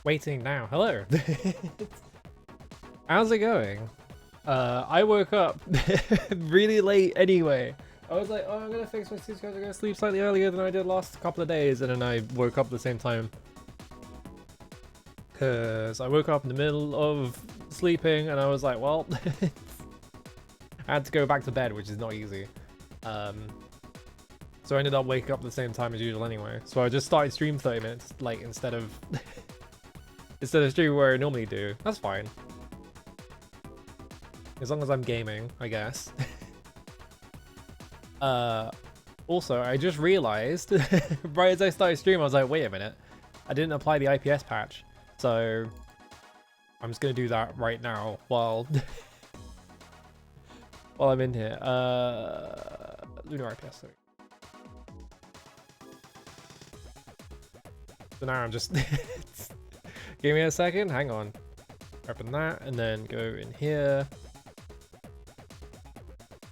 Waiting now. Hello. How's it going? I woke up really late anyway. I was like, oh, I'm gonna fix my sleep schedule. I'm gonna sleep slightly earlier than I did last couple of days, and then I woke up at the same time. Cause I woke up in the middle of sleeping, and I was like, well, I had to go back to bed, which is not easy. So I ended up waking up at the same time as usual anyway. So I just started stream 30 minutes like instead of stream where I normally do. That's fine. As long as I'm gaming, I guess. Also, I just realized right as I started stream, I was like, wait a minute, I didn't apply the IPS patch. So I'm just gonna do that right now while while I'm in here. Lunar IPS. Sorry. So now I'm just give me a second. Hang on. Open that and then go in here.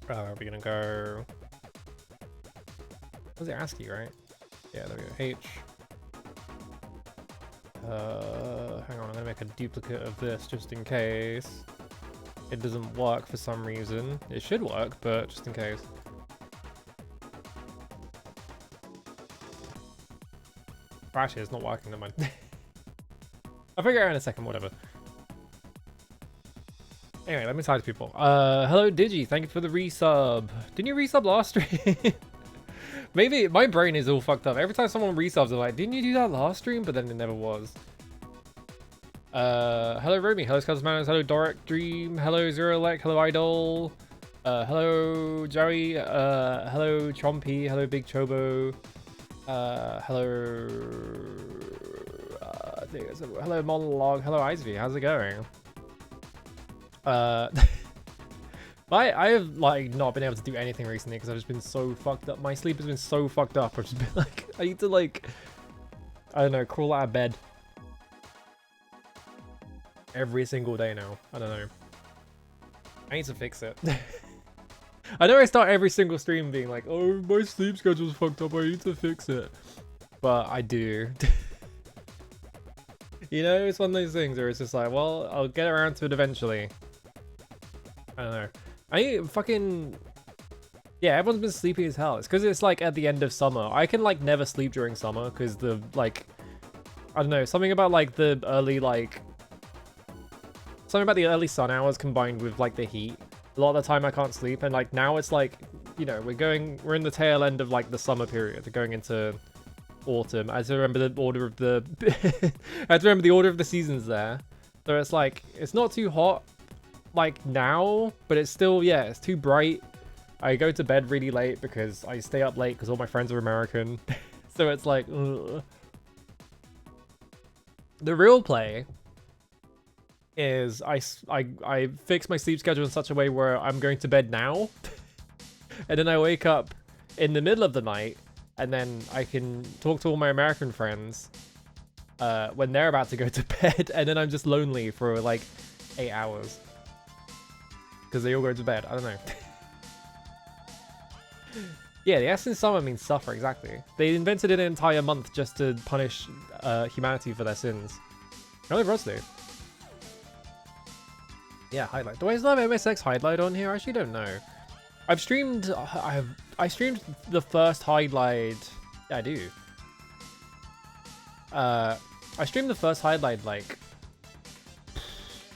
We're gonna go. What does it ask you, right? Yeah, there we go. H. Hang on, I'm gonna make a duplicate of this just in case it doesn't work for some reason. It should work, but just in case. Actually, it's not working. Never mind. I'll figure it out in a second. Whatever. Anyway, let me talk to people. Hello Digi, thank you for the resub. Didn't you resub last stream? Maybe my brain is all fucked up. Every time someone resubs, I'm like, didn't you do that last stream? But then it never was. Hello Romy, hello Scuzzles Manners, hello Doric Dream, hello Zero Elect, hello Idol, hello Joey, hello Chompy, hello Big Chobo, hello hello Monologue, hello Icevy, how's it going? I have like not been able to do anything recently because I've just been so fucked up. My sleep has been so fucked up. I've just been like, I need to like, I don't know, crawl out of bed every single day now. I don't know. I need to fix it. I know I start every single stream being like, oh, my sleep schedule's fucked up. I need to fix it. But I do. You know, it's one of those things where it's just like, well, I'll get around to it eventually. I don't know. I fucking... Yeah, everyone's been sleepy as hell. It's because it's like at the end of summer. I can like never sleep during summer because the like... I don't know, something about like the early like... Something about the early sun hours combined with like the heat. A lot of the time I can't sleep, and like now it's like, you know, we're in the tail end of like the summer period. We're going into autumn. I have to remember the order of the... I have to remember the order of the seasons there. So it's like, it's not too hot like now, but it's still, yeah, it's too bright. I go to bed really late because I stay up late because all my friends are American. So it's like, ugh. The real play is I fix my sleep schedule in such a way where I'm going to bed now and then I wake up in the middle of the night and then I can talk to all my American friends when they're about to go to bed, and then I'm just lonely for like 8 hours because they all go to bed. I don't know. Yeah, the S in summer means suffer, exactly. They invented an entire month just to punish humanity for their sins. Only Ross do. Yeah, Hydlide. Do I still have MSX Hydlide on here? I actually don't know. I've streamed... I streamed the first Hydlide... Yeah, I do. I streamed the first Hydlide like a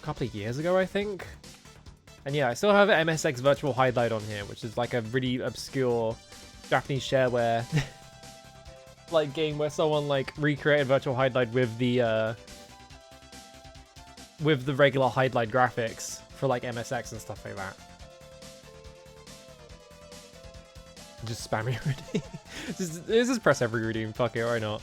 couple of years ago, I think. And yeah, I still have MSX Virtual Hydlide on here, which is like a really obscure Japanese shareware like game where someone like recreated Virtual Hydlide with the regular Hydlide graphics for like MSX and stuff like that. Just spam your redeem. Just press every redeem. Fuck it, why not?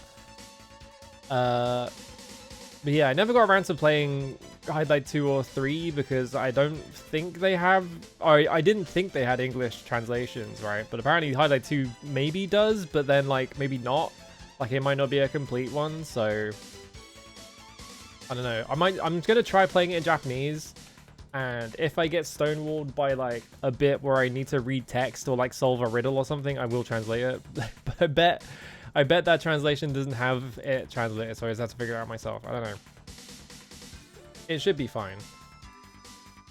But yeah, I never got around to playing Hydlide 2 or 3 because I don't think they have... I didn't think they had English translations, right? But apparently Hydlide 2 maybe does, but then like maybe not. Like it might not be a complete one, so... I don't know. I'm gonna try playing it in Japanese, and if I get stonewalled by like a bit where I need to read text or like solve a riddle or something, I will translate it. But I bet that translation doesn't have it translated, so I just have to figure it out myself. I don't know. It should be fine.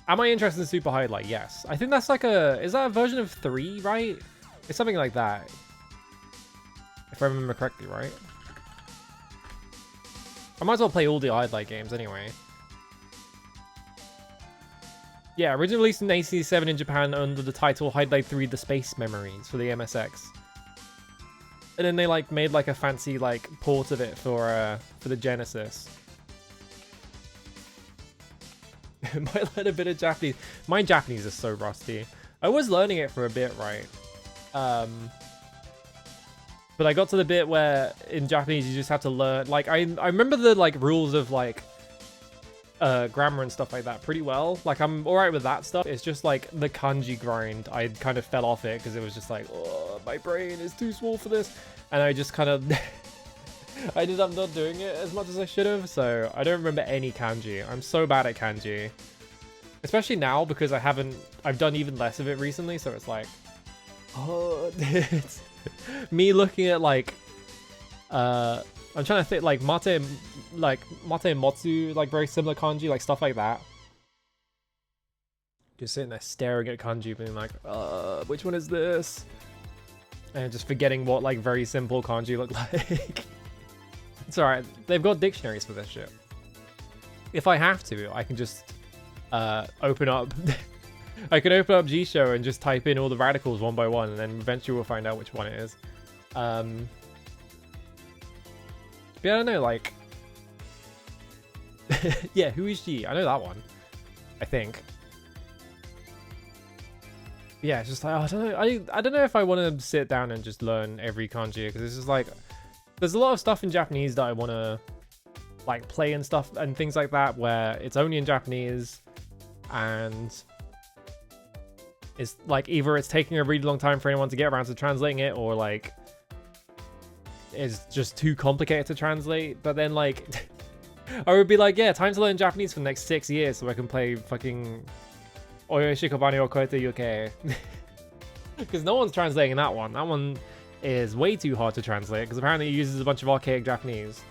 Am I interested in Super Hydlide? Yes. I think that's like is that a version of 3, right? It's something like that. If I remember correctly, right? I might as well play all the Hydlide games anyway. Yeah, originally released in 1987 in Japan under the title Hydlide 3 The Space Memories for the MSX. And then they like made like a fancy like port of it for the Genesis. Might learn a bit of Japanese. My Japanese is so rusty. I was learning it for a bit, right? But I got to the bit where in Japanese you just have to learn. Like I remember the like rules of like grammar and stuff like that pretty well. Like I'm alright with that stuff. It's just like the kanji grind. I kind of fell off it because it was just like, oh, my brain is too small for this, and I just kind of I ended up not doing it as much as I should have. So I don't remember any kanji. I'm so bad at kanji, especially now because I've done even less of it recently. So it's like, oh, it's me looking at like I'm trying to think like mate and motsu, like very similar kanji, like stuff like that. Just sitting there staring at kanji, being like, which one is this? And just forgetting what like very simple kanji look like. It's alright. They've got dictionaries for this shit. If I have to, I can just open up. I can open up G-Show and just type in all the radicals one by one, and then eventually we'll find out which one it is. Yeah, I don't know, like... yeah, who is she? I know that one. I think. Yeah, it's just like, oh, I don't know. I don't know if I want to sit down and just learn every kanji, because it's just like... There's a lot of stuff in Japanese that I want to like play and stuff and things like that where it's only in Japanese, and it's like either it's taking a really long time for anyone to get around to translating it, or like it's just too complicated to translate. But then like I would be like, yeah, time to learn Japanese for the next 6 years so I can play fucking Oyo Shikobane o Koete Yuke. Because no one's translating that one. That one is way too hard to translate because apparently it uses a bunch of archaic Japanese.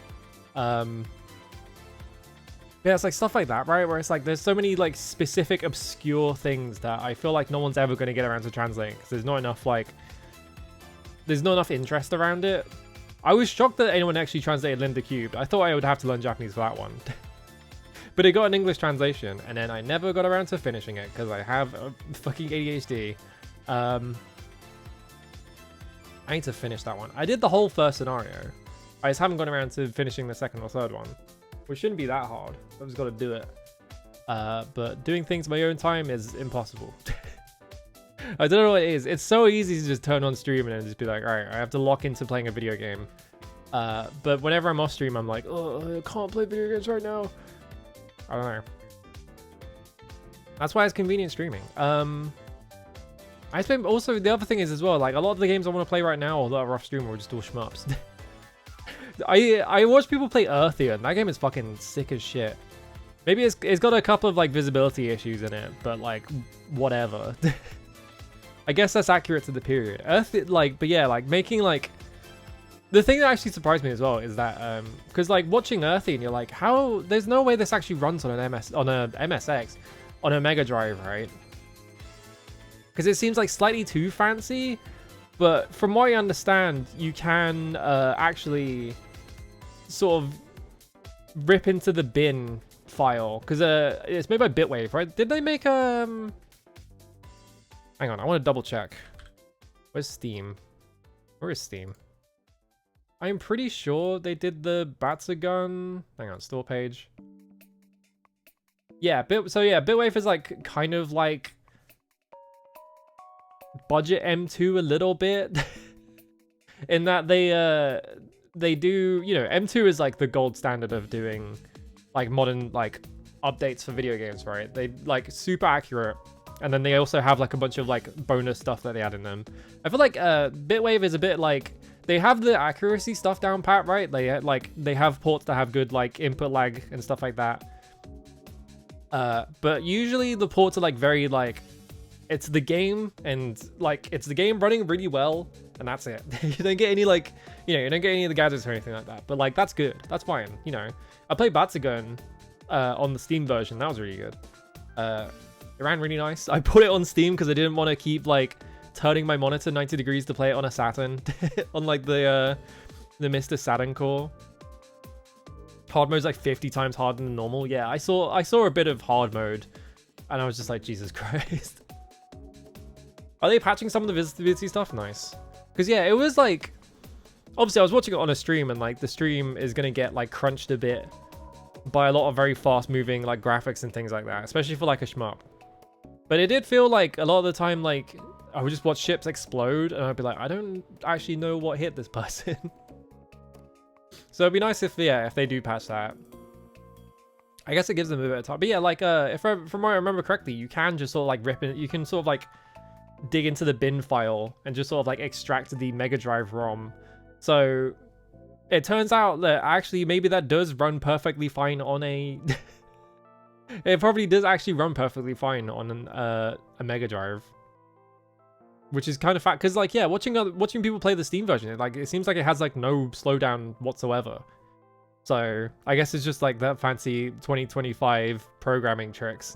Yeah, it's like stuff like that, right? Where it's like there's so many like specific obscure things that I feel like no one's ever going to get around to translating because there's not enough interest around it. I was shocked that anyone actually translated Linda Cubed. I thought I would have to learn Japanese for that one. But it got an English translation, and then I never got around to finishing it because I have a fucking ADHD. I need to finish that one. I did the whole first scenario. I just haven't gone around to finishing the second or third one, which shouldn't be that hard. I've just got to do it. But doing things my own time is impossible. I don't know what it is. It's so easy to just turn on stream and just be like, all right, I have to lock into playing a video game. But whenever I'm off stream, I'm like, oh, I can't play video games right now. I don't know. That's why it's convenient streaming. I spent also, the other thing is as well, like a lot of the games I want to play right now or that are off stream are just all shmups. I watch people play Earthian. That game is fucking sick as shit. Maybe it's got a couple of like visibility issues in it, but like whatever. I guess that's accurate to the period. But yeah, like making like the thing that actually surprised me as well is that because like watching Earthian, you're like, how? There's no way this actually runs on an MSX on a Mega Drive, right? Because it seems like slightly too fancy, but from what I understand, you can actually sort of rip into the bin file because it's made by Bitwave, right? Did they make hang on, I want to double check. Where's Steam? Where is Steam? I'm pretty sure they did the Batsugun. Hang on, store page. Yeah, Bitwave is like kind of like budget M2 a little bit in that they do, you know, M2 is like the gold standard of doing like modern like updates for video games, right? They like super accurate, and then they also have like a bunch of like bonus stuff that they add in them. I feel like Bitwave is a bit like they have the accuracy stuff down pat, right? They have ports that have good like input lag and stuff like that. But usually the ports are like very like it's the game and like it's the game running really well and that's it. You don't get any like, you know, you don't get any of the gadgets or anything like that. But like that's good. That's fine. You know, I played Batsugun on the Steam version. That was really good. It ran really nice. I put it on Steam because I didn't want to keep like turning my monitor 90 degrees to play it on a Saturn, on like the Mr. Saturn core. Hard mode's like 50 times harder than normal. Yeah, I saw a bit of hard mode, and I was just like, Jesus Christ. Are they patching some of the visibility stuff? Nice. Because yeah, it was like, obviously I was watching it on a stream, and like the stream is gonna get like crunched a bit by a lot of very fast moving like graphics and things like that, especially for like a shmup. But it did feel like a lot of the time, like I would just watch ships explode and I'd be like, I don't actually know what hit this person. So it'd be nice if, yeah, if they do patch that. I guess it gives them a bit of time. But yeah, like from what I remember correctly, you can just sort of like rip it, you can sort of like dig into the bin file and just sort of like extract the Mega Drive ROM. So it turns out that actually maybe that does run perfectly fine on a it probably does actually run perfectly fine on a Mega Drive, which is kind of fact, because like, yeah, watching people play the Steam version, it seems like it has like no slowdown whatsoever. So I guess it's just like that fancy 2025 programming tricks.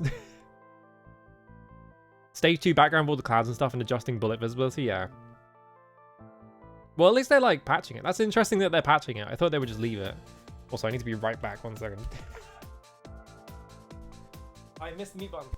Stage 2 background, all the clouds and stuff, and adjusting bullet visibility. Yeah. Well, at least they're like patching it. That's interesting that they're patching it. I thought they would just leave it. Also, I need to be right back. 1 second. I missed the mute button.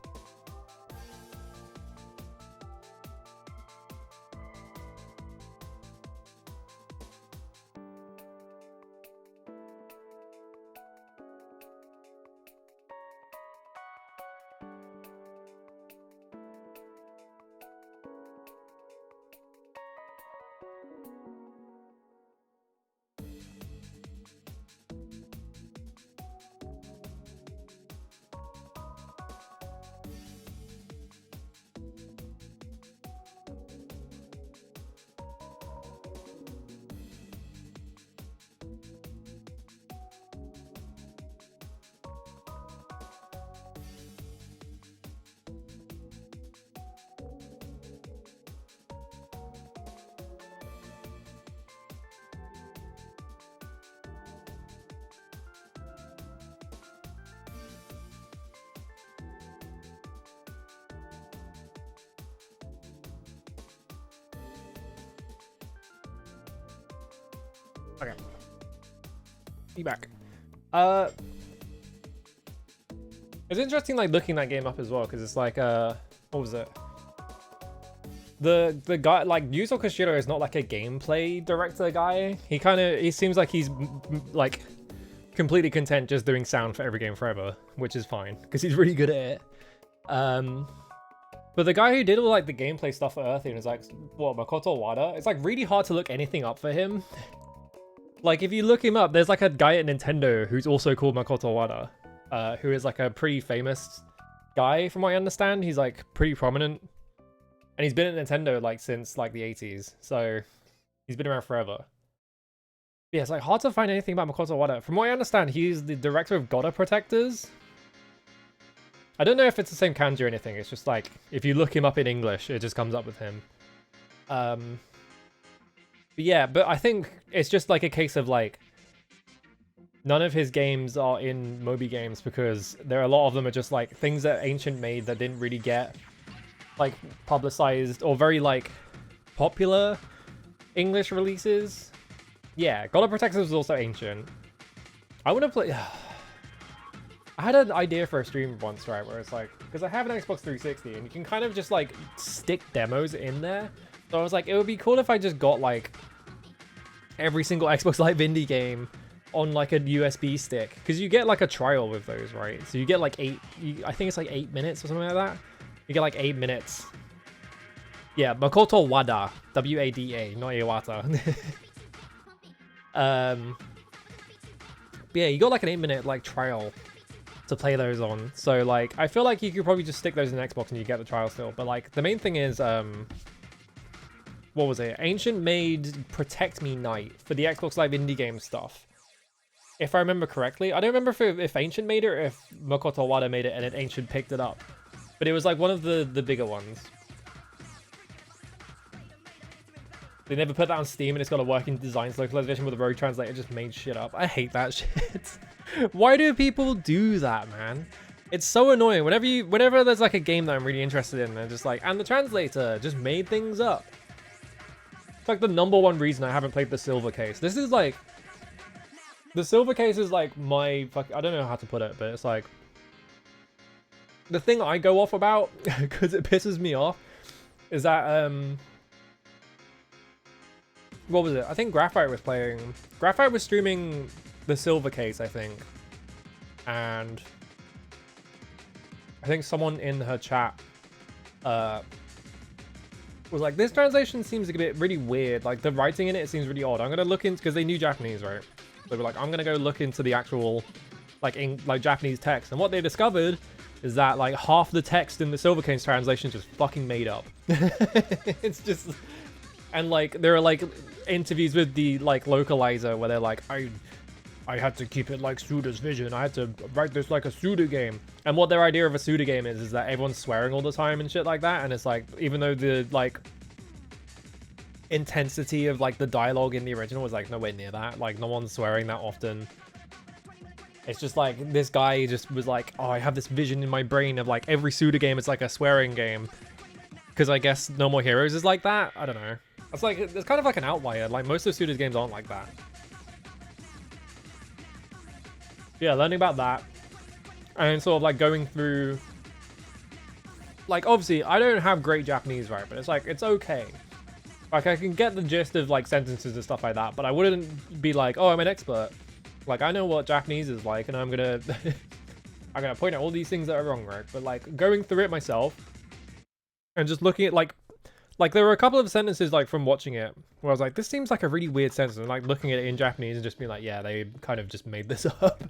Okay. Be back. It's interesting like looking that game up as well, because it's like what was it? The guy, like, Yuzo Koshiro is not like a gameplay director guy. He seems like he's like completely content just doing sound for every game forever, which is fine because he's really good at it. But the guy who did all like the gameplay stuff for Earthian is like, what, Makoto Wada? It's like really hard to look anything up for him. Like, if you look him up, there's like a guy at Nintendo who's also called Makoto Wada, who is like a pretty famous guy from what I understand. He's like pretty prominent, and he's been at Nintendo like since like the 80s, so he's been around forever. But yeah, it's like hard to find anything about Makoto Wada. From what I understand, he's the director of God of Protectors. I don't know if it's the same kanji or anything. It's just like, if you look him up in English, it just comes up with him. But yeah, but I think it's just like a case of like, none of his games are in Moby Games because there are a lot of them are just like things that Ancient made that didn't really get like publicized or very like popular English releases. Yeah, God of Protectors was also Ancient. I want to play... I had an idea for a stream once, right, where it's like, because I have an Xbox 360 and you can kind of just like stick demos in there. So I was like, it would be cool if I just got like every single Xbox Live indie game on like a USB stick, because you get like a trial with those, right? So you get like I think it's like 8 minutes or something like that. You get like 8 minutes. Yeah, Makoto Wada, W-A-D-A, not Iwata. But yeah, you got like an 8-minute like trial to play those on. So like, I feel like you could probably just stick those in Xbox and you get the trial still. But like, the main thing is, what was it? Ancient made Protect Me Night for the Xbox Live indie game stuff, if I remember correctly. I don't remember if Ancient made it or if Makoto Wada made it and then Ancient picked it up. But it was like one of the bigger ones. They never put that on Steam and it's got a working designs localization with a rogue translator just made shit up. I hate that shit. Why do people do that, man? It's so annoying. Whenever there's like a game that I'm really interested in, they're just like, and the translator just made things up. It's like the #1 reason I haven't played the Silver Case. This is like, the Silver Case is like my I don't know how to put it, but it's like the thing I go off about because it pisses me off is that what was it? I think Graphite was playing. Graphite was streaming the Silver Case, I think, and I think someone in her chat was like, this translation seems a bit really weird. Like, the writing in it seems really odd. I'm going to look into, because they knew Japanese, right? They were like, I'm going to go look into the actual, like Japanese text. And what they discovered is that, like, half the text in the Silver Case translation is just fucking made up. It's just... And, like, there are, like, interviews with the, like, localizer where they're like, I had to keep it like Suda's vision. I had to write this like a Suda game. And what their idea of a Suda game is that everyone's swearing all the time and shit like that. And it's like, even though the, like, intensity of, like, the dialogue in the original was, like, nowhere near that. Like, no one's swearing that often. It's just, like, this guy just was like, oh, I have this vision in my brain of, like, every Suda game is like a swearing game. Because I guess No More Heroes is like that. I don't know. It's like, it's kind of like an outlier. Like, most of Suda's games aren't like that. Yeah, learning about that. And sort of, like, going through... Like, obviously, I don't have great Japanese, right? But it's like, it's okay. Like, I can get the gist of, like, sentences and stuff like that. But I wouldn't be like, oh, I'm an expert. Like, I know what Japanese is like. And I'm gonna... I'm gonna point out all these things that are wrong, right? But, like, going through it myself... And just looking at, like, there were a couple of sentences, like, from watching it, where I was like, this seems like a really weird sentence, and, like, looking at it in Japanese and just being like, yeah, they kind of just made this up.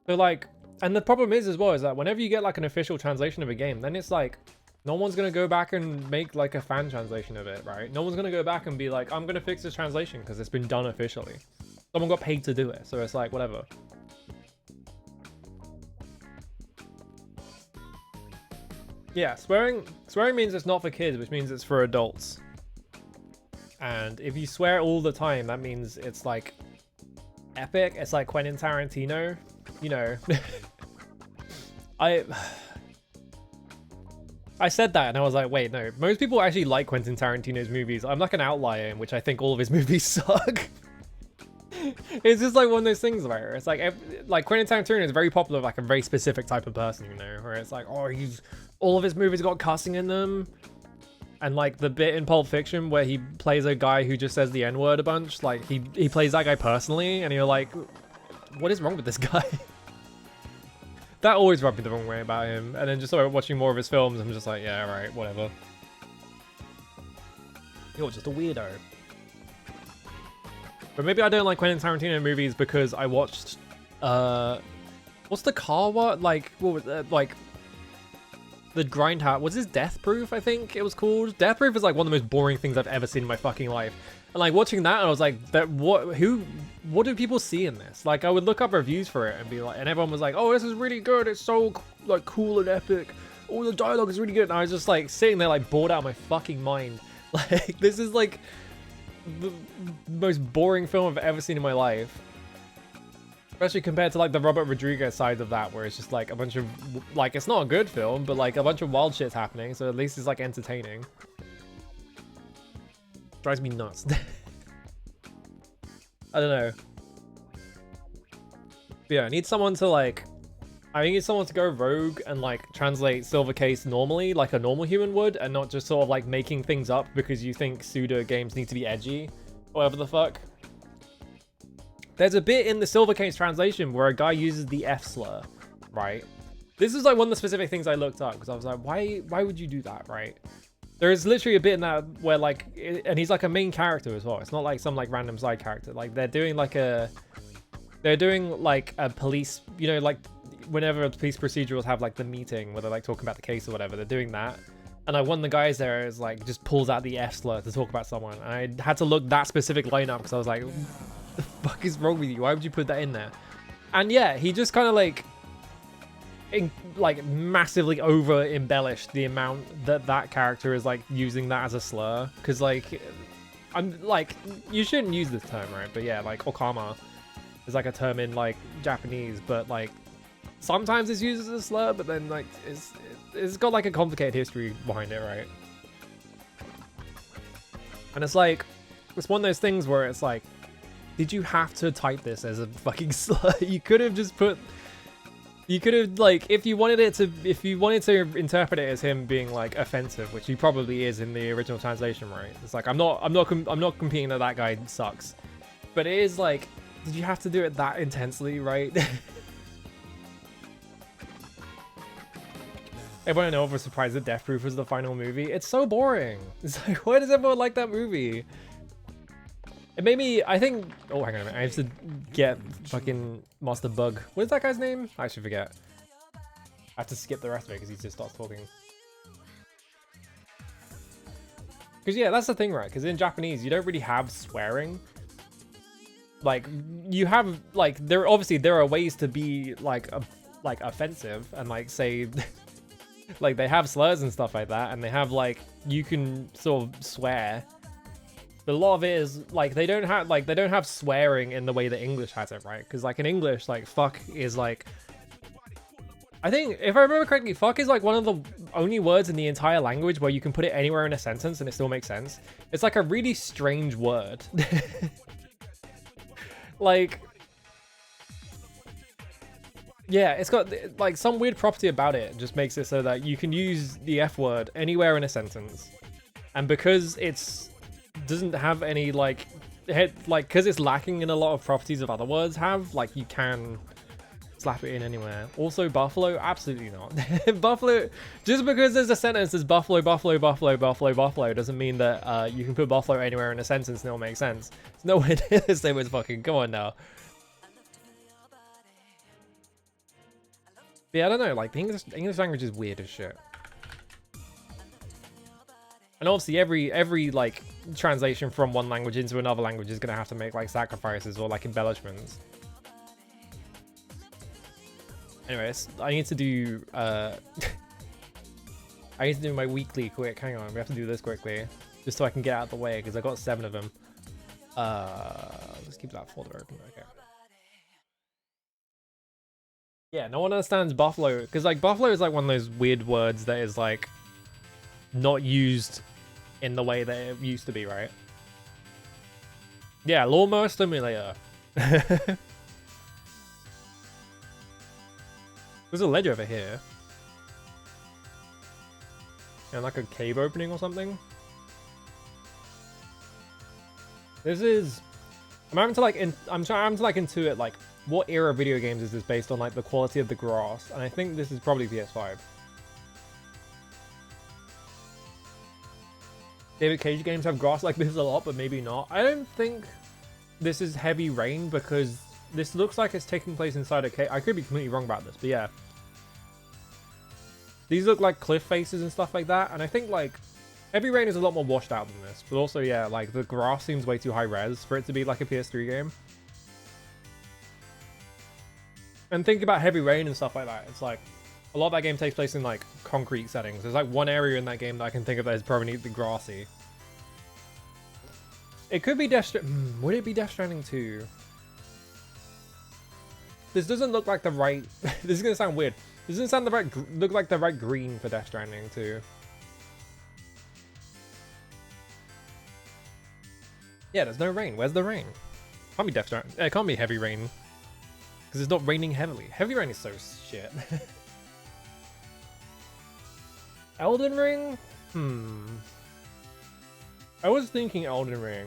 So, like, and the problem is, as well, is that whenever you get, like, an official translation of a game, then it's like, no one's gonna go back and make, like, a fan translation of it, right? No one's gonna go back and be like, I'm gonna fix this translation, because it's been done officially. Someone got paid to do it, so it's like, whatever. Yeah, swearing means it's not for kids, which means it's for adults. And if you swear all the time, that means it's like epic. It's like Quentin Tarantino, you know. I said that and I was like, wait, no. Most people actually like Quentin Tarantino's movies. I'm like an outlier in which I think all of his movies suck. It's just like one of those things where it's like Quentin Tarantino is very popular with like a very specific type of person, you know, where it's like, oh, all of his movies got cussing in them. And like the bit in Pulp Fiction where he plays a guy who just says the N-word a bunch, like he plays that guy personally, and you're like, what is wrong with this guy? That always rubbed me the wrong way about him. And then just started watching more of his films, I'm just like, yeah, right, whatever. You're just a weirdo. But maybe I don't like Quentin Tarantino movies because I watched, what's the car what? Like, what was that? Like, the Grindhouse, was this Death Proof, I think it was called? Death Proof is like one of the most boring things I've ever seen in my fucking life. And like watching that, I was like, what do people see in this? Like I would look up reviews for it and be like, and everyone was like, oh, this is really good. It's so like cool and epic. Oh, the dialogue is really good. And I was just like sitting there like bored out of my fucking mind. Like this is like the most boring film I've ever seen in my life. Especially compared to like the Robert Rodriguez side of that, where it's just like a bunch of, like, it's not a good film, but like a bunch of wild shit's happening, so at least it's like entertaining. Drives me nuts. I don't know. But yeah, I need someone to like, I need someone to go rogue and like translate Silver Case normally, like a normal human would, and not just sort of like making things up because you think pseudo games need to be edgy, or whatever the fuck. There's a bit in the Silver Case translation where a guy uses the F slur, right? This is like one of the specific things I looked up because I was like, why would you do that, right? There is literally a bit in that where like, and he's like a main character as well. It's not like some like random side character. Like they're doing like a police, you know, like whenever police procedurals have like the meeting where they're like talking about the case or whatever, they're doing that. And like one of the guys there is like, just pulls out the F slur to talk about someone. And I had to look that specific line up because I was like, the fuck is wrong with you? Why would you put that in there? And yeah, he just kind of like, like massively over embellished the amount that that character is like using that as a slur, because like I'm like, you shouldn't use this term, right? But yeah, like okama is like a term in like Japanese, but like sometimes it's used as a slur, but then like it's got like a complicated history behind it, right? And it's like, it's one of those things where it's like, did you have to type this as a fucking slur? You could have just put, you could have like, if you wanted to interpret it as him being like offensive, which he probably is in the original translation, right? It's like, I'm not competing that guy sucks, but it is like, did you have to do it that intensely, right? Everyone I know was surprised that Death Proof was the final movie. It's so boring. It's like, why does everyone like that movie? It made me, I think, oh, hang on a minute. I have to get fucking Master Bug. What is that guy's name? I actually forget. I have to skip the rest of it because he just starts talking. Because yeah, that's the thing, right? Because in Japanese, you don't really have swearing. Like, you have, like, there are ways to be, like offensive and, like, say... like, they have slurs and stuff like that, and they have, like, you can sort of swear. But a lot of it is, like, they don't have swearing in the way that English has it, right? Because, like, in English, like, fuck is, like... I think, if I remember correctly, fuck is, like, one of the only words in the entire language where you can put it anywhere in a sentence and it still makes sense. It's, like, a really strange word. Like... yeah, it's got, like, some weird property about it. Just makes it so that you can use the F word anywhere in a sentence. And because it's doesn't have any, like, because it's lacking in a lot of properties of other words have, like, you can slap it in anywhere. Also, buffalo, absolutely not. Buffalo, just because there's a sentence that's buffalo, buffalo, buffalo, buffalo, buffalo, doesn't mean that you can put buffalo anywhere in a sentence and it'll make sense. It's nowhere near the same as fucking, come on now. But yeah, I don't know, like, the English language is weird as shit. And obviously every like translation from one language into another language is gonna have to make like sacrifices or like embellishments. Anyways, I need to do I need to do my weekly quick. Hang on, we have to do this quickly. Just so I can get out of the way, because I got 7 of them. Let's keep that folder open. Okay. Yeah, no one understands buffalo, because like buffalo is like one of those weird words that is like not used in the way that it used to be, right? Yeah, lawnmower simulator. There's a ledge over here. And like a cave opening or something. This is... I'm having to like intuit like what era video games is this based on, like the quality of the grass, and I think this is probably PS5. David Cage games have grass like this a lot, but maybe not. I don't think this is Heavy Rain, because this looks like it's taking place inside a cave. I could be completely wrong about this, but yeah. These look like cliff faces and stuff like that, and I think like Heavy Rain is a lot more washed out than this, but also yeah, like the grass seems way too high res for it to be like a PS3 game. And think about Heavy Rain and stuff like that. It's like a lot of that game takes place in like concrete settings. There's like one area in that game that I can think of that is permanently grassy. It could be Death Stranding. Would it be Death Stranding 2? This doesn't look like the right... this is going to sound weird. This doesn't sound look like the right green for Death Stranding 2. Yeah, there's no rain. Where's the rain? Can't be Death Stranding. It can't be Heavy Rain. Because it's not raining heavily. Heavy Rain is so shit. Elden Ring? I was thinking Elden Ring.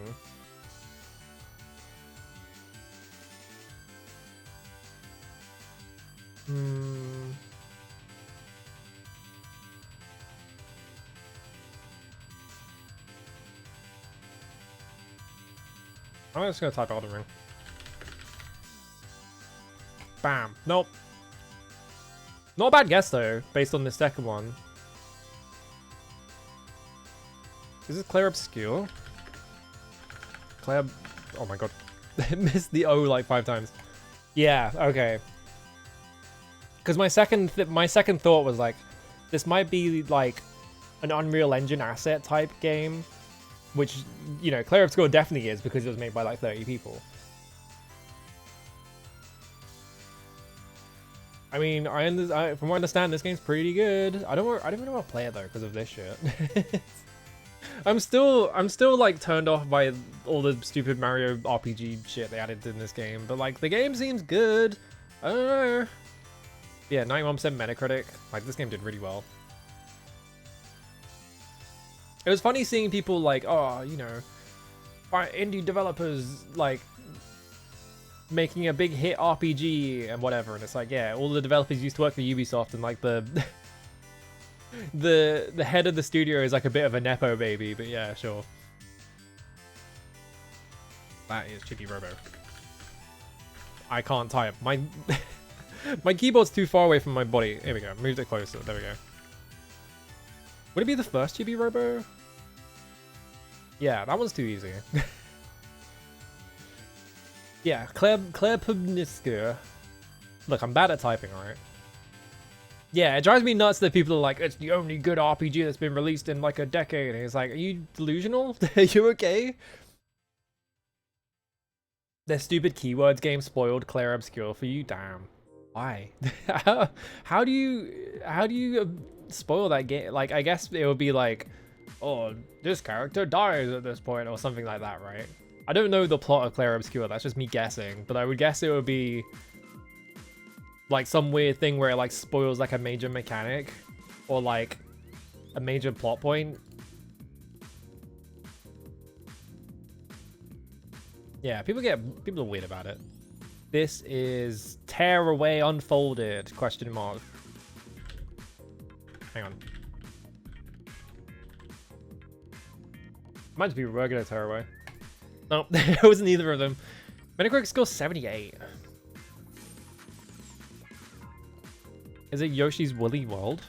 I'm just gonna type Elden Ring. Bam. Nope. Not a bad guess though, based on the second one. Is this Claire Obscure? Claire... oh my god. I missed the O like 5 times. Yeah, okay. Because my second thought was like, this might be like an Unreal Engine asset type game, which, you know, Clair Obscur definitely is because it was made by like 30 people. I mean, from what I understand, this game's pretty good. I don't even want to play it though because of this shit. I'm still like turned off by all the stupid Mario RPG shit they added in this game, but like the game seems good. I don't know. Yeah, 91% Metacritic. Like this game did really well. It was funny seeing people like, oh, you know, indie developers like making a big hit RPG and whatever, and it's like, yeah, all the developers used to work for Ubisoft, and like the the head of the studio is like a bit of a nepo baby, but yeah, sure. That is Chibi Robo. I can't type. My my keyboard's too far away from my body. Here we go. Moved it closer. There we go. Would it be the first Chibi Robo? Yeah, that one's too easy. Yeah, Claire Pubniska. Look, I'm bad at typing, alright? Yeah, it drives me nuts that people are like, it's the only good RPG that's been released in like a decade. And it's like, are you delusional? Are you okay? Their stupid keywords game spoiled Clair Obscur for you? Damn. Why? how do you spoil that game? Like, I guess it would be like, oh, this character dies at this point or something like that, right? I don't know the plot of Clair Obscur, that's just me guessing, but I would guess it would be like some weird thing where it like spoils like a major mechanic or like a major plot point. Yeah, people are weird about it. This is Tear Away Unfolded, question mark. Hang on. Might just be regular Tear Away. No, it wasn't either of them. Metacritic score 78. Is it Yoshi's Woolly World?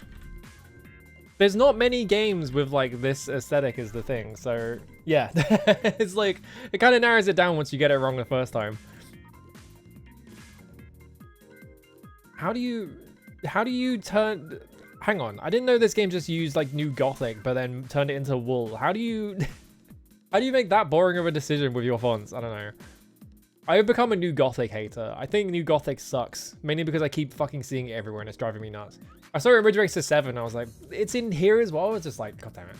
There's not many games with like this aesthetic is the thing, so yeah. It's like, it kind of narrows it down once you get it wrong the first time. How do you turn... Hang on, I didn't know this game just used like New Gothic, but then turned it into wool. How do you make that boring of a decision with your fonts? I don't know. I've become a New Gothic hater. I think New Gothic sucks, mainly because I keep fucking seeing it everywhere and it's driving me nuts. I saw it in Ridge Racer 7, I was like, it's in here as well? It's just like, god damn it.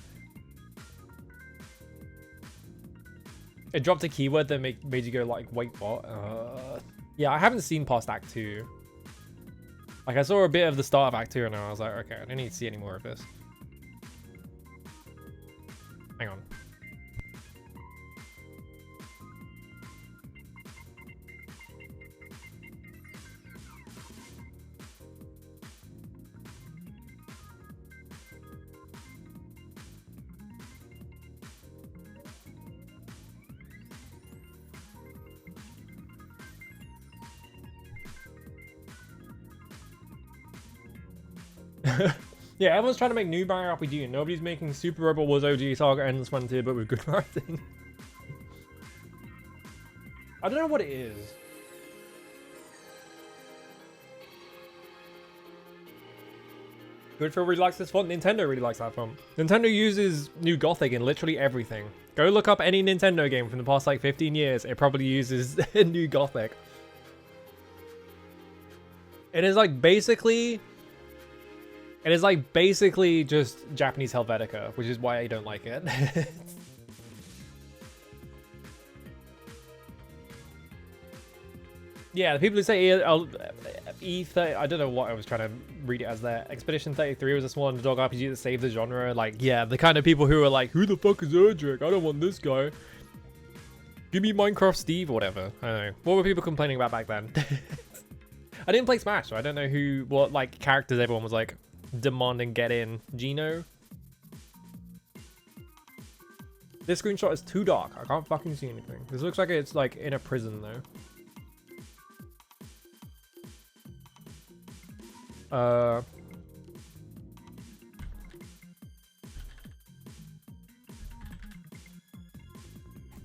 It dropped a keyword that made you go like, wait, what? Yeah, I haven't seen past Act 2. Like, I saw a bit of the start of Act 2 and I was like, okay, I don't need to see any more of this. Hang on. Yeah, everyone's trying to make new Mario RPG and nobody's making Super Robot Wars OG Saga Endless Frontier but with good writing. I don't know what it is. Good for really likes this font. Nintendo really likes that font. Nintendo uses New Gothic in literally everything. Go look up any Nintendo game from the past like 15 years. It probably uses New Gothic. It is like basically just Japanese Helvetica, which is why I don't like it. Yeah, the people who say E30, I don't know what I was trying to read it as there. Expedition 33 was a small underdog RPG that saved the genre. Like, yeah, the kind of people who are like, who the fuck is Erdrick? I don't want this guy. Give me Minecraft Steve or whatever. I don't know. What were people complaining about back then? I didn't play Smash, so I don't know what like characters everyone was like demanding get in. Gino? This screenshot is too dark. I can't fucking see anything. This looks like it's like in a prison though. I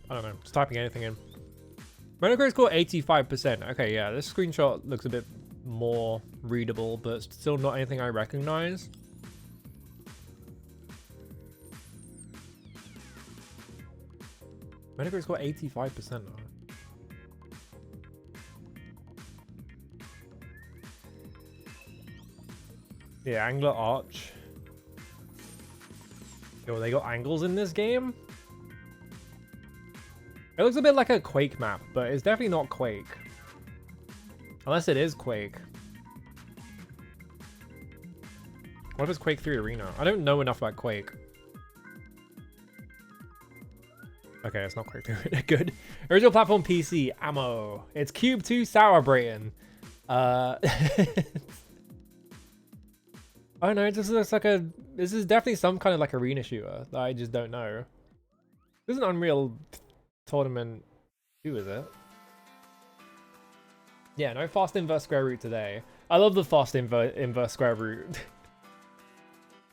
don't know. Just typing anything in. Metacritic score 85%. Okay, yeah, this screenshot looks a bit more readable, but still not anything I recognize. Metacritic's got 85% now. Yeah, Angler Arch. Yo, they got angles in this game? It looks a bit like a Quake map, but it's definitely not Quake. Unless it is Quake. What if it's Quake 3 Arena? I don't know enough about Quake. Okay, it's not Quake 3 Arena. Good. Original platform PC, ammo. It's Cube 2 Sour Brayton. I don't know, it just looks like a... This is definitely some kind of like arena shooter that I just don't know. This is an Unreal Tournament 2, is it? Yeah, no fast inverse square root today. I love the fast inverse square root.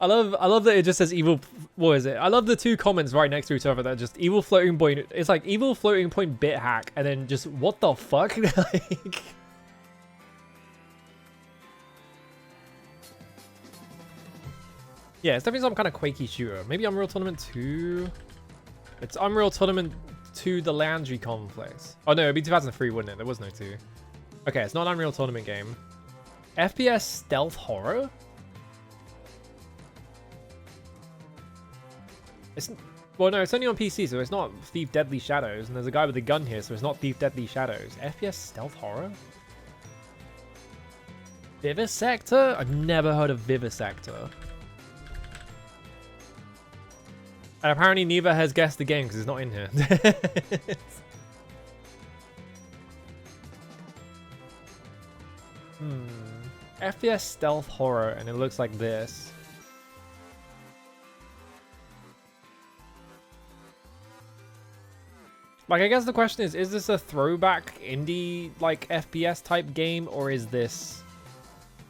I love that it just says evil... What is it? I love the two comments right next to each other that are just evil floating point... It's like evil floating point bit hack and then just what the fuck? Like... Yeah, it's definitely some kind of Quakey shooter. Maybe Unreal Tournament 2? It's Unreal Tournament 2 The Landry Conflicts. Oh no, it'd be 2003, wouldn't it? There was no 2. Okay, it's not an Unreal Tournament game. FPS stealth horror? It's... Well, no, it's only on PC, so it's not Thief Deadly Shadows. And there's a guy with a gun here, so it's not Thief Deadly Shadows. FPS stealth horror? Vivisector? I've never heard of Vivisector. And apparently neither has guessed the game because it's not in here. FPS stealth horror, and it looks like this. Like, I guess the question is this a throwback indie, like, FPS type game, or is this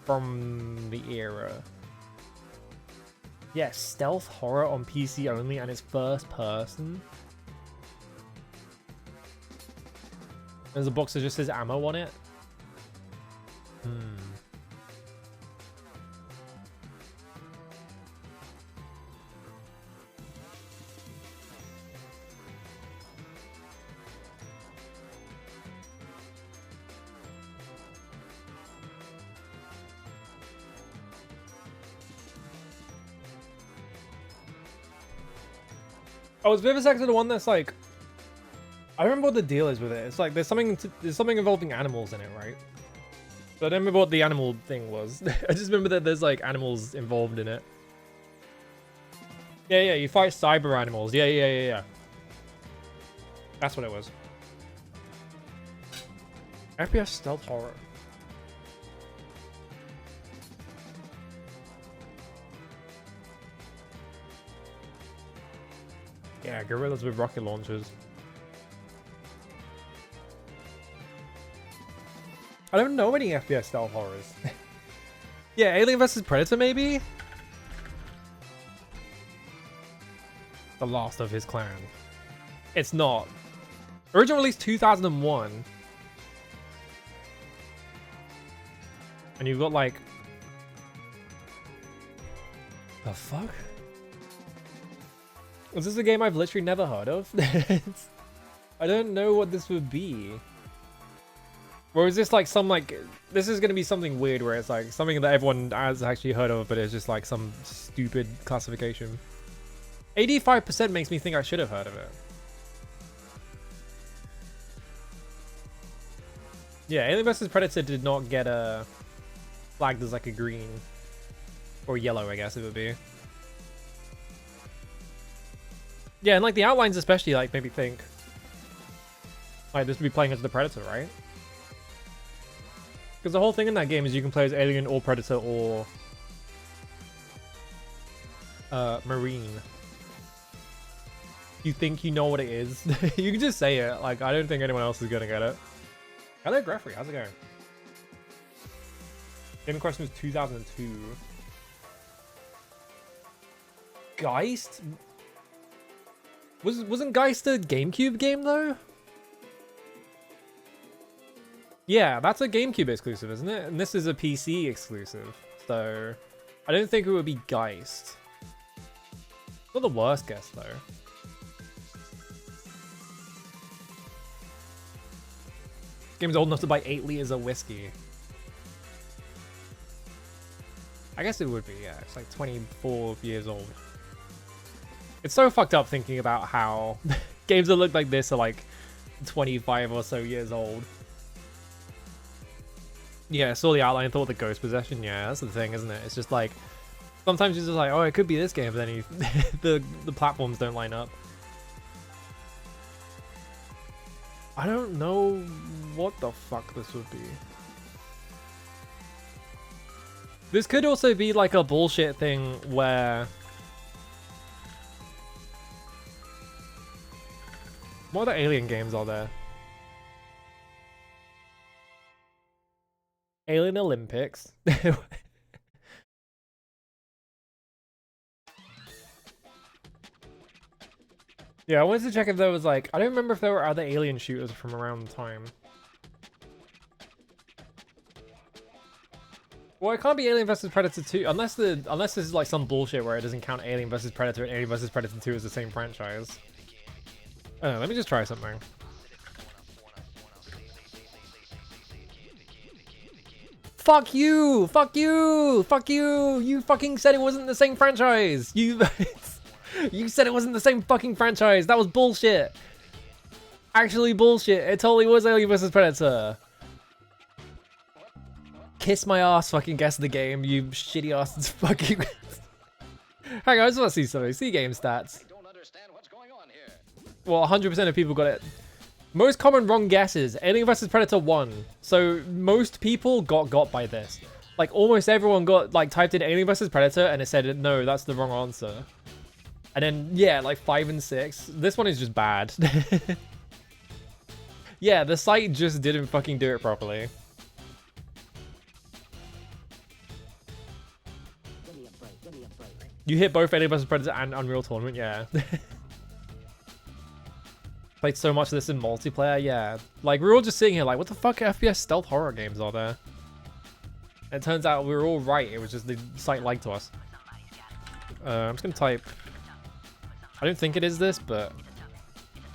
from the era? Yeah, stealth horror on PC only, and it's first person. There's a box that just says ammo on it. Oh, is Vivisector the one that's like... I remember what the deal is with it. It's like there's something involving animals in it, right? But I don't remember what the animal thing was. I just remember that there's like animals involved in it. Yeah, you fight cyber animals. Yeah. That's what it was. FPS stealth horror. Yeah, gorillas with rocket launchers. I don't know any FPS style horrors. Yeah, Alien vs Predator maybe? The last of his clan. It's not. Original release 2001. And you've got like... The fuck? Is this a game I've literally never heard of? I don't know what this would be. Or is this like some like... This is going to be something weird where it's like something that everyone has actually heard of, but it's just like some stupid classification. 85% makes me think I should have heard of it. Yeah, Alien vs Predator did not get flagged as like a green. Or yellow, I guess it would be. Yeah, and like the outlines especially like make me think like this would be playing as the Predator, right? Because the whole thing in that game is you can play as Alien or Predator or Marine. You think you know what it is? You can just say it. Like, I don't think anyone else is gonna get it. Hello, Greffrey. How's it going? Game in question was 2002. Geist? Wasn't Geist a GameCube game though? Yeah, that's a GameCube exclusive, isn't it? And this is a PC exclusive, so I don't think it would be Geist. Not the worst guess though. Game's old enough to buy 8 liters of whiskey. I guess it would be, yeah. It's like 24 years old. It's so fucked up thinking about how games that look like this are like 25 or so years old. Yeah, I saw the outline, thought the ghost possession. Yeah, that's the thing, isn't it? It's just like, sometimes you're just like, oh, it could be this game, but then the platforms don't line up. I don't know what the fuck this would be. This could also be like a bullshit thing where... What other Alien games are there? Alien Olympics. Yeah, I wanted to check if there was like... I don't remember if there were other Alien shooters from around the time. Well, it can't be Alien vs Predator 2 unless this is like some bullshit where it doesn't count Alien vs Predator and Alien vs Predator 2 as the same franchise. I don't know, let me just try something. Fuck you! Fuck you! Fuck you! You fucking said it wasn't the same franchise! You said it wasn't the same fucking franchise! That was bullshit! Actually bullshit! It totally was Alien vs Predator! Kiss my ass, fucking guess the game, you shitty ass fucking... Hang on, I just want to see something. See game stats. I don't understand what's going on here. Well, 100% of people got it. Most common wrong guesses, Alien vs Predator 1. So most people got by this. Like almost everyone got like typed in Alien vs Predator and it said no, that's the wrong answer. And then yeah, like 5 and 6. This one is just bad. Yeah, the site just didn't fucking do it properly. You hit both Alien vs Predator and Unreal Tournament, yeah. Played so much of this in multiplayer, yeah. Like, we were all just sitting here like, what the fuck FPS stealth horror games are there? And it turns out we were all right, it was just the site lied to us. I'm just gonna type... I don't think it is this, but...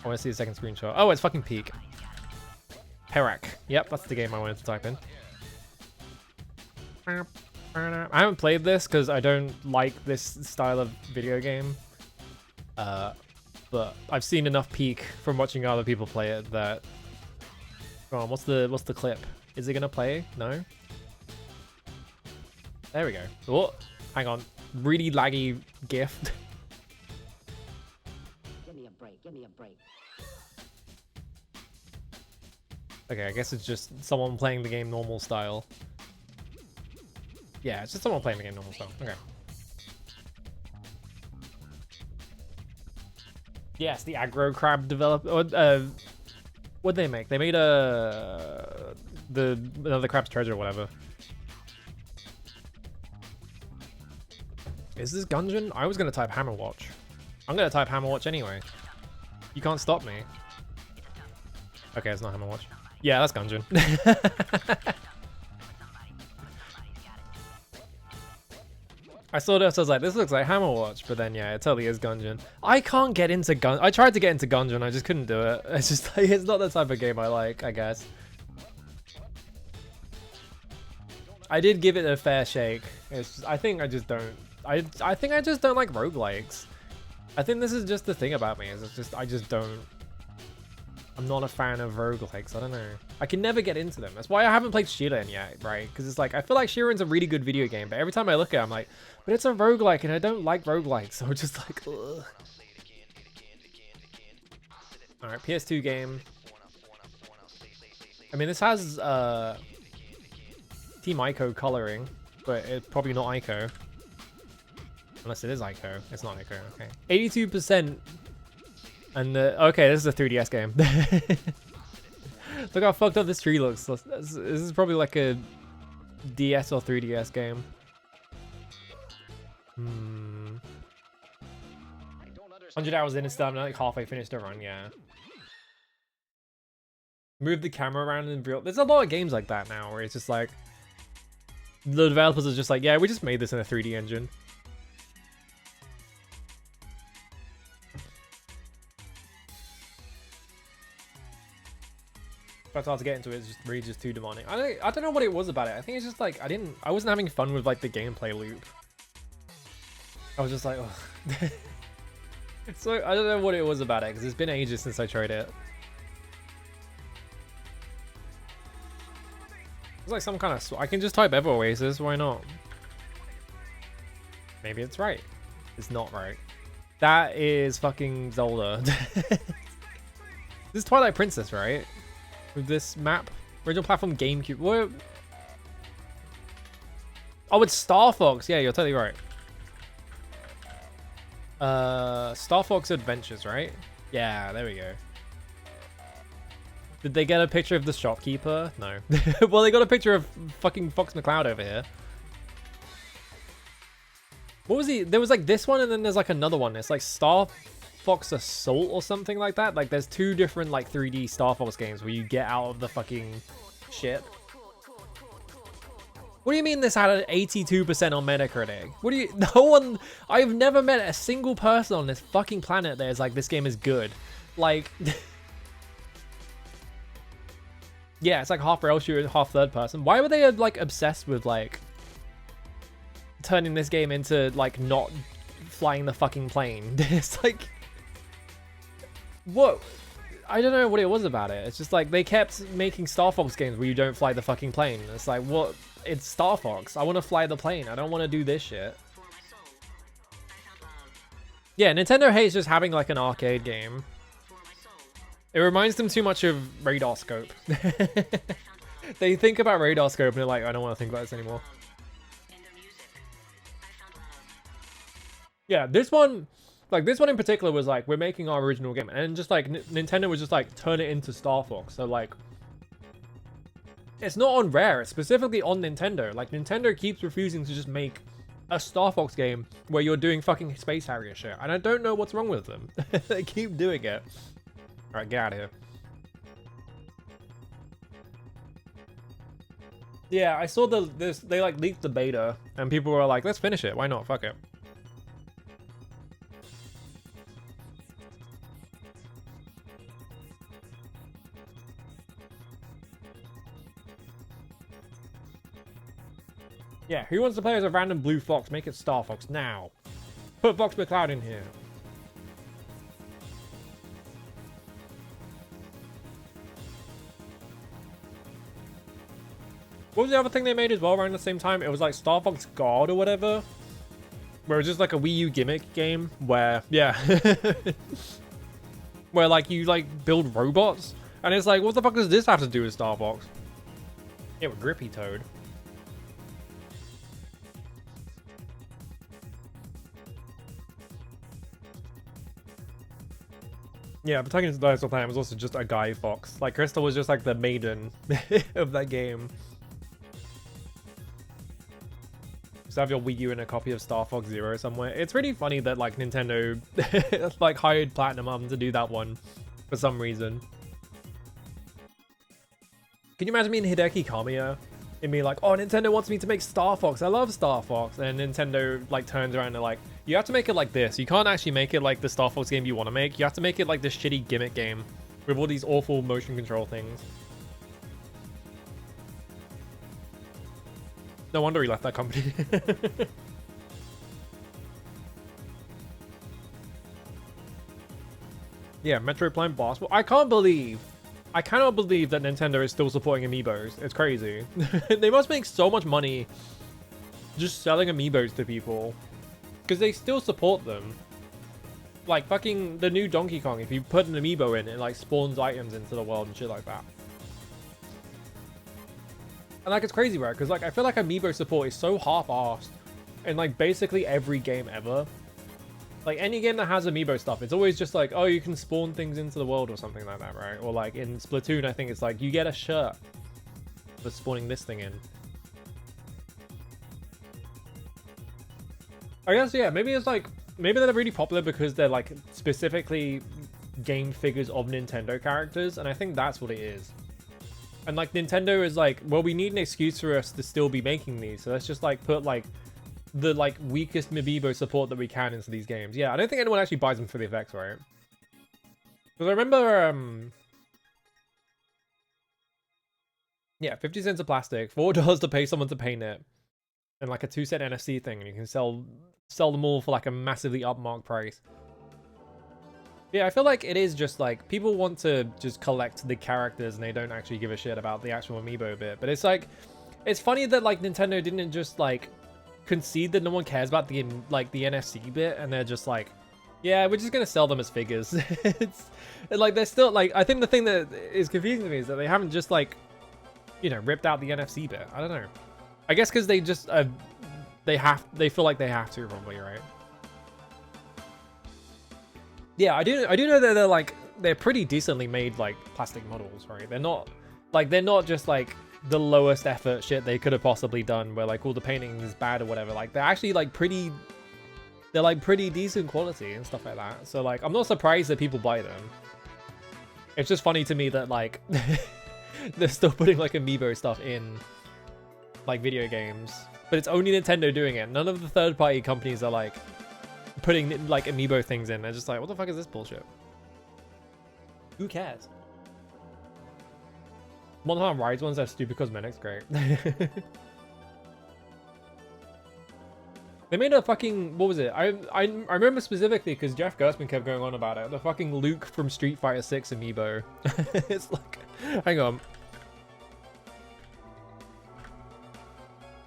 I want to see the second screenshot. Oh, it's fucking Peak. Perak. Yep, that's the game I wanted to type in. I haven't played this because I don't like this style of video game. But I've seen enough Peak from watching other people play it that... Come on, what's the clip? Is it gonna play? No? There we go. Oh, hang on. Really laggy GIF. Give me a break, give me a break. Okay, I guess it's just someone playing the game normal style. Yeah, it's just someone playing the game normal style. Okay. Yes, the aggro crab developer. What'd they make? They made another crab's treasure or whatever. Is this Gungeon? I was gonna type Hammerwatch. I'm gonna type Hammerwatch anyway. You can't stop me. Okay, it's not Hammerwatch. Yeah, that's Gungeon. I saw this, I was like, this looks like Hammerwatch, but then yeah, it totally is Gungeon. I can't get into I tried to get into Gungeon, I just couldn't do it. It's just like, it's not the type of game I like, I guess. I did give it a fair shake. It's just, I think I just don't, I think I just don't like roguelikes. I think this is just the thing about me, is it's just, I just don't, I'm not a fan of roguelikes, I don't know. I can never get into them. That's why I haven't played Shiren yet, right? Because it's like, I feel like Shiren's a really good video game, but every time I look at it, I'm like, but it's a roguelike and I don't like roguelikes, so I'm just like, ugh. Alright, PS2 game. I mean, this has Team Ico coloring, but it's probably not Ico. Unless it is Ico. It's not Ico, okay. 82%. And okay, this is a 3DS game. Look how fucked up this tree looks. This is probably like a DS or 3DS game. 100 hours in and stuff, and like halfway finished a run, yeah. Move the camera around in real. There's a lot of games like that now where it's just like the developers are just like, yeah, we just made this in a 3D engine. But it's hard to get into it. It's just really just too demanding. I don't know what it was about it. I think it's just like I wasn't having fun with like the gameplay loop. I was just like, oh. So I don't know what it was about it because it's been ages since I tried it. It's like some kind of... I can just type Ever Oasis, why not? Maybe it's right. It's not right. That is fucking Zelda. This is Twilight Princess, right? With this map. Original platform GameCube. What? Oh, it's Star Fox. Yeah, you're totally right. Star Fox Adventures, right? Yeah, there we go. Did they get a picture of the shopkeeper? No. Well, they got a picture of fucking Fox McCloud over here. What was he? There was like this one and then there's like another one. It's like Star Fox Assault or something like that. Like there's two different like 3D Star Fox games where you get out of the fucking ship. What do you mean this had an 82% on Metacritic? What do you... No one... I've never met a single person on this fucking planet that is like, this game is good. Like... Yeah, it's like half rail shooter, half third person. Why were they like obsessed with like turning this game into like not flying the fucking plane? It's like, what? I don't know what it was about it. It's just like they kept making Star Fox games where you don't fly the fucking plane. It's like, what? It's Star Fox. I want to fly the plane. I don't want to do this shit. Yeah, Nintendo hates just having like an arcade game. It reminds them too much of Radar Scope. They think about Radar Scope and they're like, I don't want to think about this anymore. Yeah, this one, like this one in particular was like, we're making our original game. And just like, Nintendo was just like, turn it into Star Fox. So like, it's not on Rare, it's specifically on Nintendo. Like, Nintendo keeps refusing to just make a Star Fox game where you're doing fucking Space Harrier shit. And I don't know what's wrong with them. They keep doing it. Alright, get out of here. Yeah, I saw they like leaked the beta and people were like, let's finish it. Why not? Fuck it. Yeah, who wants to play as a random blue fox? Make it Star Fox now. Put Fox McCloud in here. What was the other thing they made as well around the same time? It was like Star Fox God or whatever. Where it was just like a Wii U gimmick game where, yeah. Where like you like build robots. And it's like, what the fuck does this have to do with Star Fox? Yeah, with Grippy Toad. Yeah, but talking to Dinosaur Planet was also just a guy fox. Like, Crystal was just like the maiden of that game. Just have your Wii U and a copy of Star Fox Zero somewhere. It's really funny that like Nintendo like hired Platinum to do that one for some reason. Can you imagine me in Hideki Kamiya and me like, oh, Nintendo wants me to make Star Fox. I love Star Fox. And Nintendo like turns around and like, you have to make it like this. You can't actually make it like the Star Fox game you want to make. You have to make it like this shitty gimmick game with all these awful motion control things. No wonder he left that company. Yeah, Metroid Prime Boss. Well, I cannot believe that Nintendo is still supporting amiibos. It's crazy. They must make so much money just selling amiibos to people. Because they still support them. Like fucking the new Donkey Kong, if you put an amiibo in, it like spawns items into the world and shit like that. And like it's crazy, right? Because like I feel like amiibo support is so half-assed in like basically every game ever. Like any game that has amiibo stuff, it's always just like, oh, you can spawn things into the world or something like that, right? Or like in Splatoon, I think it's like you get a shirt for spawning this thing in. I guess, yeah, maybe it's like, maybe they're really popular because they're like specifically game figures of Nintendo characters, and I think that's what it is. And like Nintendo is like, well, we need an excuse for us to still be making these, so let's just like put like the like weakest amiibo support that we can into these games. Yeah, I don't think anyone actually buys them for the effects, right? Because I remember, yeah, 50 cents of plastic, $4 to pay someone to paint it, and like a 2-cent NFC thing, and you can sell them all for like a massively upmarked price. Yeah, I feel like it is just like people want to just collect the characters and they don't actually give a shit about the actual amiibo bit. But it's like, it's funny that like Nintendo didn't just like concede that no one cares about the like the NFC bit, and they're just like, yeah, we're just gonna sell them as figures. It's like they're still like, I think the thing that is confusing to me is that they haven't just like, you know, ripped out the NFC bit. I don't know. I guess because they just they feel like they have to, probably, right? Yeah, I do know that they're pretty decently made like plastic models, right? They're not just like the lowest effort shit they could have possibly done where like all the painting is bad or whatever. Like they're actually like pretty decent quality and stuff like that. So like I'm not surprised that people buy them. It's just funny to me that like they're still putting like amiibo stuff in like video games, but it's only Nintendo doing it. None of the third-party companies are like putting like amiibo things in. They're just like, what the fuck is this bullshit? Who cares? Modern Heart Rise ones have stupid cosmetics, great. They made a fucking, what was it? I remember specifically because Jeff Gerstmann kept going on about it. The fucking Luke from Street Fighter 6 amiibo. It's like, hang on.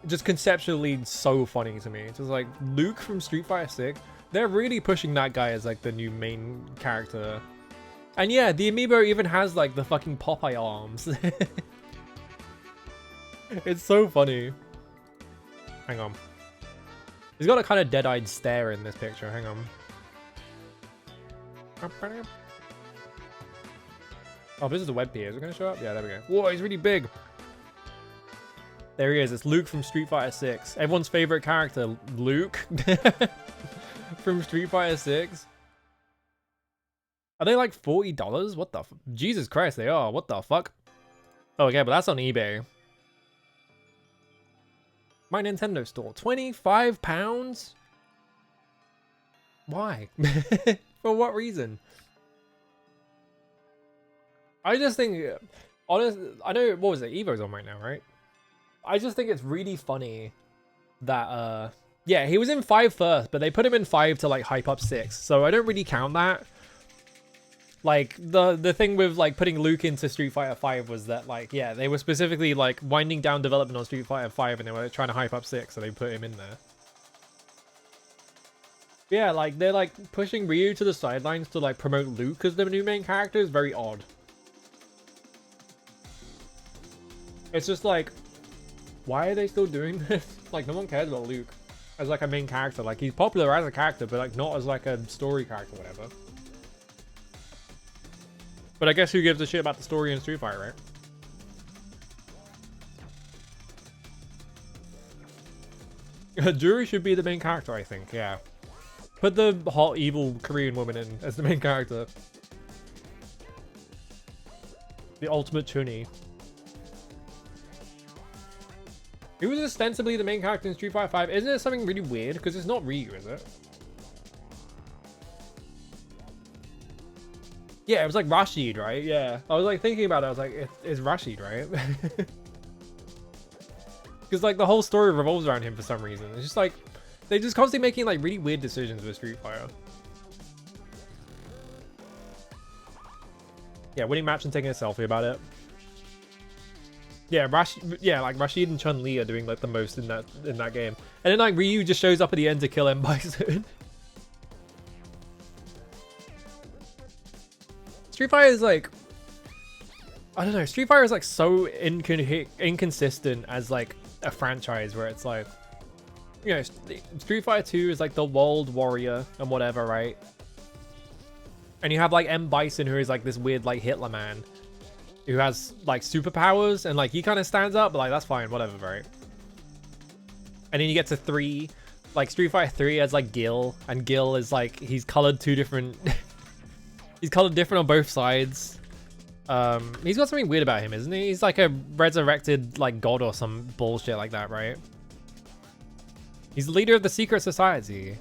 Just conceptually so funny to me. It's just like Luke from Street Fighter 6. They're really pushing that guy as like the new main character. And yeah, the amiibo even has like the fucking Popeye arms. It's so funny. Hang on. He's got a kind of dead-eyed stare in this picture. Hang on. Oh, this is the web page. Is it going to show up? Yeah, there we go. Whoa, he's really big. There he is. It's Luke from Street Fighter 6. Everyone's favorite character, Luke. From Street Fighter 6. Are they like $40? What the Jesus Christ, they are. What the fuck? Oh, okay, but that's on eBay. My Nintendo store. £25? Why? For what reason? I just think, honestly, I know, what was it? Evo's on right now, right? I just think it's really funny that, yeah, he was in 5 first, but they put him in 5 to like hype up 6. So I don't really count that. Like the thing with like putting Luke into Street Fighter 5 was that like, yeah, they were specifically like winding down development on Street Fighter 5 and they were trying to hype up 6, so they put him in there. Yeah, like they're like pushing Ryu to the sidelines to like promote Luke as the new main character is very odd. It's just like, why are they still doing this? Like no one cares about Luke as like a main character. Like he's popular as a character, but like not as like a story character or whatever. But I guess who gives a shit about the story in Street Fighter, right? Juri should be the main character, I think, yeah. Put the hot, evil Korean woman in as the main character. The ultimate Chun-Li. Who was ostensibly the main character in Street Fighter 5? Isn't it something really weird? Because it's not Ryu, is it? Yeah, it was like Rashid, right? Yeah. I was like thinking about it. I was like, it's Rashid, right? Because like the whole story revolves around him for some reason. It's just like, they're just constantly making like really weird decisions with Street Fighter. Yeah, winning match and taking a selfie about it. Yeah, like Rashid and Chun-Li are doing like the most in that game. And then like Ryu just shows up at the end to kill M. Bison. Street Fighter is like, I don't know, Street Fighter is like so inconsistent as like a franchise where it's like, you know, Street Fighter 2 is like the world warrior and whatever, right? And you have like M. Bison, who is like this weird like Hitler man who has like superpowers, and like he kind of stands up, but like that's fine, whatever, right? And then you get to 3, like Street Fighter 3 has like Gil, and Gil is like, he's colored 2 different he's colored different on both sides. He's got something weird about him, isn't he? He's like a resurrected like god or some bullshit like that, right? He's the leader of the secret society.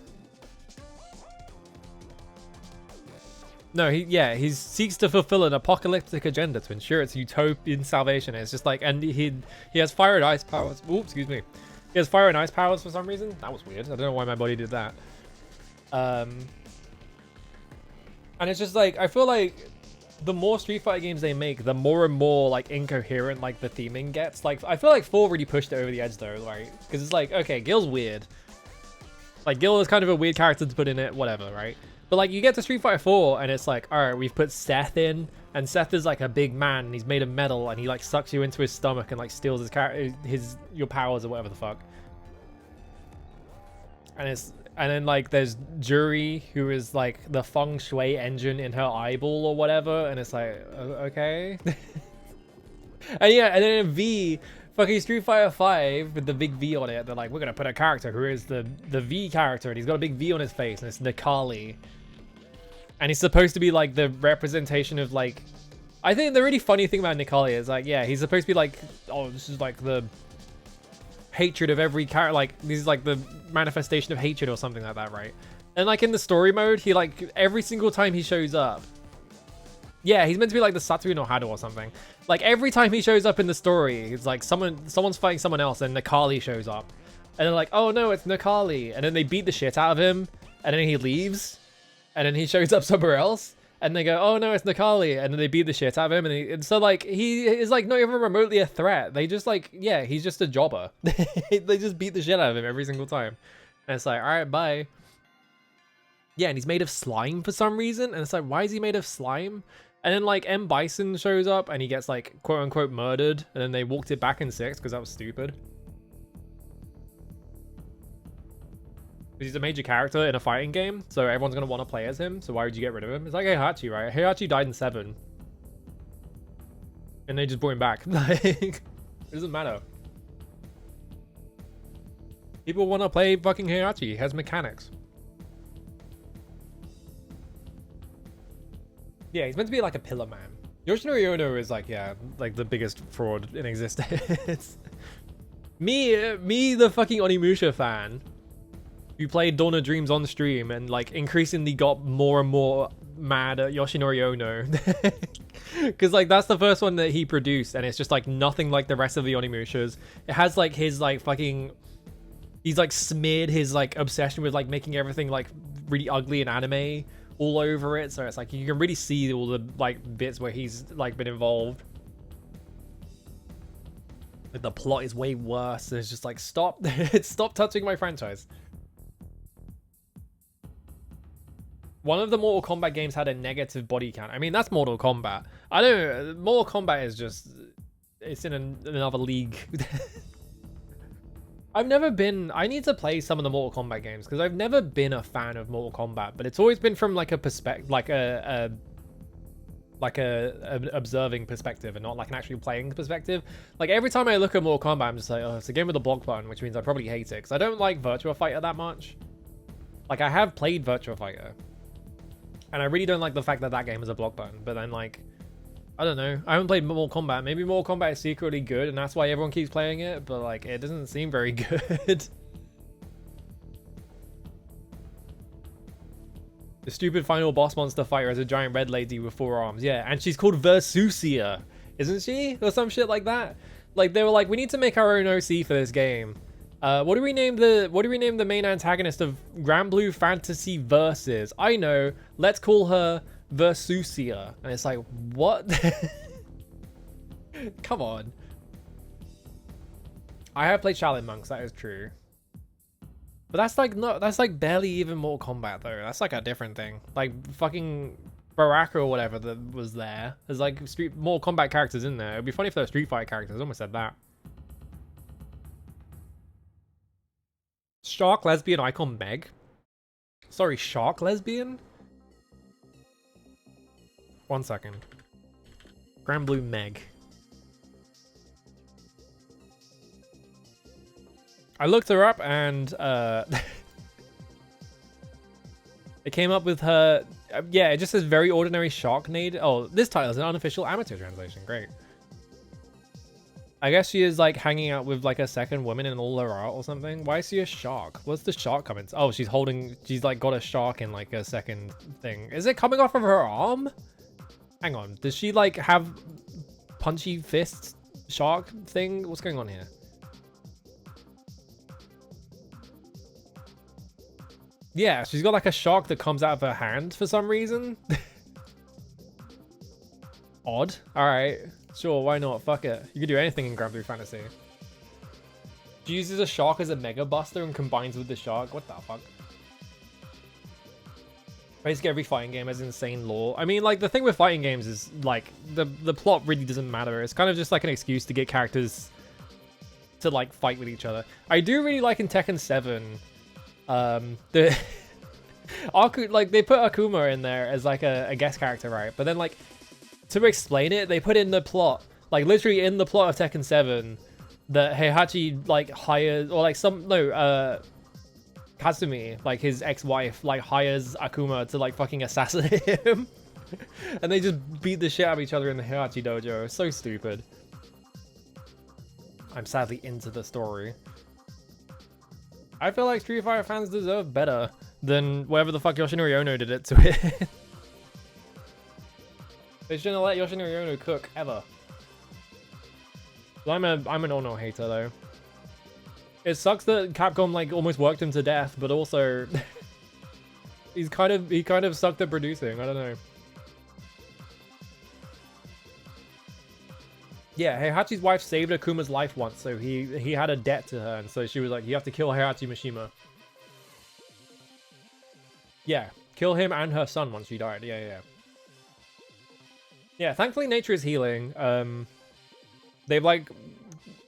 No, he seeks to fulfill an apocalyptic agenda to ensure its utopian salvation. It's just like, and he has fire and ice powers. Oops, excuse me. He has fire and ice powers for some reason. That was weird. I don't know why my body did that. And it's just like, I feel like the more Street Fighter games they make, the more and more like incoherent like the theming gets. Like, I feel like 4 really pushed it over the edge though, right? Because it's like, okay, Gil's weird. Like, Gil is kind of a weird character to put in it, whatever, right? But like, you get to Street Fighter 4 and it's like, all right, we've put Seth in, and Seth is like a big man and he's made of metal and he like sucks you into his stomach and like steals your powers or whatever the fuck. And then like there's Juri, who is like the feng shui engine in her eyeball or whatever, and it's like, okay. And yeah, and then in V, fucking Street Fighter 5 with the big V on it, they're like, we're gonna put a character who is the V character, and he's got a big V on his face, and it's Nikali. And he's supposed to be like the representation of like, I think the really funny thing about Nikali is like, yeah, he's supposed to be like, oh, this is like the hatred of every character, like this is like the manifestation of hatred or something like that, right? And like in the story mode, he like every single time he shows up, yeah, he's meant to be like the Satoru no Hado or something. Like every time he shows up in the story, it's like someone's fighting someone else and Nikali shows up, and they're like, oh no, it's Nikali, and then they beat the shit out of him, and then he leaves, and then he shows up somewhere else, and they go, oh no, it's Nikali, and then they beat the shit out of him, and so like he is like not even remotely a threat. They just like, yeah, he's just a jobber. They just beat the shit out of him every single time, and it's like, all right, bye. Yeah, and he's made of slime for some reason, and it's like, why is he made of slime? And then like M. Bison shows up and he gets like quote unquote murdered, and then they walked it back in 6 because that was stupid. He's a major character in a fighting game, so everyone's gonna want to play as him, so why would you get rid of him? It's like Heihachi, right? Heihachi died in 7. And they just brought him back. Like, it doesn't matter. People want to play fucking Heihachi. He has mechanics. Yeah, he's meant to be like a pillar man. Yoshinori Ono is like, yeah, like the biggest fraud in existence. me, the fucking Onimusha fan, who played Dawn of Dreams on stream and like increasingly got more and more mad at Yoshinori Ono. Because like that's the first one that he produced, and it's just like nothing like the rest of the Onimushas. It has like his like fucking, he's like smeared his like obsession with like making everything like really ugly and anime all over it, so it's like you can really see all the like bits where he's like been involved. Like, the plot is way worse. It's just like, stop stop touching my franchise. One of the Mortal Kombat games had a negative body count. I mean, that's Mortal Kombat. I don't, Mortal Kombat is just, it's in another league. I've never been, I need to play some of the Mortal Kombat games because I've never been a fan of Mortal Kombat, but it's always been from like a perspective, like an observing perspective and not like an actually playing perspective. Like every time I look at Mortal Kombat, I'm just like, oh, it's a game with a block button, which means I probably hate it because I don't like Virtua Fighter that much. Like I have played Virtua Fighter, and I really don't like the fact that that game is a block button, but then like, I don't know. I haven't played Mortal Kombat. Maybe Mortal Kombat is secretly good, and that's why everyone keeps playing it. But like, it doesn't seem very good. The stupid final boss monster fighter is a giant red lady with 4 arms. Yeah, and she's called Versusia, isn't she, or some shit like that? Like they were like, we need to make our own OC for this game. What do we name the main antagonist of Grand Blue Fantasy Versus? I know. Let's call her Versusia. And it's like, what? Come on. I have played Shaolin Monks, that is true. But that's like not, that's like barely even Mortal Kombat though. That's like a different thing. Like fucking Baraka or whatever that was there. There's like Mortal Kombat characters in there. It'd be funny if there were Street Fighter characters. I almost said that. Shark lesbian icon Meg. Sorry, shark lesbian? 1 second. Grand Blue Meg. I looked her up and it came up with her Yeah, it just says very ordinary Sharknado. Oh, this title is an unofficial amateur translation. Great. I guess she is like hanging out with like a second woman in all her art or something. Why is she a shark? What's the shark coming? Oh, she's like got a shark in like a second thing. Is it coming off of her arm? Hang on. Does she like have punchy fists shark thing? What's going on here? Yeah, she's got like a shark that comes out of her hand for some reason. Odd. Alright. Sure, why not? Fuck it. You can do anything in Grand Blue Fantasy. She uses a shark as a Mega Buster and combines with the shark. What the fuck? Basically, every fighting game has insane lore. I mean, like, the thing with fighting games is, like, the plot really doesn't matter. It's kind of just, like, an excuse to get characters to, like, fight with each other. I do really like in Tekken 7, the... like, they put Akuma in there as, like, a guest character, right? But then, like, to explain it, they put in the plot, like literally in the plot of Tekken 7, that Heihachi like hires, or like Katsumi, like his ex-wife, like hires Akuma to like fucking assassinate him. And they just beat the shit out of each other in the Heihachi dojo. So stupid. I'm sadly into the story. I feel like Street Fighter fans deserve better than whatever the fuck Yoshinori Ono did it to it. They shouldn't let Yoshinori Ono cook ever. I'm an Ono hater though. It sucks that Capcom like almost worked him to death, but also he kind of sucked at producing. I don't know. Yeah, Heihachi's wife saved Akuma's life once, so he had a debt to her, and so she was like, "You have to kill Heihachi Mishima." Yeah, kill him and her son once she died. Yeah. Yeah, thankfully nature is healing. They've like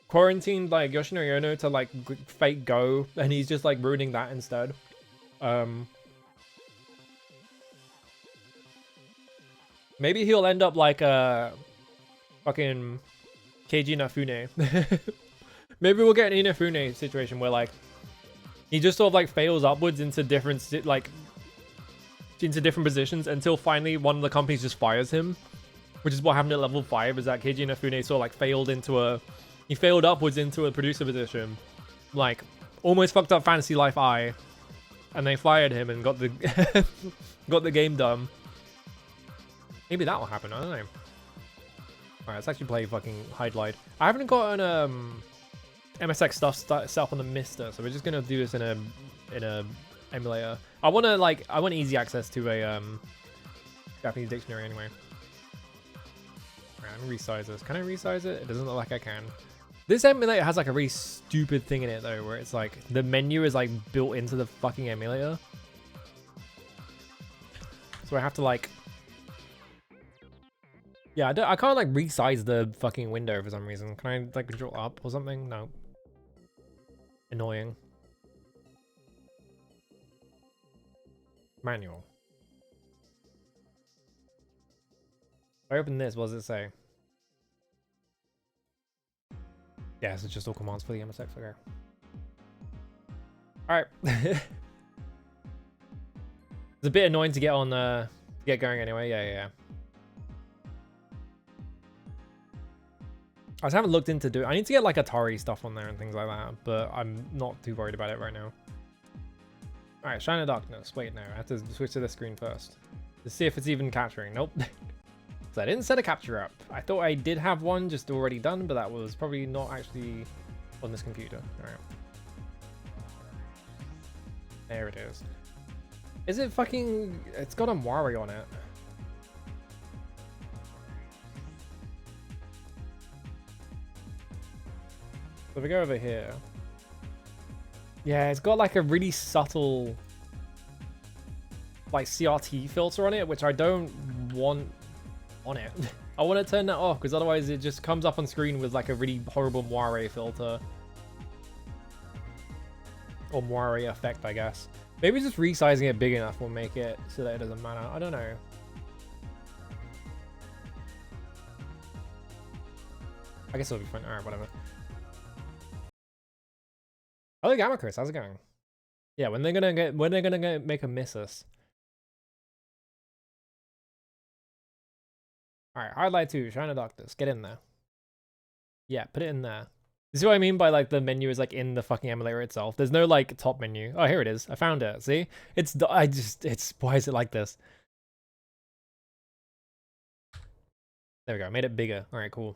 quarantined like Yoshinori Ono to like fake Go, and he's just like ruining that instead. Maybe he'll end up like a fucking Keiji Inafune. Maybe we'll get an Inafune situation where like he just sort of like fails upwards into different positions until finally one of the companies just fires him. Which is what happened at level 5, is that Keiji Inafune sort of like he failed upwards into a producer position. Like, almost fucked up Fantasy Life I. And they fired him and got the got the game done. Maybe that will happen, I don't know. Alright, let's actually play fucking Hydlide. I haven't gotten MSX stuff set up on the Mister, so we're just gonna do this in a emulator. I want easy access to a Japanese dictionary anyway. I'm gonna resize this. Can I resize it? It doesn't look like I can. This emulator has like a really stupid thing in it though, where it's like the menu is like built into the fucking emulator. So I have to like, yeah, I can't like resize the fucking window for some reason. Can I like control up or something? No. Annoying. Manual. If I open this, what does it say? Yeah, so it's just all commands for the MSX, okay. Alright. It's a bit annoying to get on, get going anyway, yeah. I just haven't looked into I need to get like Atari stuff on there and things like that, but I'm not too worried about it right now. Alright, Shine of Darkness. Wait, no, I have to switch to this screen first. To see if it's even capturing. Nope. So I didn't set a capture up. I thought I did have one just already done, but that was probably not actually on this computer. Alright. There it is. Is it fucking... It's got a Amwari on it. So if we go over here... Yeah, it's got like a really subtle... like CRT filter on it, which I don't want on it. I want to turn that off because otherwise it just comes up on screen with like a really horrible moire filter. Or moire effect, I guess. Maybe just resizing it big enough will make it so that it doesn't matter. I don't know. I guess it'll be fine. Alright, whatever. Hello Gamma Chris, how's it going? Yeah, when they're gonna make a miss us. Alright, Hydlide 2, Shine of Darkness. Get in there. Yeah, put it in there. You see what I mean by like the menu is like in the fucking emulator itself? There's no like top menu. Oh, here it is. I found it. See? Why is it like this? There we go. I made it bigger. Alright, cool.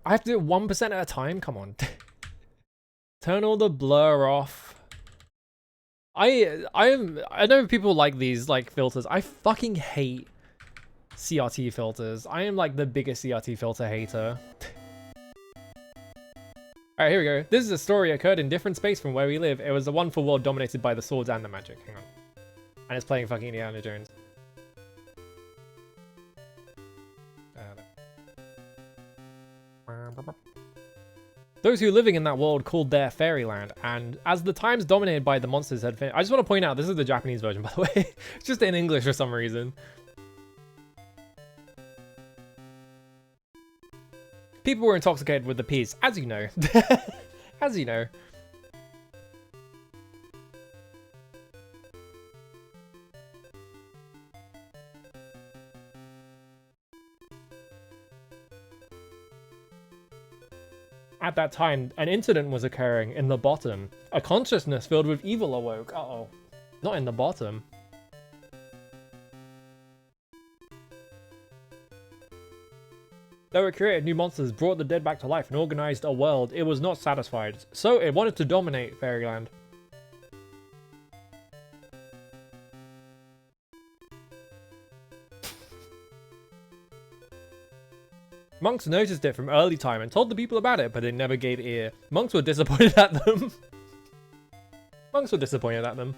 I have to do it 1% at a time? Come on. Turn all the blur off. I know people like these like filters. I fucking hate CRT filters. I am like the biggest CRT filter hater. Alright, here we go. This is a story occurred in different space from where we live. It was a wonderful world dominated by the swords and the magic. Hang on. And it's playing fucking Indiana Jones. Those who living in that world called their fairyland, and as the times dominated by the monsters had finished. I just want to point out, this is the Japanese version, by the way. It's just in English for some reason. People were intoxicated with the peace, as you know. As you know. At that time, an incident was occurring in the bottom. A consciousness filled with evil awoke. Uh-oh. Not in the bottom. Though it created new monsters, brought the dead back to life, and organized a world, it was not satisfied. So it wanted to dominate Fairyland. Monks noticed it from early time and told the people about it, but they never gave ear. Monks were disappointed at them. Monks were disappointed at them.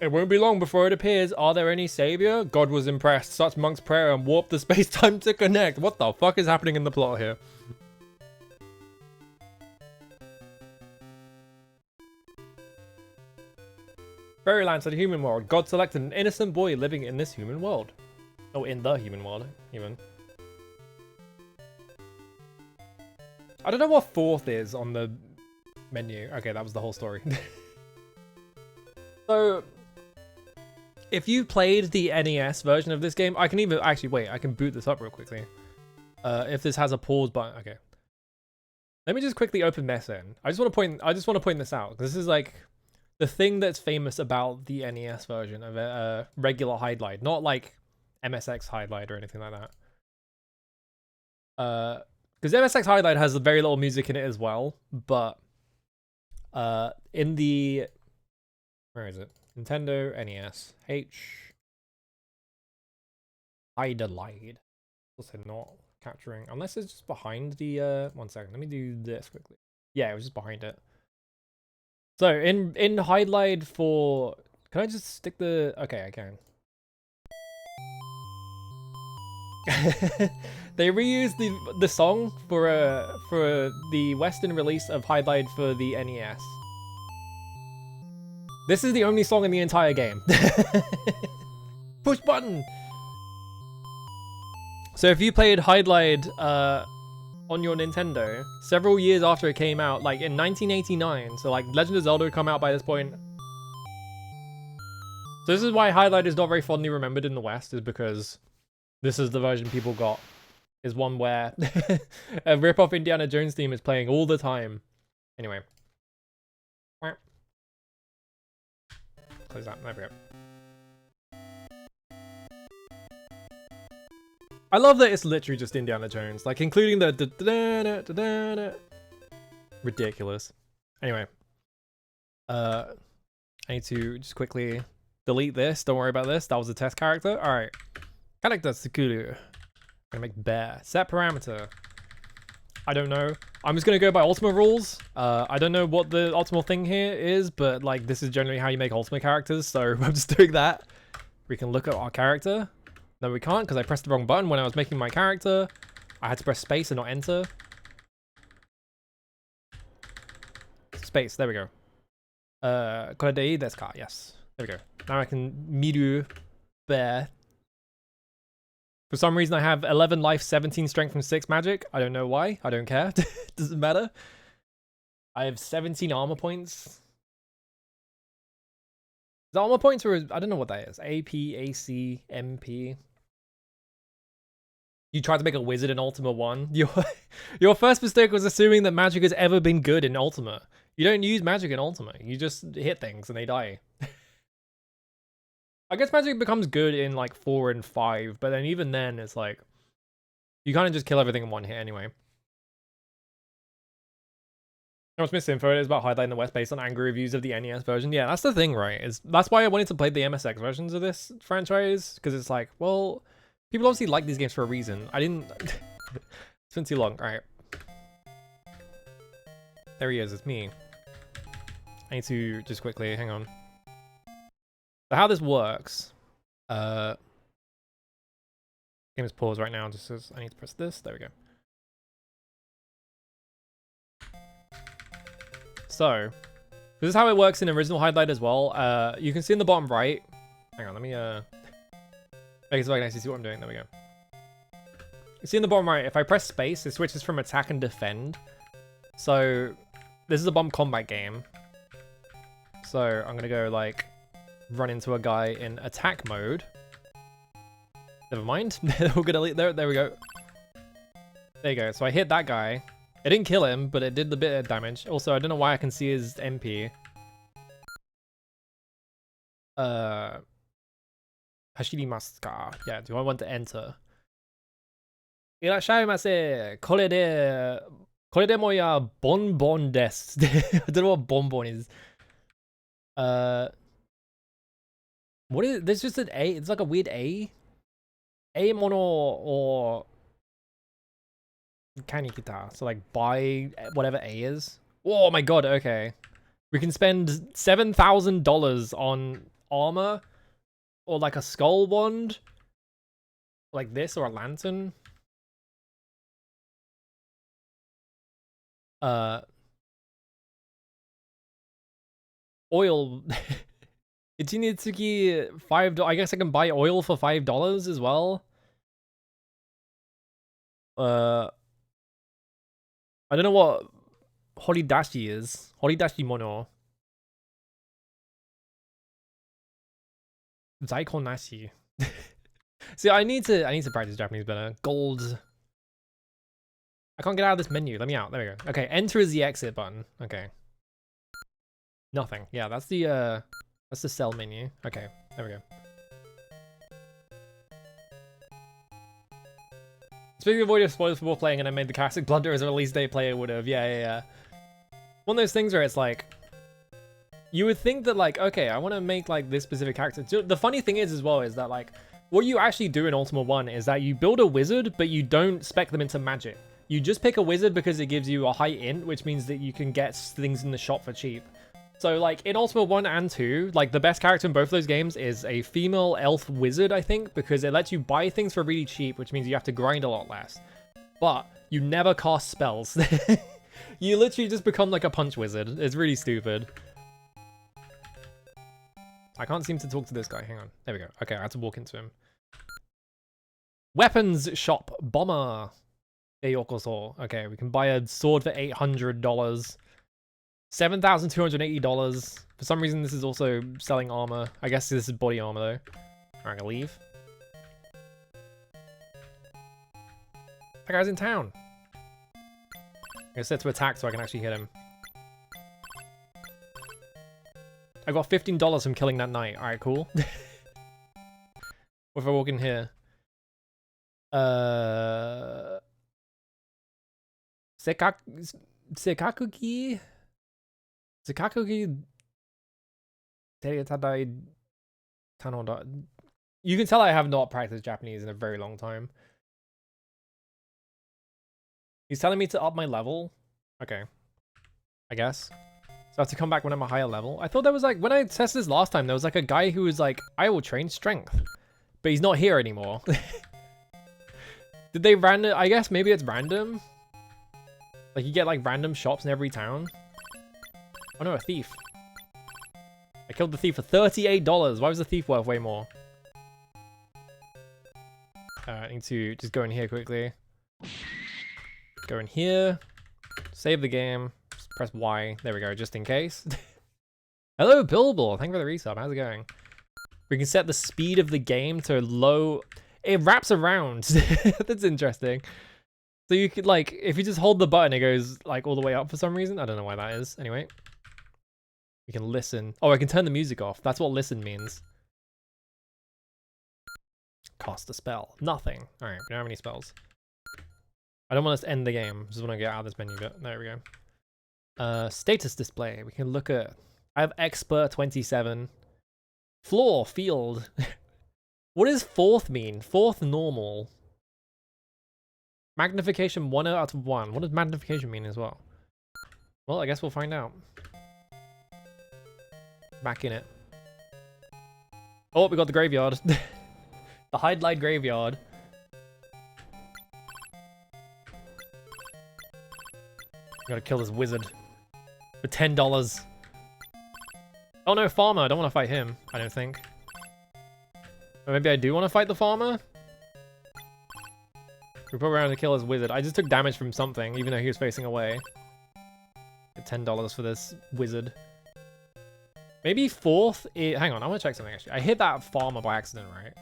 It won't be long before it appears. Are there any savior? God was impressed. Such monk's prayer and warped the space-time to connect. What the fuck is happening in the plot here? Fairyland's a human world. God selected an innocent boy living in this human world. Oh, in the human world, even. I don't know what fourth is on the menu. Okay, that was the whole story. So, if you played the NES version of this game, I can even actually wait. I can boot this up real quickly. If this has a pause button, okay. Let me just quickly open this in. I just want to point this out. This is like the thing that's famous about the NES version of regular Hydlide, not like MSX Hydlide or anything like that. Because MSX Hydlide has very little music in it as well, but in the where is it? Nintendo NES Hydlide. Also not capturing unless it's just behind the 1 second. Let me do this quickly. Yeah, it was just behind it. So in Hydlide for can I just stick the okay, I can. They reused the song for the Western release of Hydlide for the NES. This is the only song in the entire game. Push button. So if you played Hydlide on your Nintendo several years after it came out, like in 1989, so like Legend of Zelda had come out by this point. So this is why Hydlide is not very fondly remembered in the West, is because this is the version people got, is one where a rip-off Indiana Jones theme is playing all the time. Anyway. Close that, there we go. I love that it's literally just Indiana Jones, like including the ridiculous. Anyway. I need to just quickly delete this, don't worry about this, that was a test character. Alright. Character Sukuru. Gonna make bear. Set parameter. I don't know. I'm just gonna go by Ultima rules. I don't know what the optimal thing here is, but like this is generally how you make Ultima characters, so I'm just doing that. We can look at our character. No, we can't because I pressed the wrong button when I was making my character. I had to press space and not enter. Space, there we go. Kodei desu ka? Yes. There we go. Now I can miru bear. For some reason I have 11 life, 17 strength, and 6 magic. I don't know why. I don't care. Doesn't matter. I have 17 armor points. The armor points were, I don't know what that is. AP, AC, MP. You tried to make a wizard in Ultima 1. Your first mistake was assuming that magic has ever been good in Ultima. You don't use magic in Ultima. You just hit things and they die. I guess magic becomes good in like 4 and 5, but then even then it's like you kind of just kill everything in one hit anyway. What's misinfo is about Hydlide in the West based on angry reviews of the NES version. Yeah, that's the thing, right? That's why I wanted to play the MSX versions of this franchise, because it's like, well, people obviously like these games for a reason. I didn't. It's been too long. All right, there he is. It's me. I need to just quickly hang on. So how this works? Game is paused right now. Just says I need to press this. There we go. So, this is how it works in original Hydlide as well. You can see in the bottom right. Hang on, let me make it so I can actually see what I'm doing. There we go. You see in the bottom right, if I press space, it switches from attack and defend. So, this is a bomb combat game. So, I'm gonna go like run into a guy in attack mode. Never mind. We're gonna leave there. There we go. There you go. So I hit that guy. It didn't kill him, but it did the bit of damage. Also, I don't know why I can see his MP. Hashirimasu ka? Yeah, do I want to enter? Irashaimase! Kore de moya bonbon desu. I don't know what bonbon is. What is it? There's just an A. It's like a weird A. A mono or kanikita. So like buy whatever A is. Oh my god, okay. We can spend $7,000 on armor or like a skull wand. Like this or a lantern. Oil. Ichinitsuki $5. I guess I can buy oil for $5 as well. I don't know what horidashi is. Horidashi mono. Zaiko nashi. See, I need to practice Japanese better. Gold. I can't get out of this menu. Let me out. There we go. Okay, enter is the exit button. Okay. Nothing. Yeah, that's the sell menu. Okay, there we go. Speaking of avoiding spoilers before playing, and I made the classic blunder as a release day player would have. Yeah. One of those things where it's like, you would think that like, okay, I want to make like this specific character. The funny thing is as well is that like, what you actually do in Ultima 1 is that you build a wizard, but you don't spec them into magic. You just pick a wizard because it gives you a high int, which means that you can get things in the shop for cheap. So like in Ultima 1 and 2, like the best character in both of those games is a female elf wizard, I think, because it lets you buy things for really cheap, which means you have to grind a lot less. But you never cast spells. You literally just become like a punch wizard. It's really stupid. I can't seem to talk to this guy. Hang on. There we go. Okay, I had to walk into him. Weapons shop. Bomber. Yokoso. Okay, we can buy a sword for $800. $7,280. For some reason, this is also selling armor. I guess this is body armor, though. Alright, I'm gonna leave. That guy's in town. I'm gonna set to attack so I can actually hit him. I got $15 from killing that knight. Alright, cool. What if I walk in here? Sekakuki? Sekakuki Tadai Tanoda. You can tell I have not practiced Japanese in a very long time. He's telling me to up my level. Okay. I guess. So I have to come back when I'm a higher level. I thought there was like, when I tested this last time, there was like a guy who was like, I will train strength. But he's not here anymore. Did they random? I guess maybe it's random. Like you get like random shops in every town. Oh no, a thief. I killed the thief for $38. Why was the thief worth way more? I need to just go in here quickly. Go in here. Save the game. Just press Y. There we go, just in case. Hello, Billboard. Thank you for the resub. How's it going? We can set the speed of the game to low. It wraps around. That's interesting. So you could like, if you just hold the button, it goes like all the way up for some reason. I don't know why that is. Anyway, you can listen. Oh, I can turn the music off. That's what listen means. Cast a spell. Nothing. All right, we don't have any spells. I don't want us to end the game. Just want to get out of this menu bit. There we go. Status display. We can look at. I have expert 27. Floor field. What does fourth mean? Fourth normal. Magnification 1 out of 1. What does magnification mean as well? Well, I guess we'll find out. Back in it. Oh, we got the graveyard. The Hydlide graveyard. Gotta kill this wizard. For $10. Oh no, farmer. I don't want to fight him, I don't think. Or maybe I do want to fight the farmer? We put around to kill his wizard. I just took damage from something, even though he was facing away. Get $10 for this wizard. Maybe fourth is... Hang on, I want to check something actually. I hit that farmer by accident, right?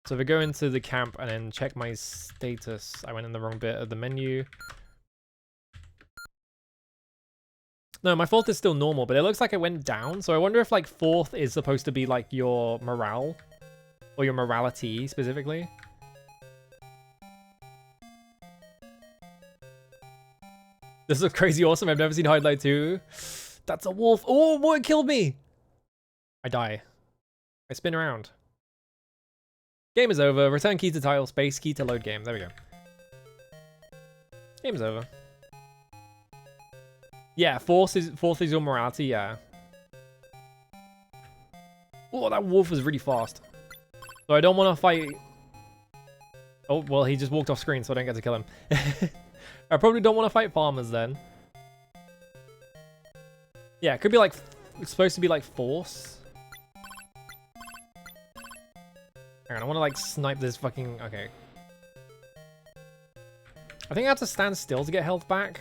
So if I go into the camp and then check my status, I went in the wrong bit of the menu. No, my fourth is still normal, but it looks like it went down. So I wonder if like fourth is supposed to be like your morale or your morality specifically. This looks crazy awesome. I've never seen Hydlide 2. That's a wolf. Oh, boy, it killed me. I die. I spin around. Game is over. Return key to title, space key to load game. There we go. Game is over. Yeah, fourth is your morality, yeah. Oh, that wolf was really fast. So I don't want to fight... Oh, well, he just walked off screen, so I don't get to kill him. I probably don't want to fight farmers then. Yeah, it could be like... It's supposed to be like force. Hang on, I want to like snipe this fucking... Okay. I think I have to stand still to get health back.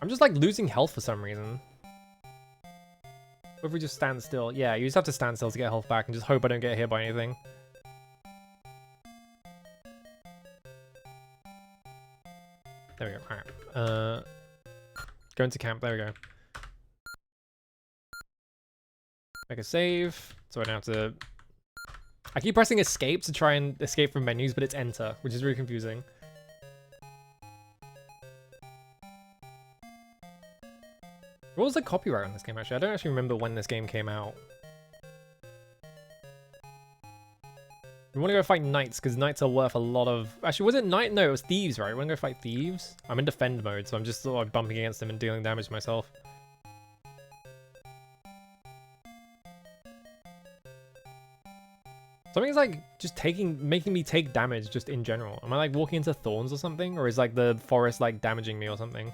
I'm just like losing health for some reason. What if we just stand still? Yeah, you just have to stand still to get health back and just hope I don't get hit by anything. There we go. Alright. Go into camp. There we go. Make a save. So I don't have to... I keep pressing escape to try and escape from menus, but it's enter, which is really confusing. What was the copyright on this game, actually? I don't actually remember when this game came out. We want to go fight knights, because knights are worth a lot of... Actually, was it knight? No, it was thieves, right? We want to go fight thieves? I'm in defend mode, so I'm just sort of bumping against them and dealing damage to myself. Something's like just making me take damage just in general. Am I like walking into thorns or something? Or is like the forest like damaging me or something?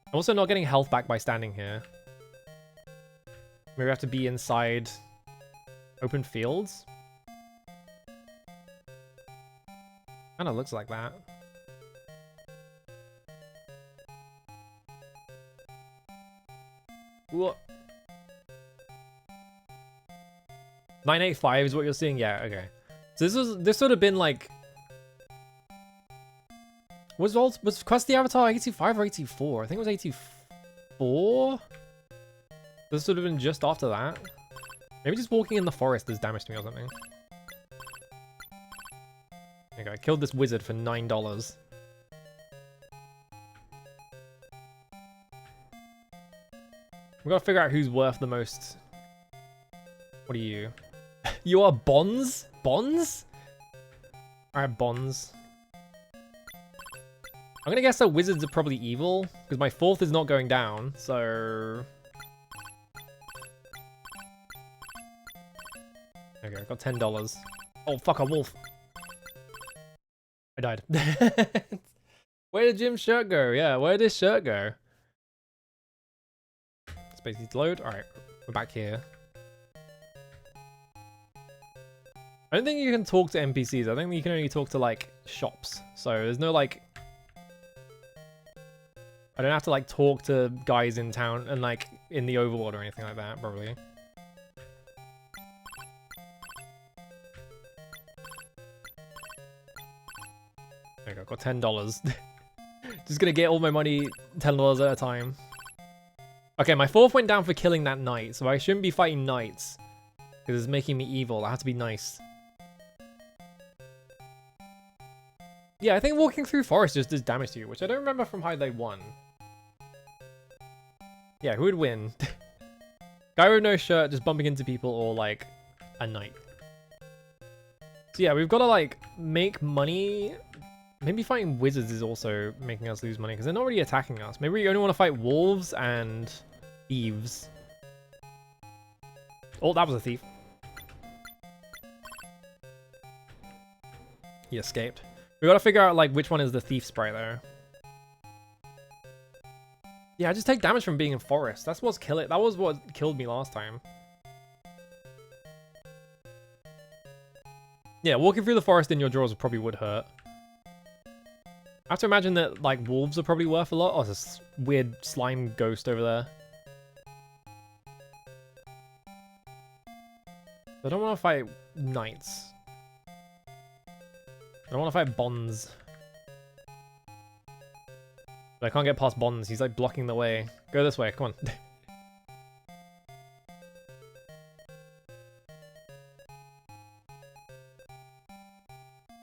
I'm also not getting health back by standing here. Maybe I have to be inside open fields? Kinda looks like that. What? 985 is what you're seeing? Yeah, okay. So this would have been like... Was Quest the Avatar 85 or 84? I think it was 84? This would have been just after that. Maybe just walking in the forest does damage to me or something. Okay, I killed this wizard for $9. We gotta figure out who's worth the most. What are you? You are Bonds? Bonds? Alright, Bonds. I'm gonna guess that wizards are probably evil, because my fourth is not going down, so... Okay, I got $10. Oh, fuck, a wolf. I died. Where did Jim's shirt go? Yeah, where did his shirt go? Space needs to load. Alright, we're back here. I don't think you can talk to NPCs. I think you can only talk to, like, shops. So there's no, like... I don't have to like talk to guys in town and like in the overworld or anything like that, probably. There you go, got $10. Just gonna get all my money $10 at a time. Okay, my fourth went down for killing that knight, so I shouldn't be fighting knights. Because it's making me evil. I have to be nice. Yeah, I think walking through forest just does damage to you, which I don't remember from Hydlide 1. Yeah, who would win? Guy with no shirt just bumping into people, or like a knight. So yeah, we've got to like make money. Maybe fighting wizards is also making us lose money because they're not really attacking us. Maybe we only want to fight wolves and thieves. Oh, that was a thief. He escaped. We got to figure out like which one is the thief spray though. Yeah, I just take damage from being in forest. That's what's kill it. That was what killed me last time. Yeah, walking through the forest in your drawers probably would hurt. I have to imagine that like wolves are probably worth a lot. Oh, there's this weird slime ghost over there. I don't want to fight knights. I don't want to fight bonds. But I can't get past bonds. He's like blocking the way. Go this way. Come on.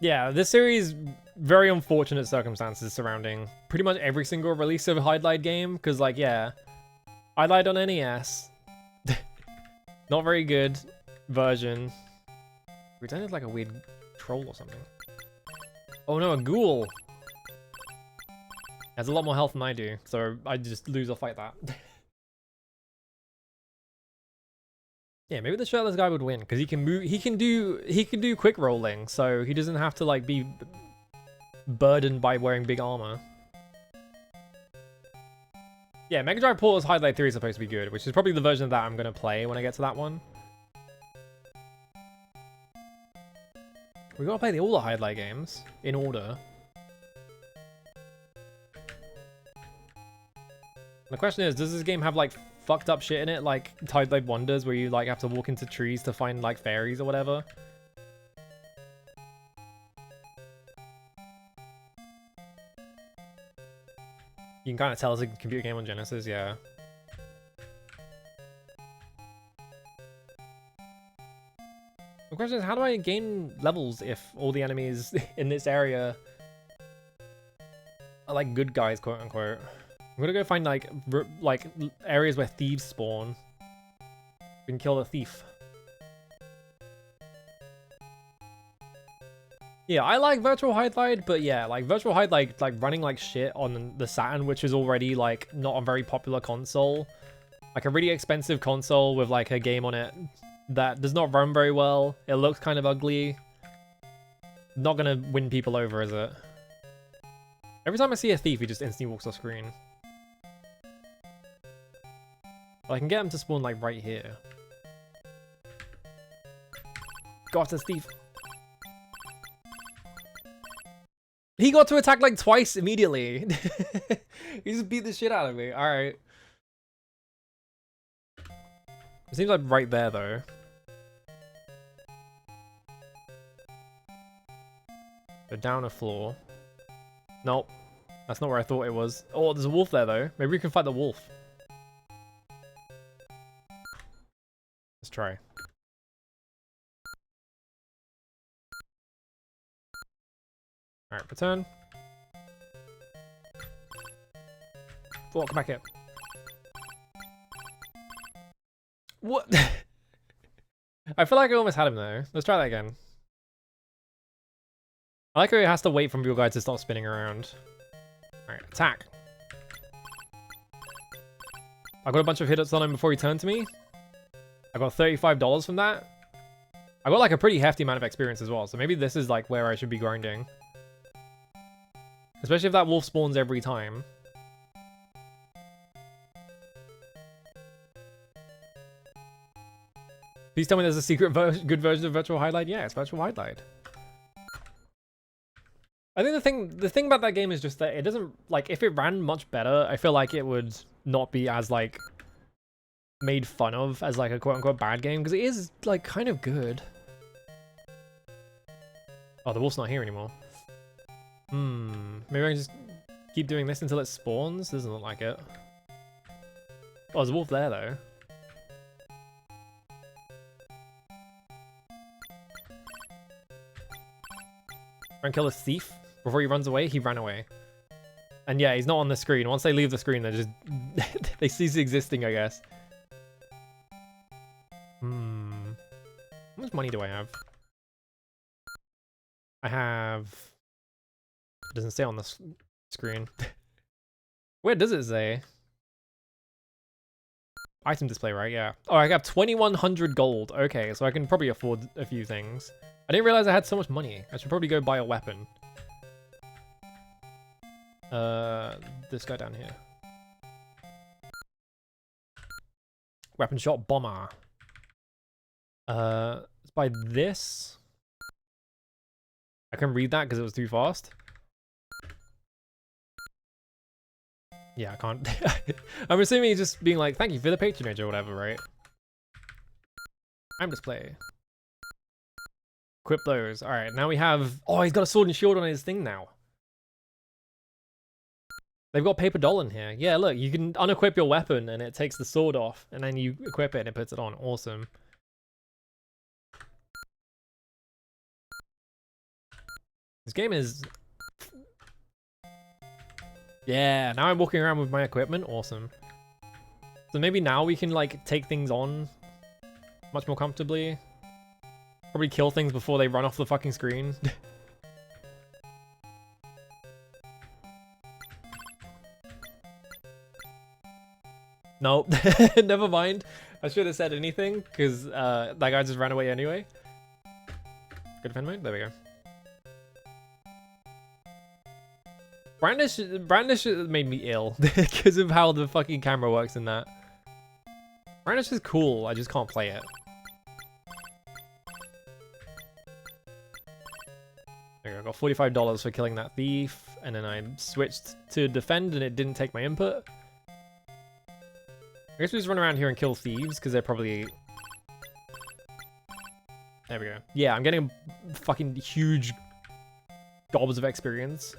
Yeah, this series, very unfortunate circumstances surrounding pretty much every single release of a Hydlide game. Because, like, yeah, Hydlide on NES. Not very good version. We done like a weird troll or something. Oh no, a ghoul. Has a lot more health than I do, so I just lose or fight that. Yeah, maybe the shirtless guy would win because he can move. He can do quick rolling, so he doesn't have to like be burdened by wearing big armor. Yeah, Mega Drive Portal's Hydlide 3 is supposed to be good, which is probably the version of that I'm gonna play when I get to that one. We gotta play all the Hydlide games in order. The question is, does this game have like fucked up shit in it, like Hydlide Wonders, where you like have to walk into trees to find like fairies or whatever? You can kind of tell it's a computer game on Genesis, yeah. The question is, how do I gain levels if all the enemies in this area are like good guys, quote unquote? I'm gonna go find like areas where thieves spawn. We can kill the thief. Yeah, I like Virtual Hydlide, but yeah, like Virtual Hydlide, like running like shit on the Saturn, which is already like not a very popular console. Like a really expensive console with like a game on it that does not run very well. It looks kind of ugly. Not gonna win people over, is it? Every time I see a thief, he just instantly walks off screen. But I can get him to spawn like right here. Go after this thief. He got to attack like twice immediately. He just beat the shit out of me. Alright. It seems like right there though. So down a floor. Nope. That's not where I thought it was. Oh, there's a wolf there though. Maybe we can fight the wolf. Let's try. Alright, return. Oh, come back here. What? I feel like I almost had him there. Let's try that again. I like how he has to wait for your guy to stop spinning around. Alright, attack. I got a bunch of hits on him before he turned to me. I got $35 from that. I got like a pretty hefty amount of experience as well, so maybe this is like where I should be grinding. Especially if that wolf spawns every time. Please tell me there's a secret good version of Virtual Hydlide. Yeah, it's Virtual Hydlide. I think the thing about that game is just that it doesn't, like, if it ran much better, I feel like it would not be as, like, made fun of as, like, a quote-unquote bad game, because it is, like, kind of good. Oh, the wolf's not here anymore. Maybe I can just keep doing this until it spawns? Doesn't look like it. Oh, there's a wolf there, though. Try and kill a thief before he runs away. He ran away. And yeah, he's not on the screen. Once they leave the screen, they're just... they cease existing, I guess. How much money do I have? I have... It doesn't say on the screen. Where does it say? Item display, right? Yeah. Oh, I have 2,100 gold. Okay, so I can probably afford a few things. I didn't realize I had so much money. I should probably go buy a weapon. This guy down here. Weapon shot bomber. Let's buy this. I couldn't read that because it was too fast. Yeah, I can't. I'm assuming he's just being like, thank you for the patronage or whatever, right? Time display. Equip those. Alright, now we have... Oh, he's got a sword and shield on his thing now. They've got paper doll in here. Yeah, look, you can unequip your weapon and it takes the sword off. And then you equip it and it puts it on. Awesome. This game is... Yeah, now I'm walking around with my equipment. Awesome. So maybe now we can, like, take things on much more comfortably. Probably kill things before they run off the fucking screen. Nope. Never mind. I should have said anything, because that guy just ran away anyway. Good defend mode? There we go. Brandish made me ill because of how the fucking camera works in that. Brandish is cool, I just can't play it. There we go, I got $45 for killing that thief, and then I switched to defend and it didn't take my input. I guess we just run around here and kill thieves, because they're probably... There we go. Yeah, I'm getting fucking huge gobs of experience.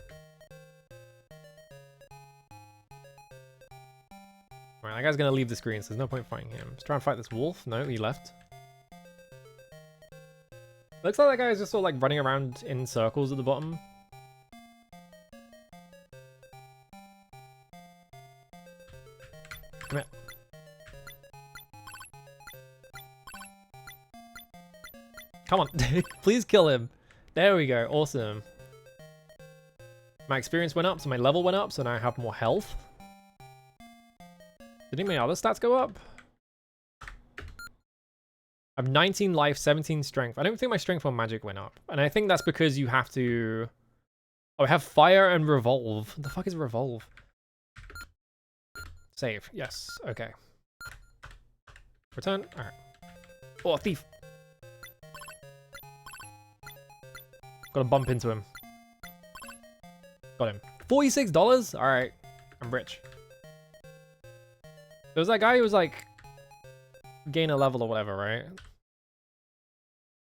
Right, that guy's gonna leave the screen, so there's no point fighting him. Let's try and fight this wolf. No, he left. Looks like that guy is just sort of like running around in circles at the bottom. Come here. Come on, please kill him. There we go, awesome. My experience went up, so my level went up, so now I have more health. Did any of my other stats go up? I have 19 life, 17 strength. I don't think my strength or magic went up. And I think that's because you have to... Oh, I have fire and revolve. What the fuck is revolve? Save. Yes. Okay. Return. Alright. Oh, a thief. Gotta bump into him. Got him. $46? Alright. I'm rich. There was that guy who was like... gain a level or whatever, right?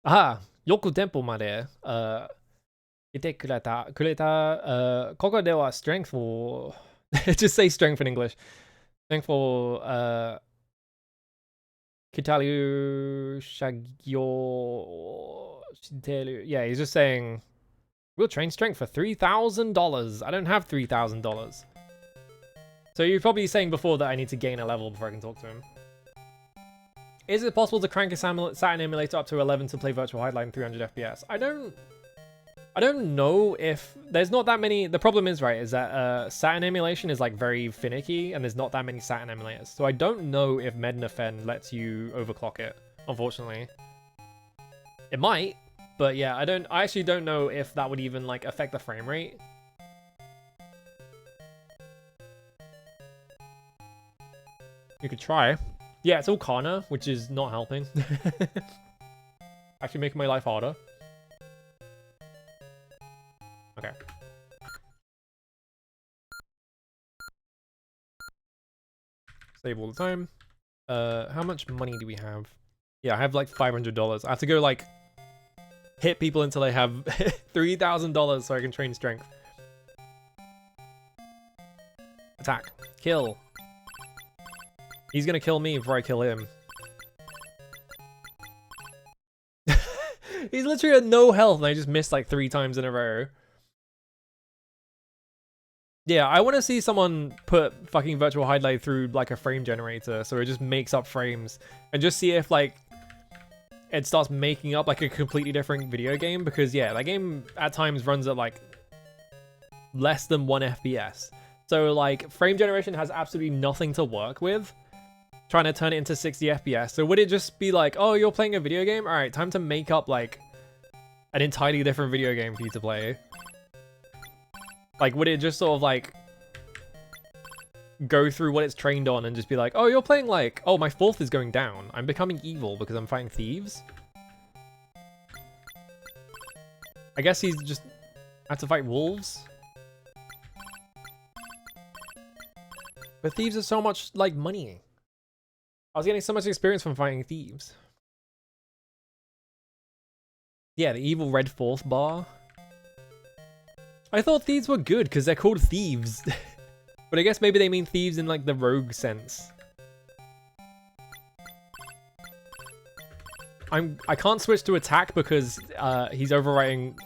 Aha! Yoku tempo made, ite kureta, koko dewa strength for... Just say strength in English. Strength for, Kitaru Shagyo Shiteru. Yeah, he's just saying, we'll train strength for $3,000. I don't have $3,000. So you're probably saying before that I need to gain a level before I can talk to him. Is it possible to crank a Saturn emulator up to 11 to play virtual Hydlide in 300 FPS? I don't know if... There's not that many... The problem is, right, is that Saturn emulation is like very finicky and there's not that many Saturn emulators. So I don't know if Mednafen lets you overclock it, unfortunately. It might, but yeah, I actually don't know if that would even like affect the frame rate. You could try. Yeah, it's all Kana, which is not helping. Actually making my life harder. Okay. Save all the time. How much money do we have? Yeah, I have like $500. I have to go like hit people until I have $3,000 so I can train strength. Attack. Kill. He's gonna kill me before I kill him. He's literally at no health and I just missed like 3 times in a row. Yeah, I want to see someone put fucking virtual Hydlide through like a frame generator so it just makes up frames and just see if like it starts making up like a completely different video game, because yeah, that game at times runs at like less than 1 FPS. So like frame generation has absolutely nothing to work with trying to turn it into 60 FPS. So would it just be like, oh, you're playing a video game? All right, time to make up like an entirely different video game for you to play. Like, would it just sort of like go through what it's trained on and just be like, oh, you're playing like, oh, my 4th is going down. I'm becoming evil because I'm fighting thieves. I guess he's just had to fight wolves. But thieves are so much like money. I was getting so much experience from fighting thieves. Yeah, the evil red 4th bar. I thought thieves were good because they're called thieves. But I guess maybe they mean thieves in like the rogue sense. I can't switch to attack because he's overwriting.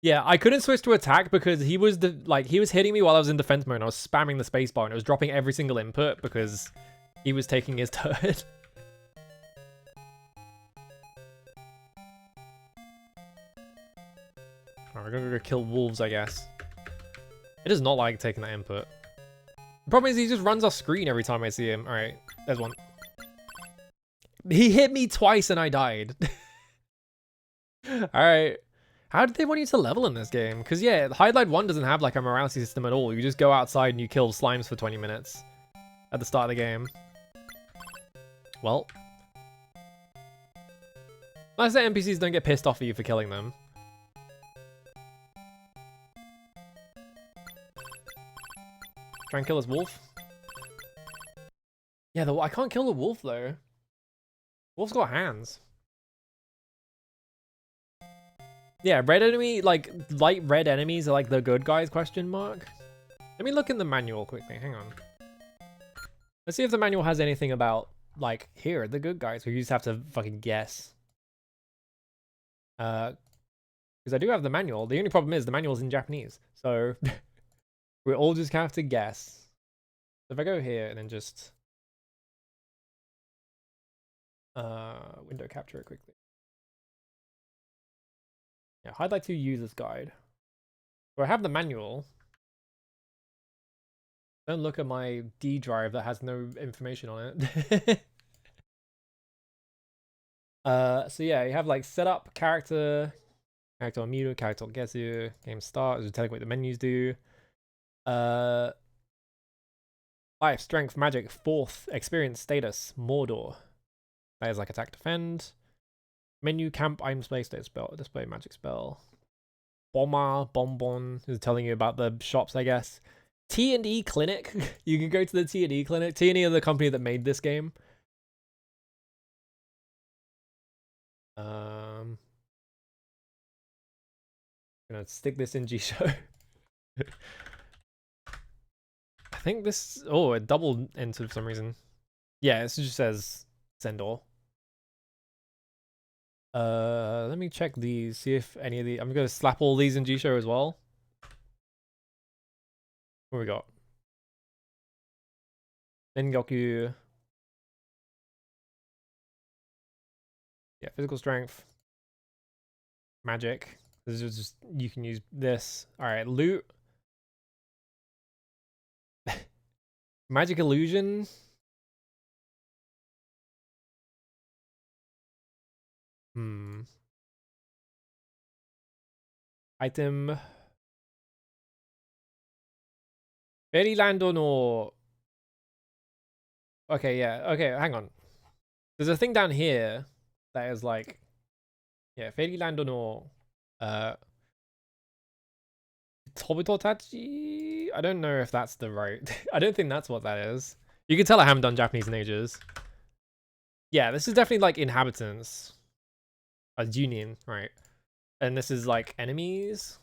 Yeah, I couldn't switch to attack because he was he was hitting me while I was in defense mode and I was spamming the spacebar and it was dropping every single input because he was taking his turn. Alright, we're gonna go kill wolves, I guess. It does not like taking that input. The problem is he just runs off screen every time I see him. Alright, there's one. He hit me twice and I died. Alright. How did they want you to level in this game? Because yeah, Hydlide 1 doesn't have like a morality system at all. You just go outside and you kill slimes for 20 minutes at the start of the game. Well. Nice that NPCs don't get pissed off at you for killing them. Try and kill this wolf. Yeah, I can't kill the wolf though. Wolf's got hands. Yeah, red enemy, like light red enemies are like the good guys, question mark. Let me look in the manual quickly, hang on. Let's see if the manual has anything about like, here are the good guys, or you just have to fucking guess. Because I do have the manual. The only problem is the manual's in Japanese. So we all just have to guess. So if I go here and then just window capture it quickly. Yeah, Hydlide 2 user's guide. So I have the manual. Don't look at my D drive that has no information on it. So yeah, you have like setup, character Miru, character Gesu, game start, just telling what the menus do. Life, strength, magic, 4th, experience, status, Mordor. That is like attack, defend. Menu, camp, item display, state spell, display, magic spell. Bomber, bonbon is telling you about the shops, I guess. T&E clinic. You can go to the T&E clinic. T&E are the company that made this game. I'm gonna stick this in G-Show. I think this, oh, it doubled into for some reason. Yeah, it just says Sendor. Let me check these, see if any of the, I'm gonna slap all these in G-Show as well. What we got? Nengoku. Yeah, physical strength. Magic. This is just, you can use this. Alright, loot. Magic illusion. Item. Fairyland no. Okay, yeah. Okay, hang on. There's a thing down here that is like, yeah, Fairyland no. Tobutotachi? I don't know if that's the right... I don't think that's what that is. You can tell I haven't done Japanese in ages. Yeah, this is definitely like inhabitants. A union, right? And this is like enemies.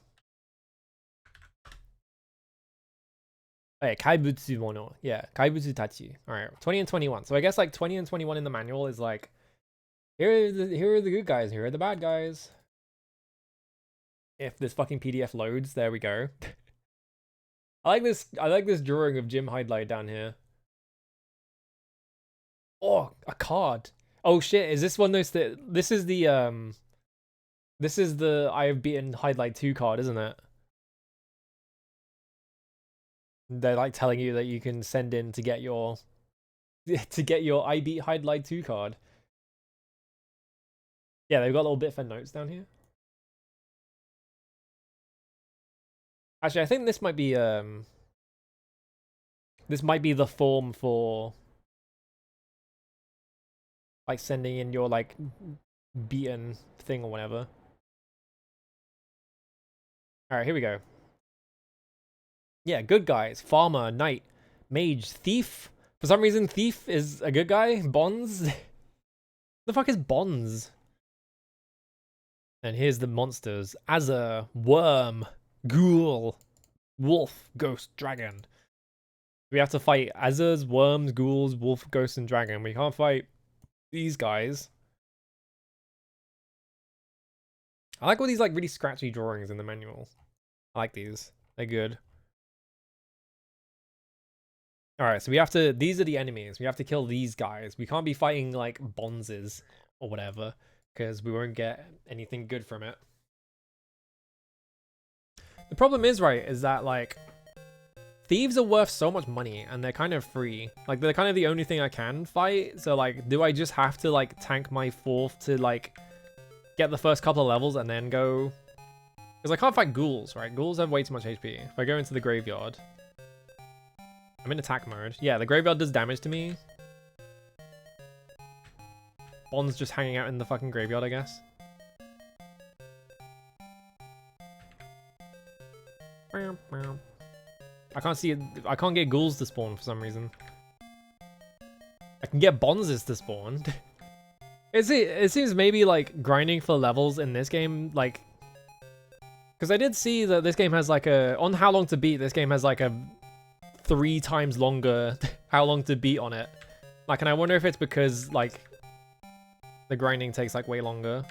Okay, Kaibutsu mono. Yeah, Kaibutsu tachi. Alright, 20 and 21. So I guess like 20 and 21 in the manual is like, here are the good guys, here are the bad guys. If this fucking PDF loads, there we go. I like this drawing of Jim Hydlide down here. Oh, a card. Oh shit, is this one of those this is the I have beaten Hydlide 2 card, isn't it? They're like telling you that you can send in to get your I beat Hydlide 2 card. Yeah, they've got little bit for notes down here. Actually, I think this might be the form for like sending in your like beaten thing or whatever. Alright, here we go. Yeah, good guys. Farmer, knight, mage, thief. For some reason, thief is a good guy. Bonds. The fuck is bonds? And here's the monsters. Azza, worm, ghoul, wolf, ghost, dragon. We have to fight Azzas, worms, ghouls, wolf, ghost, and dragon. We can't fight these guys. I like all these like really scratchy drawings in the manual. I like these. They're good. Alright, so we have to... These are the enemies. We have to kill these guys. We can't be fighting, like, bonzes or whatever, because we won't get anything good from it. The problem is, right, is that, like, thieves are worth so much money, and they're kind of free. Like, they're kind of the only thing I can fight, so, like, do I just have to, like, tank my 4th to, like, get the first couple of levels and then go... Because I can't fight ghouls, right? Ghouls have way too much HP. If I go into the graveyard... I'm in attack mode. Yeah, the graveyard does damage to me. Bond's just hanging out in the fucking graveyard, I guess. I can't see it. I can't get ghouls to spawn for some reason. I can get bonzes to spawn. It seems maybe like grinding for levels in this game, like... Because I did see that this game has like a... On how long to beat, this game has like a... 3 times longer how long to beat on it. Like, and I wonder if it's because, like, the grinding takes, like, way longer.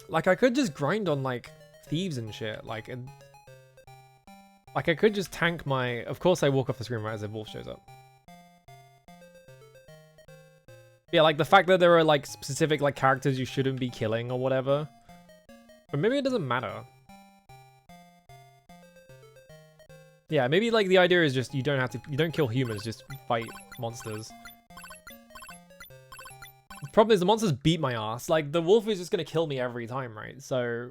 Like, I could just grind on, like, thieves and shit. Like, I could just tank my... Of course I walk off the screen right as a wolf shows up. Yeah, like, the fact that there are, like, specific, like, characters you shouldn't be killing or whatever. But maybe it doesn't matter. Yeah, maybe like the idea is just you don't kill humans, just fight monsters. The problem is the monsters beat my ass. Like the wolf is just gonna kill me every time, right? So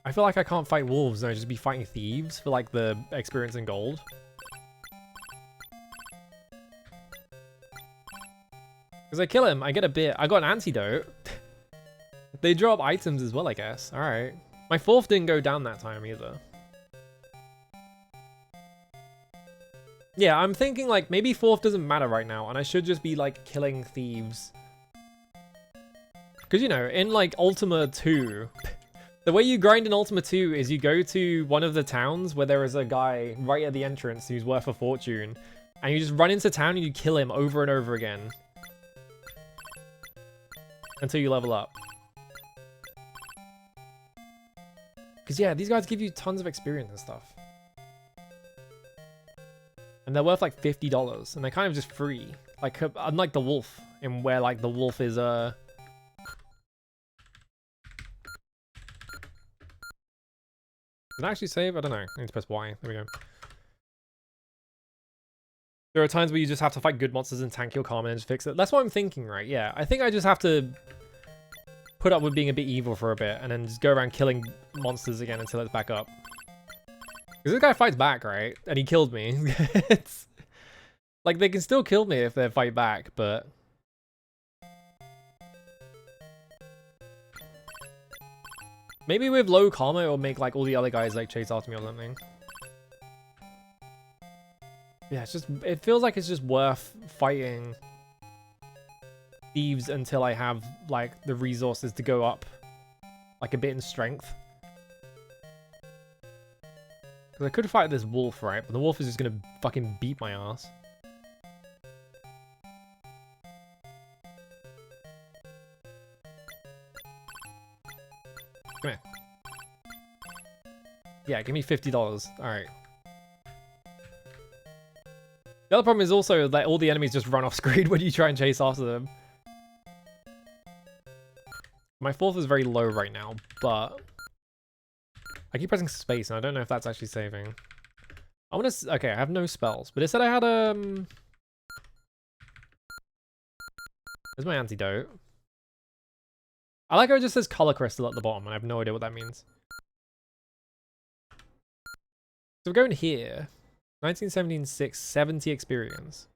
I feel like I can't fight wolves and I just be fighting thieves for like the experience and gold. Because I kill him, I get a bit. I got an antidote. They drop items as well, I guess. Alright. My 4th didn't go down that time either. Yeah, I'm thinking like maybe 4th doesn't matter right now and I should just be like killing thieves. Because you know, in like Ultima 2, the way you grind in Ultima 2 is you go to one of the towns where there is a guy right at the entrance who's worth a fortune. And you just run into town and you kill him over and over again. Until you level up. Because yeah, these guys give you tons of experience and stuff. And they're worth like $50. And they're kind of just free. Like, unlike the wolf. In where like the wolf is, Can I actually save? I don't know. I need to press Y. There we go. There are times where you just have to fight good monsters and tank your karma and just fix it. That's what I'm thinking, right? Yeah, I think I just have to put up with being a bit evil for a bit and then just go around killing monsters again until it's back up. Because this guy fights back, right? And he killed me. It's like they can still kill me if they fight back, but Maybe with low karma, it'll make like all the other guys like chase after me or something. Yeah, it's just, it feels like it's just worth fighting thieves until I have like the resources to go up like a bit in strength. Because I could fight this wolf, right? But the wolf is just gonna fucking beat my ass. Come here. Yeah, give me $50. Alright. The other problem is also that all the enemies just run off screen when you try and chase after them. My fourth is very low right now, but I keep pressing space and I don't know if that's actually saving. I want to, okay, I have no spells, but it said I had, there's my antidote. I like how it just says color crystal at the bottom and I have no idea what that means. So we're going here. 1976, 70 experience.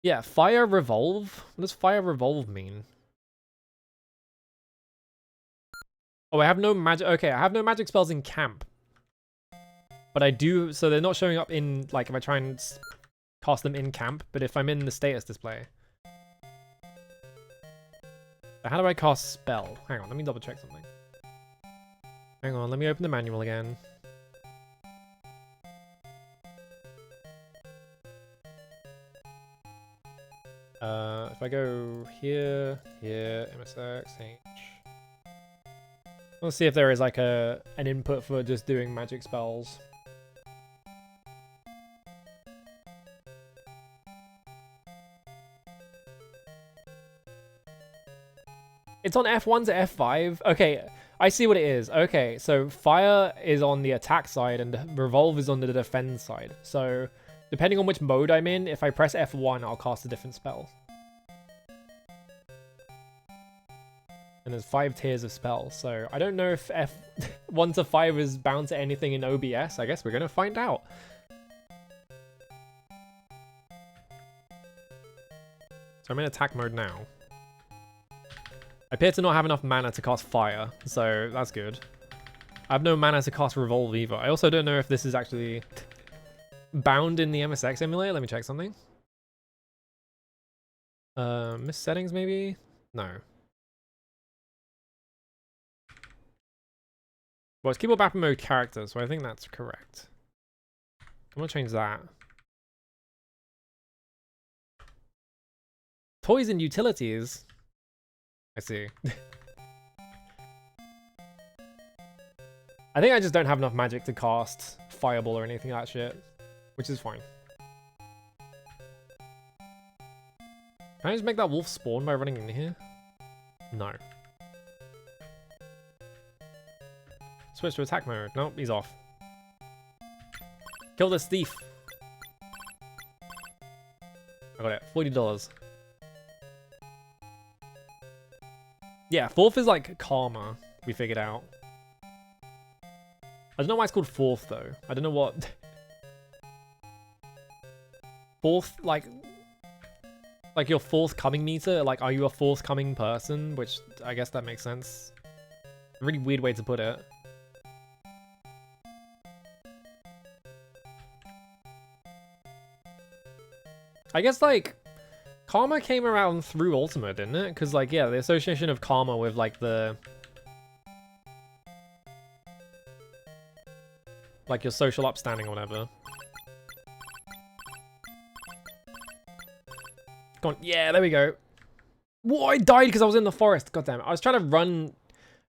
Yeah, fire revolve? What does fire revolve mean? Oh, I have no magic. Okay, I have no magic spells in camp. But I do, so they're not showing up in, like, if I try and cast them in camp, but if I'm in the status display. So how do I cast spell? Hang on, let me double check something. Hang on, let me open the manual again. If I go here, MSX, H. Let's see if there is like an input for just doing magic spells. It's on F1 to F5. Okay, I see what it is. Okay, so fire is on the attack side and revolve is on the defense side. So depending on which mode I'm in, if I press F1, I'll cast a different spell. And there's 5 tiers of spells, so I don't know if F1 to 5 is bound to anything in OBS. I guess we're gonna find out. So I'm in attack mode now. I appear to not have enough mana to cast fire, so that's good. I have no mana to cast revolve either. I also don't know if this is actually bound in the MSX emulator. Let me check something. Miss settings maybe? No. Well, it's keyboard battle mode character, so I think that's correct. I'm gonna change that. Toys and utilities. I see. I think I just don't have enough magic to cast Fireball or anything like that shit, which is fine. Can I just make that wolf spawn by running in here? No. Switch to attack mode. Nope, he's off. Kill this thief. I got it. $40. Yeah, fourth is like karma, we figured out. I don't know why it's called fourth though. I don't know what... Fourth, like your forthcoming meter? Like, are you a forthcoming person? Which, I guess that makes sense. A really weird way to put it. I guess, like, karma came around through Ultima, didn't it? Because, like, yeah, the association of karma with, like, the... like, your social upstanding or whatever. Come on. Yeah, there we go. Whoa, I died because I was in the forest. God damn it. I was trying to run...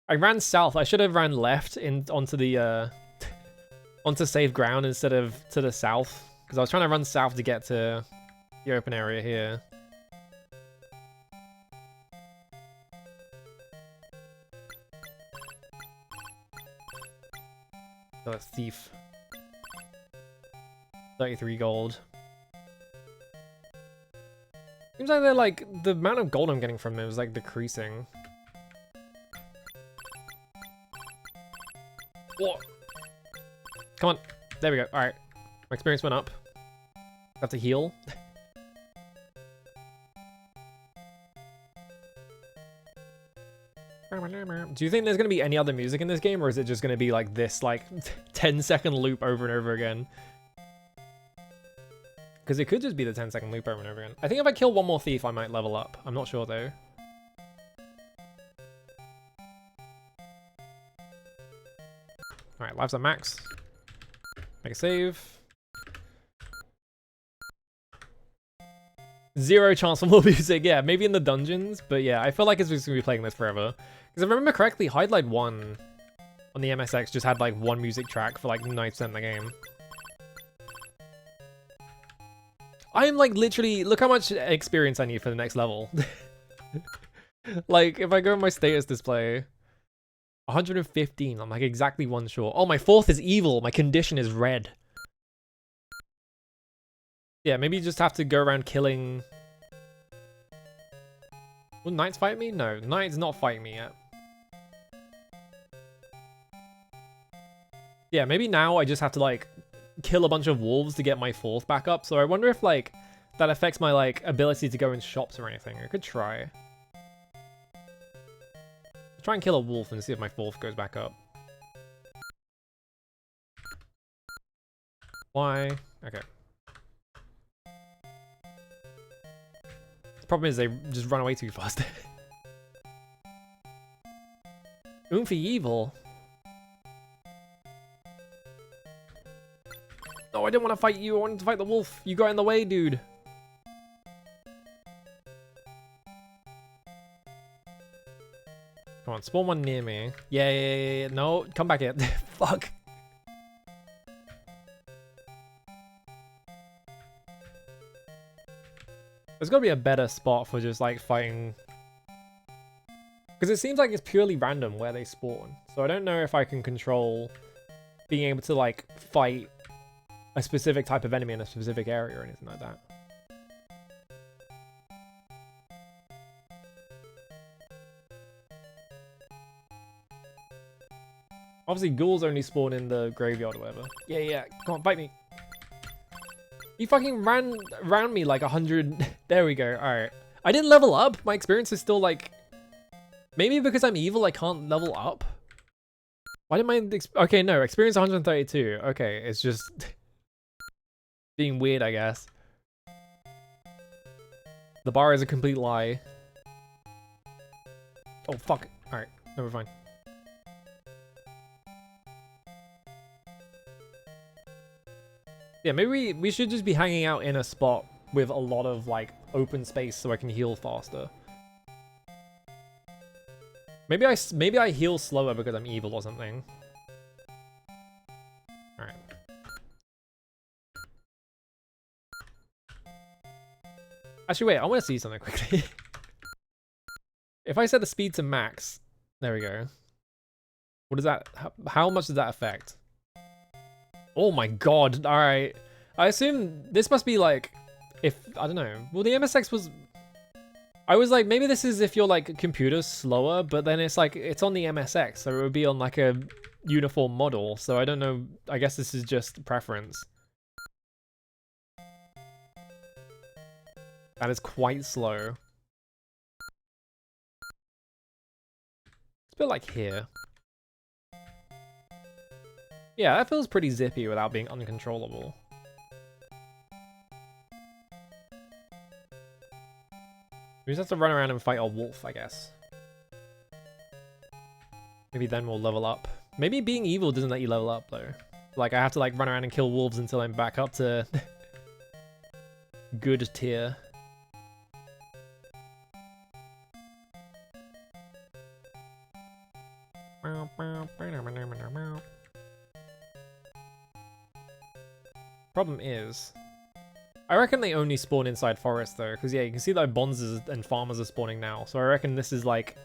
I ran south. I should have ran left onto the, onto safe ground instead of to the south. Because I was trying to run south to get to the open area here. Oh, that's thief. 33 gold. Seems like they're like, the amount of gold I'm getting from them is like decreasing. Whoa. Come on. There we go. Alright. My experience went up. I have to heal. Do you think there's gonna be any other music in this game, or is it just gonna be like this, like 10-second loop over and over again? Because it could just be the 10-second loop over and over again. I think if I kill one more thief, I might level up. I'm not sure though. Alright, lives at max. Make a save. 0 chance for more music. Yeah, maybe in the dungeons, but yeah, I feel like it's just gonna be playing this forever. Because if I remember correctly, Hydlide 1 on the MSX just had like one music track for like 90% of the game. I'm like literally, look how much experience I need for the next level. Like if I go in my status display, 115, I'm like exactly one short. Oh, my 4th is evil, my condition is red. Yeah, maybe you just have to go around killing... Will knights fight me? No, knight's not fighting me yet. Yeah, maybe now I just have to like kill a bunch of wolves to get my 4th back up. So I wonder if like that affects my like ability to go in shops or anything. I could try. Try and kill a wolf and see if my 4th goes back up. Why? Okay. The problem is they just run away too fast. Oomphy evil. No, I didn't want to fight you. I wanted to fight the wolf. You got in the way, dude. Come on, spawn one near me. Yeah. No, come back here. Fuck. There's gotta be a better spot for just like fighting. Because it seems like it's purely random where they spawn. So I don't know if I can control being able to like fight a specific type of enemy in a specific area or anything like that. Obviously, ghouls only spawn in the graveyard or whatever. Yeah. Come on, fight me. He fucking ran around me like 100. There we go. Alright. I didn't level up. My experience is still like... Maybe because I'm evil, I can't level up? Why did my... Okay, no. Experience 132. Okay, it's just... being weird, I guess. The bar is a complete lie. Oh, fuck. Alright. No, we're fine. Yeah, maybe we should just be hanging out in a spot with a lot of, like, open space so I can heal faster. Maybe I heal slower because I'm evil or something. Alright. Actually, wait, I want to see something quickly. If I set the speed to max... There we go. What does that... How much does that affect? Oh my god, alright. I assume this must be like, if, I don't know. Well, the MSX was, I was like, maybe this is if your like computer's slower, but then it's like, it's on the MSX, so it would be on like a uniform model. So I don't know, I guess this is just preference. That is quite slow. It's a bit like here. Yeah, that feels pretty zippy without being uncontrollable. We just have to run around and fight a wolf, I guess. Maybe then we'll level up. Maybe being evil doesn't let you level up, though. Like, I have to, like, run around and kill wolves until I'm back up to... good tier. Problem is, I reckon they only spawn inside forests though, because yeah, you can see that bonzes and farmers are spawning now. So I reckon this is like,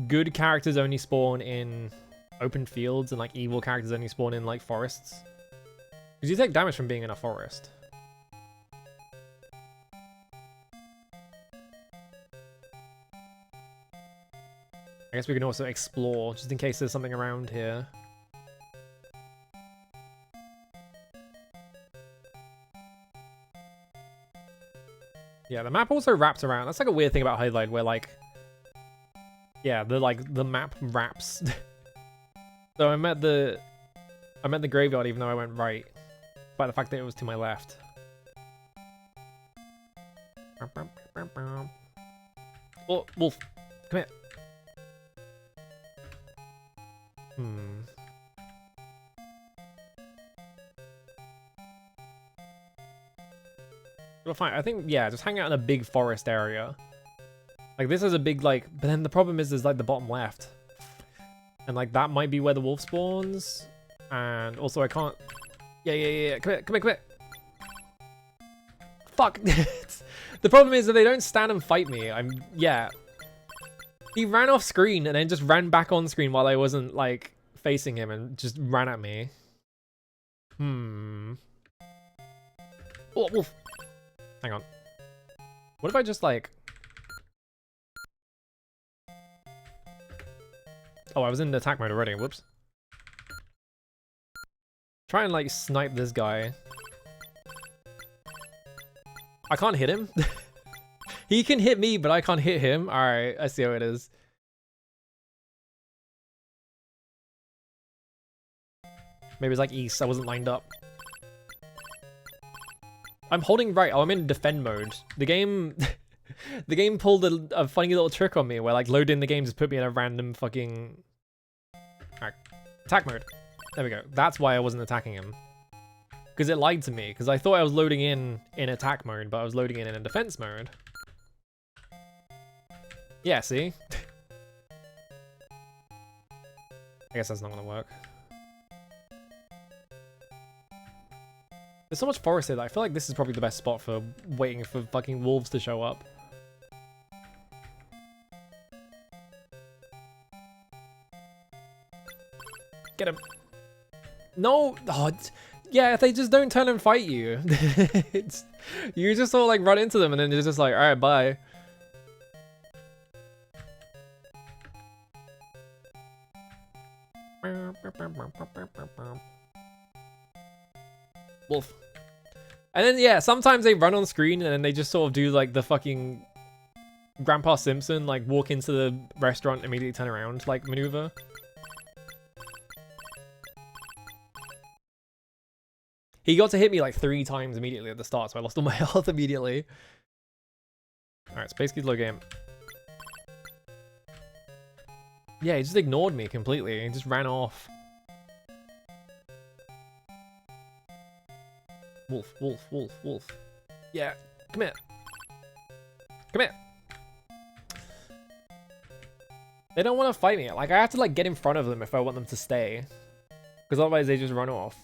good characters only spawn in open fields and like evil characters only spawn in like forests. Because you take damage from being in a forest. I guess we can also explore, just in case there's something around here. Yeah, the map also wraps around. That's like a weird thing about Hydlide, where like, Yeah, the map wraps. So I'm at the graveyard even though I went right. By the fact that it was to my left. Oh, wolf, come here. Well, fine. I think, yeah, just hang out in a big forest area. Like, this is a big, like... But then the problem is, there's, like, the bottom left. And, like, that might be where the wolf spawns. And also, I can't... Yeah. Come here. Fuck. The problem is that they don't stand and fight me. Yeah. He ran off screen and then just ran back on screen while I wasn't, like, facing him and just ran at me. Oh, wolf. Hang on. What if I just, like... Oh, I was in the attack mode already. Whoops. Try and, like, snipe this guy. I can't hit him. He can hit me, but I can't hit him. Alright, I see how it is. Maybe it's like east. I wasn't lined up. I'm holding right. Oh, I'm in defend mode. The game... the game pulled a funny little trick on me where, like, load in the game just put me in a random fucking... Alright. Attack mode. There we go. That's why I wasn't attacking him. Because it lied to me. Because I thought I was loading in attack mode, but I was loading in defense mode. Yeah, see? I guess that's not gonna work. There's so much forest here that I feel like this is probably the best spot for waiting for fucking wolves to show up. Get him. No! Oh, yeah, if they just don't turn and fight you. You just sort of like run into them and then they're just like, alright, bye. Wolf. And then, yeah, sometimes they run on screen and then they just sort of do like the fucking Grandpa Simpson, like walk into the restaurant, immediately turn around, like maneuver. He got to hit me like 3 times immediately at the start, so I lost all my health immediately. Alright, Space Kid's low game. Yeah, he just ignored me completely. He just ran off. Wolf. Yeah, come here. Come here. They don't want to fight me. Like, I have to like get in front of them if I want them to stay. Because otherwise they just run off.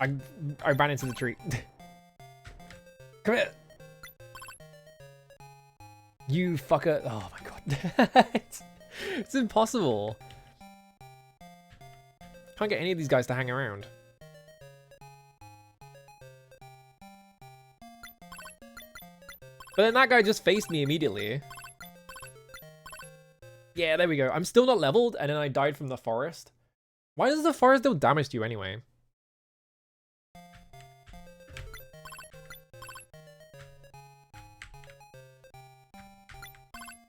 I ran into the tree. Come here. You fucker. Oh my god. It's impossible. Can't get any of these guys to hang around. But then that guy just faced me immediately. Yeah, there we go. I'm still not leveled, and then I died from the forest. Why does the forest deal damage to you anyway?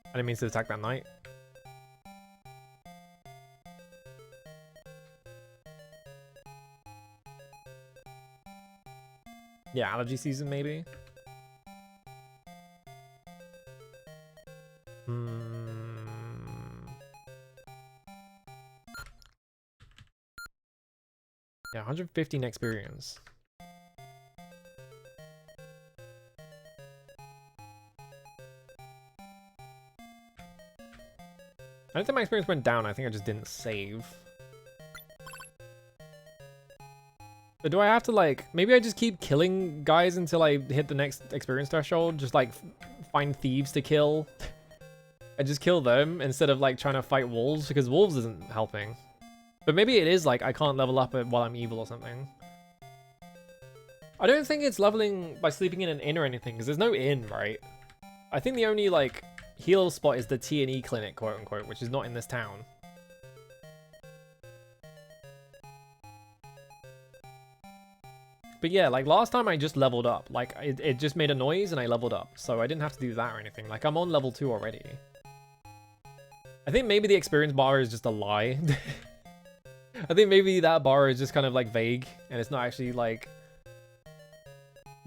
I didn't mean to attack that knight. Yeah, allergy season maybe? Yeah, 115 experience. I don't think my experience went down, I think I just didn't save. So do I have to like, maybe I just keep killing guys until I hit the next experience threshold? Just like find thieves to kill. I just kill them instead of like trying to fight wolves, because wolves isn't helping. But maybe it is like I can't level up while I'm evil or something. I don't think it's leveling by sleeping in an inn or anything, because there's no inn, right? I think the only like heal spot is the T&E clinic, quote unquote, which is not in this town. But yeah, like last time I just leveled up. Like it just made a noise and I leveled up. So I didn't have to do that or anything. Like I'm on level 2 already. I think maybe the experience bar is just a lie. I think maybe that bar is just kind of like vague and it's not actually like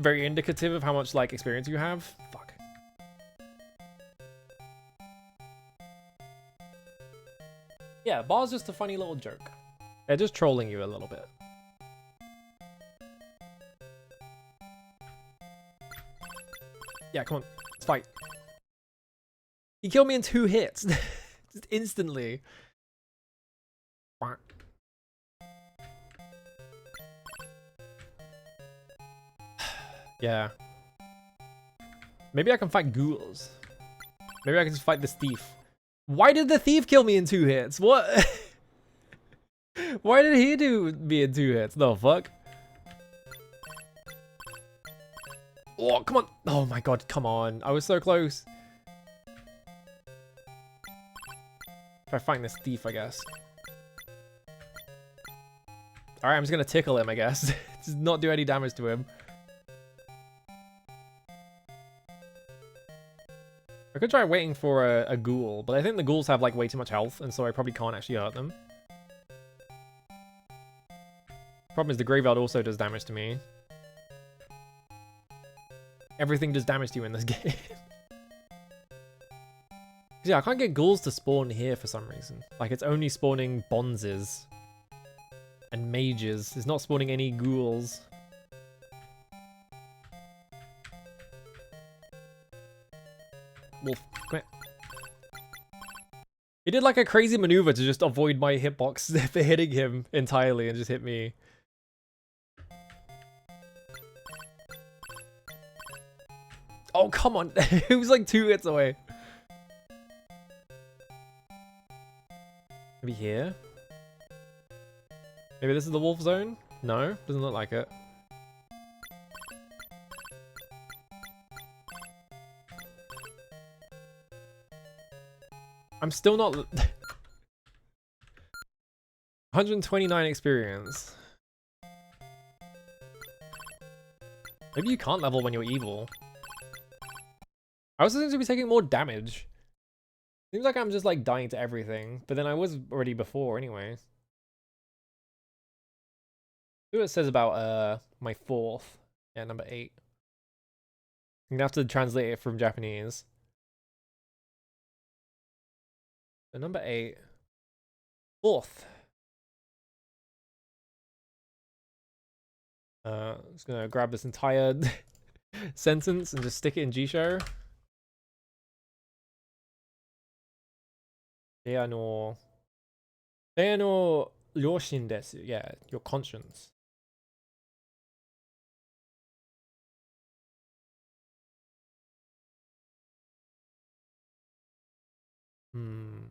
very indicative of how much like experience you have. Fuck. Yeah, bar's just a funny little joke. They're just trolling you a little bit. Yeah, come on. Let's fight. He killed me in 2 hits. Just instantly. Yeah. Maybe I can fight ghouls. Maybe I can just fight this thief. Why did the thief kill me in 2 hits? What? Why did he do me in 2 hits? The fuck? Oh, come on. Oh my god, come on. I was so close. If I find this thief, I guess. Alright, I'm just gonna tickle him, I guess. Just not do any damage to him. I could try waiting for a ghoul, but I think the ghouls have like way too much health, and so I probably can't actually hurt them. Problem is the graveyard also does damage to me. Everything does damage to you in this game. Yeah, I can't get ghouls to spawn here for some reason. Like, it's only spawning bonzes. And mages. It's not spawning any ghouls. Wolf, come here. He did like a crazy maneuver to just avoid my hitbox for hitting him entirely and just hit me. Oh, come on. It was like 2 hits away. Maybe here? Maybe this is the wolf zone? No, doesn't look like it. I'm still not... 129 experience. Maybe you can't level when you're evil. I was supposed to be taking more damage. Seems like I'm just like dying to everything, but then I was already before anyway. See what it says about my 4th. Yeah, number 8. I'm gonna have to translate it from Japanese. So number 8. 4th. Just gonna grab this entire sentence and just stick it in Jisho. 部屋の良心です. Yeah, your conscience. Hmm.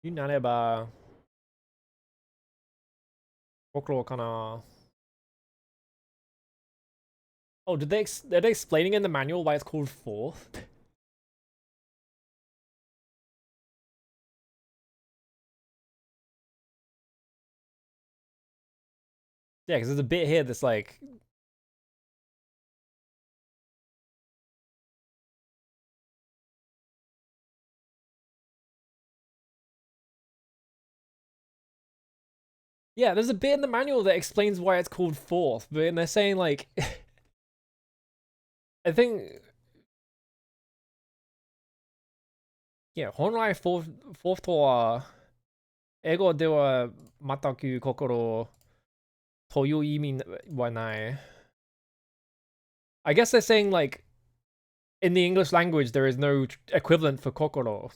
You なれば心かな. Oh, are they explaining in the manual why it's called 4th? Yeah, because there's a bit here that's like... Yeah, there's a bit in the manual that explains why it's called 4th, but they're saying like... I think... Yeah, 本来 4th とは英語では全く心という意味はない. I guess they're saying like in the English language there is no equivalent for kokoro.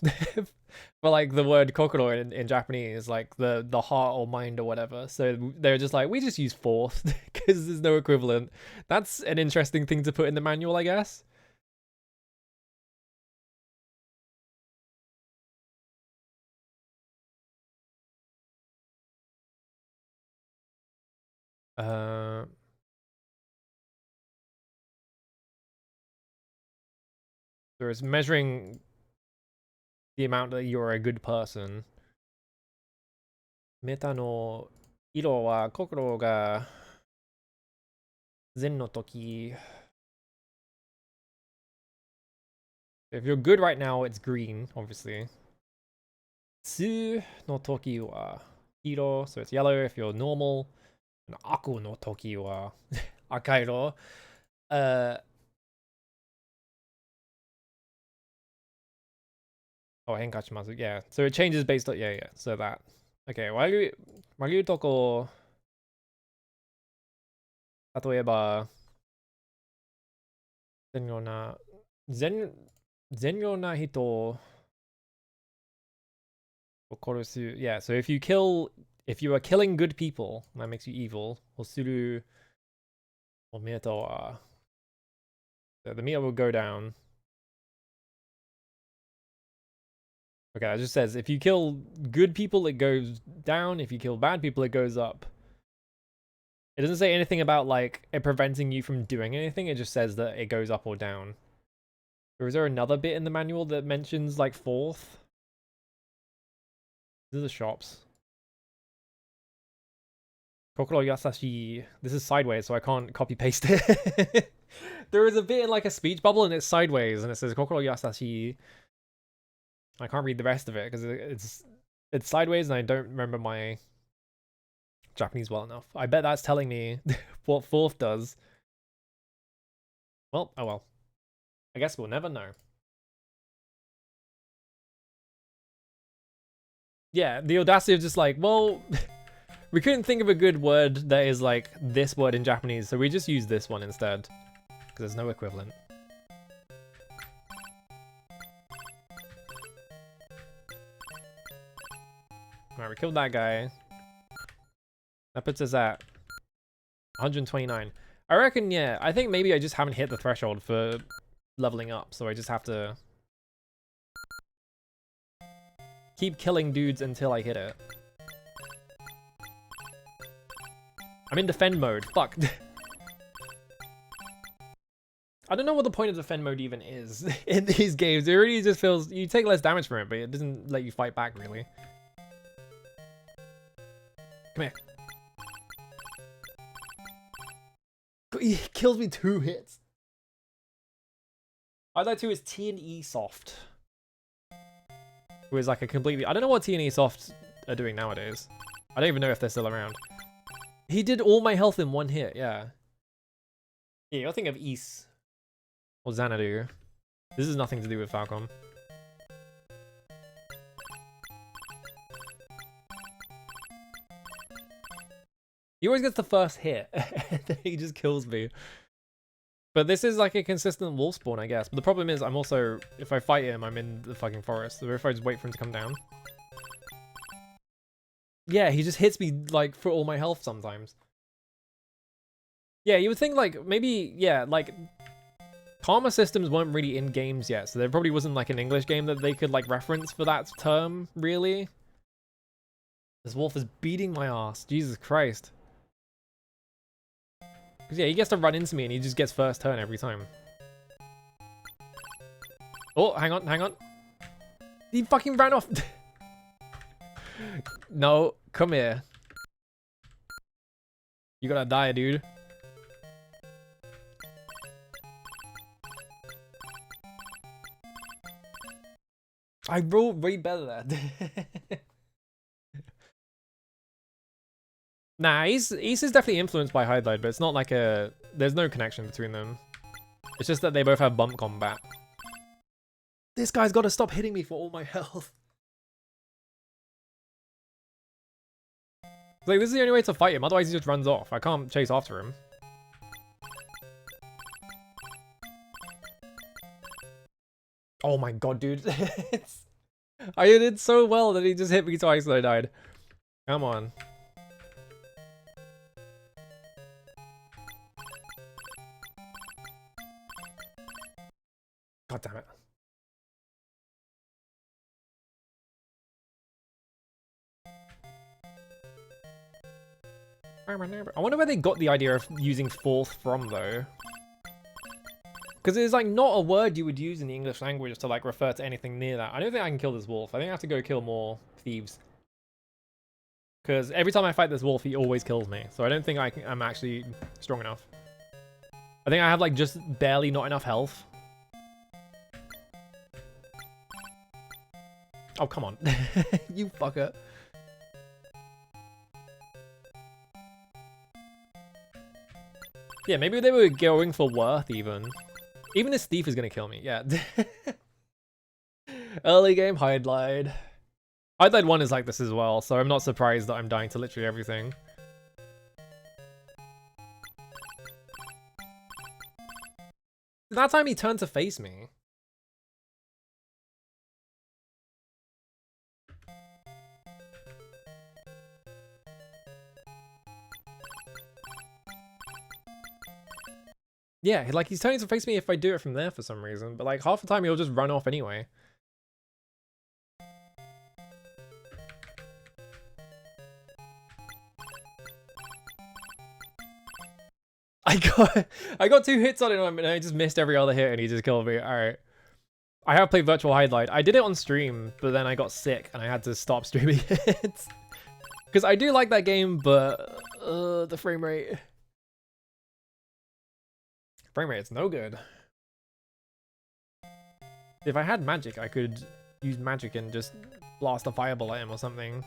For like the word kokoro in Japanese, like the heart or mind or whatever. So they're just like, we just use 4th because there's no equivalent. That's an interesting thing to put in the manual, I guess. There's measuring the amount that you're a good person. Meta no iro wa kokoro ga zen no toki. If you're good right now, it's green, obviously. Tsu no toki wa hiro, so it's yellow if you're normal. And aku no toki wa akairo. Oh, henkachimasu. Yeah, so it changes based on yeah. So that. Okay, waru to ko 例えば善良な人を殺す yeah, so if you are killing good people, that makes you evil. をするおメーターは so the meter will go down. Okay, that just says if you kill good people, it goes down. If you kill bad people, it goes up. It doesn't say anything about like it preventing you from doing anything. It just says that it goes up or down. Or is there another bit in the manual that mentions like fourth? These are the shops. Kokoro Yasashi. This is sideways, so I can't copy paste it. There is a bit in like a speech bubble and it's sideways and it says Kokoro Yasashi. I can't read the rest of it because it's sideways and I don't remember my Japanese well enough. I bet that's telling me what fourth does. Well, oh well. I guess we'll never know. Yeah, the audacity of just like, well, we couldn't think of a good word that is like this word in Japanese, so we just use this one instead. Because there's no equivalent. Alright, we killed that guy. That puts us at 129. I reckon, yeah, I think maybe I just haven't hit the threshold for leveling up, so I just have to keep killing dudes until I hit it. I'm in defend mode. Fuck. I don't know what the point of defend mode even is in these games. It really just feels you take less damage from it, but it doesn't let you fight back really. Come here. He kills me 2 hits. Hydlide 2 is T&E Soft. Who is like a completely... I don't know what T&E Soft are doing nowadays. I don't even know if they're still around. He did all my health in 1 hit, yeah. Yeah, you're thinking of Ys. Or Xanadu. This has nothing to do with Falcom. He always gets the first hit. He just kills me. But this is like a consistent wolf spawn, I guess. But the problem is I'm also, if I fight him, I'm in the fucking forest. So if I just wait for him to come down. Yeah, he just hits me like for all my health sometimes. Yeah, you would think like maybe, yeah, like karma systems weren't really in games yet. So there probably wasn't like an English game that they could like reference for that term, really. This wolf is beating my ass. Jesus Christ. Because yeah, he gets to run into me and he just gets first turn every time. Oh, hang on, hang on. He fucking ran off. No, come here. You gotta die, dude. I rolled way better that. Nah, Ace is definitely influenced by Hydlide, but it's not like a... There's no connection between them. It's just that they both have bump combat. This guy's got to stop hitting me for all my health. Like, this is the only way to fight him, otherwise he just runs off. I can't chase after him. Oh my god, dude. I did so well that he just hit me twice and I died. Come on. God damn it. I wonder where they got the idea of using fourth from, though. Because it's like not a word you would use in the English language to like refer to anything near that. I don't think I can kill this wolf. I think I have to go kill more thieves. Because every time I fight this wolf, he always kills me. So I don't think I'm actually strong enough. I think I have like just barely not enough health. Oh, come on. You fucker. Yeah, maybe they were going for worth even. Even this thief is gonna kill me, yeah. Early game Hydlide. Hydlide 1 is like this as well, so I'm not surprised that I'm dying to literally everything. That time he turned to face me. Yeah, like he's turning to face me if I do it from there for some reason, but like half the time he'll just run off anyway. I got 2 hits on him and I just missed every other hit and he just killed me. Alright. I have played Virtual Hydlide. I did it on stream, but then I got sick and I had to stop streaming it. Because I do like that game, but the frame rate. Frame rate's no good. If I had magic, I could use magic and just blast a fireball at him or something.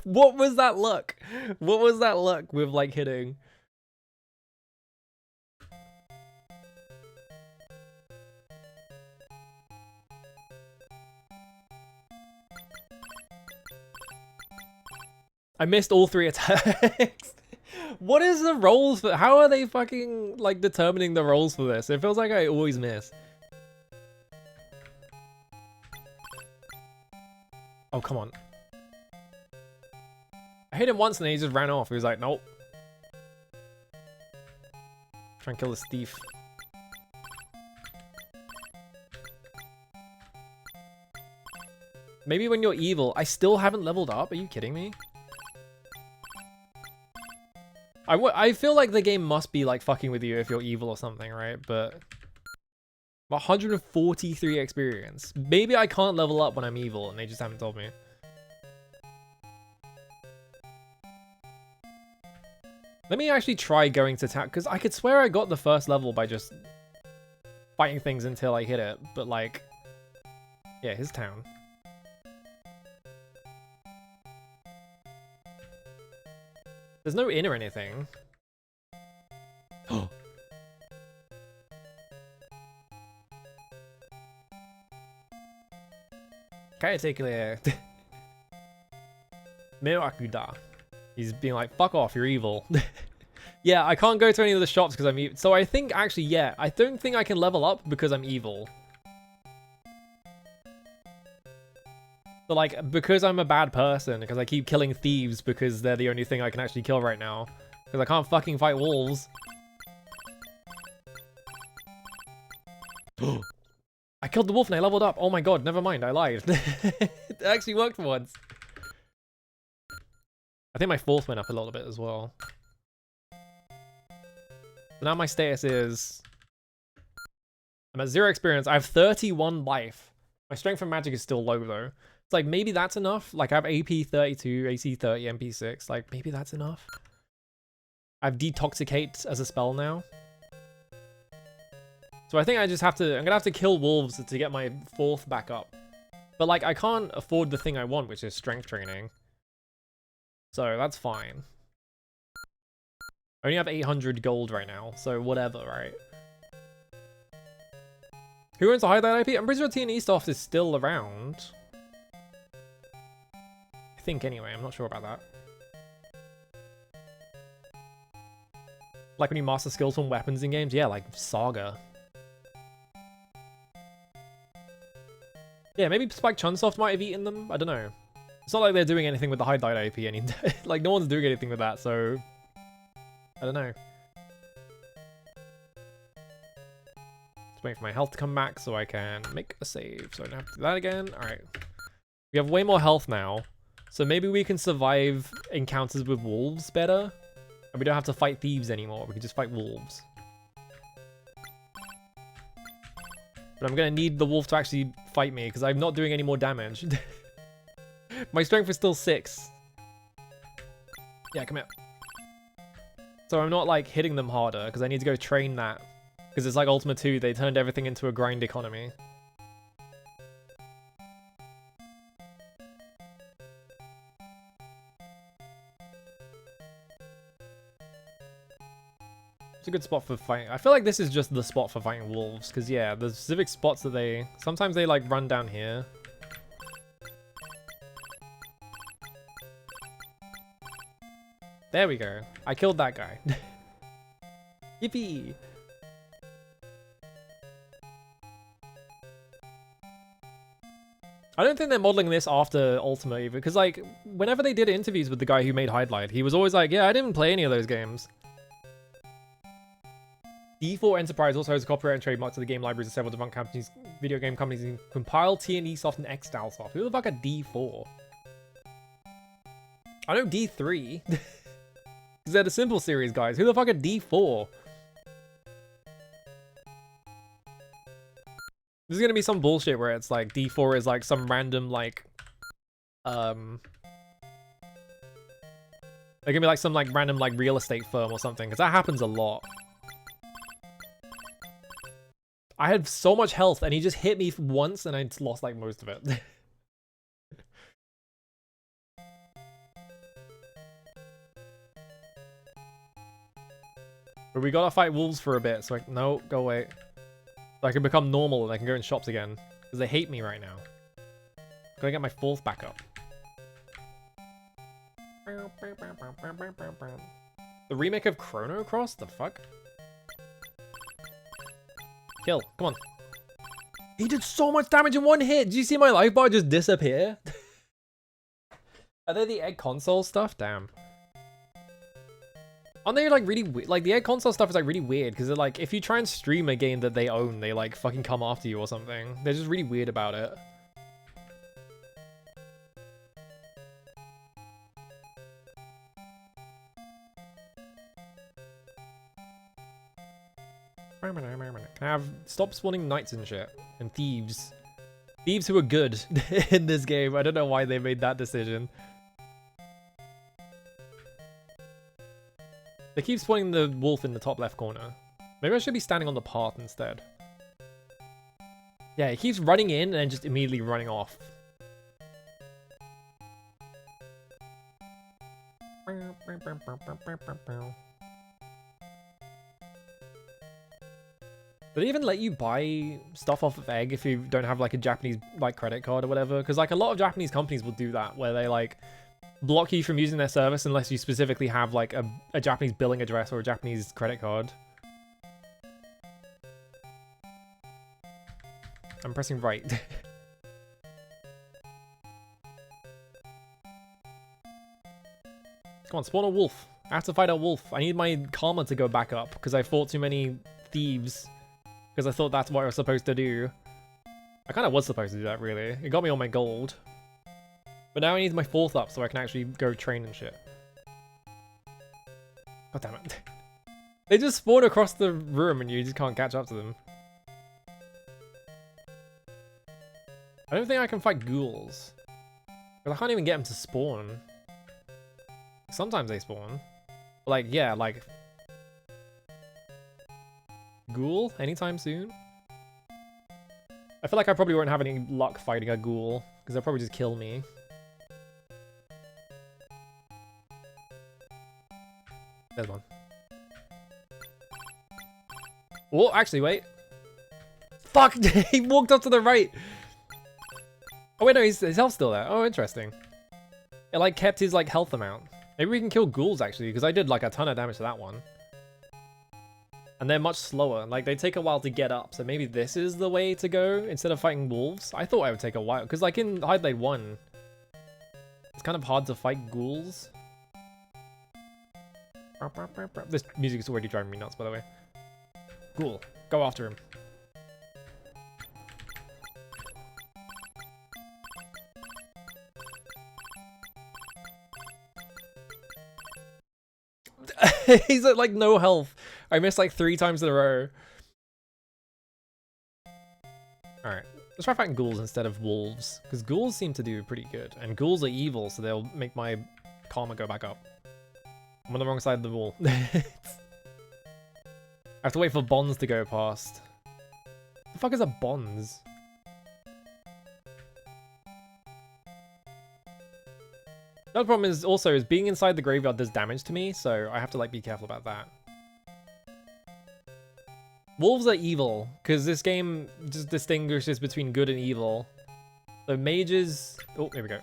What was that luck? What was that luck with like hitting? I missed all 3 attacks. What is the rolls for? How are they fucking like determining the rolls for this? It feels like I always miss. Oh, come on. I hit him once and then he just ran off. He was like, nope. Try and kill this thief. Maybe when you're evil. I still haven't leveled up. Are you kidding me? I feel like the game must be like fucking with you if you're evil or something, right? But 143 experience. Maybe I can't level up when I'm evil and they just haven't told me. Let me actually try going to town, because I could swear I got the first level by just fighting things until I hit it, but like, yeah, his town. There's no inn or anything. Caretaker. Mirakuda. He's being like, fuck off, you're evil. Yeah, I can't go to any of the shops because I'm evil. So I think, actually, yeah, I don't think I can level up because I'm evil. So like, because I'm a bad person, because I keep killing thieves because they're the only thing I can actually kill right now. Because I can't fucking fight wolves. I killed the wolf and I leveled up. Oh my god, never mind, I lied. It actually worked for once. I think my fourth went up a little bit as well. So now my status is... I'm at 0 experience. I have 31 life. My strength and magic is still low though. It's like, maybe that's enough. Like, I have AP 32, AC 30, MP 6. Like, maybe that's enough. I have Detoxicate as a spell now. So I think I just have to... I'm gonna have to kill wolves to get my fourth back up. But like, I can't afford the thing I want, which is strength training. So that's fine. I only have 800 gold right now, so whatever, right? Who owns a Hydlide IP? I'm pretty sure TNE Soft is still around. I think anyway, I'm not sure about that. Like when you master skills from weapons in games? Yeah, like Saga. Yeah, maybe Spike Chunsoft might have eaten them. I don't know. It's not like they're doing anything with the Hydlide IP any like no one's doing anything with that, so I don't know. Just waiting for my health to come back so I can make a save. So I don't have to do that again. Alright. We have way more health now. So maybe we can survive encounters with wolves better. And we don't have to fight thieves anymore. We can just fight wolves. But I'm gonna need the wolf to actually fight me because I'm not doing any more damage. My strength is still 6. Yeah, come here. So I'm not like hitting them harder because I need to go train that. Because it's like Ultima 2, they turned everything into a grind economy. It's a good spot for fighting. I feel like this is just the spot for fighting wolves. Because yeah, the specific spots that they... Sometimes they like run down here. There we go. I killed that guy. Yippee! I don't think they're modeling this after Ultima either, because like, whenever they did interviews with the guy who made Hydlide, he was always like, yeah, I didn't play any of those games. D4 Enterprise also has a copyright and trademark to the game libraries of several different companies, video game companies, in Compile, T&E Soft, and X-Style Soft. Who the fuck are D4? I know D3. Because they're the simple series guys. Who the fuck are D4? This is gonna be some bullshit where it's like D4 is like some random like they're gonna be like some like random like real estate firm or something, because that happens a lot. I had so much health and he just hit me once and I just lost like most of it. But we gotta fight wolves for a bit, so like, no, go away. So I can become normal and I can go in shops again. Because they hate me right now. Gotta get my fourth back up. The remake of Chrono Cross? The fuck? Kill. Come on. He did so much damage in one hit! Did you see my life bar just disappear? Are they the egg console stuff? Damn. Aren't they like really weird? Like the egg console stuff is like really weird because they're like, if you try and stream a game that they own, they like fucking come after you or something. They're just really weird about it. Can I have stop spawning knights and shit and thieves? Thieves who are good in this game. I don't know why they made that decision. They keep spawning the wolf in the top left corner. Maybe I should be standing on the path instead. Yeah, he keeps running in and then just immediately running off. Do they even let you buy stuff off of Egg if you don't have like a Japanese like credit card or whatever? Because like a lot of Japanese companies will do that where they like block you from using their service unless you specifically have like a Japanese billing address or a Japanese credit card. I'm pressing right. Come on, spawn a wolf. I have to fight a wolf. I need my karma to go back up because I fought too many thieves. Because I thought that's what I was supposed to do. I kind of was supposed to do that, really. It got me all my gold. But now I need my fourth up so I can actually go train and shit. God damn it. They just spawn across the room and you just can't catch up to them. I don't think I can fight ghouls. But I can't even get them to spawn. Sometimes they spawn. Like, yeah, like... Ghoul? Anytime soon? I feel like I probably won't have any luck fighting a ghoul. Because they'll probably just kill me. There's one. Oh, actually, wait. Fuck! He walked up to the right! Oh, wait, no, his health's still there. Oh, interesting. It, like, kept his, like, health amount. Maybe we can kill ghouls, actually, because I did, like, a ton of damage to that one. And they're much slower. Like, they take a while to get up, so maybe this is the way to go instead of fighting wolves. I thought it would take a while, because, like, in Hydlide 1, it's kind of hard to fight ghouls. This music is already driving me nuts, by the way. Ghoul, go after him. He's at like no health. I missed like 3 times in a row. Alright, let's try fighting ghouls instead of wolves, because ghouls seem to do pretty good, and ghouls are evil, so they'll make my karma go back up. I'm on the wrong side of the wall. I have to wait for bonds to go past. The fuck is a bonds? The other problem is also being inside the graveyard does damage to me, so I have to like be careful about that. Wolves are evil, because this game just distinguishes between good and evil. So mages... Oh, there we go.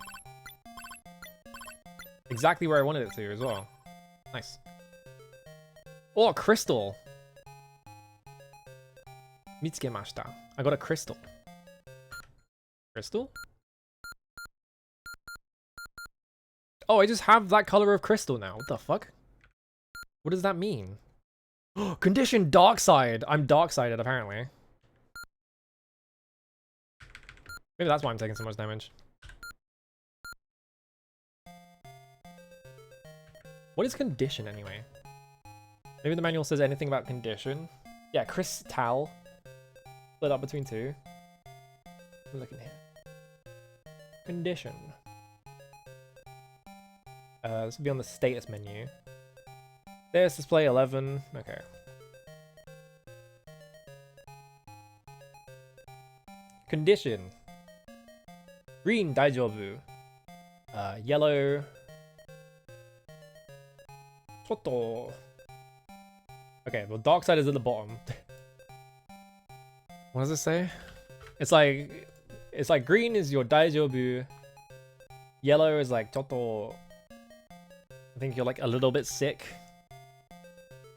Exactly where I wanted it to as well. Nice. Oh, a crystal! Mitsukemashita. I got a crystal. Crystal? Oh, I just have that color of crystal now. What the fuck? What does that mean? Condition dark side. I'm dark sided apparently. Maybe that's why I'm taking so much damage. What is condition anyway? Maybe the manual says anything about condition. Yeah, crystal. Split up between 2. Look in here. Condition. This will be on the status menu. Status display 11. Okay. Condition. Green, daijoubu. Yellow. Chotto. Okay, well, dark side is at the bottom. What does it say? It's like green is your daijoubu. Yellow is like chotto. I think you're like a little bit sick.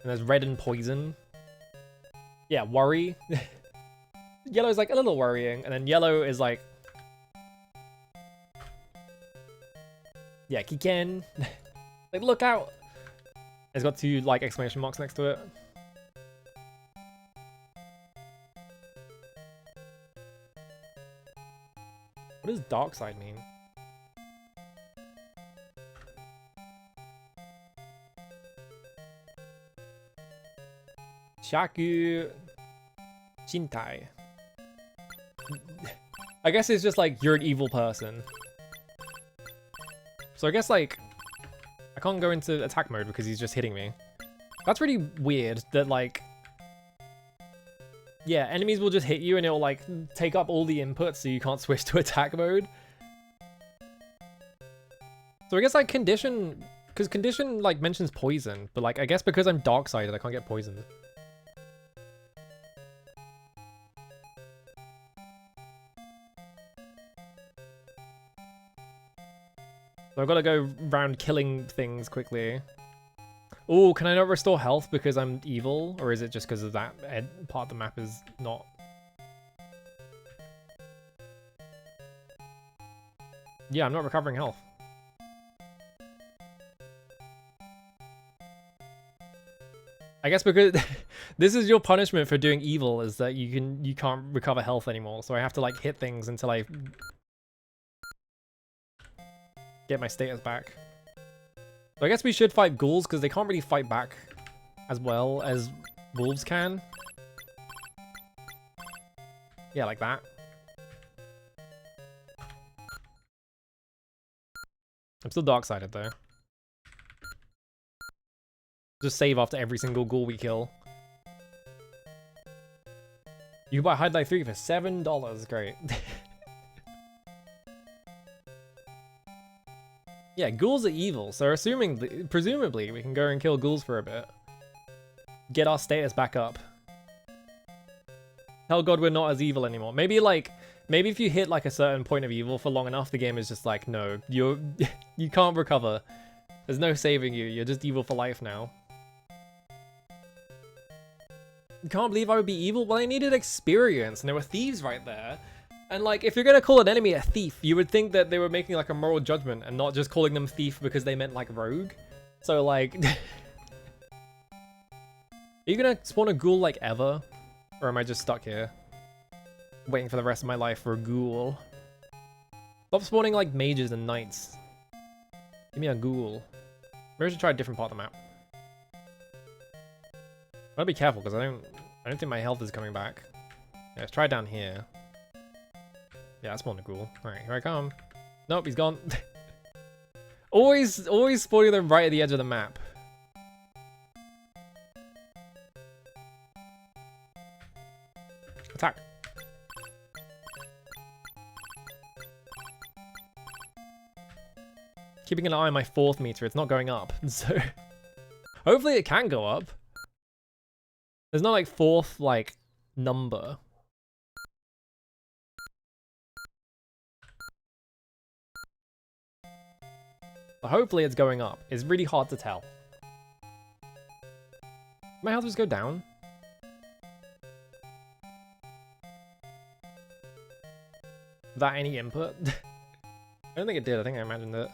And there's red and poison. Yeah, worry. Yellow is like a little worrying, and then yellow is like... Yeah, kiken. Like, look out! It's got 2 like exclamation marks next to it. What does dark side mean? Shaku Shintai. I guess it's just like you're an evil person. So I guess like I can't go into attack mode because he's just hitting me. That's really weird that like yeah, enemies will just hit you and it'll like take up all the inputs so you can't switch to attack mode. So I guess like condition, because condition like mentions poison, but like I guess because I'm dark sided I can't get poisoned. So I've got to go around killing things quickly. Oh, can I not restore health because I'm evil? Or is it just because of that part of the map is not? Yeah, I'm not recovering health. I guess because this is your punishment for doing evil is that you can't recover health anymore. So I have to like hit things until I get my status back. So I guess we should fight ghouls because they can't really fight back as well as wolves can. Yeah, like that. I'm still dark-sided though. Just save after every single ghoul we kill. You can buy Hydlide 3 for $7. Great. Yeah, ghouls are evil, so presumably we can go and kill ghouls for a bit. Get our status back up. Tell God we're not as evil anymore. Maybe if you hit like a certain point of evil for long enough, the game is just like, no, you can't recover. There's no saving you, you're just evil for life now. I can't believe I would be evil. Well, I needed experience, and there were thieves right there. And like, if you're gonna call an enemy a thief, you would think that they were making like a moral judgment and not just calling them thief because they meant like rogue. So like, are you gonna spawn a ghoul like ever? Or am I just stuck here? Waiting for the rest of my life for a ghoul. Stop spawning like mages and knights. Give me a ghoul. Maybe I should try a different part of the map. Gotta be careful because I don't think my health is coming back. Yeah, let's try down here. Yeah, that's more than cool. Alright, here I come. Nope, he's gone. always spawning them right at the edge of the map. Attack. Keeping an eye on my 4th meter, it's not going up. So hopefully it can go up. There's no like 4th like number. But hopefully it's going up. It's really hard to tell. My health just go down? Without any input? I don't think it did. I think I imagined it.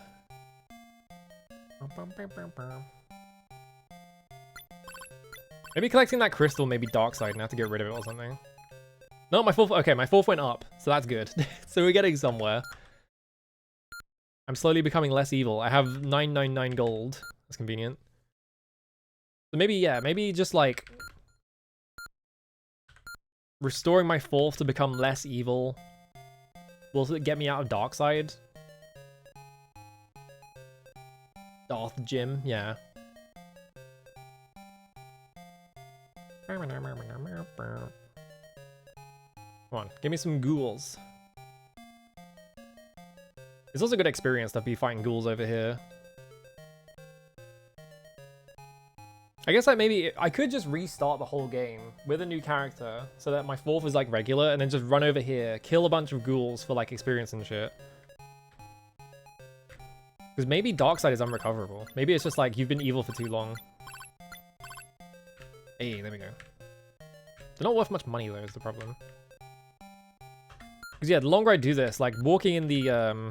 Maybe collecting that crystal, maybe dark side, and have to get rid of it or something. No, my 4th. Okay, my 4th went up, so that's good. So we're getting somewhere. I'm slowly becoming less evil. I have 999 gold. That's convenient. So maybe, yeah, maybe just like restoring my 4th to become less evil will get me out of dark side. Darth Jim, yeah. Come on, give me some ghouls. It's also a good experience to be fighting ghouls over here. I guess like maybe I could just restart the whole game with a new character so that my 4th is like regular and then just run over here, kill a bunch of ghouls for like experience and shit. Because maybe Darkside is unrecoverable. Maybe it's just like you've been evil for too long. Hey, there we go. They're not worth much money though, is the problem. Because yeah, the longer I do this, like walking in the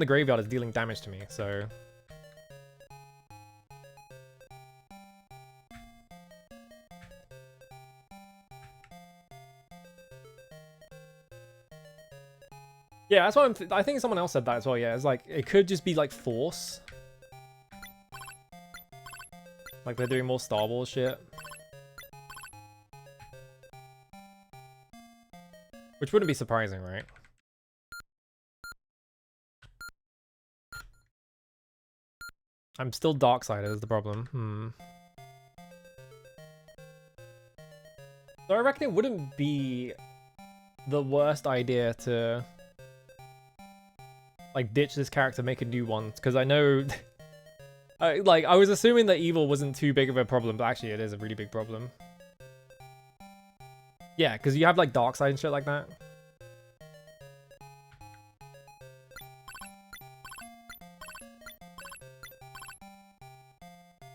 graveyard is dealing damage to me, so yeah, that's what I think someone else said that as well. Yeah, it's like it could just be like force, like they're doing more Star Wars shit, which wouldn't be surprising, right? I'm still dark-sided is the problem. So I reckon it wouldn't be the worst idea to like ditch this character, make a new one, because I know I was assuming that evil wasn't too big of a problem, but actually it is a really big problem. Yeah, because you have like dark side and shit like that.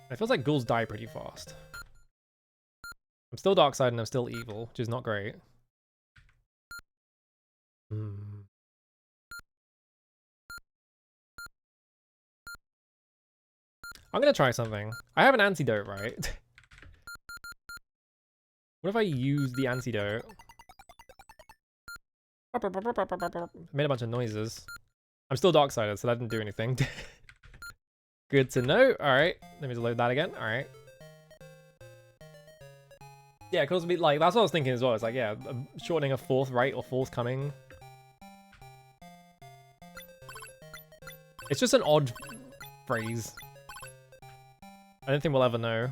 It feels like ghouls die pretty fast. I'm still dark side and I'm still evil, which is not great. I'm gonna try something. I have an antidote, right? What if I use the antidote? Made a bunch of noises. I'm still dark-sided, so that didn't do anything. Good to know. Alright, let me just load that again. Alright. Yeah, it could also be like, that's what I was thinking as well. It's like, yeah, shortening a 4th right or 4th coming. It's just an odd phrase. I don't think we'll ever know.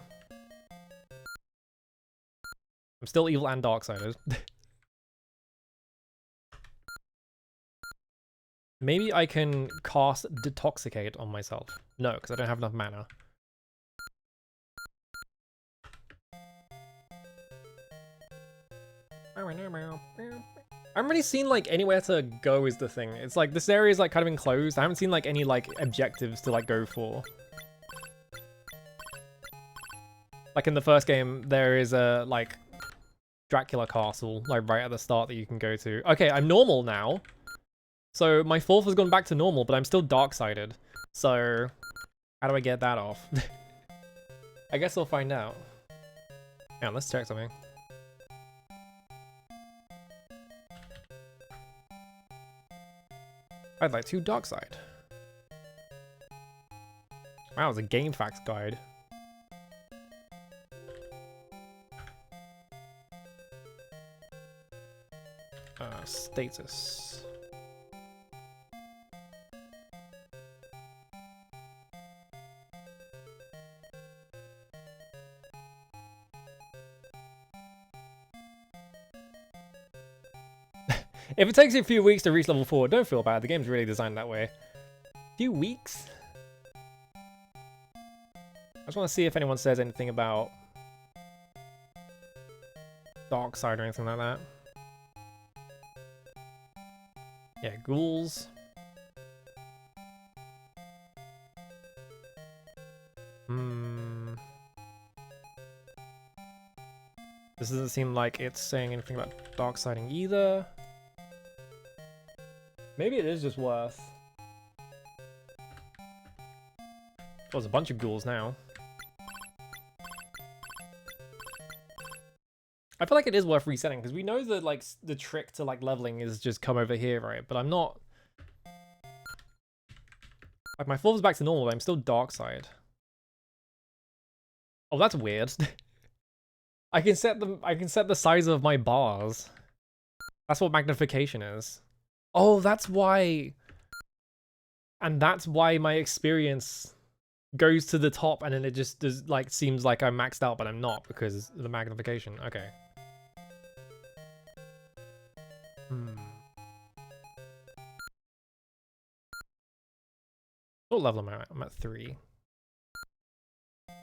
I'm still evil and dark-sided. Maybe I can cast Detoxicate on myself. No, because I don't have enough mana. I haven't really seen like anywhere to go is the thing. It's like this area is like kind of enclosed. I haven't seen like any like objectives to like go for. Like in the first game, there is a like Dracula castle like right at the start that you can go to. Okay, I'm normal now. So my 4th has gone back to normal, but I'm still dark-sided. So how do I get that off? I guess we'll find out. Yeah, let's check something. I'd like to dark side. Wow, it's a game facts guide. status. If it takes you a few weeks to reach level 4, don't feel bad. The game's really designed that way. A few weeks? I just want to see if anyone says anything about Dark Side or anything like that. Yeah, ghouls. This doesn't seem like it's saying anything about dark siding either. Maybe it is just worth. Well, there's a bunch of ghouls now. I feel like it is worth resetting because we know that like the trick to like leveling is just come over here, right? But I'm not. Like my full is back to normal, but I'm still dark side. Oh, that's weird. I can set the size of my bars. That's what magnification is. Oh, that's why. And that's why my experience goes to the top and then it just does, like seems like I'm maxed out, but I'm not because of the magnification. Okay. What level am I at? I'm at 3. I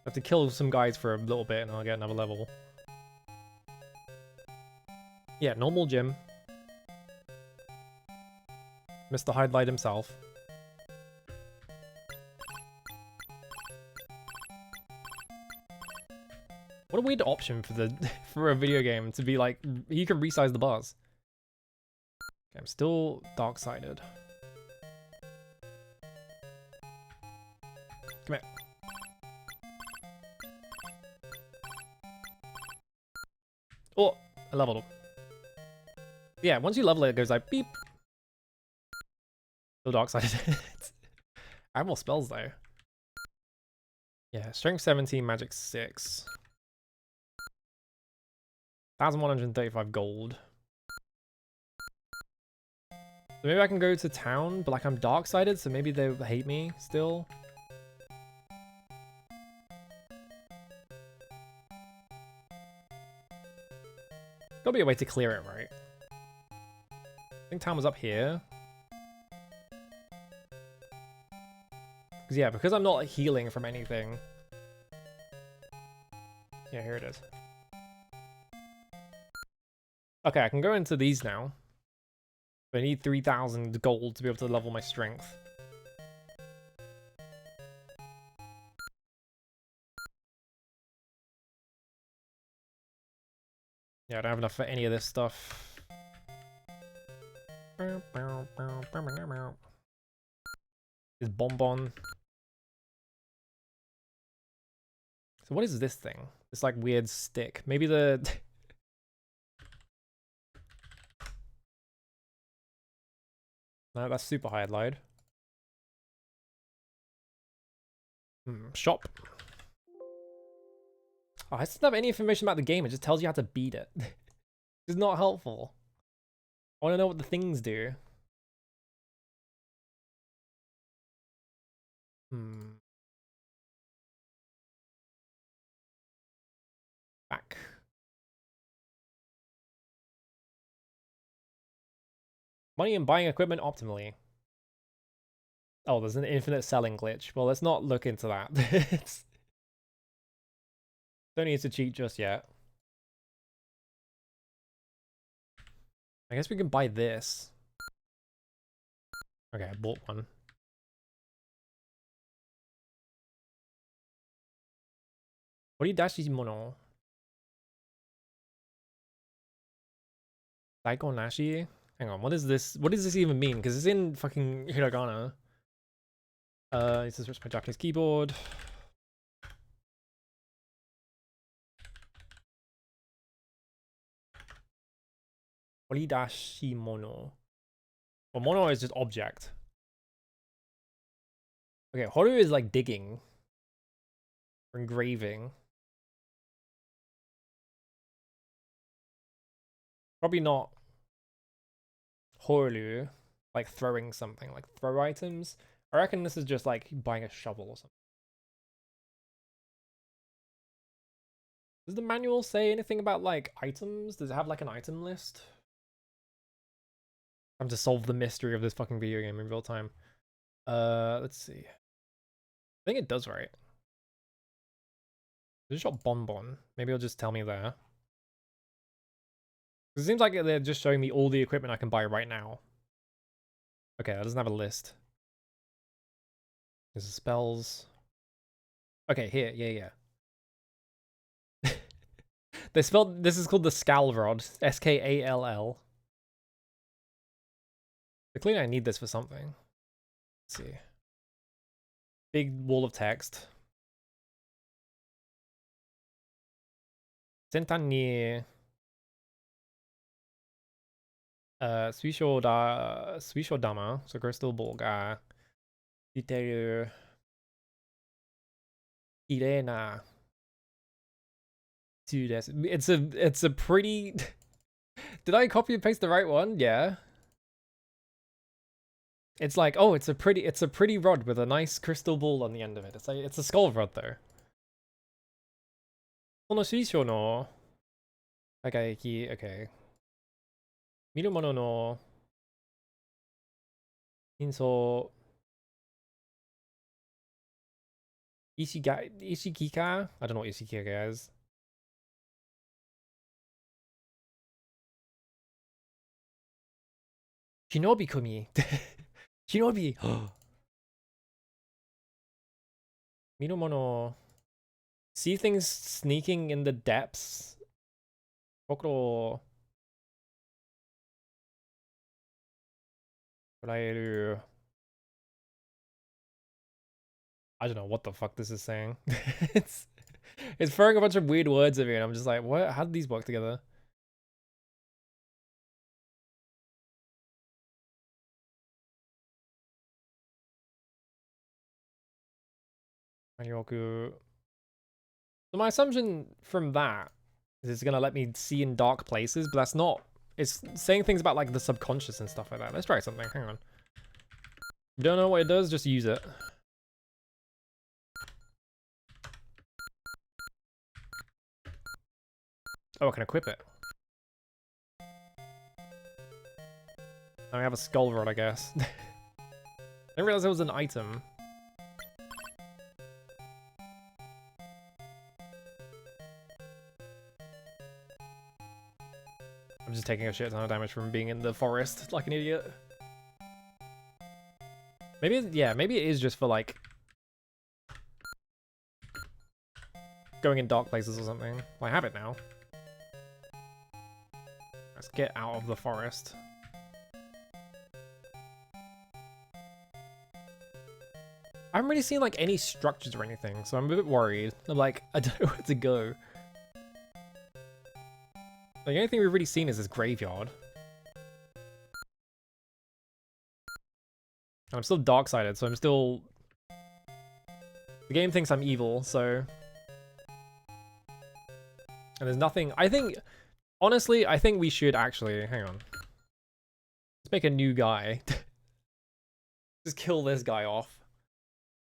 have to kill some guys for a little bit and I'll get another level. Yeah, normal gym. Mr. Hydlide himself. What a weird option for the for a video game to be like you can resize the bars. Okay, I'm still dark-sided. Come here. Oh, I leveled up. Yeah, once you level it, it goes like beep. Still dark-sided. I have more spells though. Yeah, strength 17, magic 6. 1,135 gold. So maybe I can go to town, but like I'm dark-sided, so maybe they hate me still. Gotta be a way to clear it, right? I think town was up here. Because yeah, because I'm not healing from anything. Yeah, here it is. Okay, I can go into these now. But I need 3,000 gold to be able to level my strength. Yeah, I don't have enough for any of this stuff. Is Bonbon. So what is this thing? This like weird stick. Maybe the... No, that's super Hydlide. Shop. Oh, it doesn't have any information about the game. It just tells you how to beat it. It's not helpful. I want to know what the things do. Back. Money and buying equipment optimally. Oh, there's an infinite selling glitch. Well, let's not look into that. Don't need to cheat just yet. I guess we can buy this. Okay, I bought one. What do you dashi mono? Daiko nashi? Hang on, what is this? What does this even mean? Because it's in fucking hiragana. It says switch my Japanese keyboard. Horidashi mono. Well, mono is just object. Okay, horu is like digging. Or engraving. Probably not. Horlu, like throwing something, like throw items. I reckon this is just like buying a shovel or something. Does the manual say anything about like items? Does it have like an item list? I'm to solve the mystery of this fucking video game in real time. Let's see. I think it does, right? There's a shop Bonbon. Maybe it'll just tell me there. It seems like they're just showing me all the equipment I can buy right now. Okay, that doesn't have a list. There's spells. Okay, here, yeah. They spelled, this is called the Skal Rod. S-K-A-L-L. But clearly I need this for something. Let's see. Big wall of text. Sentan Suisho Dama, so crystal ball ga Iteru Irena. Dude, it's a pretty Did I copy and paste the right one? Yeah. It's like, oh, it's a pretty rod with a nice crystal ball on the end of it. It's like it's a skull rod though. Kono Suisho no Tagaeki, okay. Miru mono no Inso Ishikika? I don't know what Ishikika is. Shinobi Kumi. Shinobi. Miru mono. See things sneaking in the depths. Kokoro. Raeru. I don't know what the fuck this is saying. it's throwing a bunch of weird words at me and I'm just like, what? How did these work together? Manyoku. So my assumption from that is it's gonna let me see in dark places, but that's not. It's saying things about like the subconscious and stuff like that. Let's try something. Hang on. You don't know what it does? Just use it. Oh, I can equip it. Now we have a skull rod, I guess. I didn't realize it was an item. I'm just taking a shit ton of damage from being in the forest like an idiot. Maybe, yeah, maybe it is just for like going in dark places or something. Well, I have it now. Let's get out of the forest. I haven't really seen like any structures or anything, so I'm a bit worried. I'm like, I don't know where to go. The only thing we've really seen is this graveyard. And I'm still dark-sided, so I'm still... The game thinks I'm evil, so... And there's nothing... I think... Honestly, I think we should actually... Hang on. Let's make a new guy. Just kill this guy off.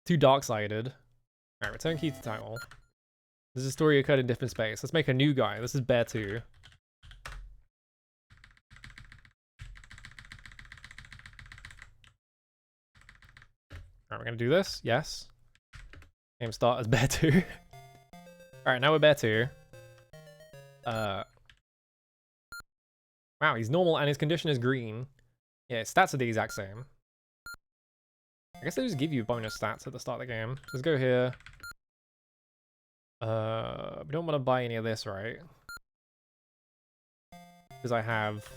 Too dark-sided. Alright, return key to title. This is a story occurred in different space. Let's make a new guy. This is Bear 2. Alright, we're gonna do this. Yes. Game start as Bear 2. Alright, now we're Bear 2. Wow, he's normal and his condition is green. Yeah, his stats are the exact same. I guess they just give you bonus stats at the start of the game. Let's go here. We don't want to buy any of this, right? Because I have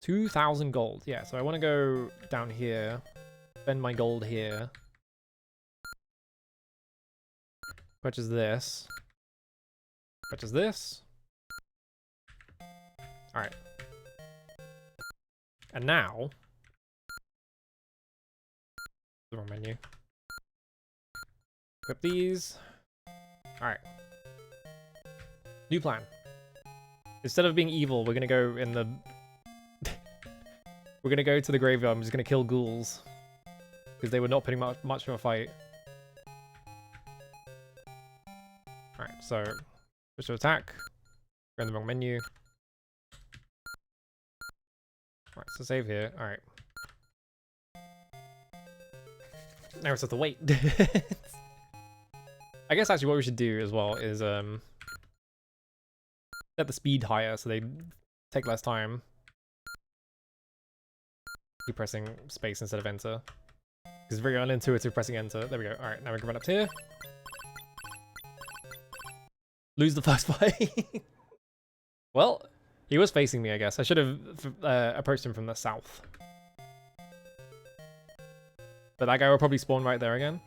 2,000 gold. Yeah, so I want to go down here, spend my gold here. Purchase this. Purchase this. Alright. And now... The wrong menu. Equip these. Alright. New plan. Instead of being evil, we're gonna go in the We're gonna go to the graveyard. I'm just gonna kill ghouls because they were not putting much of a fight. All right, so switch to attack. Go in the wrong menu. All right, so save here. All right. Now it's just to wait. I guess actually what we should do as well is set the speed higher so they take less time. Keep pressing space instead of enter. It's very unintuitive pressing enter. There we go. Alright, now we can run up to here. Lose the first fight. Well, he was facing me, I guess. I should have approached him from the south. But that guy will probably spawn right there again.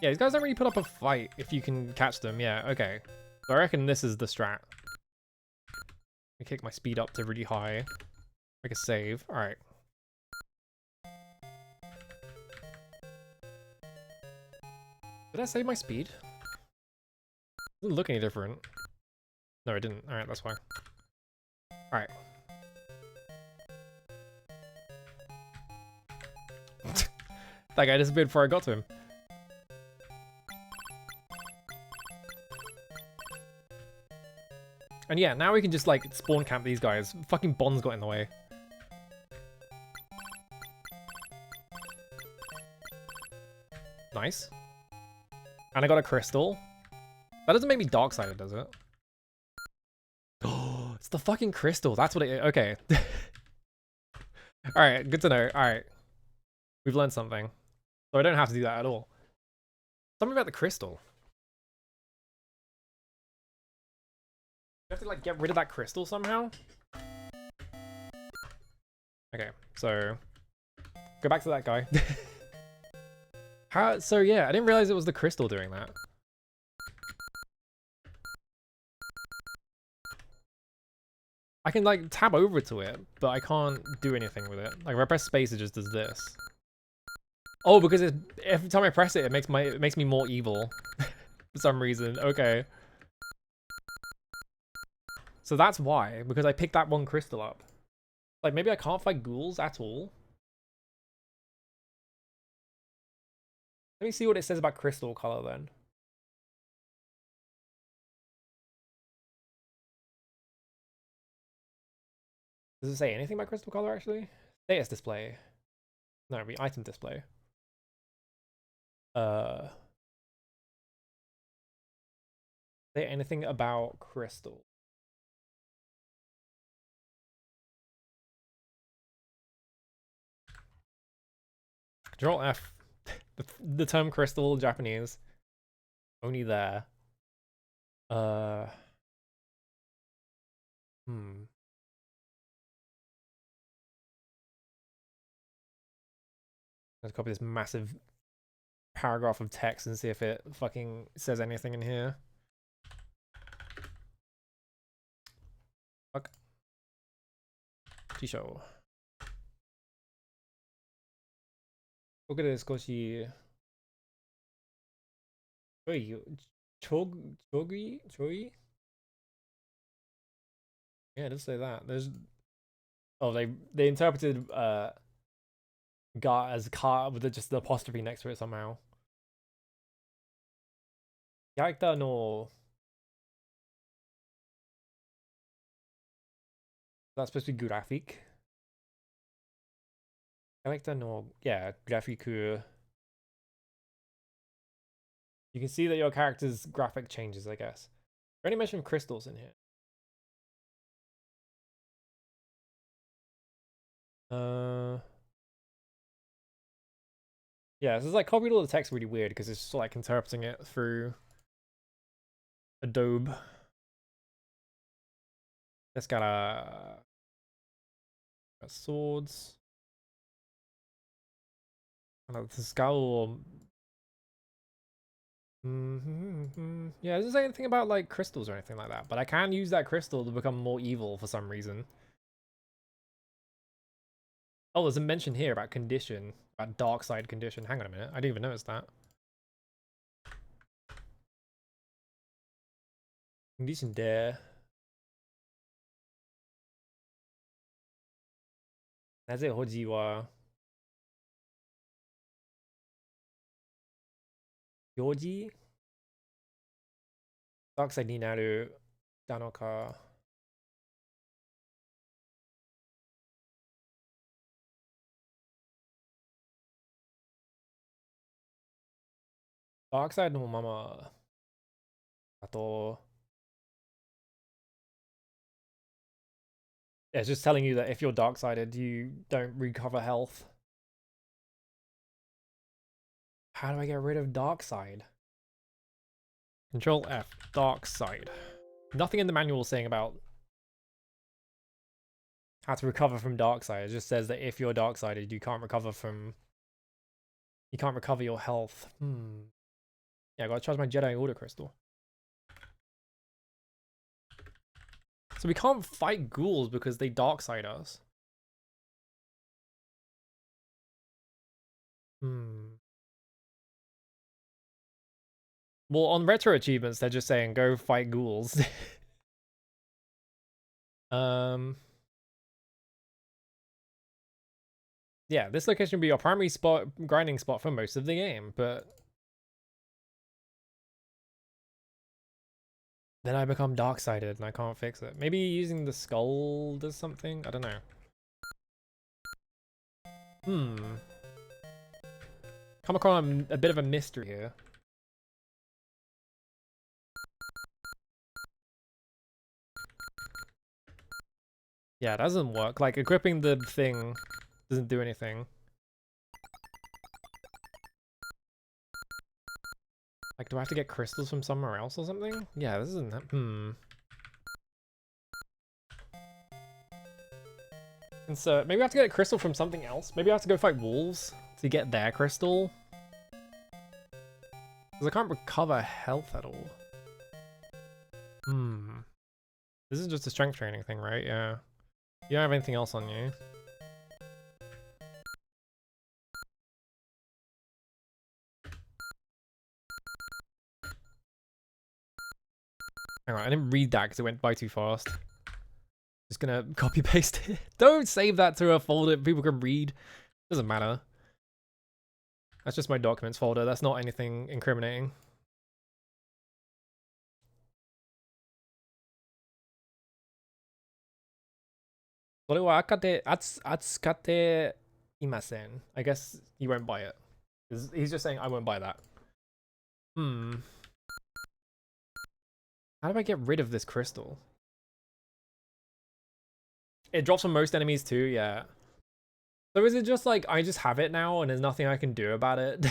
Yeah, these guys don't really put up a fight if you can catch them. Yeah, okay. So I reckon this is the strat. I kick my speed up to really high. Make a save. Alright. Did I save my speed? Doesn't look any different. No, it didn't. Alright, that's fine. Alright. That guy disappeared before I got to him. And yeah, now we can just like spawn camp these guys. Fucking Bond's got in the way. Nice. And I got a crystal. That doesn't make me dark-sided, does it? Oh, it's the fucking crystal. That's what it is. Okay. Alright, good to know. Alright. We've learned something. So I don't have to do that at all. Something about the crystal. You have to like get rid of that crystal somehow? Okay, so go back to that guy. How? So yeah, I didn't realize it was the crystal doing that. I can like tab over to it, but I can't do anything with it. Like if I press space, it just does this. Oh, because every time I press it, it makes me more evil for some reason. Okay. So that's why, because I picked that one crystal up. Like maybe I can't fight ghouls at all. Let me see what it says about crystal color then. Does it say anything about crystal color actually? Status display. No, it'd be item display. Say anything about crystal. Control F. The term crystal, Japanese. Only there. Let's copy this massive paragraph of text and see if it fucking says anything in here. Fuck. T-show. Look at this, Koshi. Chogi? Yeah, it does say that. There's they interpreted ga as ka with just the apostrophe next to it somehow. Character no. That's supposed to be graphic. Character no, yeah, graphic. You can see that your character's graphic changes, I guess. Any mention of crystals in here? Yeah, this is like copied all the text really weird because it's just like interpreting it through Adobe. Let's got swords. The skull. Yeah, it doesn't say anything about like crystals or anything like that, but I can use that crystal to become more evil for some reason. Oh, there's a mention here about condition, about dark side condition. Hang on a minute, I didn't even notice that. Condition there. なぜ保持は表示ダークサイドになるたのか。ダークサイドのままだと yeah, it's just telling you that if you're dark-sided, you don't recover health. How do I get rid of dark side? Control F, dark side. Nothing in the manual saying about how to recover from dark side. It just says that if you're dark-sided, you can't recover your health. Yeah, I gotta charge my Jedi Order Crystal. So we can't fight ghouls because they dark-side us. Well, on retro achievements, they're just saying go fight ghouls. Yeah, this location will be your primary spot, grinding spot for most of the game, but then I become dark-sided and I can't fix it. Maybe using the skull does something? I don't know. Come across a bit of a mystery here. Yeah, it doesn't work. Like, equipping the thing doesn't do anything. Like, do I have to get crystals from somewhere else or something? Yeah, this isn't... And so, maybe I have to get a crystal from something else. Maybe I have to go fight wolves to get their crystal. Because I can't recover health at all. This is just a strength training thing, right? Yeah. You don't have anything else on you. Hang on, I didn't read that because it went by too fast. Just gonna copy paste it. Don't save that to a folder people can read. Doesn't matter. That's just my documents folder. That's not anything incriminating. I guess you won't buy it. He's just saying I won't buy that. How do I get rid of this crystal? It drops on most enemies too, yeah. So is it just like, I just have it now and there's nothing I can do about it?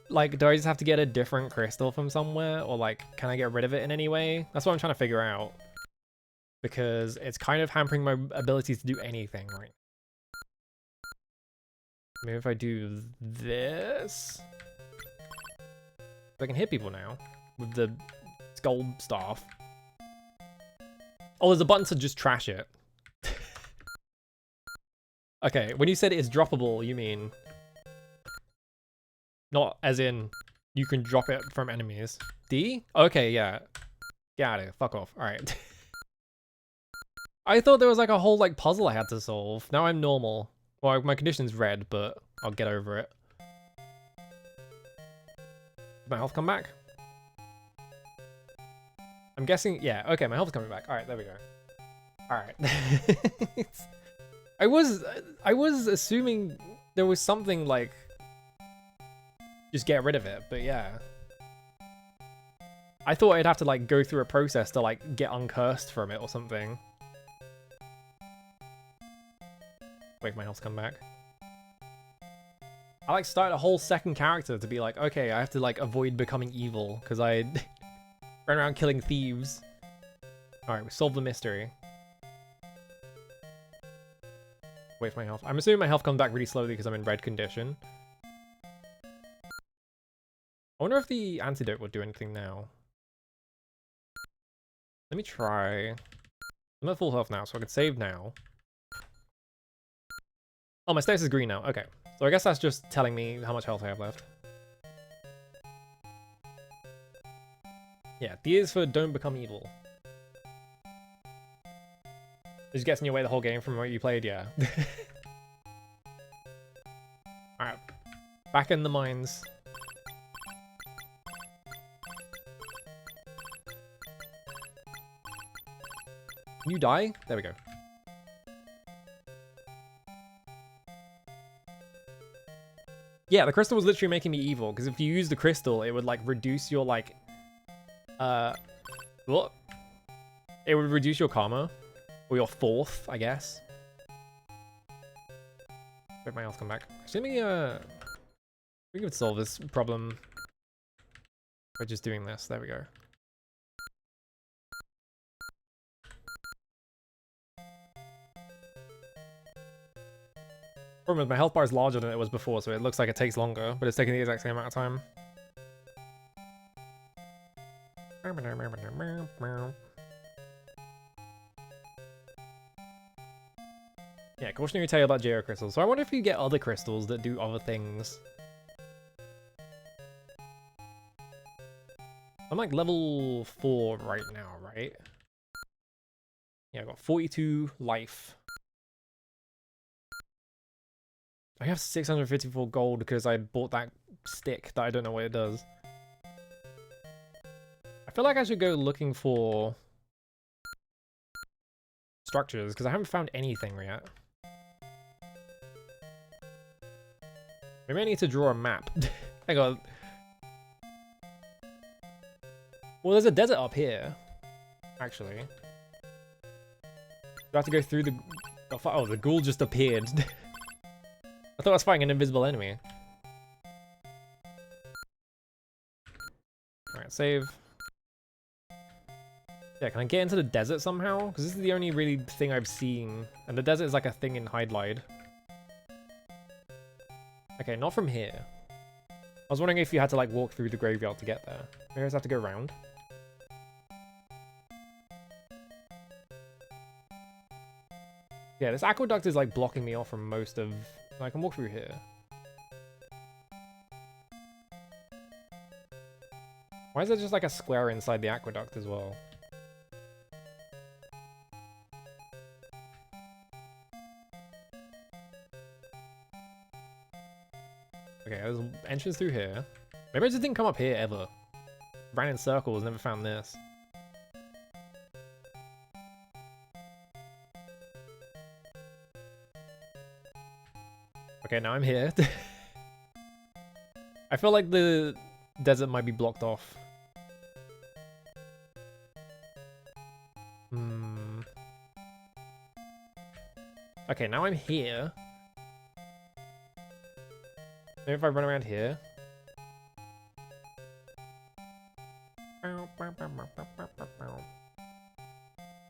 Like, do I just have to get a different crystal from somewhere? Or like, can I get rid of it in any way? That's what I'm trying to figure out. Because it's kind of hampering my ability to do anything right now. Maybe if I do this... I can hit people now with the skull staff. Oh, there's a button to just trash it. Okay, when you said it's droppable, you mean... Not as in, you can drop it from enemies. D? Okay, yeah. Get out of here, fuck off. Alright. I thought there was like a whole like puzzle I had to solve. Now I'm normal. Well, my condition's red, but I'll get over it. Did my health come back? I'm guessing, yeah, okay, my health's coming back. Alright, there we go. Alright. I was assuming there was something like just get rid of it, but yeah. I thought I'd have to like go through a process to like get uncursed from it or something. Wait, my health's come back. I like started a whole second character to be like, okay, I have to like avoid becoming evil because I ran around killing thieves. Alright, we solved the mystery. Wait for my health. I'm assuming my health comes back really slowly because I'm in red condition. I wonder if the antidote will do anything now. Let me try. I'm at full health now, so I can save now. Oh, my status is green now. Okay. So I guess that's just telling me how much health I have left. Yeah, D is for don't become evil. Just gets in your way the whole game from what you played, yeah. Alright. Back in the mines. Can you die? There we go. Yeah, the crystal was literally making me evil, because if you use the crystal, it would, like, reduce your, like... What? It would reduce your karma. Or your fourth, I guess. Let my health come back. Actually, we could solve this problem by just doing this. There we go. Problem is, my health bar is larger than it was before, so it looks like it takes longer, but it's taking the exact same amount of time. Yeah, cautionary tale about Geo crystals. So I wonder if you get other crystals that do other things. I'm like level 4 right now, right? Yeah, I got 42 life. I have 654 gold because I bought that stick that I don't know what it does. I feel like I should go looking for structures because I haven't found anything yet. Maybe I need to draw a map. Hang on. Well, there's a desert up here, actually. Do I have to go through the... Oh, the ghoul just appeared. I thought I was fighting an invisible enemy. Alright, save. Yeah, can I get into the desert somehow? Because this is the only really thing I've seen. And the desert is like a thing in Hydlide. Okay, not from here. I was wondering if you had to like walk through the graveyard to get there. Maybe I just have to go around. Yeah, this aqueduct is like blocking me off from most of... I can walk through here. Why is there just like a square inside the aqueduct as well? Okay, there's an entrance through here. Maybe I just didn't come up here ever. Ran in circles, never found this. Okay, now I'm here. I feel like the desert might be blocked off. Okay, now I'm here. Maybe if I run around here.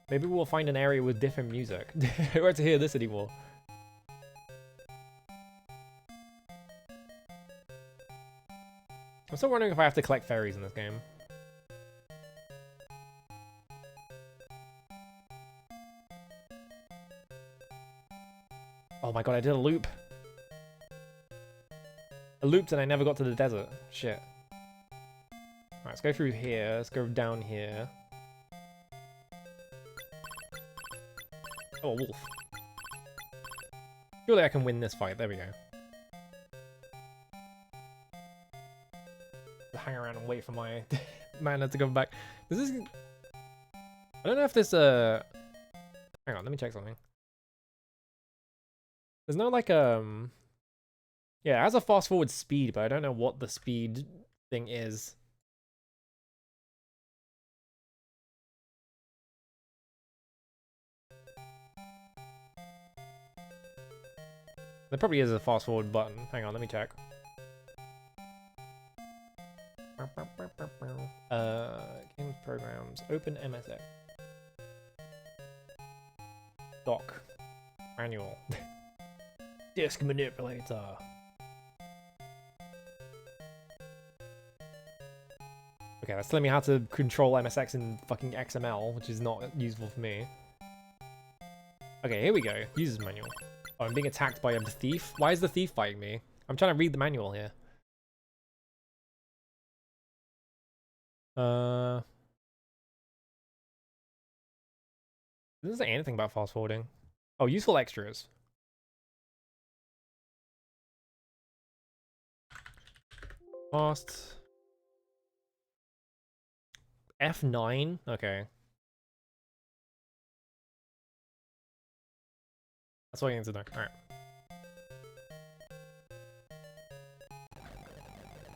Maybe we'll find an area with different music. I don't want to hear this anymore. I'm still wondering if I have to collect fairies in this game. Oh my god, I did a loop. I looped and I never got to the desert. Shit. Alright, let's go through here. Let's go down here. Oh, a wolf. Surely I can win this fight. There we go. Hang around and wait for my mana to come back. This is... I don't know if this, Hang on, let me check something. There's no, like, Yeah, it has a fast forward speed, but I don't know what the speed thing is. There probably is a fast forward button. Hang on, let me check. Games programs. Open MSX. Dock. Manual. Disk manipulator. Okay, that's telling me how to control MSX in fucking XML, which is not useful for me. Okay, here we go. User's manual. Oh, I'm being attacked by a thief? Why is the thief fighting me? I'm trying to read the manual here. It doesn't say anything about fast forwarding. Oh, useful extras. Fast. F9? Okay. That's all you need to know. Alright.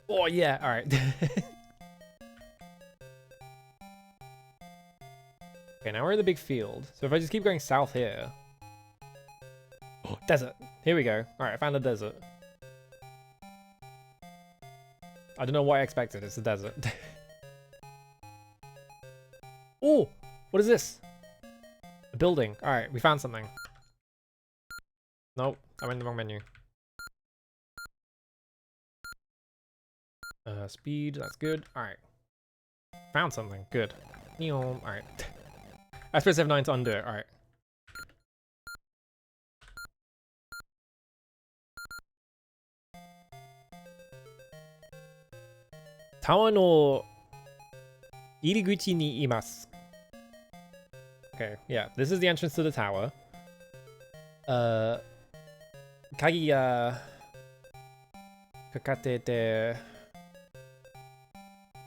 Oh, yeah. Alright. Okay, now we're in the big field. So if I just keep going south here. Oh, desert. Here we go. Alright, I found a desert. I don't know what I expected. It's a desert. Oh! What is this? A building. Alright, we found something. Nope, I'm in the wrong menu. Speed, that's good. Alright. Found something. Good. Alright. I press F9 to undo it. Alright. Tower no iriguchi ni imasu. Okay, yeah. This is the entrance to the tower. Kagi ga kakatete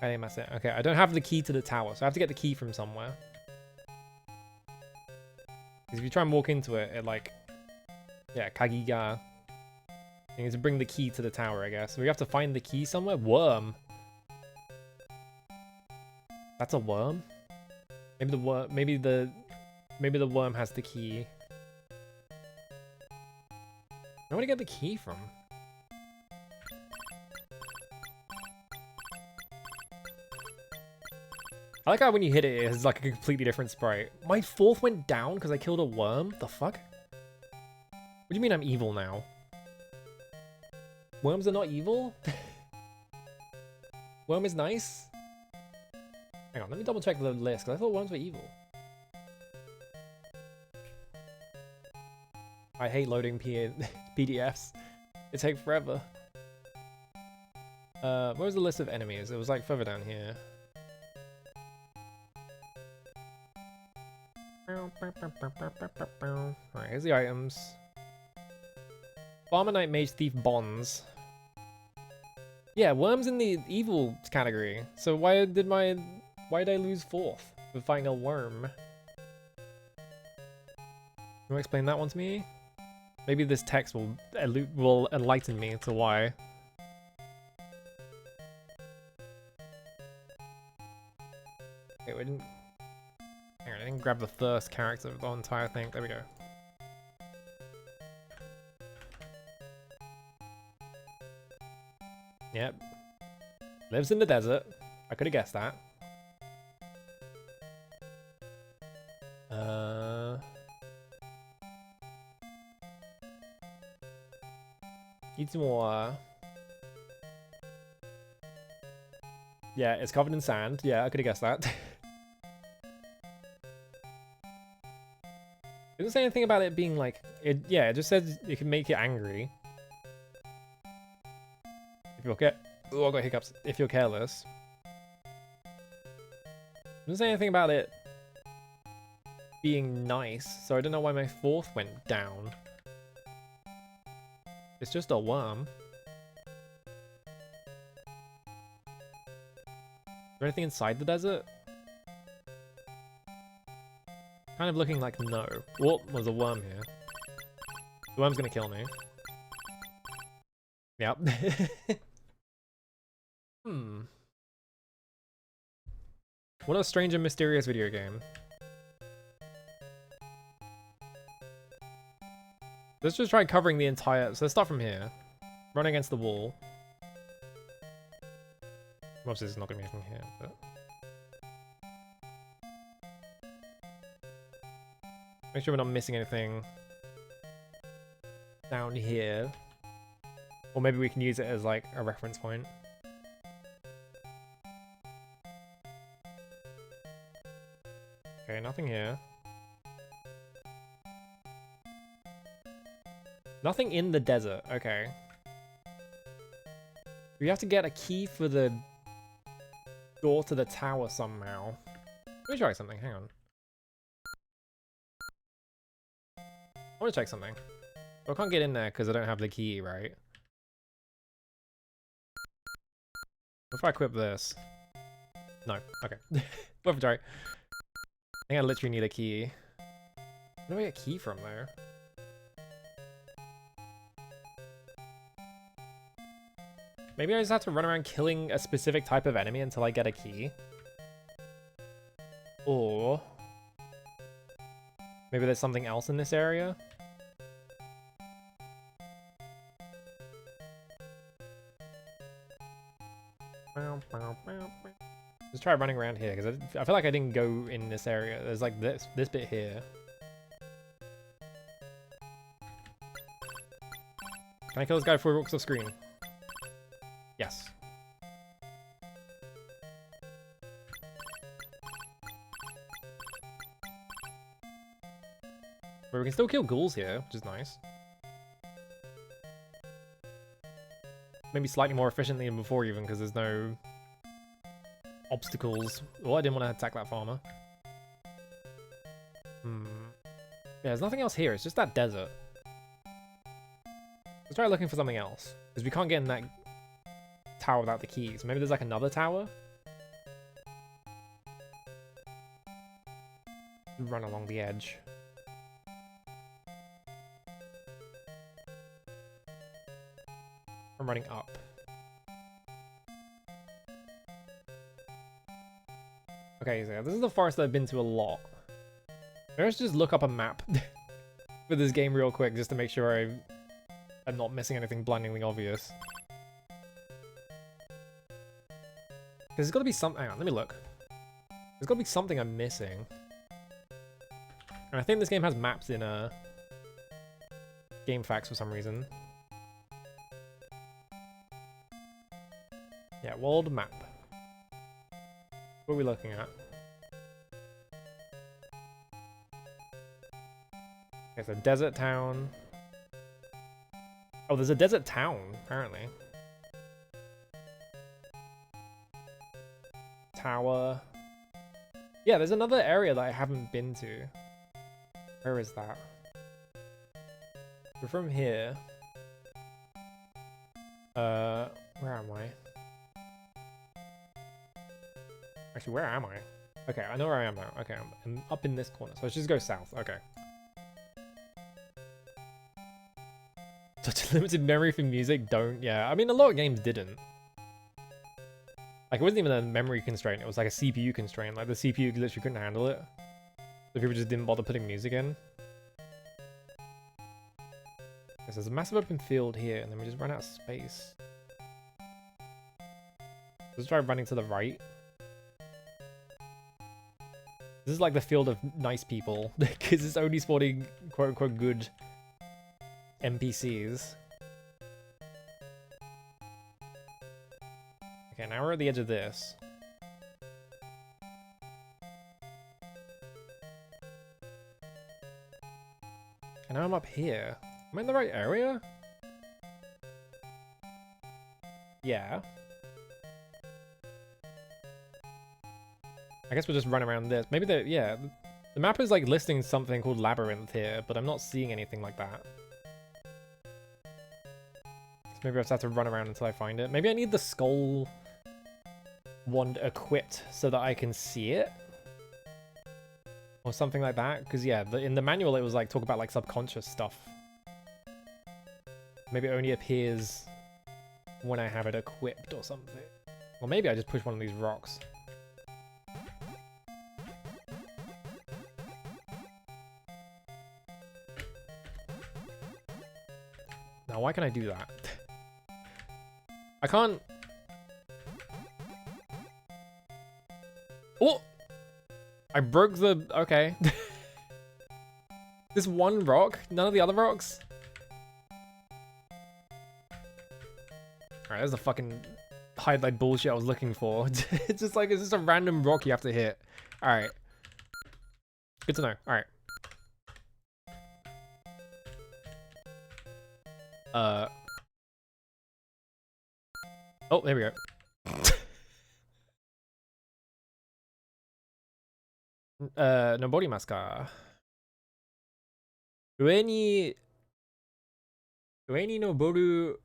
arimasen. Okay, I don't have the key to the tower, so I have to get the key from somewhere. Because if you try and walk into it, it like... Yeah, kagi ga... You need to bring the key to the tower, I guess. We have to find the key somewhere? Worm. That's a worm? Maybe the worm... Maybe the worm has the key. Where would I get the key from? I like how when you hit it, it's like a completely different sprite. My fourth went down because I killed a worm? The fuck? What do you mean I'm evil now? Worms are not evil? Worm is nice? Hang on, let me double check the list because I thought worms were evil. I hate loading PDFs. It takes forever. Where was the list of enemies? It was like further down here. Alright, here's the items. Farmer Knight Mage Thief Bonds. Yeah, worms in the evil category. So why did I lose fourth for fighting a worm? You wanna explain that one to me? Maybe this text will enlighten me to why. Okay, we didn't... Hang on, I didn't grab the first character of the entire thing. There we go. Yep. Lives in the desert. I could have guessed that. Eats more. Yeah, it's covered in sand. Yeah, I could have guessed that. It doesn't say anything about it being like... Yeah, it just says it can make you angry. If you're oh, I got hiccups. If you're careless. It doesn't say anything about it being nice, so I don't know why my fourth went down. It's just a worm. Is there anything inside the desert? Kind of looking like no. Oh, there's a worm here. The worm's gonna kill me. Yep. What a strange and mysterious video game. Let's just try covering the entire... So let's start from here. Run against the wall. Obviously there's not gonna be anything here, but... Make sure we're not missing anything down here. Or maybe we can use it as like a reference point. Okay, nothing here. Nothing in the desert. Okay. We have to get a key for the door to the tower somehow. Let me try something. Hang on. I want to check something. Well, I can't get in there because I don't have the key, right? What if I equip this? No. Okay. We'll have to try. I think I literally need a key. Where do I get a key from, though? Maybe I just have to run around killing a specific type of enemy until I get a key. Or maybe there's something else in this area. Just try running around here, because I feel like I didn't go in this area. There's like this bit here. Can I kill this guy before he walks off screen? Yes. But we can still kill ghouls here, which is nice. Maybe slightly more efficiently than before even, because there's no obstacles. Oh, I didn't want to attack that farmer. Yeah, there's nothing else here. It's just that desert. Let's try looking for something else, because we can't get in that tower without the keys. Maybe there's like another tower? Run along the edge. I'm running up. Okay, so this is the forest that I've been to a lot. Maybe let's just look up a map for this game real quick, just to make sure I'm not missing anything blindingly obvious. There's got to be something. Hang on, let me look. There's got to be something I'm missing. And I think this game has maps in Game Facts for some reason. Yeah, world map. What are we looking at? Okay, so desert town. Oh, there's a desert town, apparently. Tower. Yeah, there's another area that I haven't been to. Where is that? We're from here. Where am I? Actually, where am I? Okay, I know where I am now. Okay, I'm up in this corner, so let's just go south. Okay. Such a limited memory for music, don't. Yeah, I mean, a lot of games didn't. Like, it wasn't even a memory constraint, it was like a CPU constraint. Like, the CPU literally couldn't handle it. So people just didn't bother putting music in. So there's a massive open field here, and then we just run out of space. Let's try running to the right. This is like the field of nice people, because it's only spawning quote-unquote good NPCs. Okay, now we're at the edge of this. And now I'm up here. Am I in the right area? Yeah. I guess we'll just run around this. Maybe yeah. The map is like listing something called Labyrinth here, but I'm not seeing anything like that. So maybe I just have to run around until I find it. Maybe I need the skull wand equipped so that I can see it. Or something like that. Because yeah, in the manual it was like talk about like subconscious stuff. Maybe it only appears when I have it equipped or something. Or maybe I just push one of these rocks. Now, why can I do that? I can't... Oh! I broke the... Okay. This one rock? None of the other rocks? Alright, there's the fucking Hydlide bullshit I was looking for. It's just like, it's just a random rock you have to hit. Alright. Good to know. Alright. Oh, there we go. Nobody masu ka? 上に登る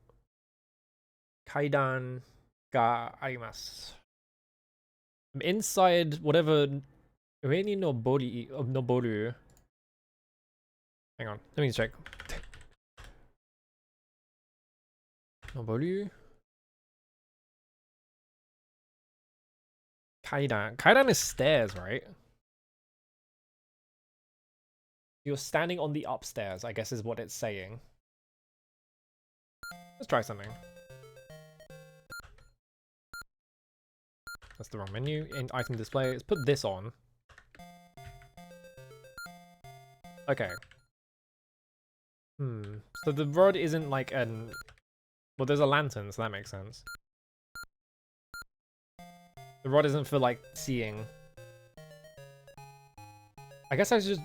階段があります。Inside whatever 上に登る Hang on, let me check. 登る階段 is stairs, right? You're standing on the upstairs, I guess is what it's saying. Let's try something. That's the wrong menu. In item display, let's put this on. Okay. So the rod isn't like an... Well, there's a lantern, so that makes sense. The rod isn't for, like, seeing. I guess I should just...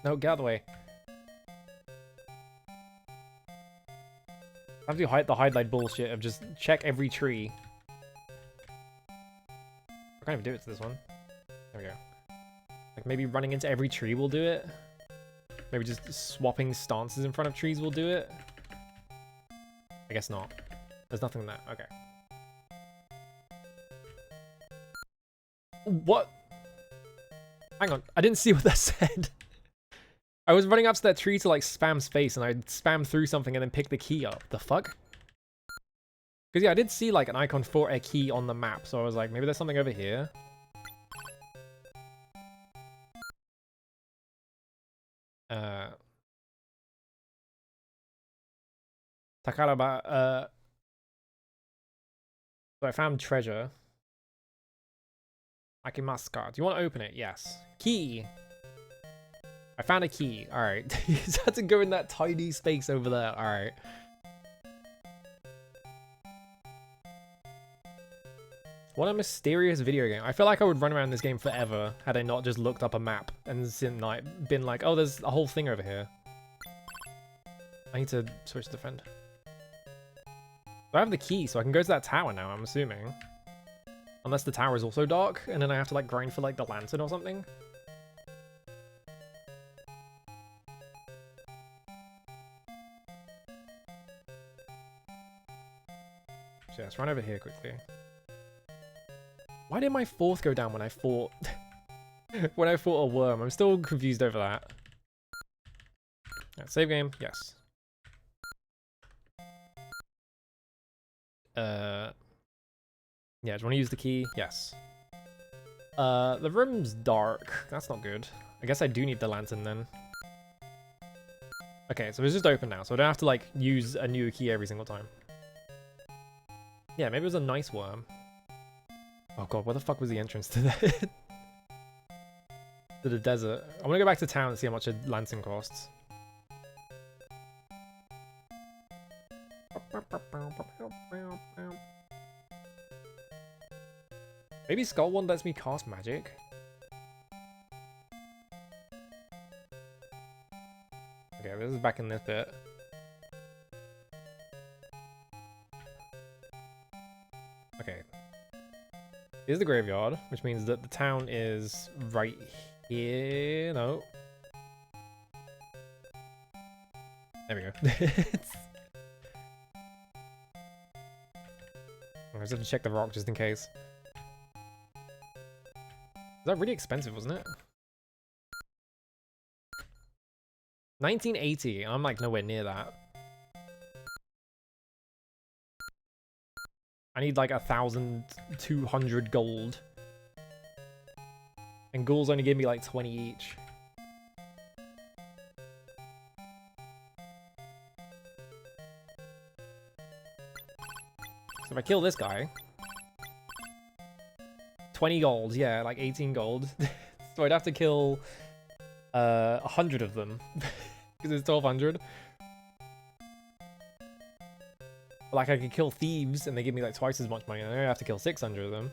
No, get out of the way. I have to hide the Hydlide bullshit of just check every tree. I can't even do it to this one. There we go. Like, maybe running into every tree will do it. Maybe just swapping stances in front of trees will do it. I guess not. There's nothing in that. Okay. What? Hang on. I didn't see what that said. I was running up to that tree to like spam space and I spammed through something and then picked the key up. The fuck? Because yeah, I did see like an icon for a key on the map. So I was like, maybe there's something over here. Takaraba, so I found treasure. Akimasu. Do you want to open it? Yes. Key. I found a key. Alright. You just had to go in that tiny space over there. Alright. What a mysterious video game. I feel like I would run around this game forever had I not just looked up a map and been like, oh, there's a whole thing over here. I need to switch to friend. I have the key, so I can go to that tower now, I'm assuming. Unless the tower is also dark, and then I have to like grind for like the lantern or something. So yeah, let's run over here quickly. Why did my fourth go down when I fought when I fought a worm? I'm still confused over that. Right, save game, yes. Yeah, do you want to use the key? Yes. The room's dark. That's not good. I guess I do need the lantern then. Okay, so it's just open now, so I don't have to like use a new key every single time. Yeah, maybe it was a nice worm. Oh god, where the fuck was the entrance to that? To the desert. I want to go back to town and see how much a lantern costs. Maybe Skull One lets me cast magic? Okay, this is back in this bit. Okay. Here's the graveyard, which means that the town is right here. No. There we go. I just have to check the rock just in case. That really expensive, wasn't it? 1980, I'm like nowhere near that. I need like 1,200 gold. And ghouls only give me like 20 each. So if I kill this guy... 20 gold, yeah, like 18 gold. So I'd have to kill 100 of them. Because it's 1,200. Like I could kill thieves and they give me like twice as much money, and I have to kill 600 of them.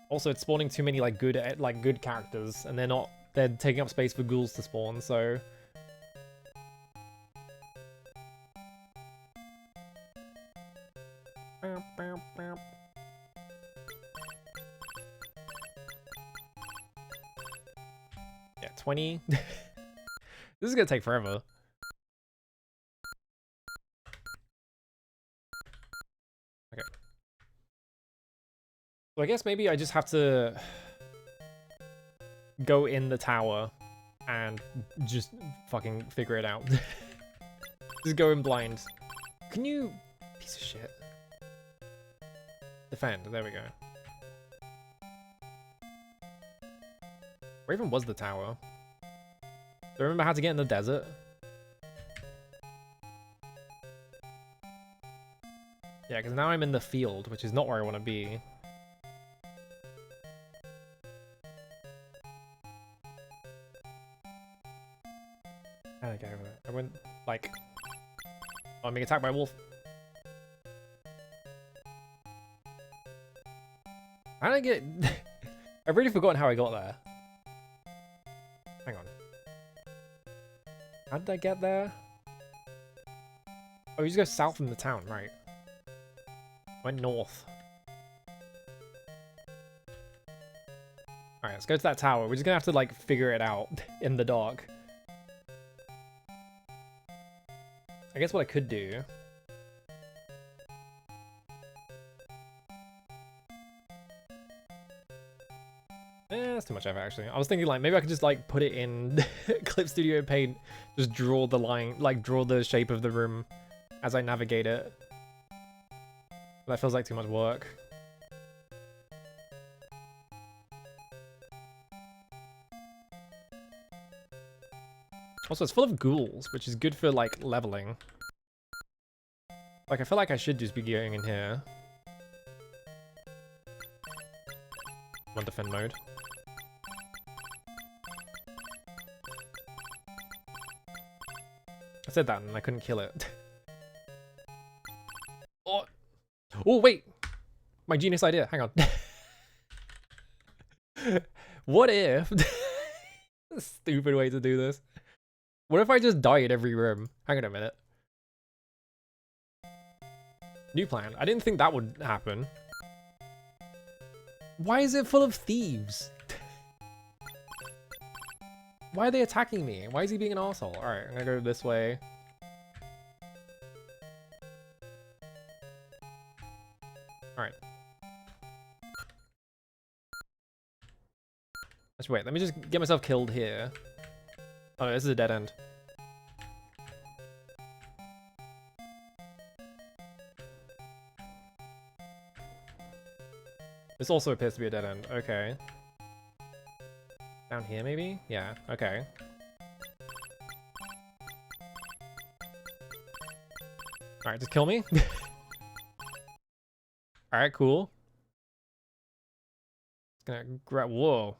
Also, it's spawning too many like good characters, and they're taking up space for ghouls to spawn, so Yeah, 20. This is gonna take forever. Okay. So I guess maybe I just have to go in the tower and just fucking figure it out. Just go in blind. Can you... Piece of shit. Defend. There we go. Where even was the tower? Do I remember how to get in the desert? Yeah, because now I'm in the field, which is not where I want to be. How did I get over there? I went, like... Oh, I'm being attacked by a wolf. How did I get... I've really forgotten how I got there. Hang on. How did I get there? Oh, you just go south from the town, right? Went north. Alright, let's go to that tower. We're just gonna have to, like, figure it out in the dark. I guess what I could do... that's too much effort, actually. I was thinking, like, maybe I could just, like, put it in Clip Studio Paint, just draw the line, like, draw the shape of the room as I navigate it. That feels like too much work. Also, it's full of ghouls, which is good for, like, leveling. Like, I feel like I should just be going in here. I'm on defend mode. I said that and I couldn't kill it. Oh, oh wait! My genius idea, hang on. What if... Stupid way to do this. What if I just die in every room? Hang on a minute. New plan. I didn't think that would happen. Why is it full of thieves? Why are they attacking me? Why is he being an asshole? Alright, I'm gonna go this way. Alright. Actually, wait, let me just get myself killed here. Oh no, this is a dead end. This also appears to be a dead end. Okay. Down here, maybe? Yeah, okay. Alright, just kill me. Alright, cool. Just gonna grab... Whoa.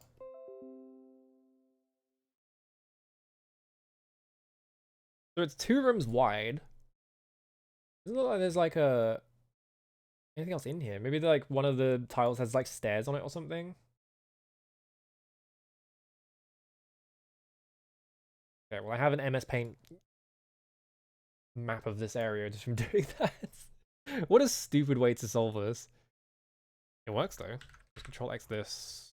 So it's 2 rooms wide. Doesn't look like there's like a... anything else in here? Maybe like one of the tiles has like stairs on it or something? Okay, well I have an MS Paint map of this area just from doing that. What a stupid way to solve this. It works though. Just Control X this.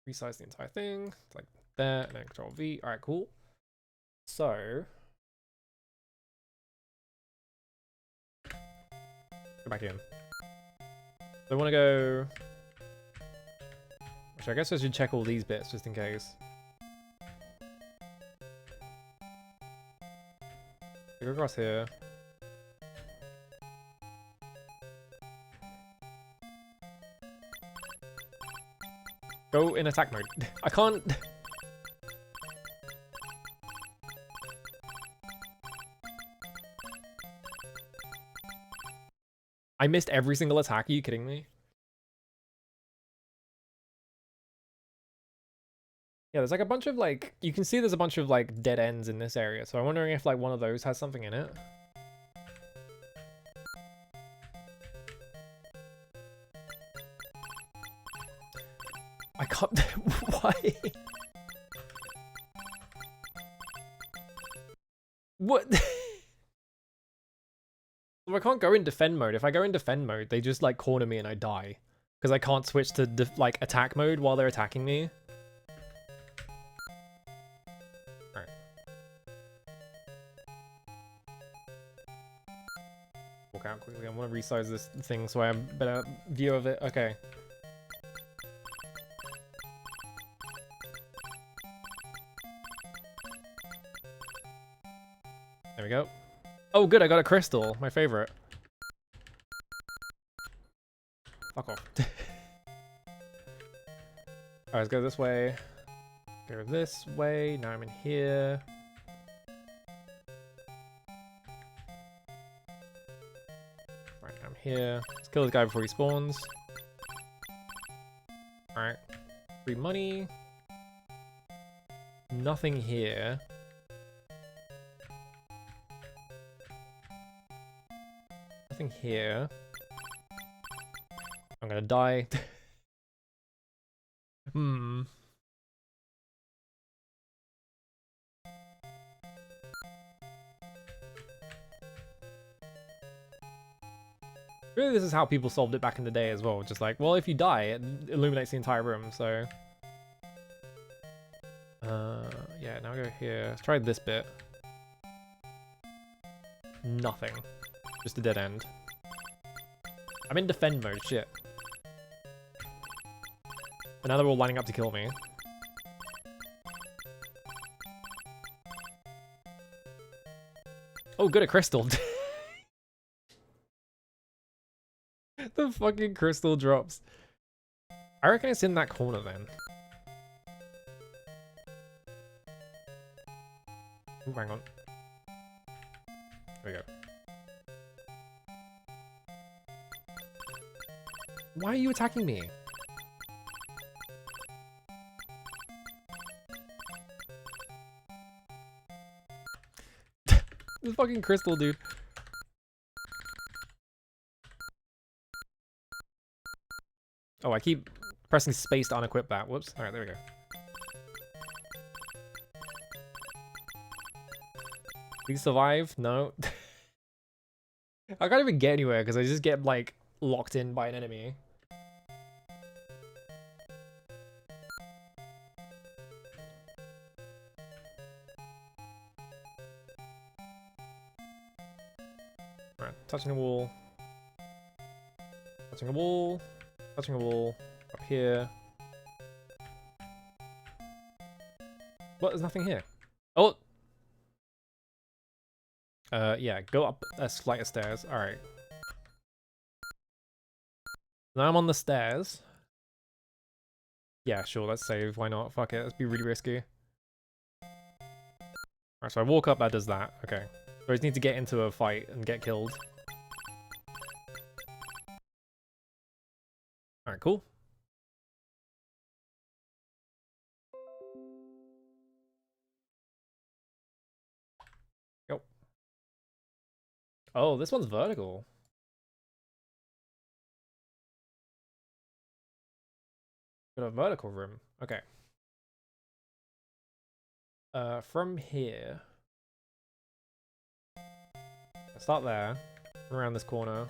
Resize the entire thing. It's like that, and then Control V. Alright, cool. So... go back in. So I want to go... actually, I guess I should check all these bits just in case. Go across here. Go in attack mode. I can't... I missed every single attack. Are you kidding me? Yeah, there's like a bunch of like... you can see there's a bunch of like dead ends in this area. So I'm wondering if like one of those has something in it. I can't... why? What? I can't go in defend mode. If I go in defend mode, they just like corner me and I die. Because I can't switch to like attack mode while they're attacking me. Alright. Walk out quickly. I want to resize this thing so I have a better view of it. Okay. There we go. Oh good, I got a crystal. My favorite. Fuck off. Alright, let's go this way. Go this way. Now I'm in here. Right, I'm here. Let's kill this guy before he spawns. Alright. Free money. Nothing here. Nothing here. I'm gonna die. Really, this is how people solved it back in the day as well. Just like, well, if you die, it illuminates the entire room, so... yeah, now go here. Let's try this bit. Nothing. Just a dead end. I'm in defend mode, shit. And now they're all lining up to kill me. Oh, good, a crystal. The fucking crystal drops. I reckon it's in that corner then. Ooh, hang on. There we go. Why are you attacking me? This fucking crystal, dude. Oh, I keep pressing space to unequip that. Whoops. Alright, there we go. Please survive? No. I can't even get anywhere because I just get, like, locked in by an enemy. Alright, touching a wall. Touching a wall. Touching a wall. Up here. What? There's nothing here. Oh! Yeah, go up a flight of stairs. Alright. Now I'm on the stairs. Yeah, sure, let's save. Why not? Fuck it, let's be really risky. Alright, so I walk up, that does that. Okay. So I just need to get into a fight and get killed. Alright, cool. Yo. Oh, this one's vertical. Got a vertical room. Okay. From here. I start there. Around this corner.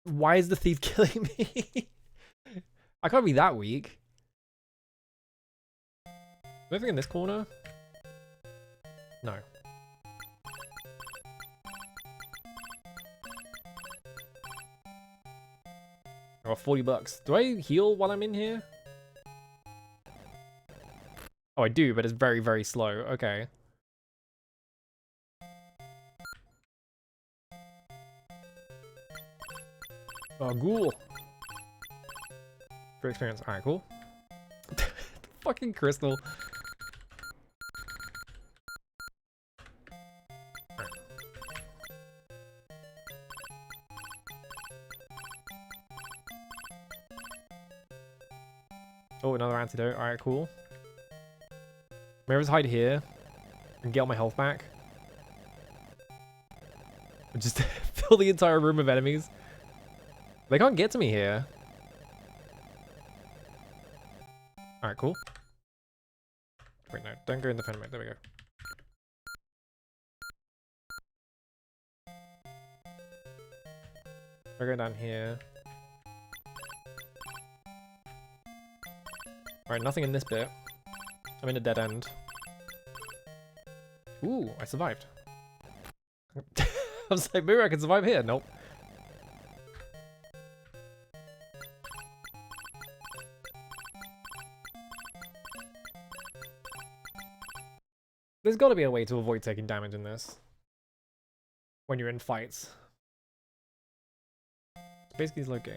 Why is the thief killing me? I can't be that weak. Anything in this corner? No. Oh, 40 bucks. Do I heal while I'm in here? Oh, I do, but it's very, very slow. Okay. Oh, ghoul. Great experience. Alright, cool. Fucking crystal. Alright. Oh, another antidote. Alright, cool. Maybe just hide here and get all my health back. And just fill the entire room with enemies. They can't get to me here. Alright, cool. Wait, no, don't go in the pen mode. There we go. We're going down here. Alright, nothing in this bit. I'm in a dead end. Ooh, I survived. I was like, maybe I can survive here. Nope. There's got to be a way to avoid taking damage in this. When you're in fights. Basically, it's low game.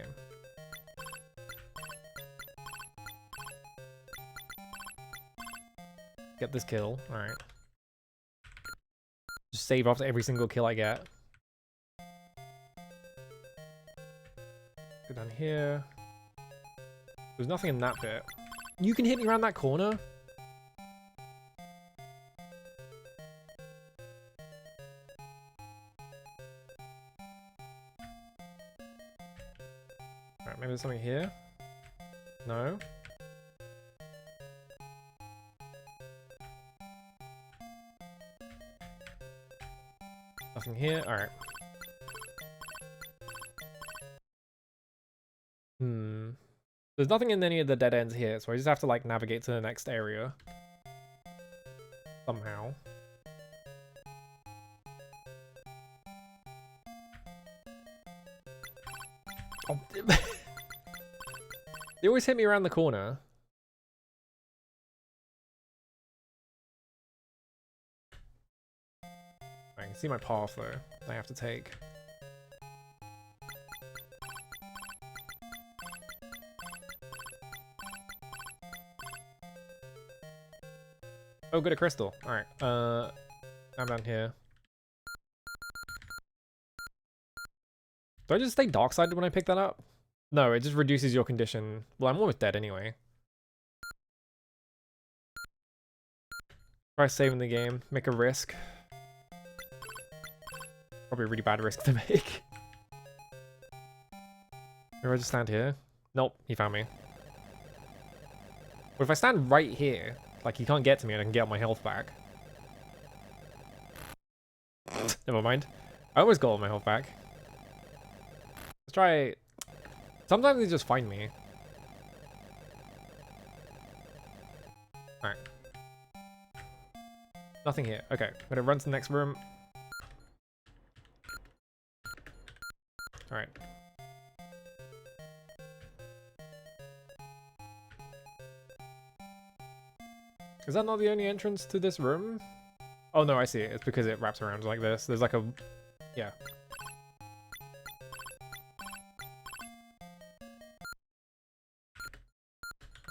Get this kill. Alright. Just save after every single kill I get. Go down here. There's nothing in that bit. You can hit me around that corner? Alright, maybe there's something here? No? Nothing here? Alright. There's nothing in any of the dead ends here, so I just have to like navigate to the next area. Somehow. Oh. They always hit me around the corner. I can see my path though, I have to take. Oh, good, a crystal. Alright, I'm down here. Do I just stay dark sided when I pick that up? No, it just reduces your condition. Well, I'm almost dead anyway. Try saving the game, make a risk. Probably a really bad risk to make. Maybe I just stand here? Nope, he found me. But if I stand right here, like he can't get to me and I can get my health back. Never mind. I almost got all my health back. Let's try... Sometimes they just find me. Alright. Nothing here. Okay, I'm gonna run to the next room. Alright. Is that not the only entrance to this room? Oh no, I see it. It's because it wraps around like this. There's like a... Yeah.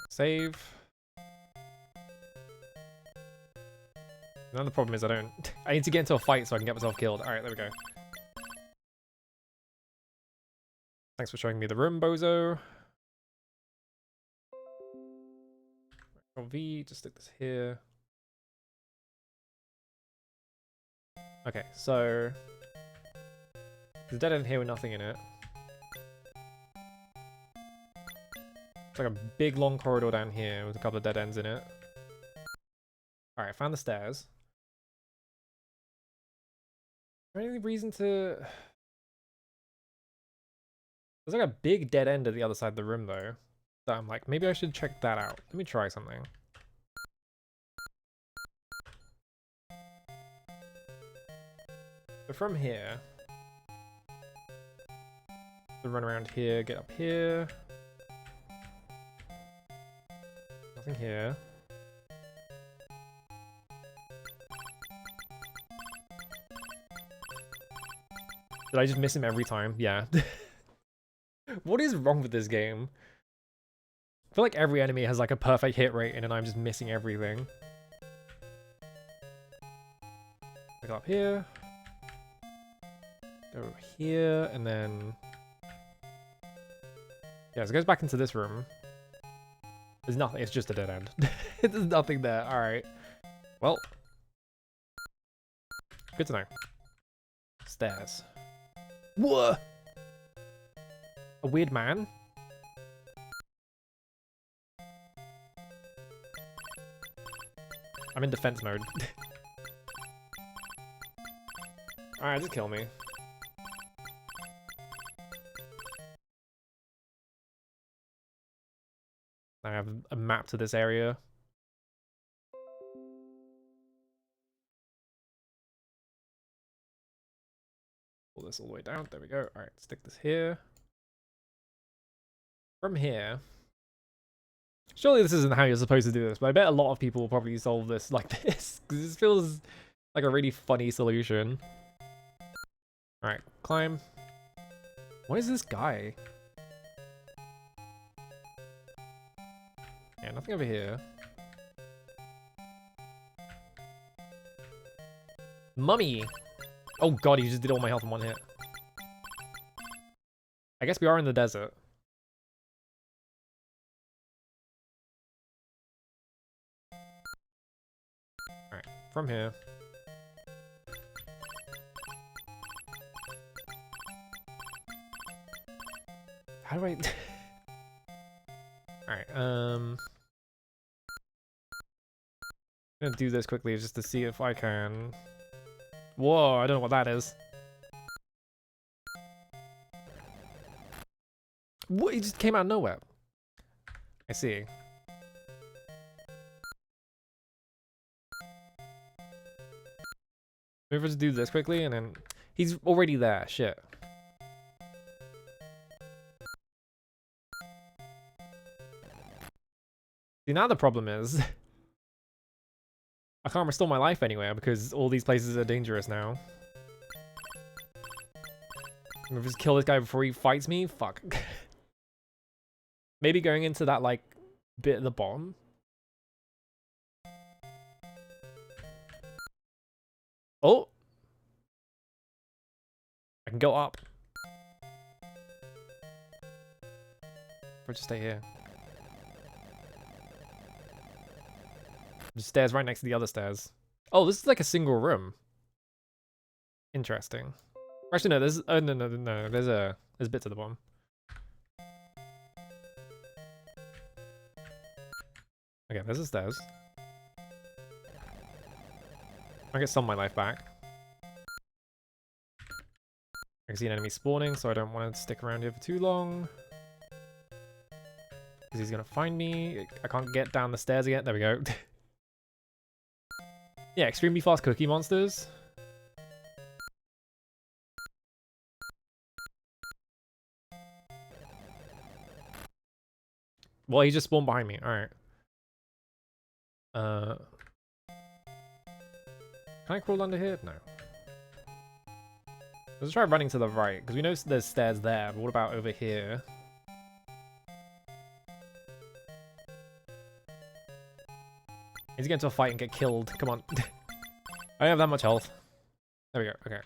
Save. Another problem is I don't... I need to get into a fight so I can get myself killed. Alright, there we go. Thanks for showing me the room, bozo. V, just stick this here. Okay, so... There's a dead end here with nothing in it. It's like a big long corridor down here with a couple of dead ends in it. Alright, found the stairs. Is there any reason to... There's like a big dead end at the other side of the room though. So I'm like, maybe I should check that out. Let me try something. So from here, to run around here, get up here. Nothing here. Did I just miss him every time? Yeah. What is wrong with this game? I feel like every enemy has like a perfect hit rate and then I'm just missing everything. Go up here. Go here and then... Yeah, so it goes back into this room. There's nothing, it's just a dead end. There's nothing there, alright. Well. Good to know. Stairs. Whoa! A weird man? I'm in defense mode. Alright, just kill me. have a map to this area. Pull this all the way down. There we go. All right, stick this here. From here. Surely this isn't how you're supposed to do this, but I bet a lot of people will probably solve this like this, because this feels like a really funny solution. All right, climb. What is this guy? Yeah, nothing over here. Mummy! Oh god, he just did all my health in one hit. I guess we are in the desert. Alright, from here. How do I... Alright, I'm gonna do this quickly just to see if I can... Whoa, I don't know what that is. What? He just came out of nowhere. I see. Maybe we'll just do this quickly and then... He's already there, shit. See, now the problem is... I can't restore my life anywhere because all these places are dangerous now. Maybe just kill this guy before he fights me? Fuck. Maybe going into that, like, bit at the bottom. Oh! I can go up. Or just stay here. The stairs right next to the other stairs. Oh, this is like a single room. Interesting. Actually, no, there's... Oh, no. There's bits at the bottom. Okay, there's the stairs. I get some of my life back. I can see an enemy spawning, so I don't want to stick around here for too long. Because he's going to find me. I can't get down the stairs yet. There we go. Yeah, extremely fast cookie monsters. Well, he just spawned behind me. Alright. Can I crawl under here? No. Let's try running to the right, because we know there's stairs there, but what about over here? He's getting into a fight and get killed. Come on. I don't have that much health. There we go. Okay.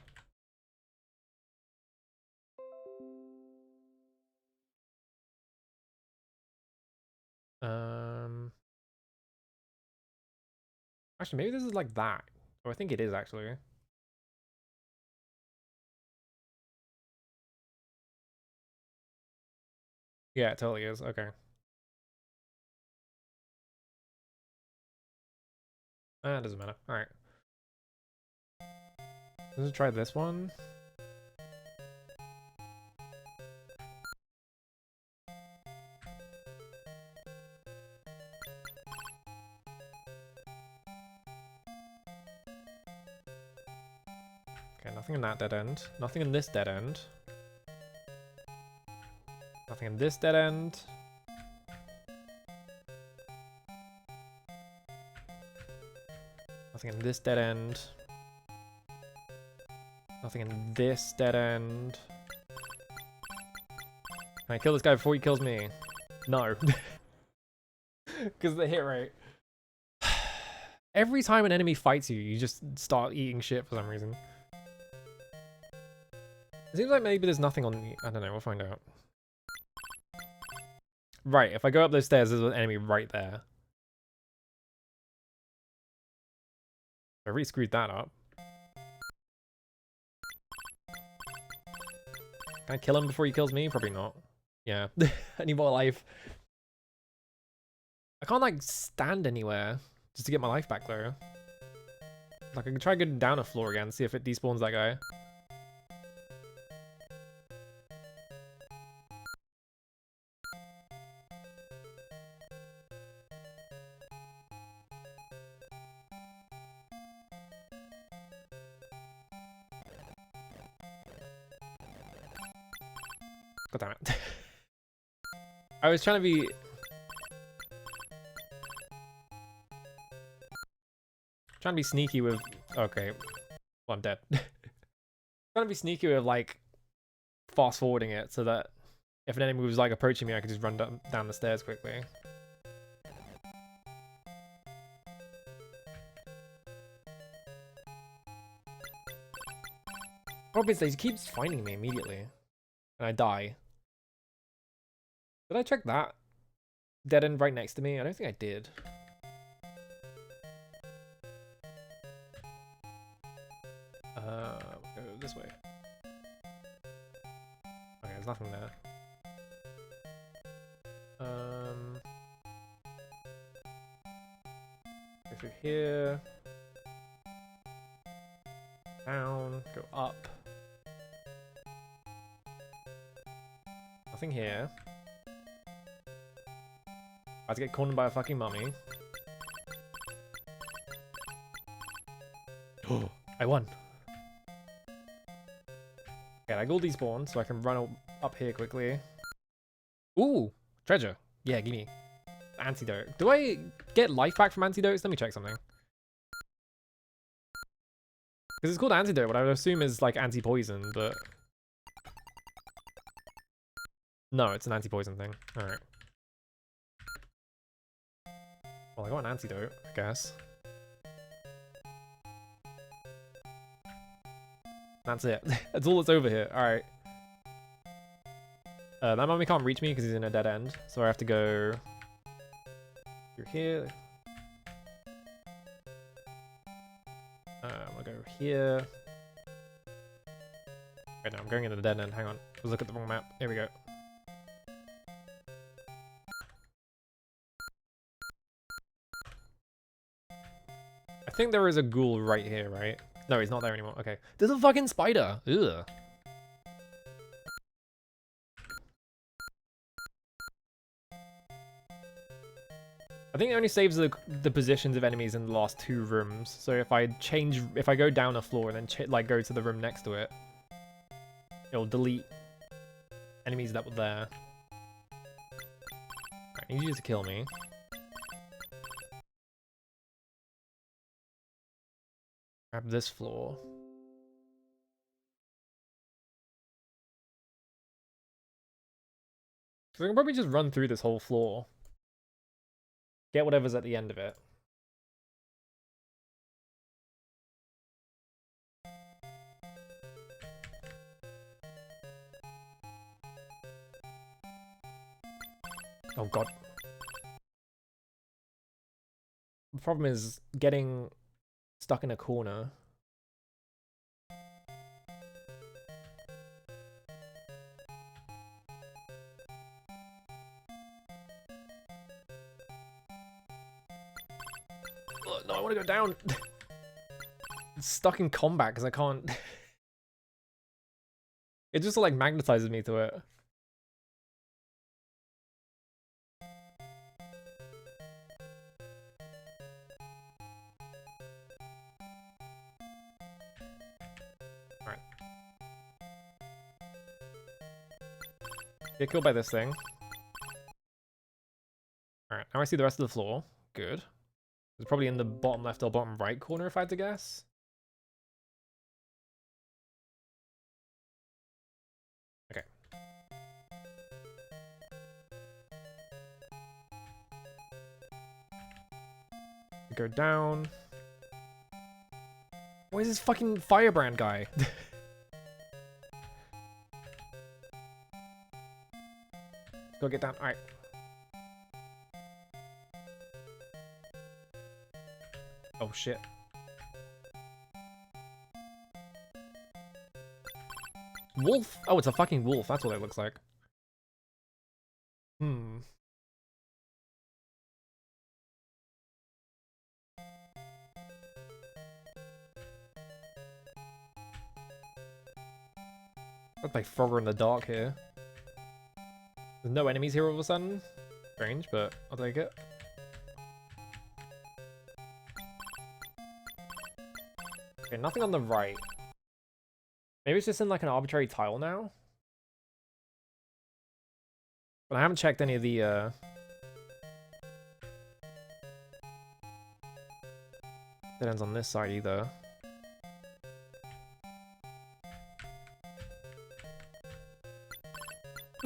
Actually, maybe this is like that. Oh, I think it is actually. Yeah, it totally is. Okay. Doesn't matter. Alright. Let's try this one. Okay, nothing in that dead end. Nothing in this dead end. Nothing in this dead end. Nothing in this dead end. Nothing in this dead end. Can I kill this guy before he kills me? No. Because the hit rate. Every time an enemy fights you, you just start eating shit for some reason. It seems like maybe there's nothing on the... I don't know, we'll find out. Right, if I go up those stairs, there's an enemy right there. I really screwed that up. Can I kill him before he kills me? Probably not. Yeah, I need more life. I can't, like, stand anywhere just to get my life back, though. Like, I can try going down a floor again, see if it despawns that guy. God damn it. I was trying to be... Trying to be sneaky with... Okay. Well, I'm dead. Trying to be sneaky with, like, fast forwarding it so that if an enemy was, like, approaching me, I could just run down the stairs quickly. Problem is, he keeps finding me immediately. And I die. Did I check that? Dead end right next to me? I don't think I did. Go this way. Okay, there's nothing there. Go through here. Down, go up. Nothing here. About to get cornered by a fucking mummy. Oh, I won. Okay, I got despawn so I can run up here quickly. Ooh, treasure. Yeah, give me. Antidote. Do I get life back from antidotes? Let me check something. Because it's called antidote, what I would assume is like anti-poison, but... No, it's an anti-poison thing. Alright. Well, I got an antidote, I guess. That's it. That's all that's over here. Alright. That mummy can't reach me because he's in a dead end, so I have to go... You're here. I'm gonna go here. Right now, I'm going into the dead end. Hang on. Let's look at the wrong map. Here we go. I think there is a ghoul right here, right? No, he's not there anymore. Okay. There's a fucking spider. Ugh. I think it only saves the positions of enemies in the last 2 rooms. So if I go down a floor and then like go to the room next to it, it'll delete enemies that were there. Right, I need you to kill me. Grab this floor. So I can probably just run through this whole floor. Get whatever's at the end of it. Oh god. The problem is getting stuck in a corner. Oh, no, I want to go down. It's stuck in combat because I can't. It just like magnetizes me to it. Alright. Get killed by this thing. Alright, now I see the rest of the floor. Good. It's probably in the bottom left or bottom right corner if I had to guess. Okay. Go down. Where's this fucking firebrand guy? Go get down. Alright. Oh shit. Wolf? Oh, it's a fucking wolf. That's what it looks like. Hmm. Looks like Frogger in the dark here. There's no enemies here all of a sudden. Strange, but I'll take it. Okay, nothing on the right. Maybe it's just in like an arbitrary tile now? But I haven't checked any of the dead ends on this side either.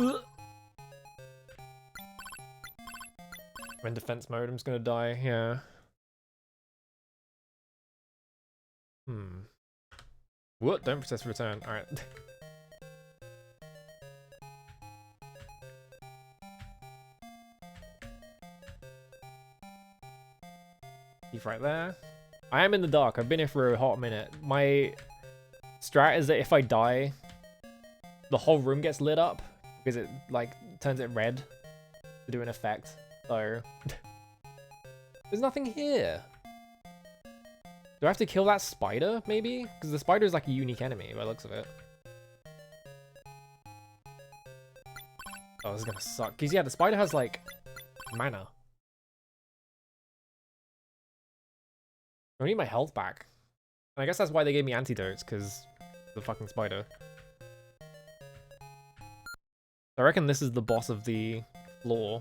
Ugh. I'm in defense mode, I'm just gonna die, yeah. What? Don't press return. Alright. He's right there. I am in the dark. I've been here for a hot minute. My strat is that if I die, the whole room gets lit up because it like turns it red to do an effect. So there's nothing here. Do I have to kill that spider, maybe? Because the spider is like a unique enemy by the looks of it. Oh, this is gonna suck. Because yeah, the spider has like mana. I need my health back. And I guess that's why they gave me antidotes, because the fucking spider. I reckon this is the boss of the floor.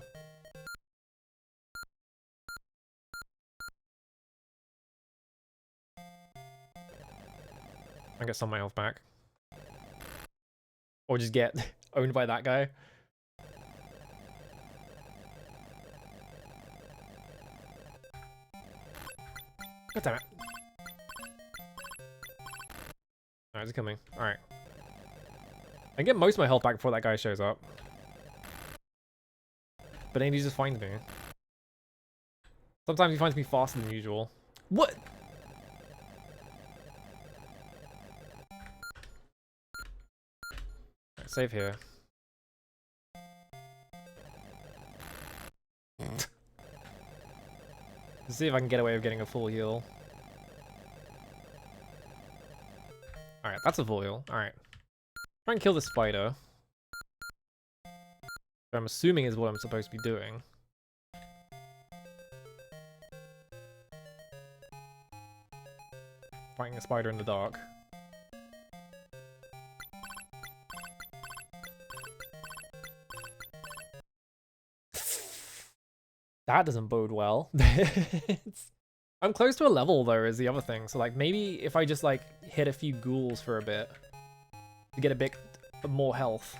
I get some of my health back. Or just get owned by that guy. God damn it. Alright, he's coming. Alright. I get most of my health back before that guy shows up. But then he just finds me. Sometimes he finds me faster than usual. What? Right, save here. Let's see if I can get away with getting a full heal. Alright, that's a full heal. Alright. Try and kill the spider. Which I'm assuming is what I'm supposed to be doing. Fighting a spider in the dark. That doesn't bode well. I'm close to a level though, is the other thing. So like maybe if I just like hit a few ghouls for a bit to get a bit more health.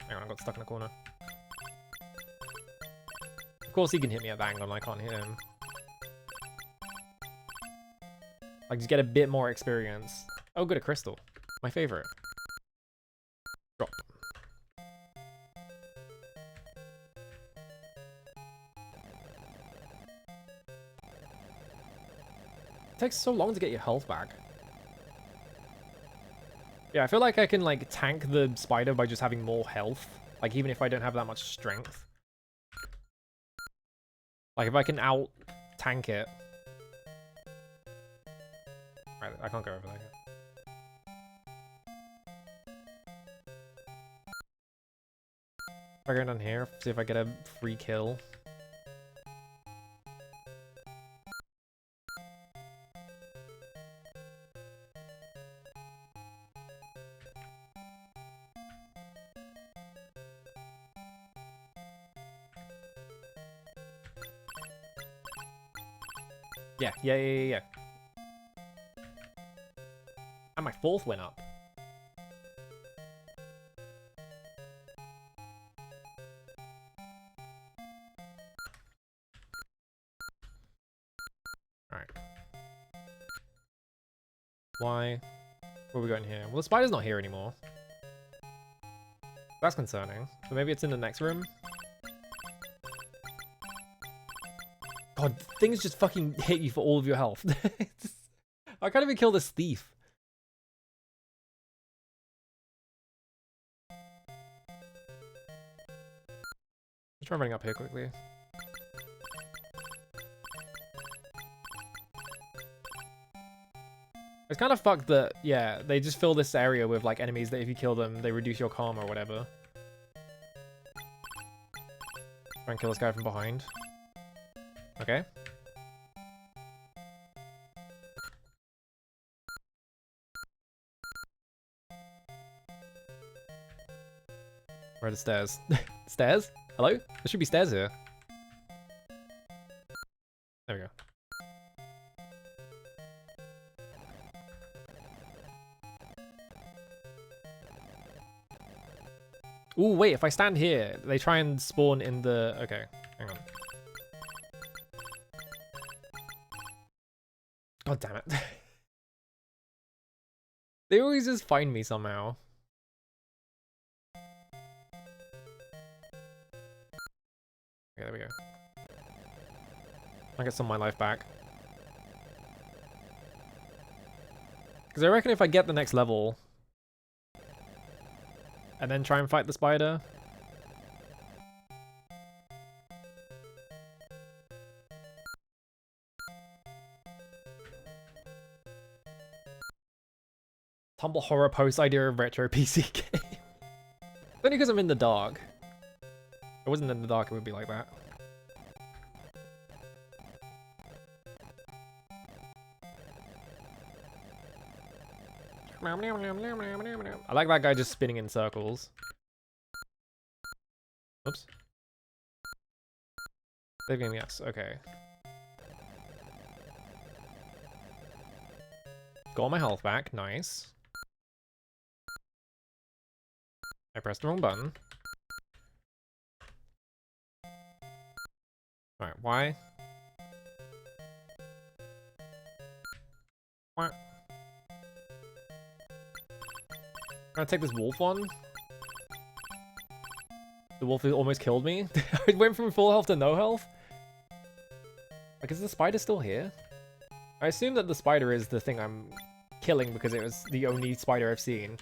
Hang on, I got stuck in a corner. Of course he can hit me at that angle and I can't hit him. Like just get a bit more experience. Oh good, a crystal. My favorite. Drop. It takes so long to get your health back. Yeah, I feel like I can like tank the spider by just having more health. Like even if I don't have that much strength. Like if I can out tank it. Right, I can't go over there. If I go down here, see if I get a free kill. Yeah. And my fourth went up. Alright. Why? What are we got in here? Well, the spider's not here anymore. That's concerning. So maybe it's in the next room? God, things just fucking hit you for all of your health. I can't even kill this thief. Let's try running up here quickly. It's kind of fucked that, yeah, they just fill this area with like enemies that if you kill them, they reduce your karma or whatever. Try and kill this guy from behind. Okay. Where are the stairs? Stairs? Hello? There should be stairs here. There we go. Ooh, wait, if I stand here, they try and spawn in the... Okay, hang on. God damn it. They always just find me somehow. Okay, there we go. I get some of my life back. Because I reckon if I get the next level... and then try and fight the spider... Tumble horror post idea of retro PC game. Only because I'm in the dark. If I wasn't in the dark, it would be like that. I like that guy just spinning in circles. Oops. Save game, yes. Okay. Got all my health back. Nice. I pressed the wrong button. Alright, why? Why? Can I take this wolf one? The wolf almost killed me. It went from full health to no health? Like, is the spider still here? I assume that the spider is the thing I'm killing because it was the only spider I've seen.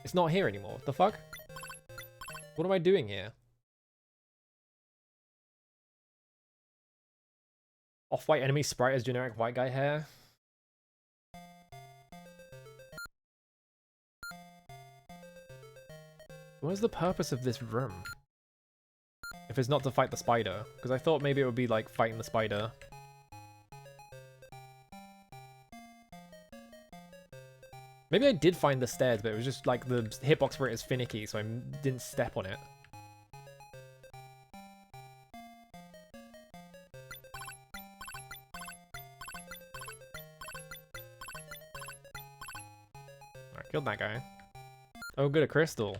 It's not here anymore. What the fuck? What am I doing here? Off-white enemy sprite as generic white guy hair. What is the purpose of this room? If it's not to fight the spider. Because I thought maybe it would be like fighting the spider. Maybe I did find the stairs, but it was just like the hitbox for it is finicky, so I didn't step on it. Alright, killed that guy. Oh, good, a crystal.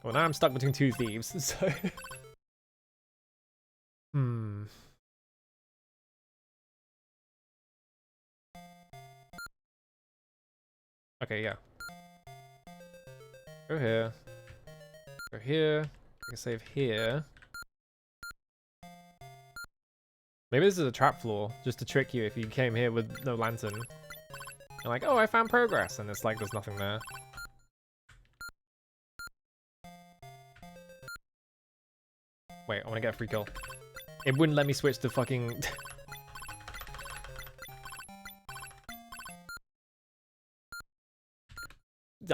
Well, now I'm stuck between two thieves, so... Okay, yeah. Go here. Go here. I can save here. Maybe this is a trap floor, just to trick you if you came here with no lantern. You're like, oh, I found progress, and it's like there's nothing there. Wait, I want to get a free kill. It wouldn't let me switch to fucking...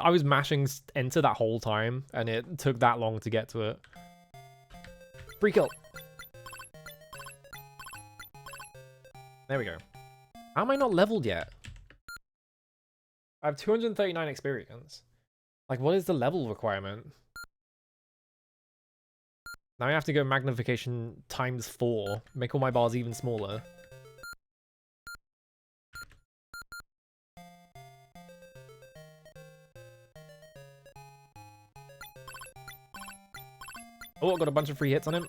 I was mashing enter that whole time, and it took that long to get to it. Free kill! There we go. How am I not leveled yet? I have 239 experience. Like, what is the level requirement? Now I have to go magnification times 4, make all my bars even smaller. Oh, I got a bunch of free hits on him.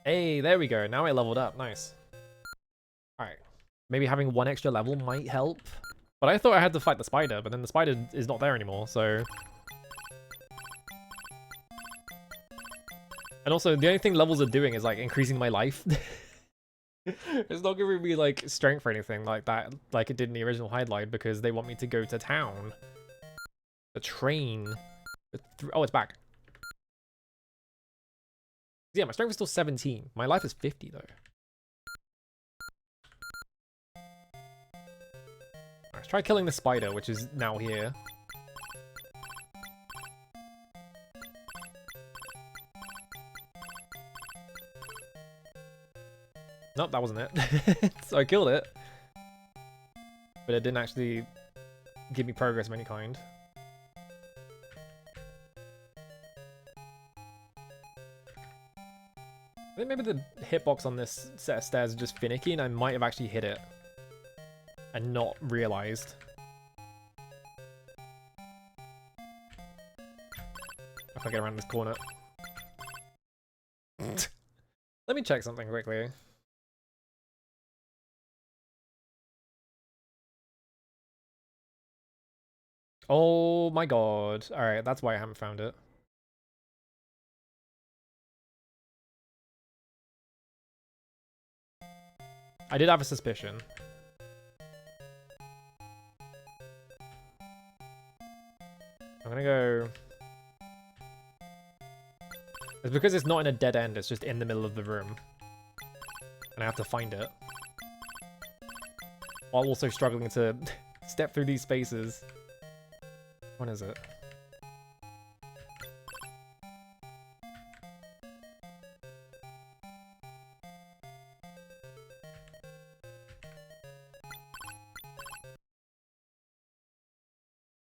Hey, there we go. Now I leveled up. Nice. Alright. Maybe having one extra level might help. But I thought I had to fight the spider, but then the spider is not there anymore, so... And also, the only thing levels are doing is, like, increasing my life. It's not giving me, like, strength or anything like that, like it did in the original Hydlide, because they want me to go to town. The train. Oh, it's back. Yeah, my strength is still 17. My life is 50, though. Alright, let's try killing the spider, which is now here. Nope, that wasn't it. So I killed it. But it didn't actually give me progress of any kind. I think maybe the hitbox on this set of stairs is just finicky and I might have actually hit it and not realized. If I get around this corner. Let me check something quickly. Oh my god. Alright, that's why I haven't found it. I did have a suspicion. I'm gonna go... It's because it's not in a dead end, it's just in the middle of the room. And I have to find it. While also struggling to step through these spaces. What is it?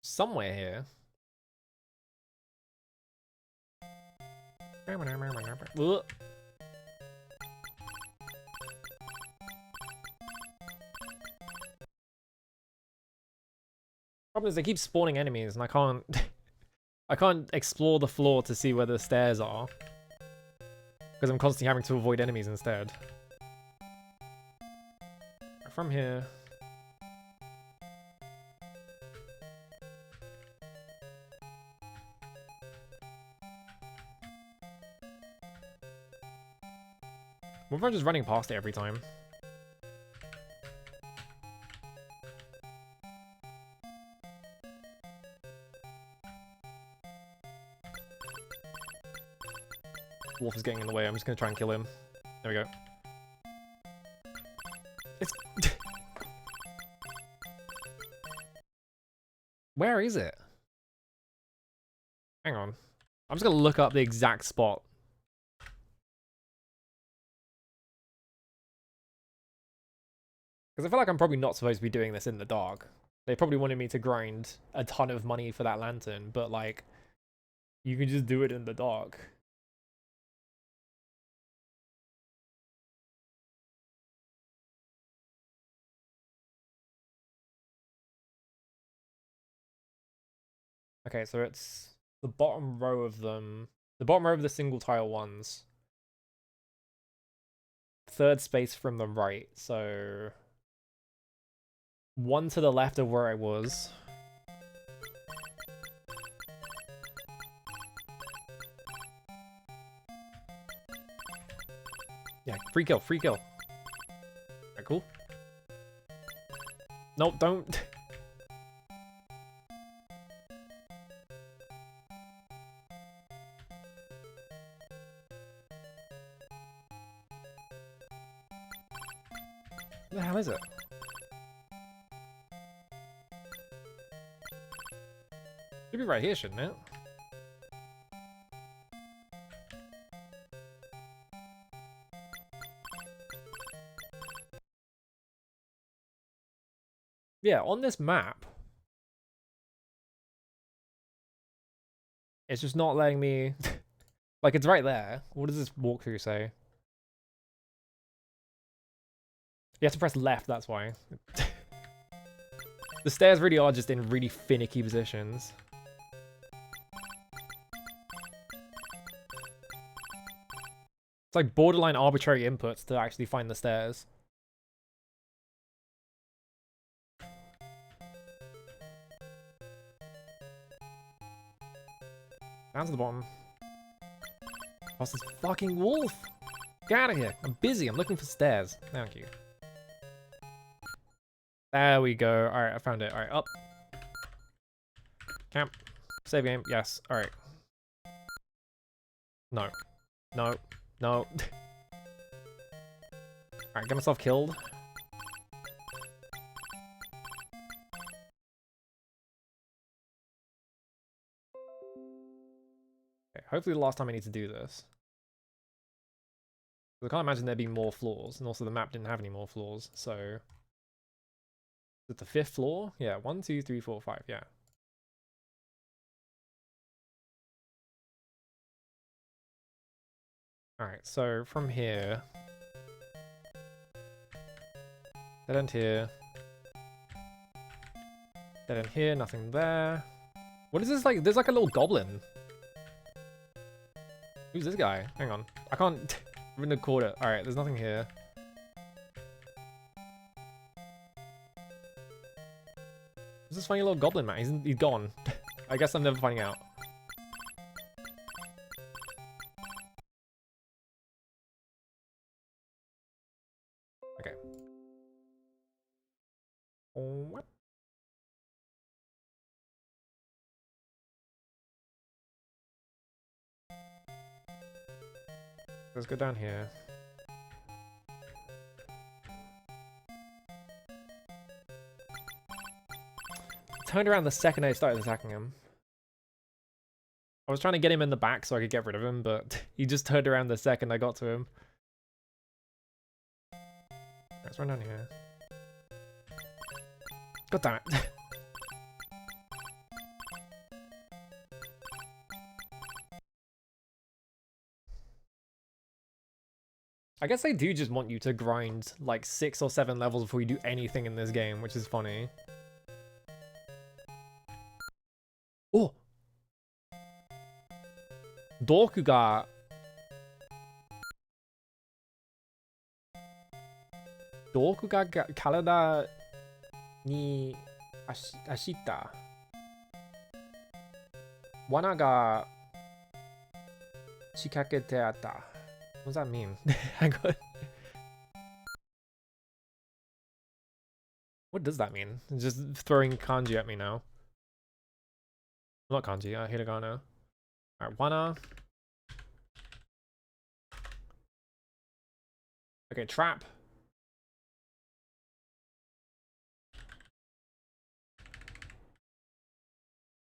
Somewhere here. Ugh. Problem is they keep spawning enemies and I can't I can't explore the floor to see where the stairs are. Because I'm constantly having to avoid enemies instead. From here. What if I'm just running past it every time? Wolf is getting in the way. I'm just gonna try and kill him. There we go. It's... Where is it? Hang on. I'm just gonna look up the exact spot. Because I feel like I'm probably not supposed to be doing this in the dark. They probably wanted me to grind a ton of money for that lantern, but like, you can just do it in the dark. Okay, so it's the bottom row of them. The bottom row of the single tile ones. Third space from the right, so... One to the left of where I was. Yeah, free kill, free kill. Alright, cool. Nope, don't. What the hell is it? Should be right here, shouldn't it? Yeah, on this map, it's just not letting me... Like, it's right there. What does this walkthrough say? You have to press left, that's why. The stairs really are just in really finicky positions. It's like borderline arbitrary inputs to actually find the stairs. Down to the bottom. What's this fucking wolf? Get out of here. I'm busy. I'm looking for stairs. Thank you. There we go. Alright, I found it. Alright, up. Camp. Save game. Yes. Alright. No. No. No. Alright, get myself killed. Okay, hopefully the last time I need to do this. I can't imagine there being more floors, and also the map didn't have any more floors, so... Is it the 5th floor? Yeah, 1, 2, 3, 4, 5, yeah. Alright, so from here... Dead end here. Dead end here, nothing there. What is this like? There's like a little goblin. Who's this guy? Hang on. I can't record it. Alright, there's nothing here. Who's this funny little goblin man? He's gone. I guess I'm never finding out. Okay. What? Let's go down here. Turned around the second I started attacking him. I was trying to get him in the back so I could get rid of him, but he just turned around the second I got to him. Let's run down here. God damn it. I guess they do just want you to grind like 6 or 7 levels before you do anything in this game, which is funny. Oh! Doku ga... Doku ga karada ni ashita. Wana ga shikakete atta. What does that mean? Hang on. What does that mean? It's just throwing kanji at me now. Not kanji, hiragana. Alright, wana. Okay, trap.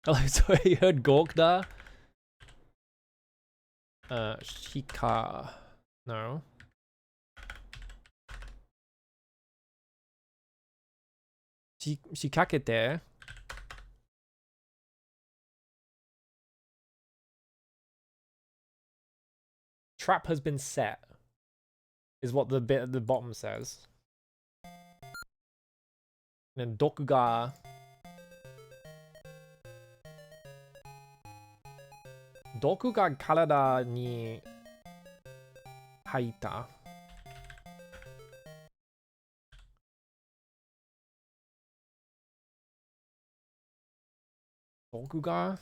Hello, sorry, you heard Gorkda? Shika. No. Shikakete. Trap has been set. Is what the bit at the bottom says. And then Dokuga. Dokuga karada ni haita. Dokuga?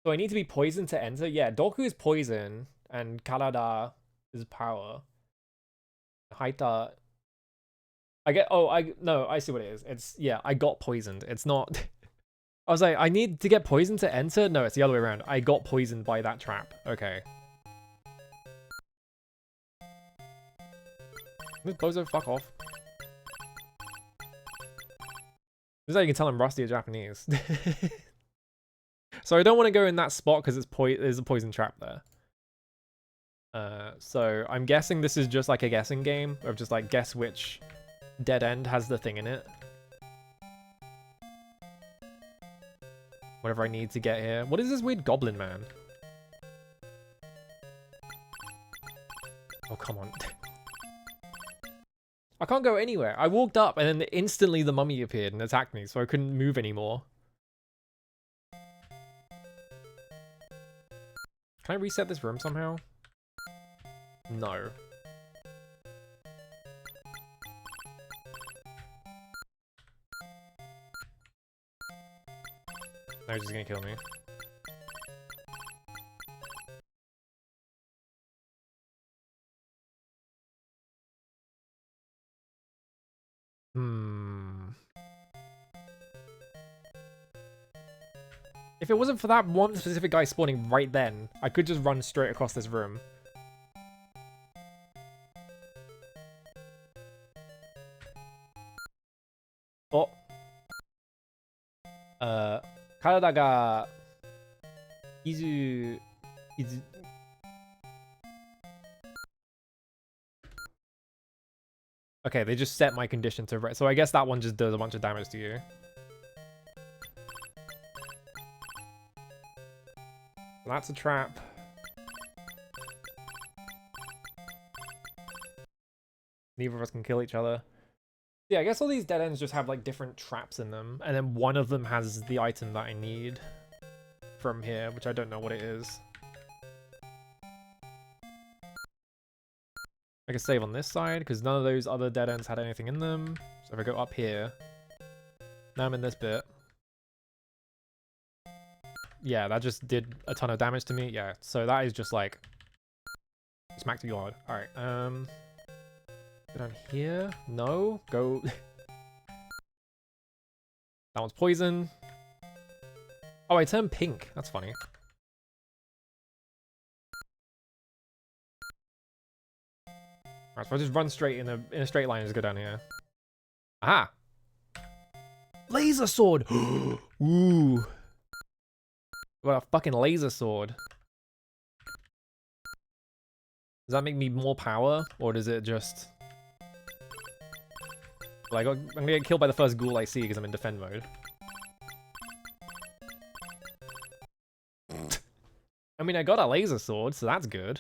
So I need to be poisoned to enter? Yeah, Doku is poison, and Karada is power. Haita... No, I see what it is. It's, yeah, I got poisoned. It's not... I was like, I need to get poisoned to enter? No, it's the other way around. I got poisoned by that trap. Okay. This bozo, fuck off. This is how you can tell I'm rusty at Japanese. So I don't want to go in that spot because there's a poison trap there. So I'm guessing this is just like a guessing game of just like guess which dead end has the thing in it. Whatever I need to get here. What is this weird goblin man? Oh, come on. I can't go anywhere. I walked up and then instantly the mummy appeared and attacked me, so I couldn't move anymore. Can I reset this room somehow? No. No, he's just gonna kill me. If it wasn't for that one specific guy spawning right then, I could just run straight across this room. Oh. 体が20 Okay, they just set my condition to red. So I guess that one just does a bunch of damage to you. That's a trap. Neither of us can kill each other. Yeah, I guess all these dead ends just have like different traps in them, and then one of them has the item that I need from here, which I don't know what it is. I can save on this side, because none of those other dead ends had anything in them. So if I go up here, now I'm in this bit. Yeah, that just did a ton of damage to me. Yeah, so that is just like smacked you hard. Alright, go down here. No, go. That one's poison. Oh, I turned pink. That's funny. Alright, so I just run straight in a straight line and just go down here. Aha! Laser sword! Ooh. Got a fucking laser sword. Does that make me more power? Or does it just... Like, I'm gonna get killed by the first ghoul I see because I'm in defend mode. I mean, I got a laser sword, so that's good.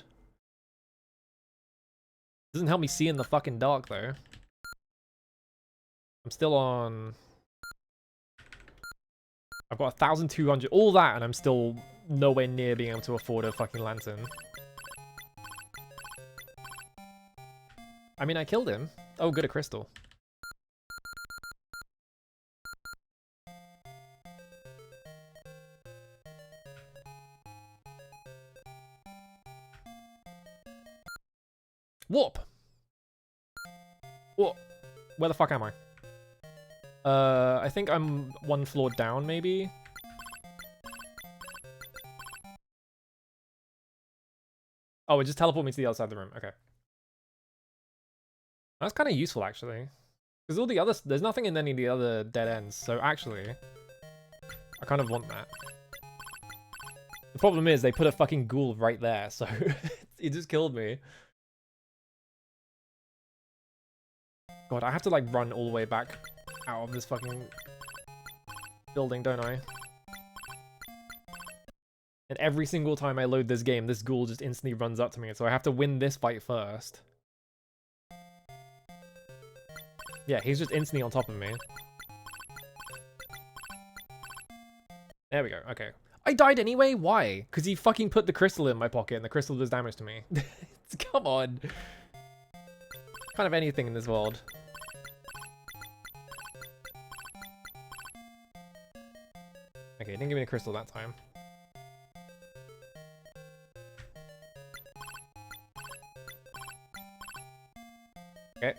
Doesn't help me see in the fucking dark, though. I'm still on... I've got 1,200, all that, and I'm still nowhere near being able to afford a fucking lantern. I mean, I killed him. Oh, good, a crystal. Warp! What? Where the fuck am I? I think I'm one floor down, maybe? Oh, it just teleported me to the other side of the room. Okay. That's kind of useful, actually. Because all the other... There's nothing in any of the other dead ends, so actually... I kind of want that. The problem is, they put a fucking ghoul right there, so... it just killed me. God, I have to, like, run all the way back out of this fucking building, don't I? And every single time I load this game, this ghoul just instantly runs up to me, so I have to win this fight first. Yeah, he's just instantly on top of me. There we go, okay. I died anyway? Why? Because he fucking put the crystal in my pocket and the crystal does damage to me. Come on. Kind of anything in this world. Okay, didn't give me a crystal that time. Okay.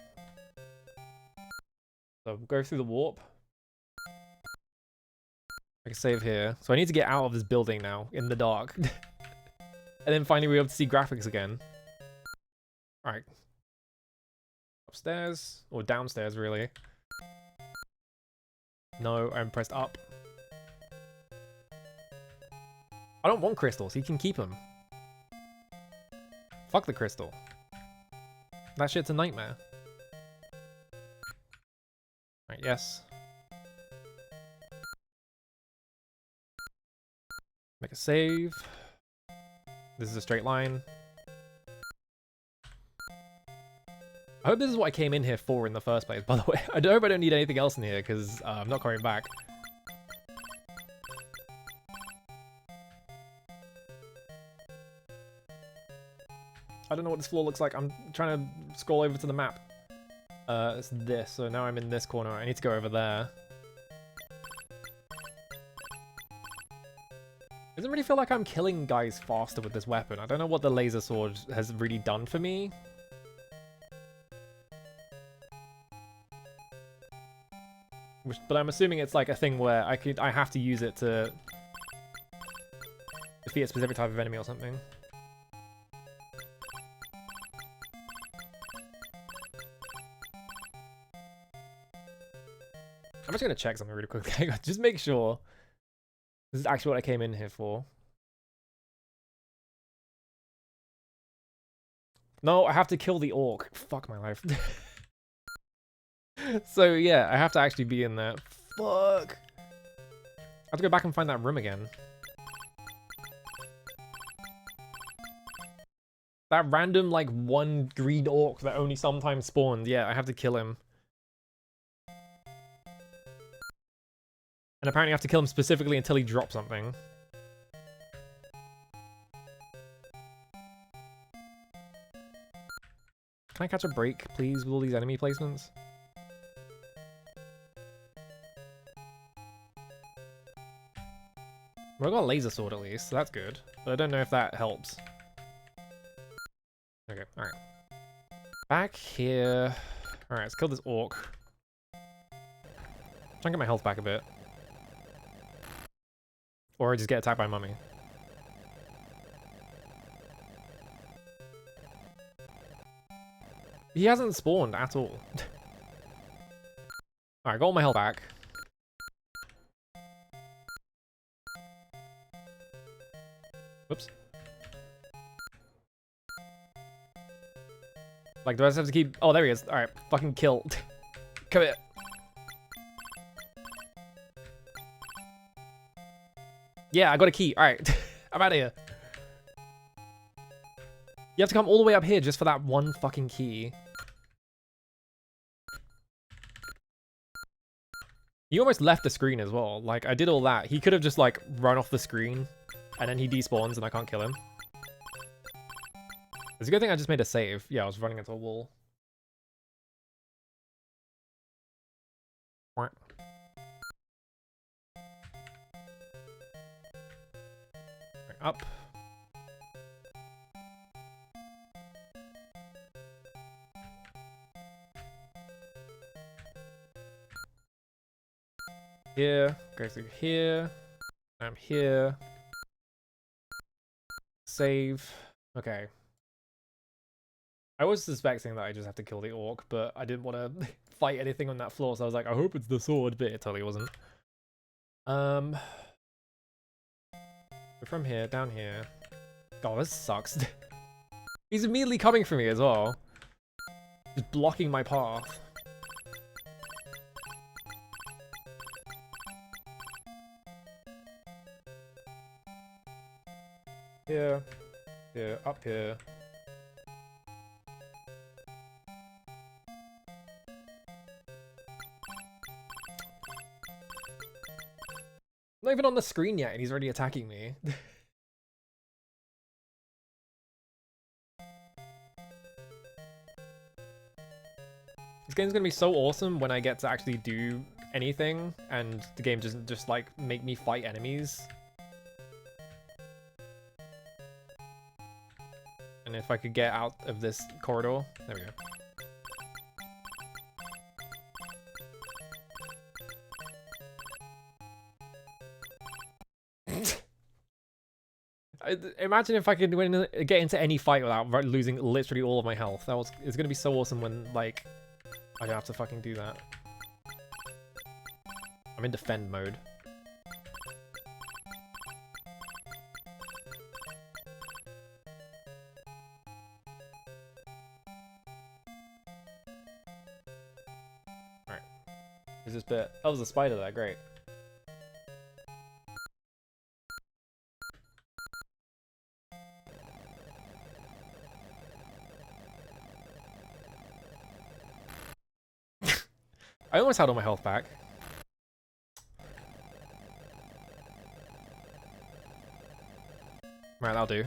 So go through the warp. I can save here. So I need to get out of this building now, in the dark. And then finally we'll be able to see graphics again. Alright. Upstairs. Or downstairs, really. No, I'm pressed up. I don't want crystals, he can keep them. Fuck the crystal. That shit's a nightmare. Right, yes. Make a save. This is a straight line. I hope this is what I came in here for in the first place, by the way. I hope I don't need anything else in here, because I'm not coming back. I don't know what this floor looks like. I'm trying to scroll over to the map. It's this, so now I'm in this corner. I need to go over there. It doesn't really feel like I'm killing guys faster with this weapon. I don't know what the laser sword has really done for me. But I'm assuming it's like a thing where I have to use it to defeat a specific type of enemy or something. I'm just gonna check something really quickly. Hang on, just make sure this is actually what I came in here for. No, I have to kill the orc. Fuck my life. So yeah, I have to actually be in there. Fuck. I have to go back and find that room again. That random, like, one green orc that only sometimes spawned. Yeah, I have to kill him. And apparently I have to kill him specifically until he drops something. Can I catch a break, please, with all these enemy placements? Well, I got a laser sword at least, so that's good. But I don't know if that helps. Okay, alright. Back here. Alright, let's kill this orc. Try and get my health back a bit. Or I just get attacked by mummy. He hasn't spawned at all. Alright, got all my health back. Whoops. Like, do I just have to keep... Oh, there he is. Alright, fucking kill. Come here. Yeah, I got a key. Alright, I'm out of here. You have to come all the way up here just for that one fucking key. He almost left the screen as well. Like, I did all that. He could have just, like, run off the screen, and then he despawns and I can't kill him. It's a good thing I just made a save. Yeah, I was running into a wall. Up. Here, go through here. I'm here. Save. Okay. I was suspecting that I just have to kill the orc, but I didn't want to fight anything on that floor, so I was like, I hope it's the sword, but it totally wasn't. From here, down here. Oh, this sucks. He's immediately coming for me as well. Just blocking my path. Here. Here. Up here. Not even on the screen yet, and he's already attacking me. This game's gonna be so awesome when I get to actually do anything, and the game doesn't just like make me fight enemies. And if I could get out of this corridor, there we go. Imagine if I could get into any fight without losing literally all of my health. It's gonna be so awesome when, like, I don't have to fucking do that. I'm in defend mode. Alright. Is this bit? Oh, there's a spider there, great. I almost had all my health back. Right, that'll do.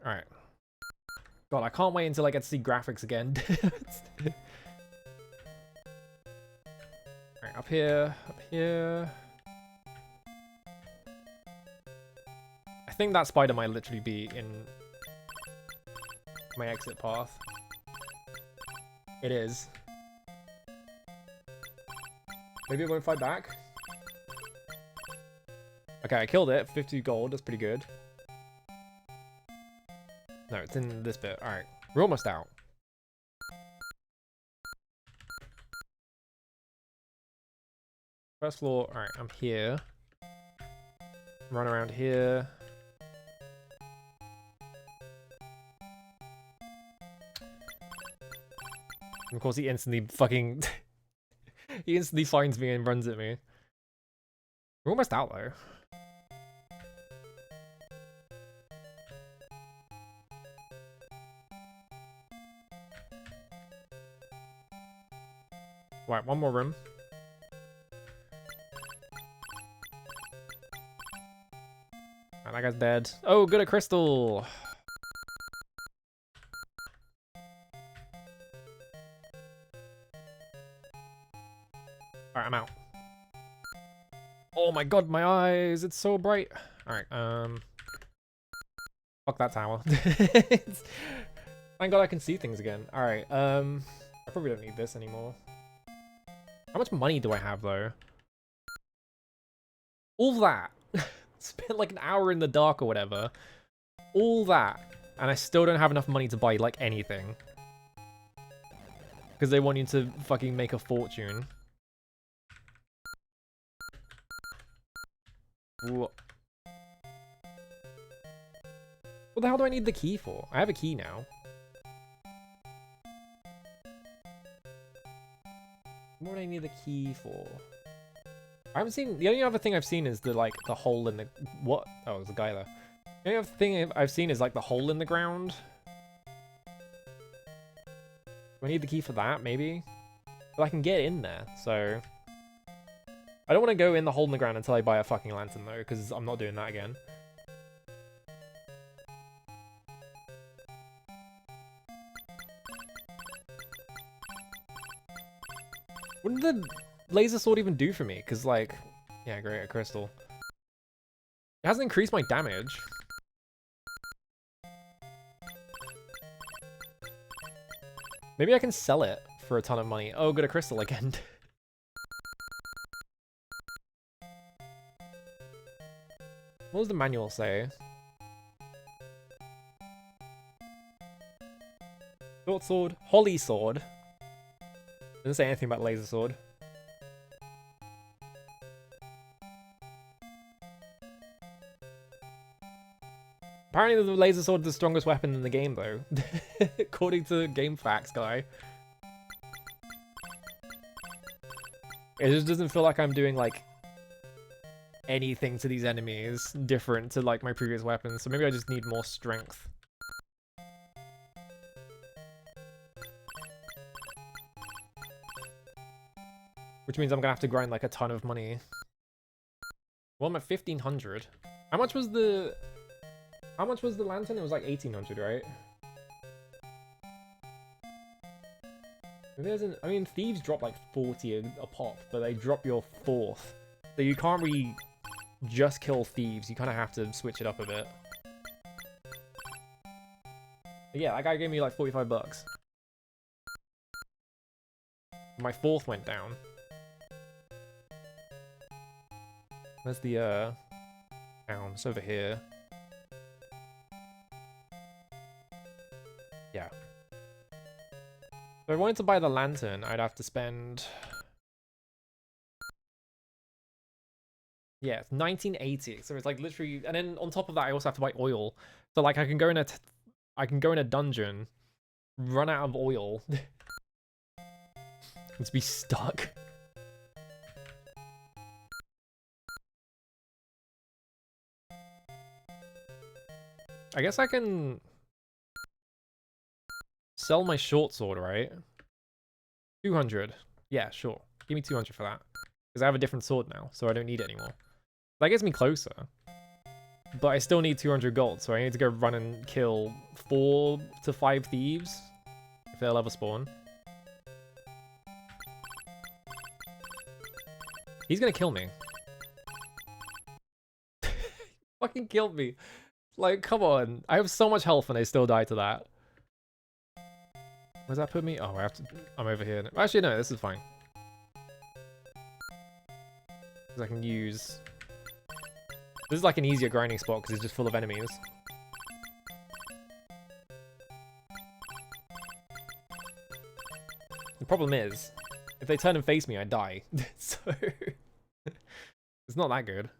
Alright. God, I can't wait until I get to see graphics again. Alright, up here, up here. I think that spider might literally be in my exit path. It is. Maybe it won't fight back. Okay, I killed it. 50 gold. That's pretty good. No, it's in this bit. Alright. We're almost out. First floor. Alright, I'm here. Run around here. And of course, he instantly fucking... he instantly finds me and runs at me. We're almost out, though. Right, one more room. And that guy's dead. Oh, good at crystal. Alright, I'm out. Oh my god, my eyes! It's so bright. Alright, fuck that tower. Thank god I can see things again. Alright, I probably don't need this anymore. How much money do I have, though? All that. Spent like an hour in the dark or whatever. All that. And I still don't have enough money to buy, like, anything. Because they want you to fucking make a fortune. What the hell do I need the key for? I have a key now. What would I need the key for? I haven't seen... The only other thing I've seen is the, like, the hole in the... What? Oh, there's a guy there. The only other thing I've seen is, like, the hole in the ground. Do I need the key for that, maybe? But I can get in there, so... I don't want to go in the hole in the ground until I buy a fucking lantern, though, because I'm not doing that again. What did the laser sword even do for me? Because, like... Yeah, great, a crystal. It hasn't increased my damage. Maybe I can sell it for a ton of money. Oh, good, a crystal again. What does the manual say? Short sword, holly sword. Doesn't say anything about laser sword. Apparently the laser sword is the strongest weapon in the game, though. According to Game Facts guy. It just doesn't feel like I'm doing, like, anything to these enemies different to, like, my previous weapons. So maybe I just need more strength. Which means I'm gonna have to grind, like, a ton of money. Well, I'm at 1,500. How much was the lantern? It was like 1,800, right? I mean, thieves drop like 40 a pop, but they drop your 4th. So you can't really just kill thieves. You kind of have to switch it up a bit. But yeah, that guy gave me like 45 bucks. My 4th went down. Where's the, town? It's over here. Yeah. If I wanted to buy the lantern, I'd have to spend... Yeah, it's 1980. So it's like literally... And then on top of that, I also have to buy oil. So like I can go in a dungeon, run out of oil, and just be stuck. I guess I can sell my short sword, right? 200. Yeah, sure. Give me 200 for that. Because I have a different sword now, so I don't need it anymore. That gets me closer. But I still need 200 gold, so I need to go run and kill 4 to 5 thieves. If they'll ever spawn. He's gonna kill me. Fucking killed me. Like, come on. I have so much health and I still die to that. Where's that put me? Oh, I'm over here. Actually, no, this is fine. Because I can use... This is like an easier grinding spot because it's just full of enemies. The problem is, if they turn and face me, I die. So... it's not that good.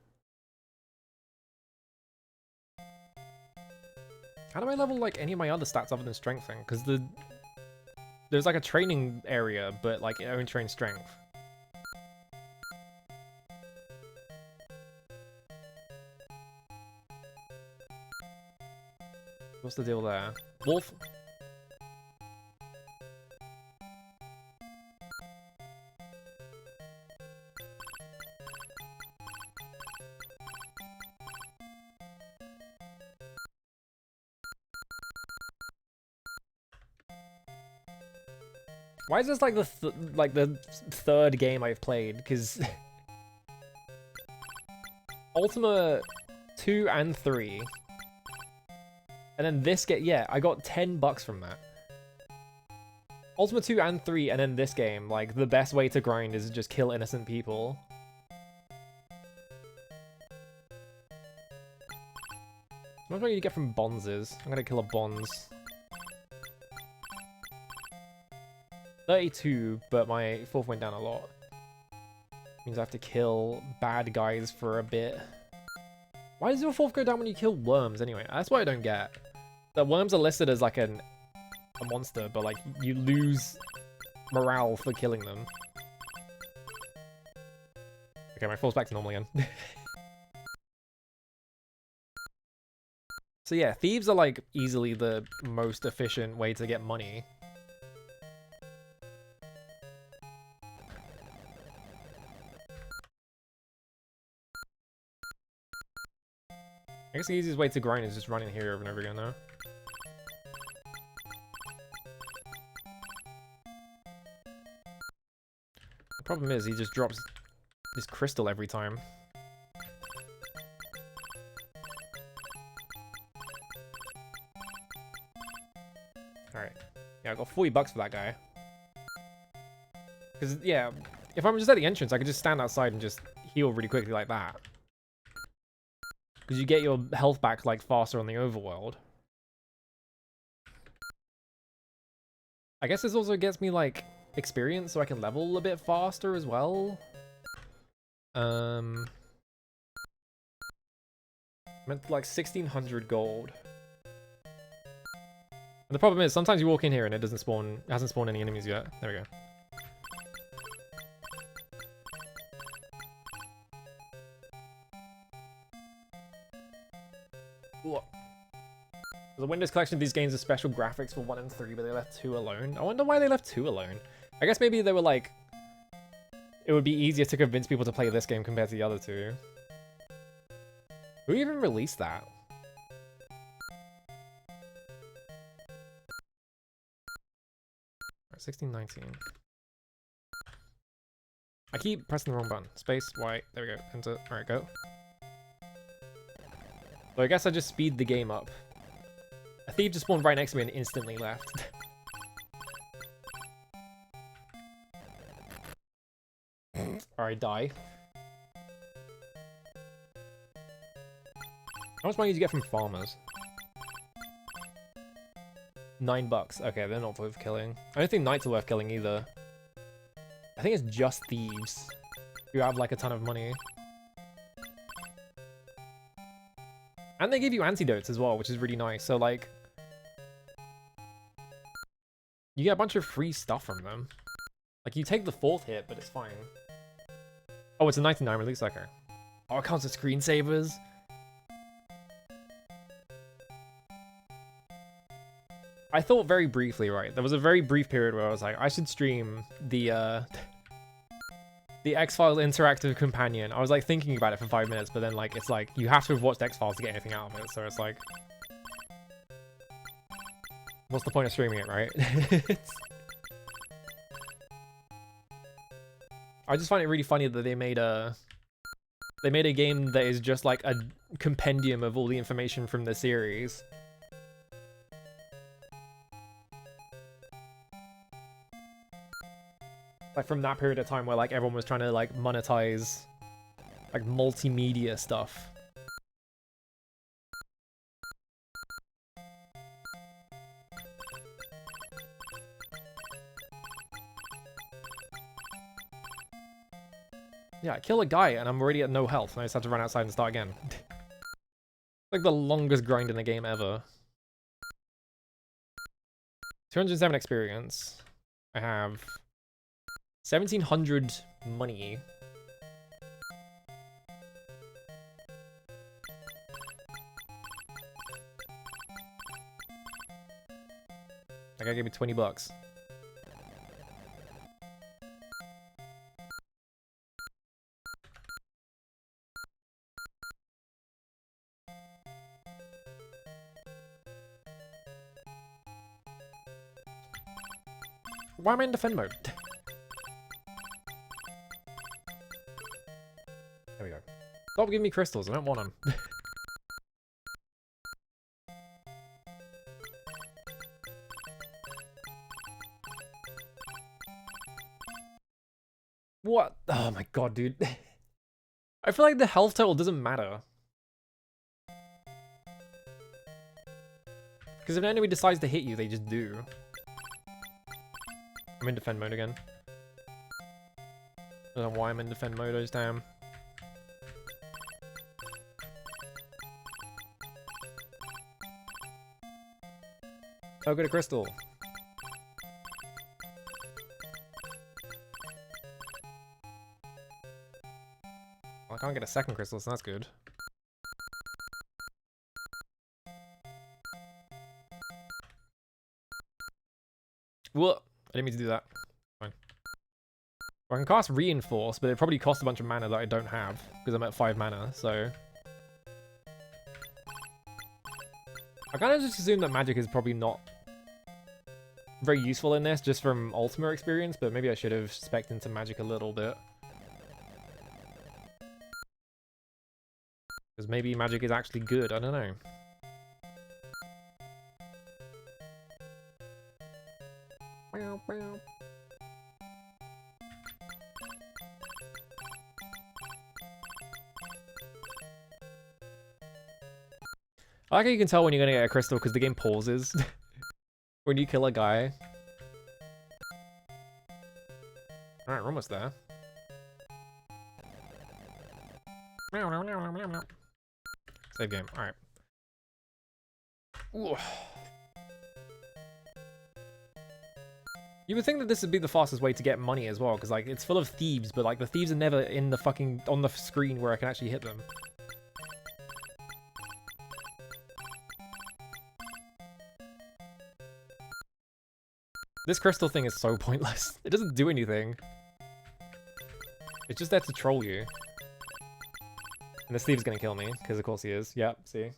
How do I level, like, any of my other stats other than strengthening? Because the there's like a training area, but like it only trains strength. What's the deal there? Wolf? Why is this like the third game I've played? Because Ultima 2 and 3, and then this game, yeah, I got $10 from that. Ultima 2 and 3, and then this game, like the best way to grind is to just kill innocent people. What do you get from bonzes? I'm gonna kill a bonze. 32, but my fourth went down a lot. Means I have to kill bad guys for a bit. Why does your fourth go down when you kill worms anyway? That's what I don't get. The worms are listed as like a monster, but like you lose morale for killing them. Okay, my fourth's back to normal again. So yeah, thieves are like easily the most efficient way to get money. I guess the easiest way to grind is just running here over and over again, though. The problem is he just drops this crystal every time. Alright. Yeah, I got $40 for that guy. Because, yeah, if I'm just at the entrance, I could just stand outside and just heal really quickly like that. Because you get your health back, like, faster on the overworld. I guess this also gets me, like, experience so I can level a bit faster as well. Meant like 1,600 gold. And the problem is, sometimes you walk in here and it doesn't spawn, it hasn't spawned any enemies yet. There we go. Ooh. The Windows collection of these games are special graphics for 1 and 3, but they left 2 alone. I wonder why they left 2 alone. I guess maybe they were like, it would be easier to convince people to play this game compared to the other 2. Who even released that? 1619. I keep pressing the wrong button. Space, Y, there we go. Enter. Alright, go. So I guess I just speed the game up. A thief just spawned right next to me and instantly left. Alright, die. How much money do you get from farmers? $9. Okay, they're not worth killing. I don't think knights are worth killing either. I think it's just thieves who have like a ton of money. And they give you antidotes as well, which is really nice. So like, you get a bunch of free stuff from them. Like you take the 4th hit, but it's fine. Oh, it's a 99 release, okay. Oh, it counts as screensavers. I thought very briefly, right? There was a very brief period where I was like, I should stream the X-Files Interactive Companion. I was like thinking about it for 5 minutes, but then like it's like you have to have watched X-Files to get anything out of it. So it's like, what's the point of streaming it, right? I just find it really funny that they made a game that is just like a compendium of all the information from the series. Like from that period of time where like everyone was trying to like monetize like multimedia stuff. Yeah, I kill a guy and I'm already at no health and I just have to run outside and start again. Like the longest grind in the game ever. 207 experience. I have 1,700 money. That guy gave me 20 bucks. Why am I in defend mode? There we go. Stop giving me crystals, I don't want them. What? Oh my god, dude. I feel like the health total doesn't matter. Because if an enemy decides to hit you, they just do. I'm in defend mode again. I don't know why I'm in defend mode, I just am. Oh, get a crystal. Well, I can't get a second crystal, so that's good. What? I didn't mean to do that. Fine. Well, I can cast Reinforce, but it probably costs a bunch of mana that I don't have, because I'm at 5 mana, so... I kind of just assume that magic is probably not very useful in this, just from Ultima experience, but maybe I should have spec'd into magic a little bit. Because maybe magic is actually good, I don't know. I like how you can tell when you're gonna get a crystal because the game pauses when you kill a guy. Alright, we're almost there. Save game, alright. You would think that this would be the fastest way to get money as well, because like it's full of thieves, but like the thieves are never in the fucking on the screen where I can actually hit them. This crystal thing is so pointless. It doesn't do anything. It's just there to troll you. And this thieve's gonna kill me, because of course he is. Yep, see?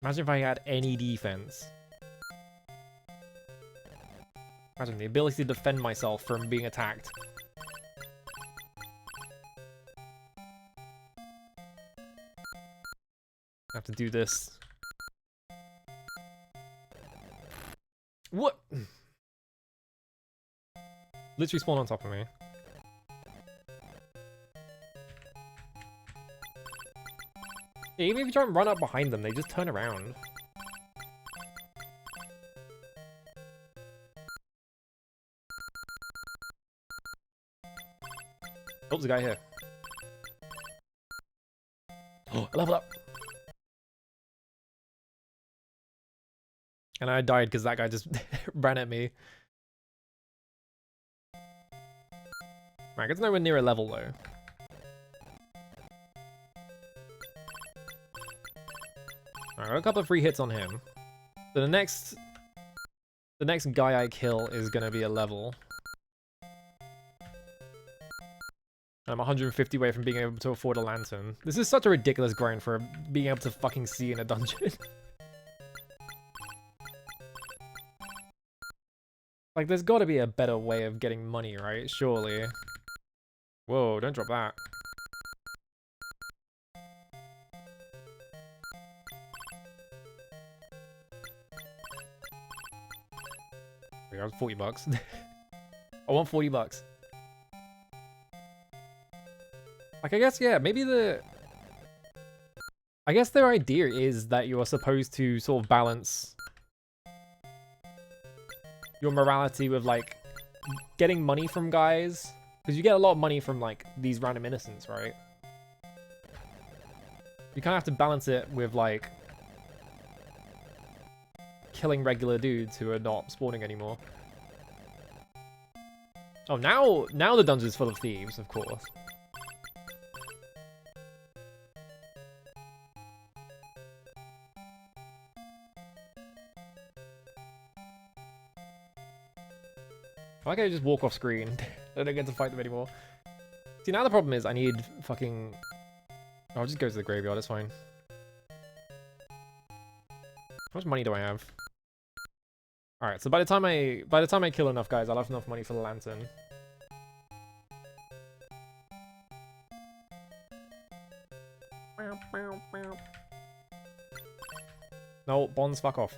Imagine if I had any defense. Imagine the ability to defend myself from being attacked. I have to do this. What? Literally spawned on top of me. Yeah, even if you try and run up behind them, they just turn around. Oh, there's a guy here. Oh, I leveled up! And I died because that guy just ran at me. Right, it's nowhere near a level though. Alright, I got a couple of free hits on him. So the next guy I kill is gonna be a level. I'm 150 away from being able to afford a lantern. This is such a ridiculous grind for being able to fucking see in a dungeon. Like, there's gotta be a better way of getting money, right? Surely. Whoa, don't drop that. I was 40 bucks. I want 40 bucks. Like, I guess, yeah, maybe I guess their idea is that you are supposed to sort of balance your morality with, like, getting money from guys. Because you get a lot of money from, like, these random innocents, right? You kind of have to balance it with, like, killing regular dudes who are not spawning anymore. Oh, now the dungeon's full of thieves, of course. Why can't I just walk off screen? I don't get to fight them anymore. See, now the problem is I need fucking... I'll just go to the graveyard, it's fine. How much money do I have? Alright, so by the time I kill enough guys, I'll have enough money for the lantern. No, bonds, fuck off.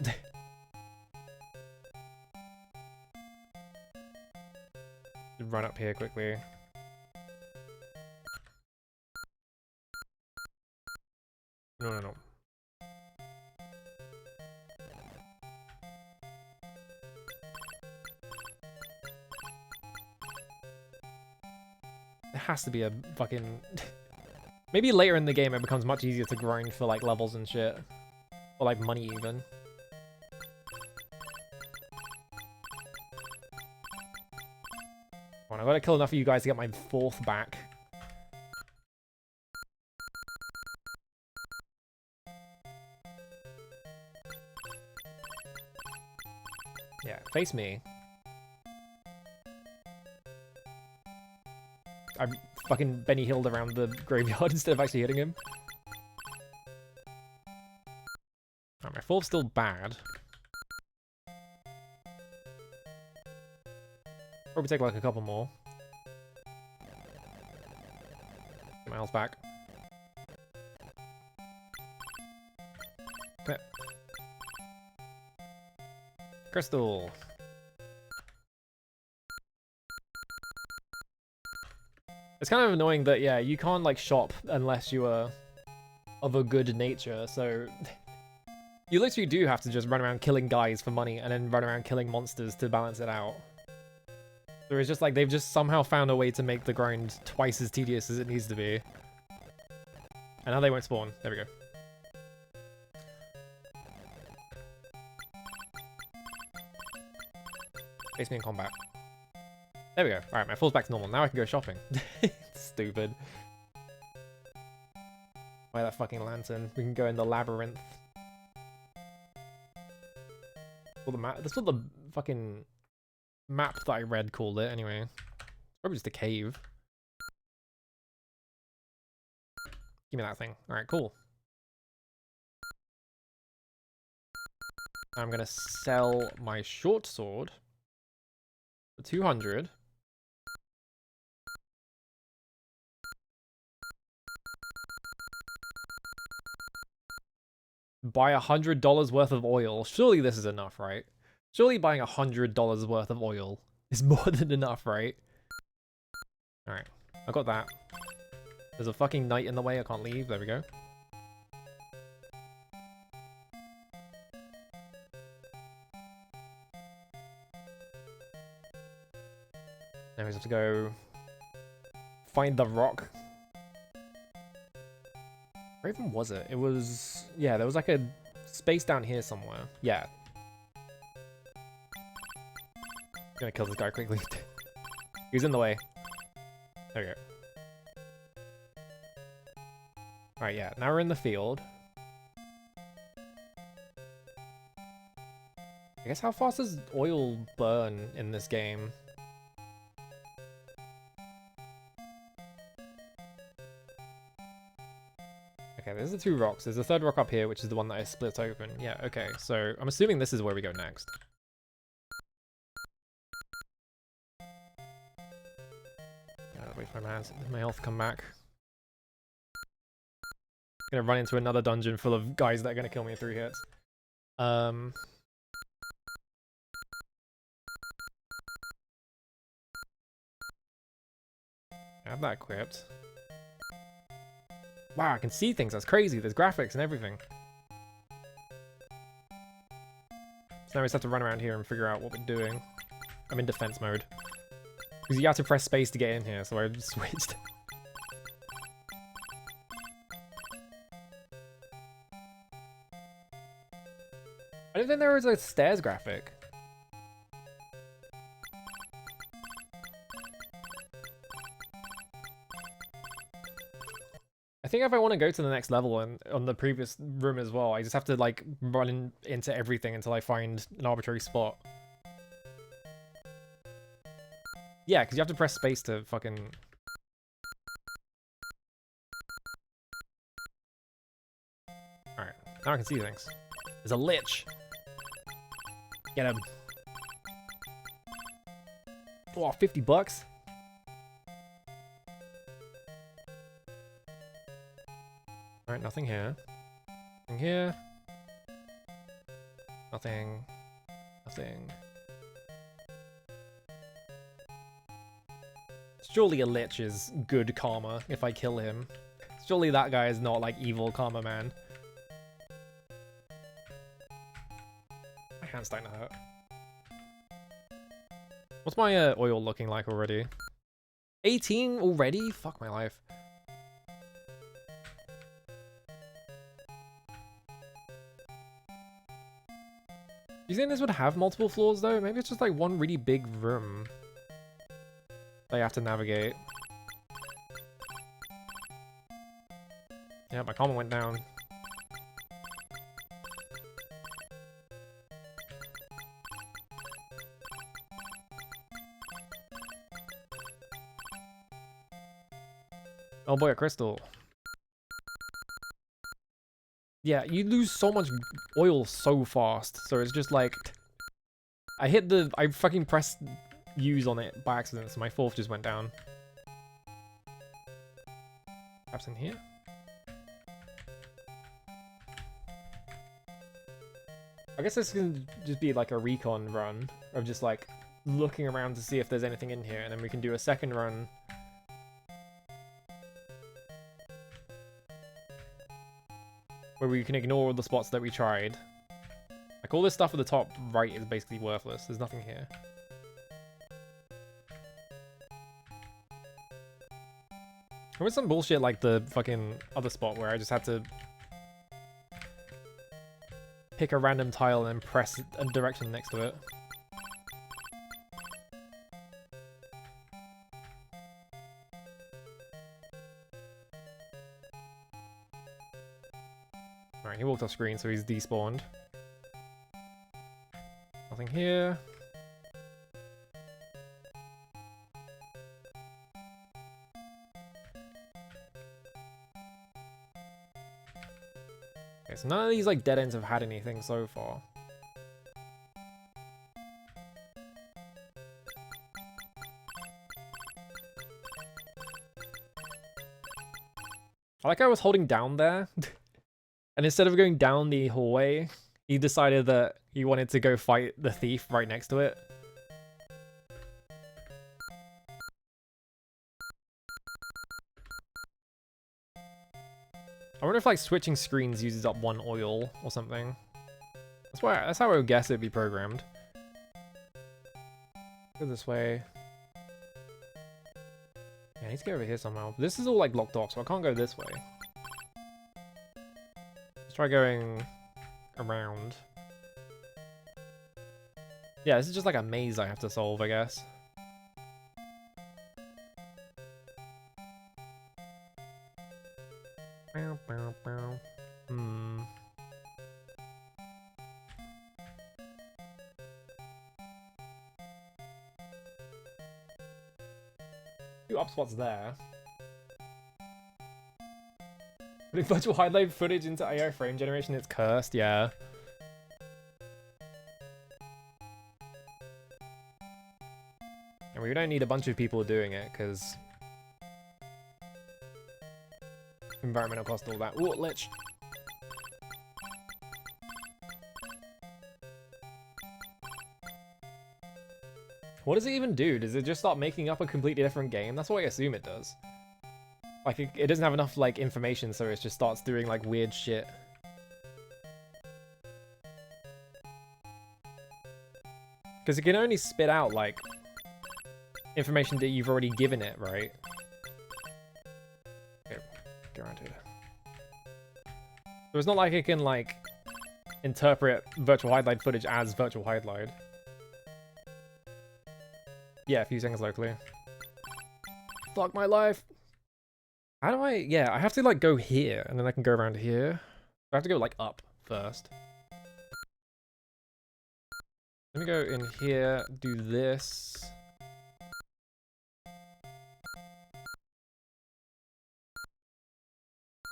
Run up here quickly. No. There has to be a fucking... Maybe later in the game it becomes much easier to grind for like levels and shit. Or like money even. Come on, I've got to kill enough of you guys to get my 4th back. Yeah, face me. I fucking Benny Hilled around the graveyard instead of actually hitting him. Alright, my 4th's still bad. Probably take like a couple more. Get my health back. Okay. Crystal. It's kind of annoying that, yeah, you can't like shop unless you are of a good nature, so you literally do have to just run around killing guys for money and then run around killing monsters to balance it out. So it's just like they've just somehow found a way to make the grind twice as tedious as it needs to be. And now they won't spawn. There we go. Face me in combat. There we go. Alright, my full's back to normal. Now I can go shopping. Stupid. Buy that fucking lantern. We can go in the labyrinth. Well, the map. That's what the fucking map that I read called it, anyway. Probably just a cave. Give me that thing. Alright, cool. I'm gonna sell my short sword for 200. Buy $100 worth of oil. Surely this is enough, right? Surely buying $100 worth of oil is more than enough, right? Alright, I got that. There's a fucking knight in the way, I can't leave. There we go. Now we just have to go find the rock. Where even was it? It was... Yeah, there was like a space down here somewhere. Yeah. I'm gonna kill this guy quickly. He's in the way. There we go. Alright, yeah. Now we're in the field. I guess how fast does oil burn in this game? Okay, there's the 2 rocks. There's a 3rd rock up here, which is the one that I split open. Yeah, okay. So I'm assuming this is where we go next. Wait for my health come back. Gonna run into another dungeon full of guys that are gonna kill me in 3 hits. I have that equipped. Wow, I can see things. That's crazy. There's graphics and everything. So now we just have to run around here and figure out what we're doing. I'm in defense mode. Because you have to press space to get in here, so I switched. I I didn't think there was a stairs graphic. I think if I want to go to the next level and on the previous room as well, I just have to like run into everything until I find an arbitrary spot. Yeah, because you have to press space to fucking... Alright, now I can see things. There's a lich. Get him. Oh, 50 bucks? Alright, nothing here. Nothing here. Nothing. Nothing. Surely a lich is good karma if I kill him. Surely that guy is not like evil karma man. My hand's starting to hurt. What's my oil looking like already? 18 already? Fuck my life. Do you think this would have multiple floors though? Maybe it's just like one really big room that you have to navigate. Yeah, my comment went down. Oh boy, a crystal. Yeah, you lose so much oil so fast, so it's just like... I fucking pressed use on it by accident, so my fourth just went down. Perhaps in here? I guess this can just be like a recon run of just like looking around to see if there's anything in here, and then we can do a second run where we can ignore all the spots that we tried. Like all this stuff at the top right is basically worthless. There's nothing here. There was some bullshit like the fucking other spot where I just had to pick a random tile and then press a direction next to it. Alright, he walked off screen, so he's despawned. Nothing here. Okay, so none of these like dead ends have had anything so far. I like I was holding down there, and instead of going down the hallway, he decided that he wanted to go fight the thief right next to it. I wonder if like switching screens uses up one oil or something. That's how I would guess it'd be programmed. Go this way. Yeah, I need to get over here somehow. This is all like locked off, so I can't go this way. Let's try going around. Yeah, this is just like a maze I have to solve, I guess. Hmm. Two up spots there. Putting virtual Hydlide footage into AI frame generation, it's cursed, yeah. And we don't need a bunch of people doing it, because environmental cost and all that. Ooh, lich! What does it even do? Does it just start making up a completely different game? That's what I assume it does. Like, it doesn't have enough, like, information, so it just starts doing, like, weird shit. Because it can only spit out, like, information that you've already given it, right? Okay, get around here. So it's not like it can, like, interpret virtual Hydlide footage as virtual Hydlide. Yeah, a few seconds locally. Fuck my life. How do I... Yeah, I have to like go here and then I can go around here. I have to go like up first. Let me go in here, do this.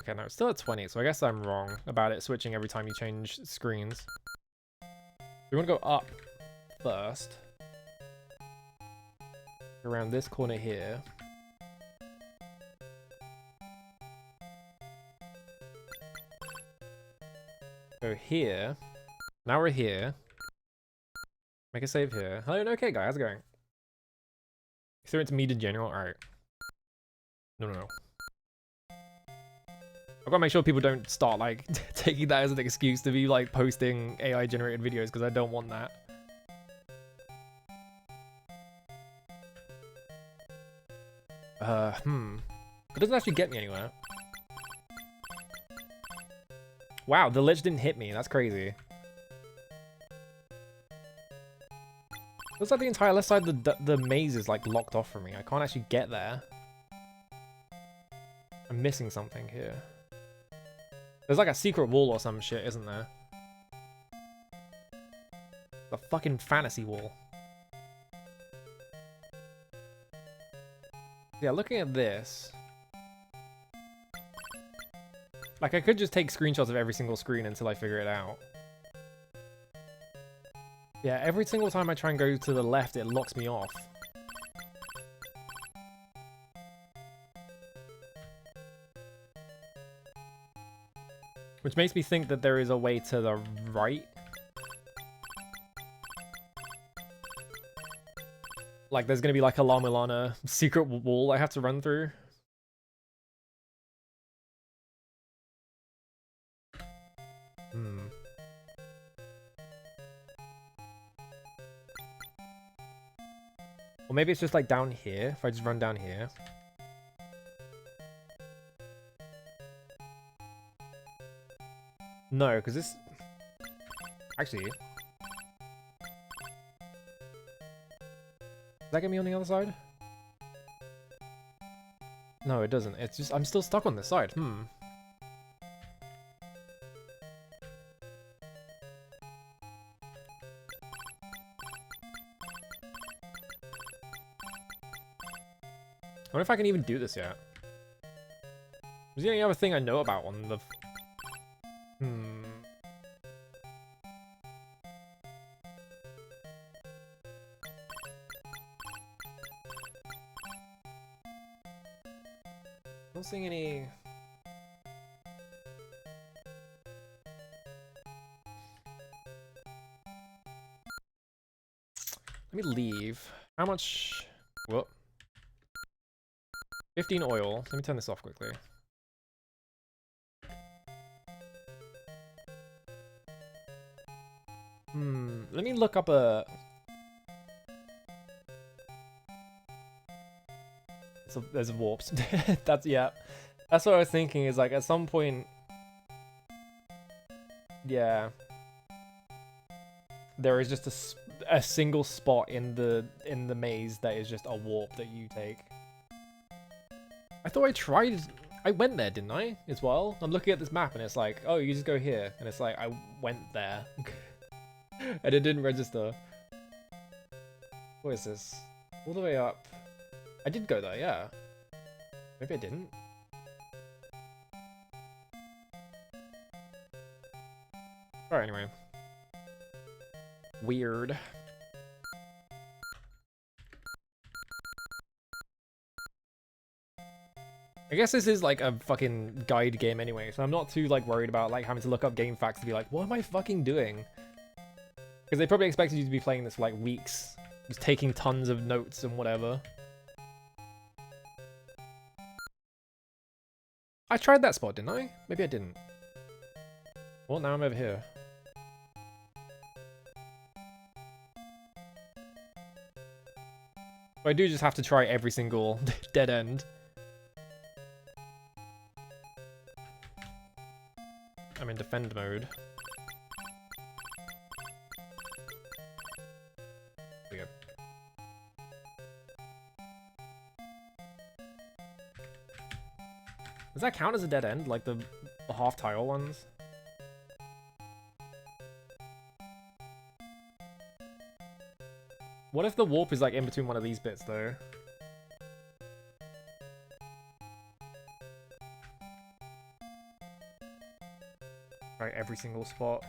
Okay, no, it's still at 20, so I guess I'm wrong about it switching every time you change screens. We want to go up first. Around this corner here. Go here. Now we're here. Make a save here. Hello, okay guy, how's it going? You threw it to me to general? Alright. No. I've got to make sure people don't start like taking that as an excuse to be like posting AI generated videos because I don't want that. It doesn't actually get me anywhere. Wow, the lich didn't hit me. That's crazy. Looks like the entire left side of the maze is like locked off from me. I can't actually get there. I'm missing something here. There's like a secret wall or some shit, isn't there? A fucking fantasy wall. Yeah, looking at this. Like, I could just take screenshots of every single screen until I figure it out. Yeah, every single time I try and go to the left, it locks me off. Which makes me think that there is a way to the right. Like, there's gonna be like a La Milana secret wall I have to run through. Or maybe it's just like down here, if I just run down here. No, because this... Actually... Does that get me on the other side? No, it doesn't. It's just... I'm still stuck on this side. I wonder if I can even do this yet. Is there any other thing I know about on the... Not seeing any... Let me leave. How much... Whoop. 15 oil. Let me turn this off quickly. Let me look up a... So there's warps. That's, yeah. That's what I was thinking, is like at some point... Yeah. There is just a single spot in the maze that is just a warp that you take. I thought I tried... I went there, didn't I? As well? I'm looking at this map and it's like, oh, you just go here. And it's like, I went there. And it didn't register. What is this? All the way up. I did go there, yeah. Maybe I didn't. Alright, anyway. Weird. I guess this is like a fucking guide game anyway, so I'm not too like worried about like having to look up game facts to be like, what am I fucking doing? Because they probably expected you to be playing this for like weeks, just taking tons of notes and whatever. I tried that spot, didn't I? Maybe I didn't. Well, now I'm over here. I do just have to try every single dead end. I'm in defend mode. Does that count as a dead end? Like the half tile ones? What if the warp is like in between one of these bits though? Right, every single spot.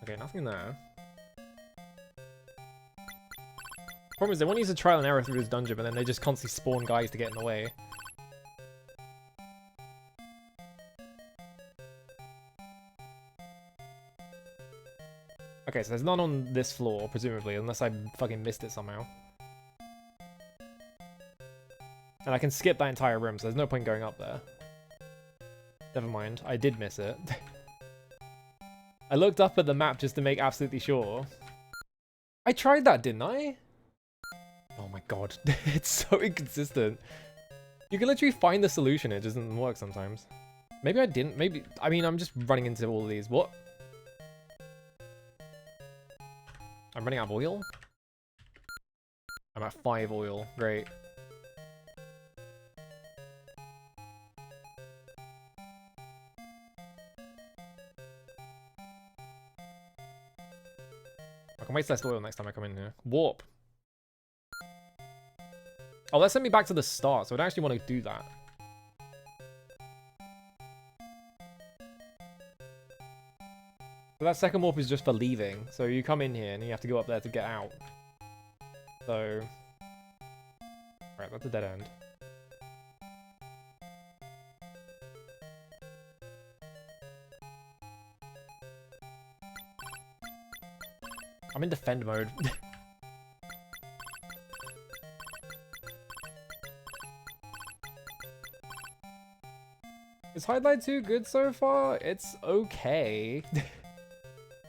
Okay, nothing there. Problem is they want to use a trial and error through this dungeon, but then they just constantly spawn guys to get in the way. Okay, so there's none on this floor, presumably, unless I fucking missed it somehow. And I can skip that entire room, so there's no point going up there. Never mind, I did miss it. I looked up at the map just to make absolutely sure. I tried that, didn't I? Oh my god, it's so inconsistent. You can literally find the solution, it just doesn't work sometimes. Maybe I didn't, maybe... I mean, I'm just running into all of these. What? I'm running out of oil? I'm at 5 oil. Great. I can waste less oil next time I come in here. Warp. Oh, that sent me back to the start, so I don't actually want to do that. So that second warp is just for leaving. So you come in here and you have to go up there to get out. So... Alright, that's a dead end. I'm in defend mode. Is Hydlide 2 good so far? It's okay.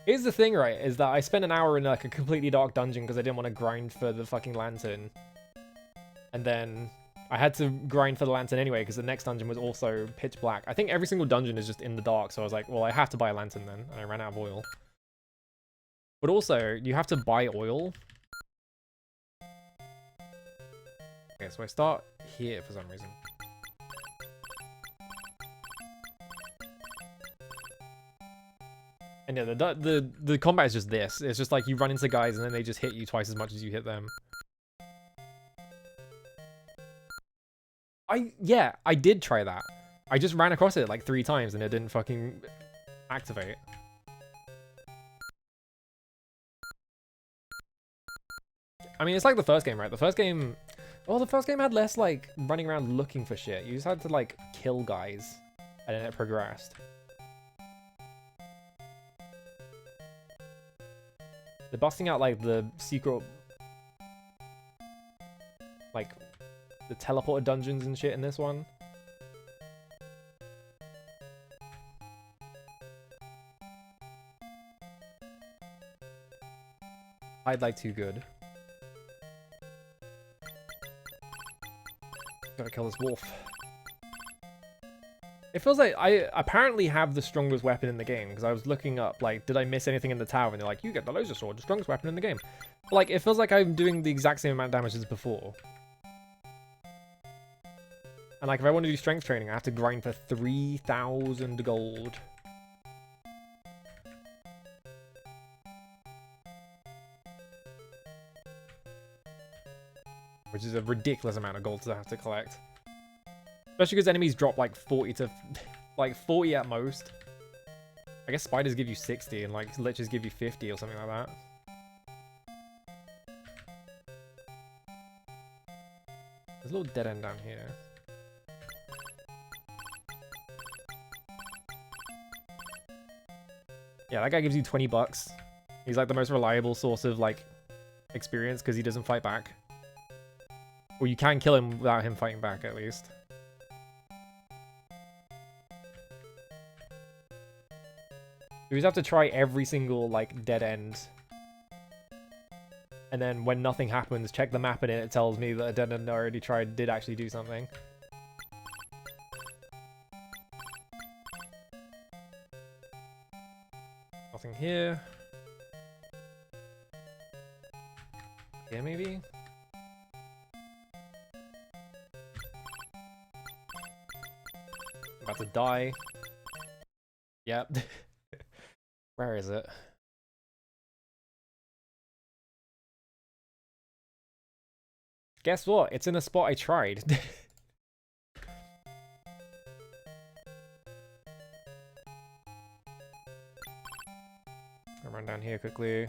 Here's the thing, right, is that I spent an hour in like a completely dark dungeon because I didn't want to grind for the fucking lantern. And then I had to grind for the lantern anyway because the next dungeon was also pitch black. I think every single dungeon is just in the dark, so I was like, well, I have to buy a lantern then. And I ran out of oil. But also, you have to buy oil. Okay, so I start here for some reason. And yeah, the combat is just this. It's just like you run into guys and then they just hit you twice as much as you hit them. Yeah, I did try that. I just ran across it like 3 times and it didn't fucking activate. I mean, it's like the first game, right? The first game... Well, the first game had less, like, running around looking for shit. You just had to, like, kill guys. And then it progressed. They're busting out, like, the secret... Like, the teleported dungeons and shit in this one. I'd like too good. Gotta kill this wolf. It feels like I apparently have the strongest weapon in the game, because I was looking up, like, did I miss anything in the tower? And they're like, you get the laser sword, the strongest weapon in the game. But, like, it feels like I'm doing the exact same amount of damage as before. And, like, if I want to do strength training, I have to grind for 3,000 gold. Which is a ridiculous amount of gold to have to collect. Especially because enemies drop like 40 to... like 40 at most. I guess spiders give you 60 and like liches give you 50 or something like that. There's a little dead end down here. Yeah, that guy gives you 20 bucks. He's like the most reliable source of like experience because he doesn't fight back. Or you can kill him without him fighting back, at least. You just have to try every single, like, dead end. And then when nothing happens, check the map and it tells me that a dead end I already tried did actually do something. Nothing here. Here, maybe? About to die. Yep. Where is it? Guess what? It's in a spot I tried. I'll run down here quickly.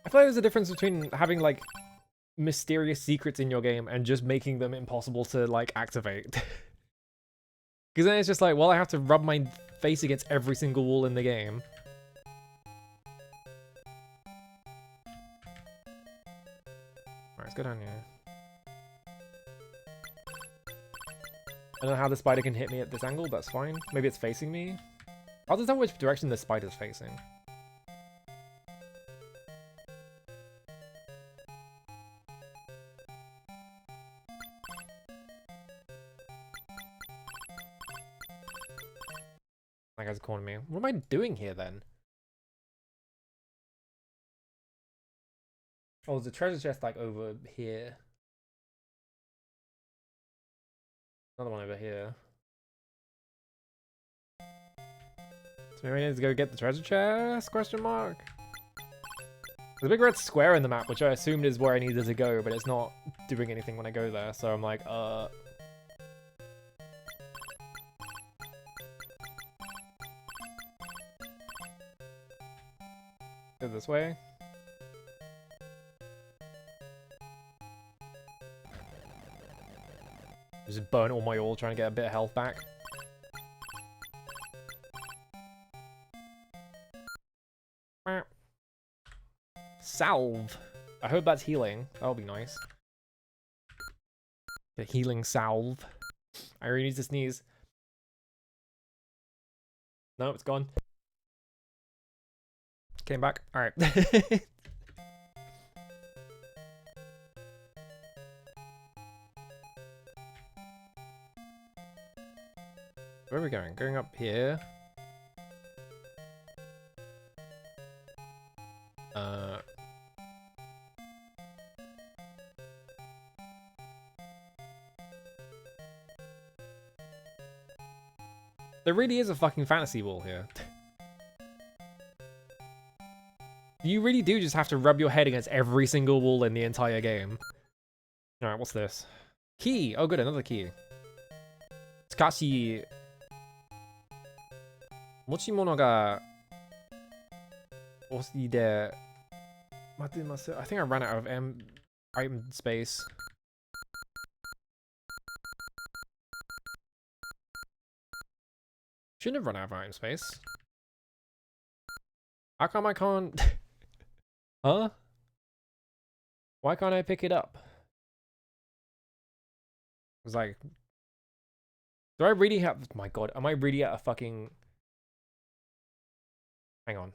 I feel like there's a difference between having, like, mysterious secrets in your game and just making them impossible to, like, activate. Because then it's just like, well, I have to rub my face against every single wall in the game. Alright, let's go down here. I don't know how the spider can hit me at this angle, that's fine. Maybe it's facing me. I'll just tell which direction the spider's facing. That guy's calling me. What am I doing here then? Oh, there's a treasure chest like over here. Another one over here. So maybe I need to go get the treasure chest? Question mark. There's a big red square in the map, which I assumed is where I needed to go, but it's not doing anything when I go there. So I'm like, Go this way. Just burn all my oil trying to get a bit of health back. Salve. I hope that's healing. That'll be nice. The healing salve. I really need to sneeze. No, it's gone. Came back. Alright. Where are we going? Going up here. There really is a fucking fantasy wall here. You really do just have to rub your head against every single wall in the entire game. Alright, what's this? Key! Oh good, another key. Tsukashi... Mochimono ga... Oside... Matemasu... I think I ran out of item space. Shouldn't have run out of item space. How come I can't... Huh? Why can't I pick it up? It's like... Do I really have... Oh my god, am I really at a fucking... Hang on.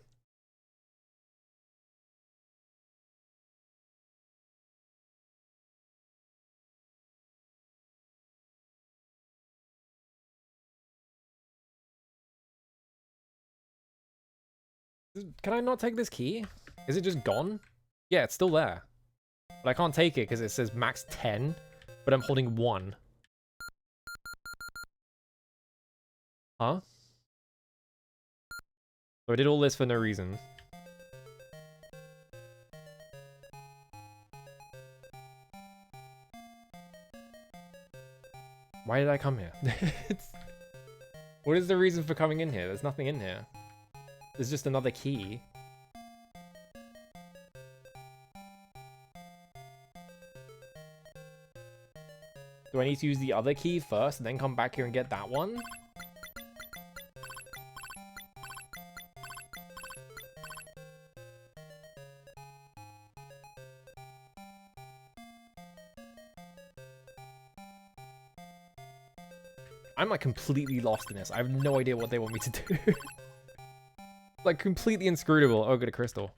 Can I not take this key? Is it just gone? Yeah, it's still there. But I can't take it because it says max 10, but I'm holding 1. Huh? So I did all this for no reason. Why did I come here? What is the reason for coming in here? There's nothing in here. There's just another key. Do I need to use the other key first and then come back here and get that one? I'm like completely lost in this. I have no idea what they want me to do. Like completely inscrutable. Oh, good, a crystal.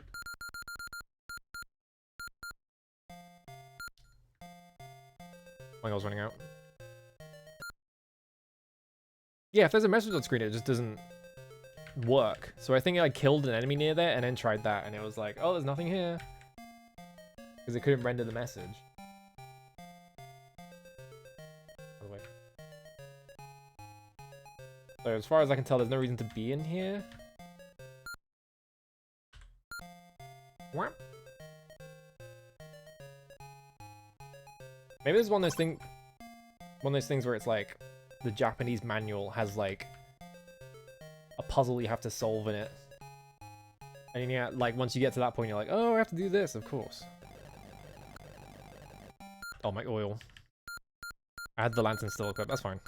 My goal's running out. Yeah, if there's a message on screen, it just doesn't work. So I think I killed an enemy near there and then tried that, and it was like, oh, there's nothing here. Because it couldn't render the message. By the way. So as far as I can tell, there's no reason to be in here. What? Maybe there's one of those things where it's like the Japanese manual has like a puzzle you have to solve in it. And yeah, like once you get to that point, you're like, oh, I have to do this, of course. Oh, my oil. I had the lantern still equipped, that's fine.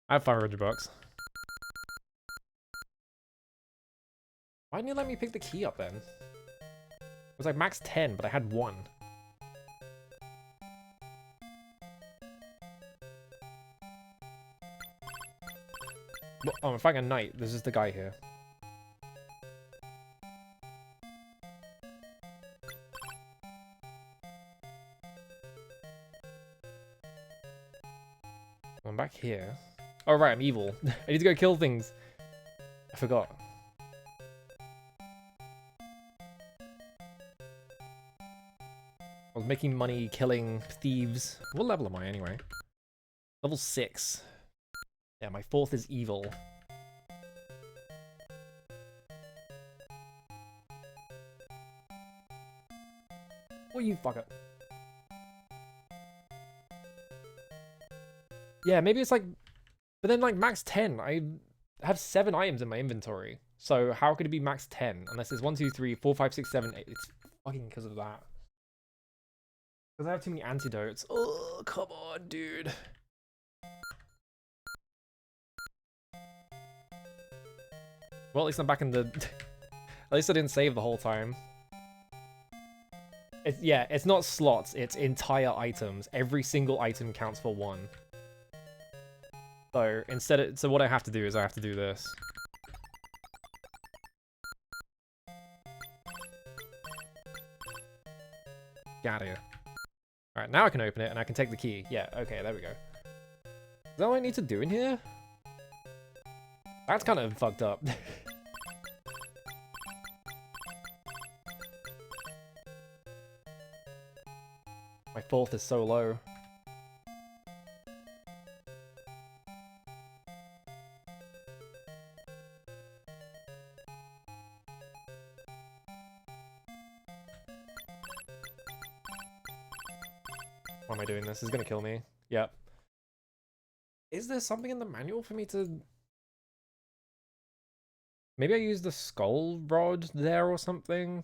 I have 500 bucks. Why didn't you let me pick the key up then? It was like max 10, but I had 1. Oh, I'm fighting a knight. There's just a guy here. I'm back here. Oh, right, I'm evil. I need to go kill things. I forgot. I was making money killing thieves. What level am I anyway? Level 6. Yeah, my 4th is evil. Oh, you fucker. Yeah, maybe it's like... But then, like, max 10. I have 7 items in my inventory. So how could it be max 10? Unless it's 1, 2, 3, 4, 5, 6, 7, 8. It's fucking because of that. Because I have too many antidotes. Oh, come on, dude. Well, at least I'm back in the... At least I didn't save the whole time. Yeah, it's not slots, it's entire items. Every single item counts for 1. So, so what I have to do is I have to do this. Get out of here. Alright, now I can open it and I can take the key. Yeah, okay, there we go. Is that what I need to do in here? That's kind of fucked up. My 4th is so low. Why am I doing this? This is gonna kill me. Yep. Is there something in the manual for me to... Maybe I use the skull rod there or something?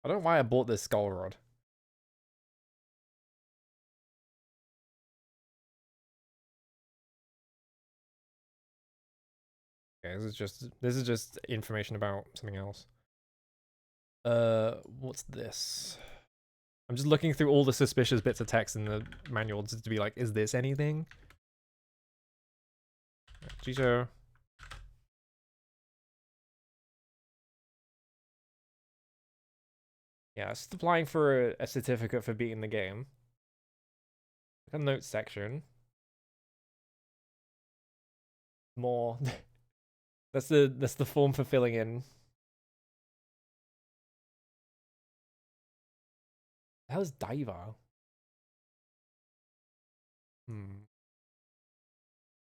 I don't know why I bought this skull rod. Okay, this is just information about something else. What's this? I'm just looking through all the suspicious bits of text in the manual just to be like, is this anything? Chicho. Yeah, it's applying for a certificate for beating the game. A notes section. More. that's the form for filling in. The hell is Diva?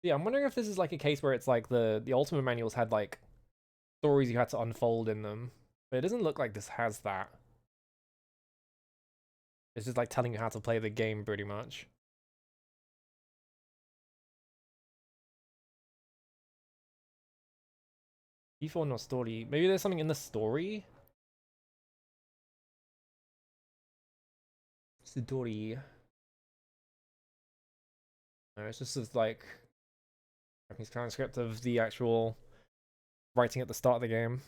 Yeah, I'm wondering if this is like a case where it's like the Ultimate manuals had like stories you had to unfold in them. But it doesn't look like this has that. It's just like telling you how to play the game pretty much. Before no story. Maybe there's something in the story? Story. No, it's just like Japanese transcript of the actual writing at the start of the game.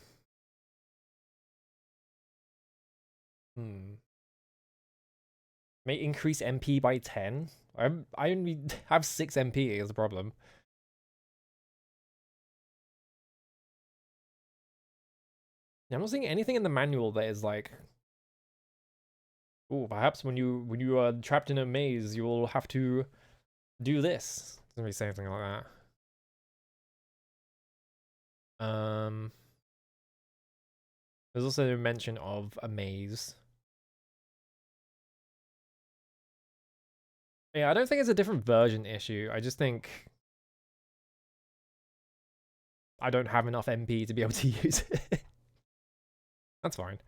May increase MP by 10. I only have 6 MP is the problem. I'm not seeing anything in the manual that is like, oh, perhaps when you are trapped in a maze, you will have to do this. Doesn't really say anything like that. There's also a mention of a maze. Yeah, I don't think it's a different version issue. I just think I don't have enough MP to be able to use it. That's fine.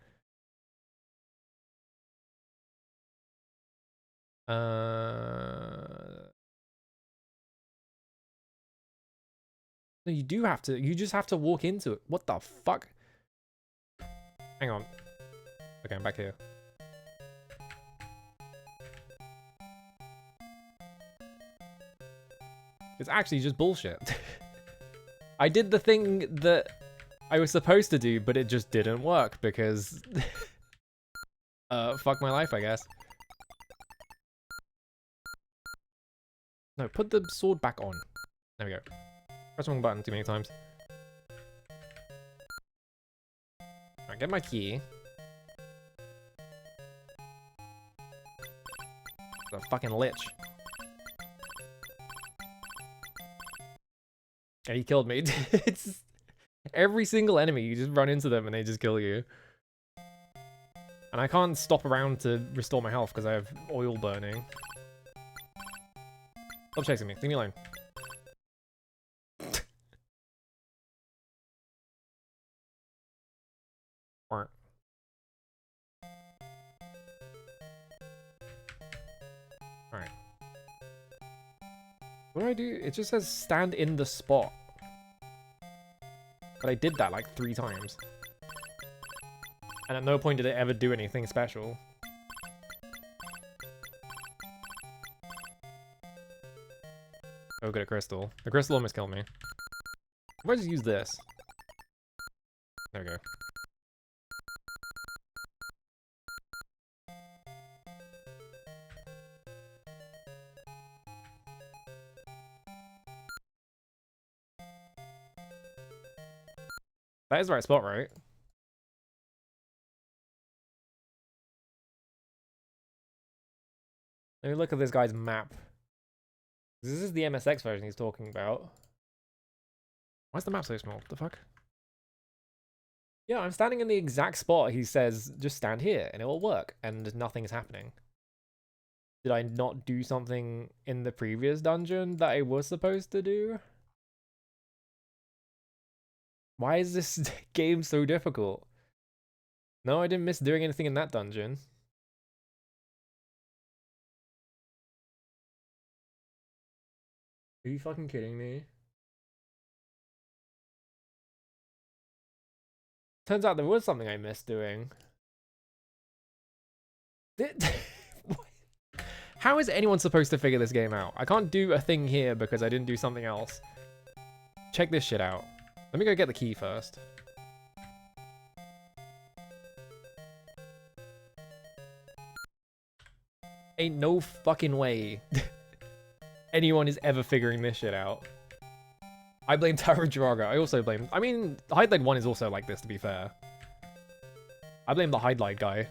No, you do have to. You just have to walk into it. What the fuck? Hang on. Okay, I'm back here. It's actually just bullshit. I did the thing that I was supposed to do, but it just didn't work because... fuck my life, I guess. No, put the sword back on. There we go. Press the wrong button too many times. Alright, get my key. The fucking lich. Yeah, he killed me. It's every single enemy, you just run into them and they just kill you. And I can't stop around to restore my health because I have oil burning. Stop chasing me. Leave me alone. Alright. Alright. What do I do? It just says stand in the spot. But I did that like 3 times. And at no point did it ever do anything special. Oh, good, a crystal. The crystal almost killed me. If I just use this. There we go. That is the right spot, right? Let me look at this guy's map. This is the MSX version he's talking about. Why is the map so small? What the fuck? Yeah, I'm standing in the exact spot he says, just stand here and it will work, and nothing's happening. Did I not do something in the previous dungeon that I was supposed to do? Why is this game so difficult? No, I didn't miss doing anything in that dungeon. Are you fucking kidding me? Turns out there was something I missed doing. How is anyone supposed to figure this game out? I can't do a thing here because I didn't do something else. Check this shit out. Let me go get the key first. Ain't no fucking way anyone is ever figuring this shit out. I blame Taro Draga. I also blame... I mean, Hydlide 1 is also like this, to be fair. I blame the Hydlide guy.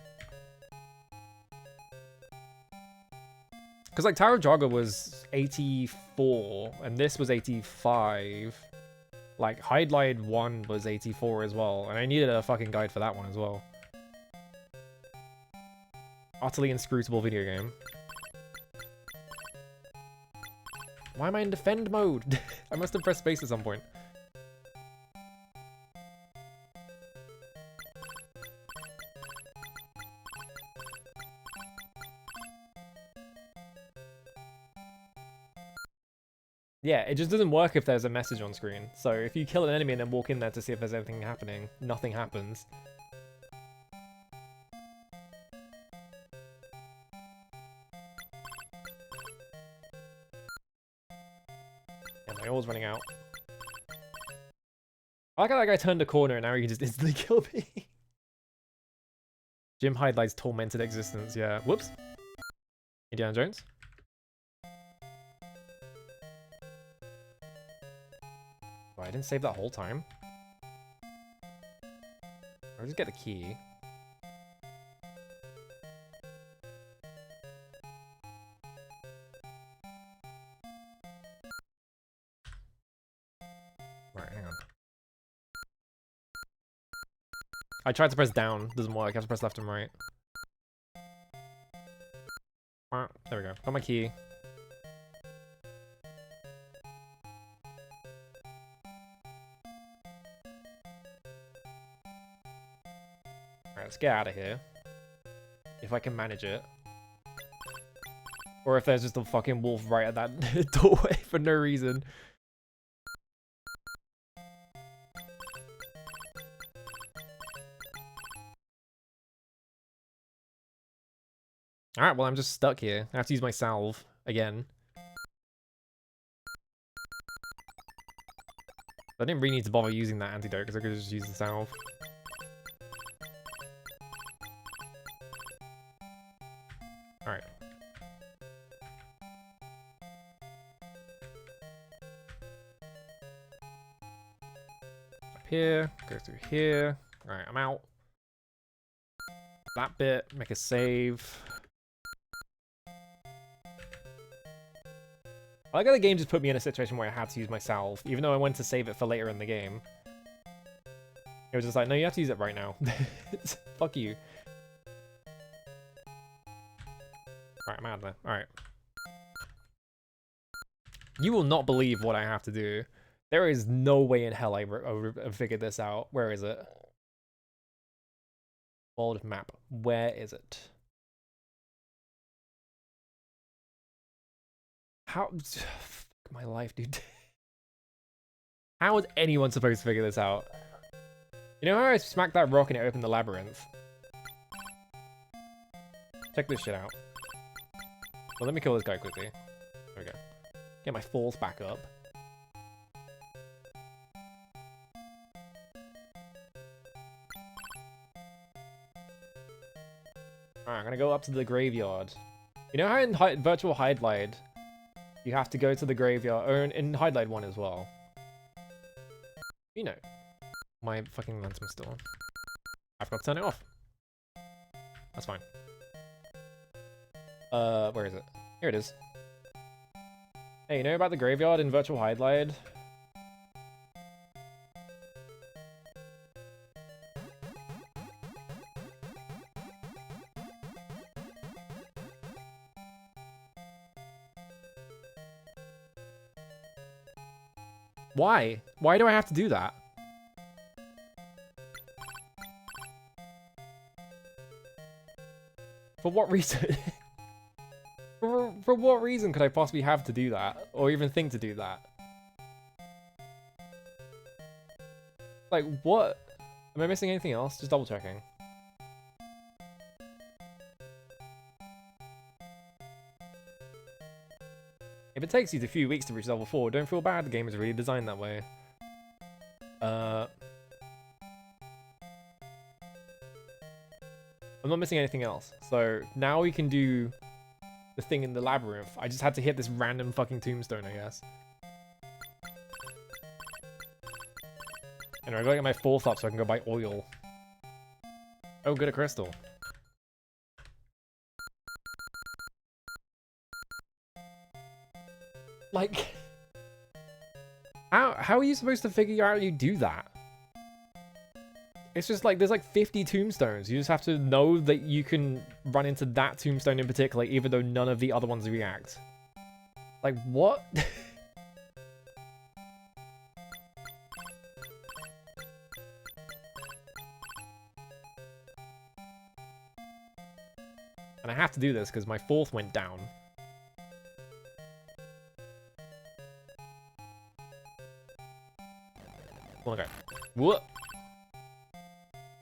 Because, like, Taro Draga was 84, and this was 85. Like, Hydlide 1 was 84 as well, and I needed a fucking guide for that one as well. Utterly inscrutable video game. Why am I in defend mode? I must have pressed space at some point. Yeah, it just doesn't work if there's a message on screen. So if you kill an enemy and then walk in there to see if there's anything happening, nothing happens. Yeah, my oil's running out. I like how that guy turned a corner and now he can just instantly kill me. Jim Hydlide's tormented existence, yeah. Whoops. Indiana Jones. Oh, I didn't save that whole time. I'll just get the key. Right, hang on. I tried to press down, doesn't work. I have to press left and right. There we go. Got my key. Alright, let's get out of here. If I can manage it. Or if there's just a fucking wolf right at that doorway for no reason. Alright, well I'm just stuck here. I have to use my salve again. I didn't really need to bother using that antidote because I could just use the salve. Alright. Up here, go through here. Alright, I'm out. That bit, make a save. I like how the game just put me in a situation where I had to use my salve, even though I wanted to save it for later in the game. It was just like, no, you have to use it right now. Fuck you. Alright, I'm out of there. Alright. You will not believe what I have to do. There is no way in hell I figured this out. Where is it? World map. Where is it? How? Fuck my life, dude. How is anyone supposed to figure this out? You know how I smacked that rock and it opened the labyrinth? Check this shit out. Well, let me kill this guy quickly. There we go. Get my force back up. Alright, I'm gonna go up to the graveyard. You know how in Virtual Hydlide, you have to go to the graveyard, or in Hydlide 1 as well. You know. My fucking lantern's still on. I forgot to turn it off. That's fine. Where is it? Here it is. Hey, you know about the graveyard in Virtual Hydlide? Why? Why do I have to do that? For what reason? for what reason could I possibly have to do that? Or even think to do that? Like, what? Am I missing anything else? Just double checking. If it takes you a few weeks to reach level 4, don't feel bad, the game is really designed that way. I'm not missing anything else. So now we can do the thing in the labyrinth. I just had to hit this random fucking tombstone, I guess. Anyway, I gotta get my fourth up so I can go buy oil. Oh, good, a crystal. Like, how are you supposed to figure out you do that? It's just like, there's like 50 tombstones. You just have to know that you can run into that tombstone in particular, even though none of the other ones react. Like, what? And I have to do this because my fourth went down. Okay. Whoop.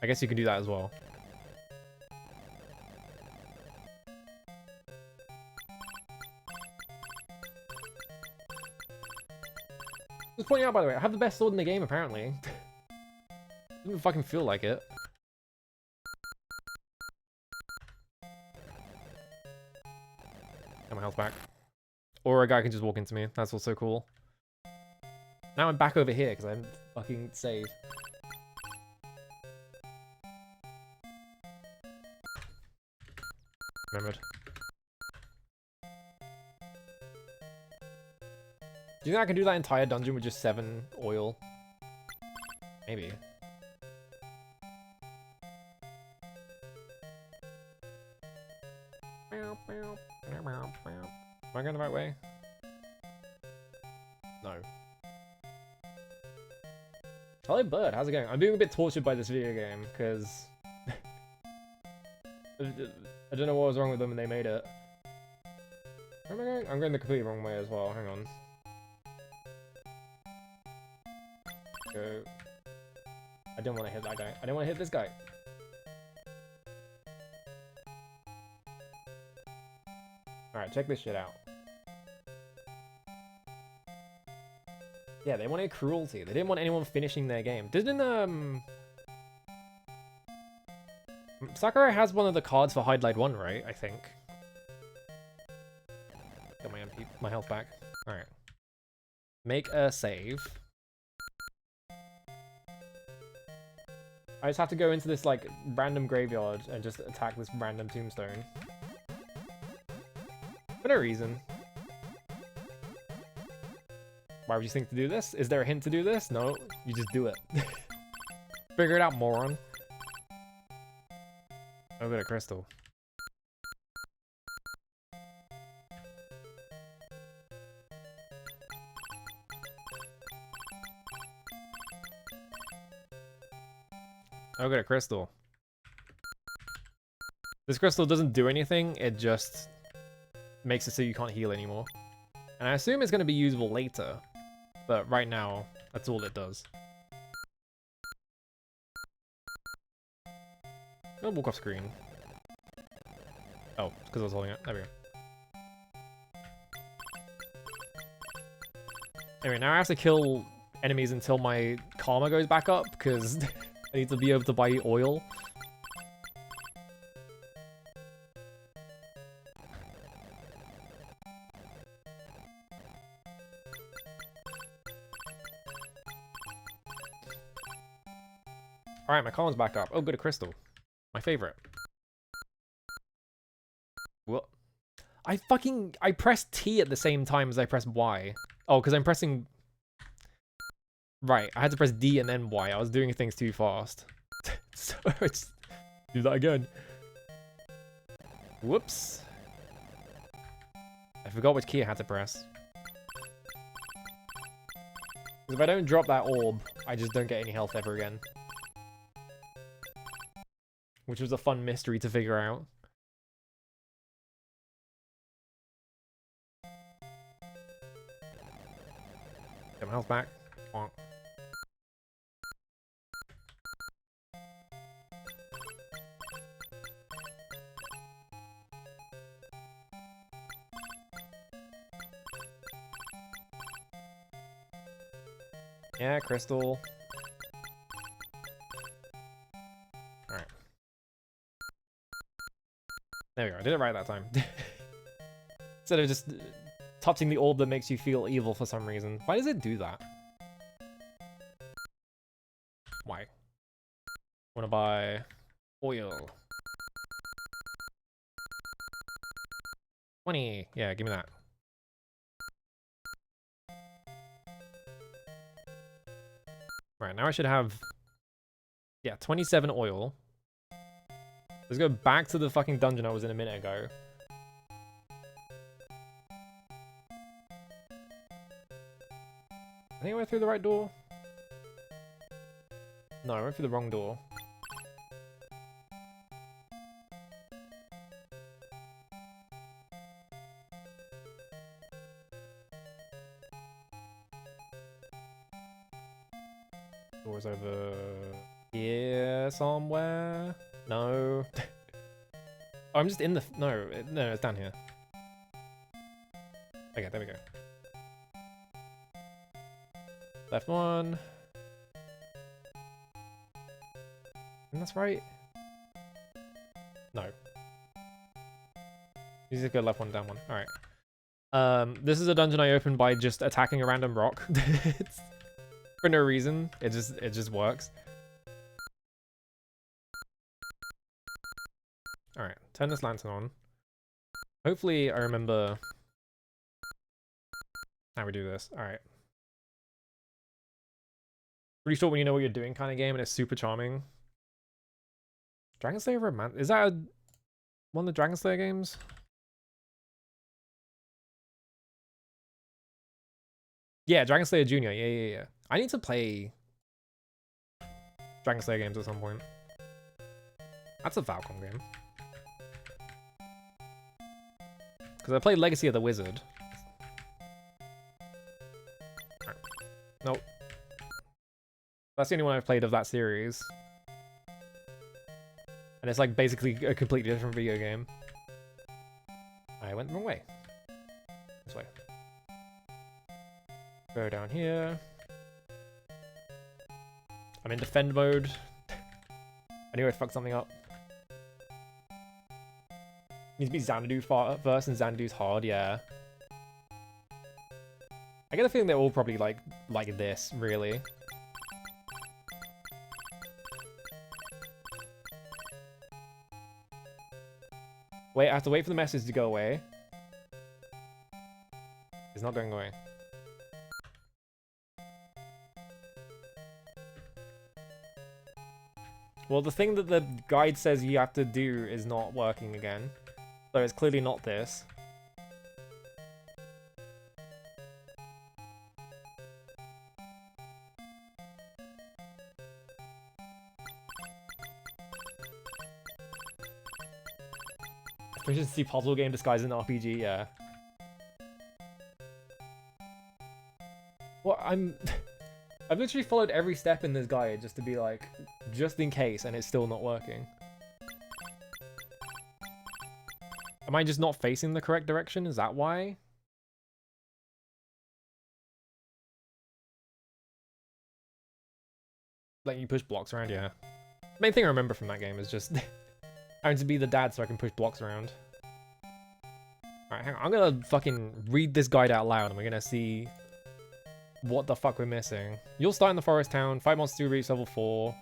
I guess you can do that as well. Just pointing out, by the way, I have the best sword in the game, apparently. Doesn't fucking feel like it. Get my health back. Or a guy can just walk into me. That's also cool. Now I'm back over here because I'm fucking saved. Remembered. Do you think I can do that entire dungeon with just 7 oil? Maybe. Am I going the right way? No. Hello, Bird. How's it going? I'm being a bit tortured by this video game because I don't know what was wrong with them when they made it. Where am I going? I'm going the completely wrong way as well. Hang on. Go. I didn't want to hit that guy. I didn't want to hit this guy. Alright, check this shit out. Yeah, they wanted cruelty. They didn't want anyone finishing their game. Didn't, Sakurai has one of the cards for Hydlide 1, right? I think. Got my MP, my health back. Alright. Make a save. I just have to go into this, like, random graveyard and just attack this random tombstone. For no reason. Why would you think to do this? Is there a hint to do this? No, you just do it. Figure it out, moron. Oh, got a crystal. Oh, got a crystal. This crystal doesn't do anything, it just makes it so you can't heal anymore. And I assume it's going to be usable later, but right now, that's all it does. I'll walk off screen. Oh, because I was holding it. There we go. Anyway, now I have to kill enemies until my karma goes back up, because I need to be able to buy oil. Alright, my karma's back up. Oh, good, a crystal. My favorite. What? I pressed T at the same time as I pressed Y. Oh, because I'm pressing... Right, I had to press D and then Y. I was doing things too fast. So let's do that again. Whoops. I forgot which key I had to press. Because if I don't drop that orb, I just don't get any health ever again. Which was a fun mystery to figure out. Get my health back. Bonk. Yeah, crystal. Alright. There we go, I did it right that time. Instead of just touching the orb that makes you feel evil for some reason. Why does it do that? Why? Wanna buy oil. 20. Yeah, give me that. Right, now I should have... Yeah, 27 oil. Let's go back to the fucking dungeon I was in a minute ago. I think I went through the right door. No, I went through the wrong door. Door's over here somewhere. No. Oh, I'm just in the... No, no, it's down here. Okay, there we go. Left one. And that's right. No. You just go left one, down one. Alright. This is a dungeon I opened by just attacking a random rock. It's for no reason. It just works. Alright, turn this lantern on. Hopefully I remember how we do this. Alright. Pretty sure when you know what you're doing kind of game, and it's super charming. Dragon Slayer Romance? Is that one of the Dragon Slayer games? Yeah, Dragon Slayer Junior. Yeah. I need to play Dragon Slayer games at some point. That's a Falcom game. Because I played Legacy of the Wizard. Nope. That's the only one I've played of that series. And it's like basically a completely different video game. I went the wrong way. This way. Go down here. I'm in defend mode. I knew I'd fuck something up. Needs to be Xanadu first, and Xanadu's hard, yeah. I get a feeling they're all probably like this, really. Wait, I have to wait for the message to go away. It's not going away. Well, the thing that the guide says you have to do is not working again. So it's clearly not this. Efficiency puzzle game disguised as an RPG, yeah. Well, I've literally followed every step in this guide just to be like, just in case, and it's still not working. Am I just not facing the correct direction? Is that why? Like you push blocks around, yeah. Main thing I remember from that game is just having to be the dad so I can push blocks around. Alright, hang on. I'm gonna fucking read this guide out loud and we're gonna see what the fuck we're missing. You'll start in the forest town. 5 months to reach level 4.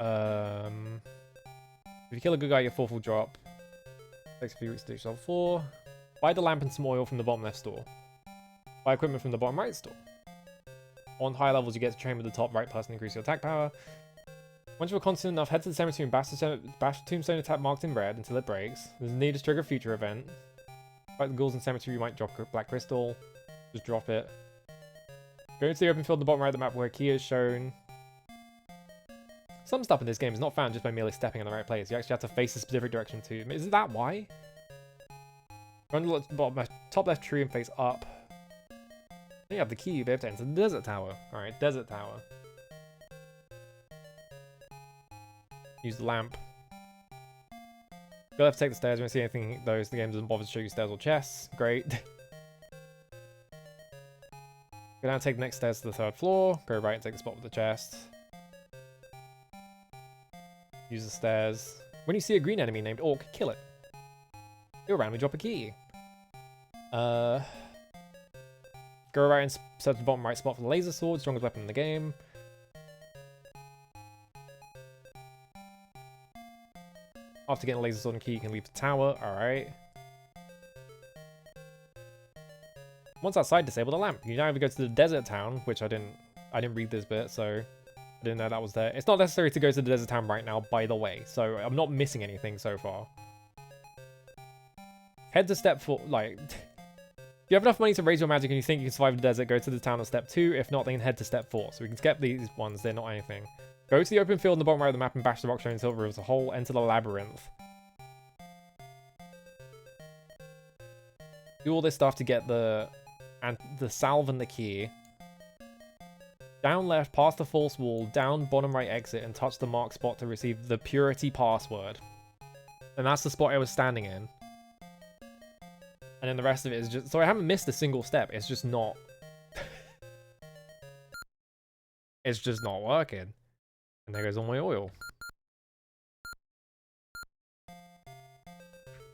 If you kill a good guy, you get full drop. Takes a few weeks to reach level 4. Buy the lamp and some oil from the bottom left store. Buy equipment from the bottom right store. On high levels, you get to train with the top right person to increase your attack power. Once you're confident enough, head to the cemetery and bash the tombstone attack marked in red until it breaks. There's a need to trigger a future event. Fight the ghouls in the cemetery, you might drop a black crystal. Just drop it. Go into the open field at the bottom right of the map where a key is shown. Some stuff in this game is not found just by merely stepping in the right place. You actually have to face a specific direction too. Isn't that why? Run to the bottom left, top left tree and face up. Then you have the key, you'll be able to enter the desert tower. Alright, desert tower. Use the lamp. Go left to take the stairs. When you see anything those, the game doesn't bother to show you stairs or chests. Great. Go down and take the next stairs to the 3rd floor. Go right and take the spot with the chest. Use the stairs. When you see a green enemy named Orc, kill it. You'll randomly drop a key. Go right and search the bottom right spot for the laser sword, strongest weapon in the game. After getting a laser sword and key, you can leave the tower. Alright. Once outside, disable the lamp. You now have to go to the desert town, which I didn't read this bit, so I didn't know that was there. It's not necessary to go to the desert town right now, by the way, so I'm not missing anything so far. Head to step 4, like, if you have enough money to raise your magic and you think you can survive the desert, go to the town on step 2. If not, then head to step 4. So we can skip these ones, they're not anything. Go to the open field in the bottom right of the map and bash the rock shown until it reveals a hole. Enter the labyrinth. Do all this stuff to get the salve and the key. Down left, past the false wall, down bottom right exit, and touch the marked spot to receive the purity password. And that's the spot I was standing in. And then the rest of it is just... So I haven't missed a single step. It's just not... it's just not working. And there goes all my oil.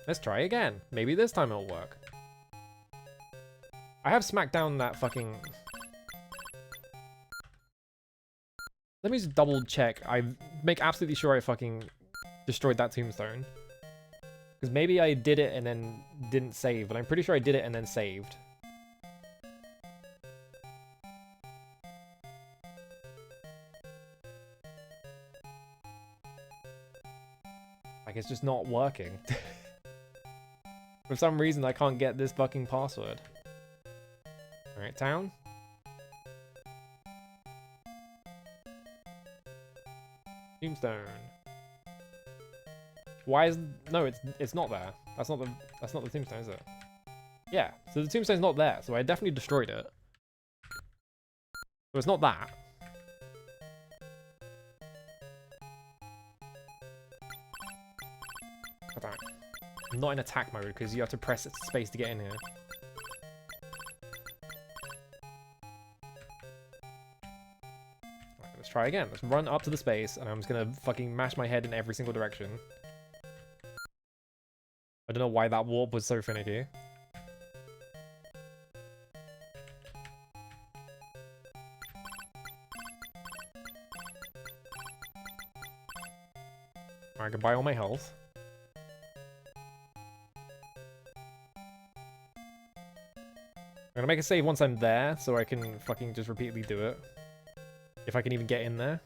Let's try again. Maybe this time it'll work. I have smacked down that fucking... Let me just double check. I make absolutely sure I fucking destroyed that tombstone. Because maybe I did it and then didn't save, but I'm pretty sure I did it and then saved. Like, it's just not working. For some reason, I can't get this fucking password. Alright, town. Tombstone. Why is no? It's not there. That's not the tombstone, is it? Yeah. So the tombstone's not there. So I definitely destroyed it. So it's not that. Okay. I'm not in attack mode because you have to press space to get in here. Right, let's try again. Let's run up to the space, and I'm just gonna fucking mash my head in every single direction. I don't know why that warp was so finicky. Alright, goodbye all my health. I'm gonna make a save once I'm there, so I can fucking just repeatedly do it. If I can even get in there.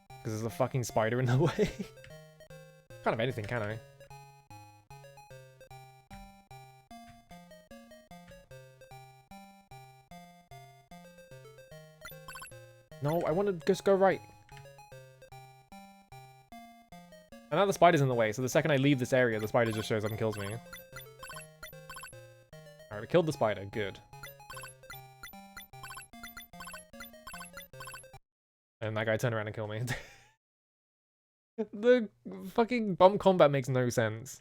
Because there's a fucking spider in the way. Kind of anything, can I? No, I want to just go right. And now the spider's in the way, so the second I leave this area, the spider just shows up and kills me. Alright, we killed the spider. Good. And that guy turned around and killed me. The fucking bump combat makes no sense.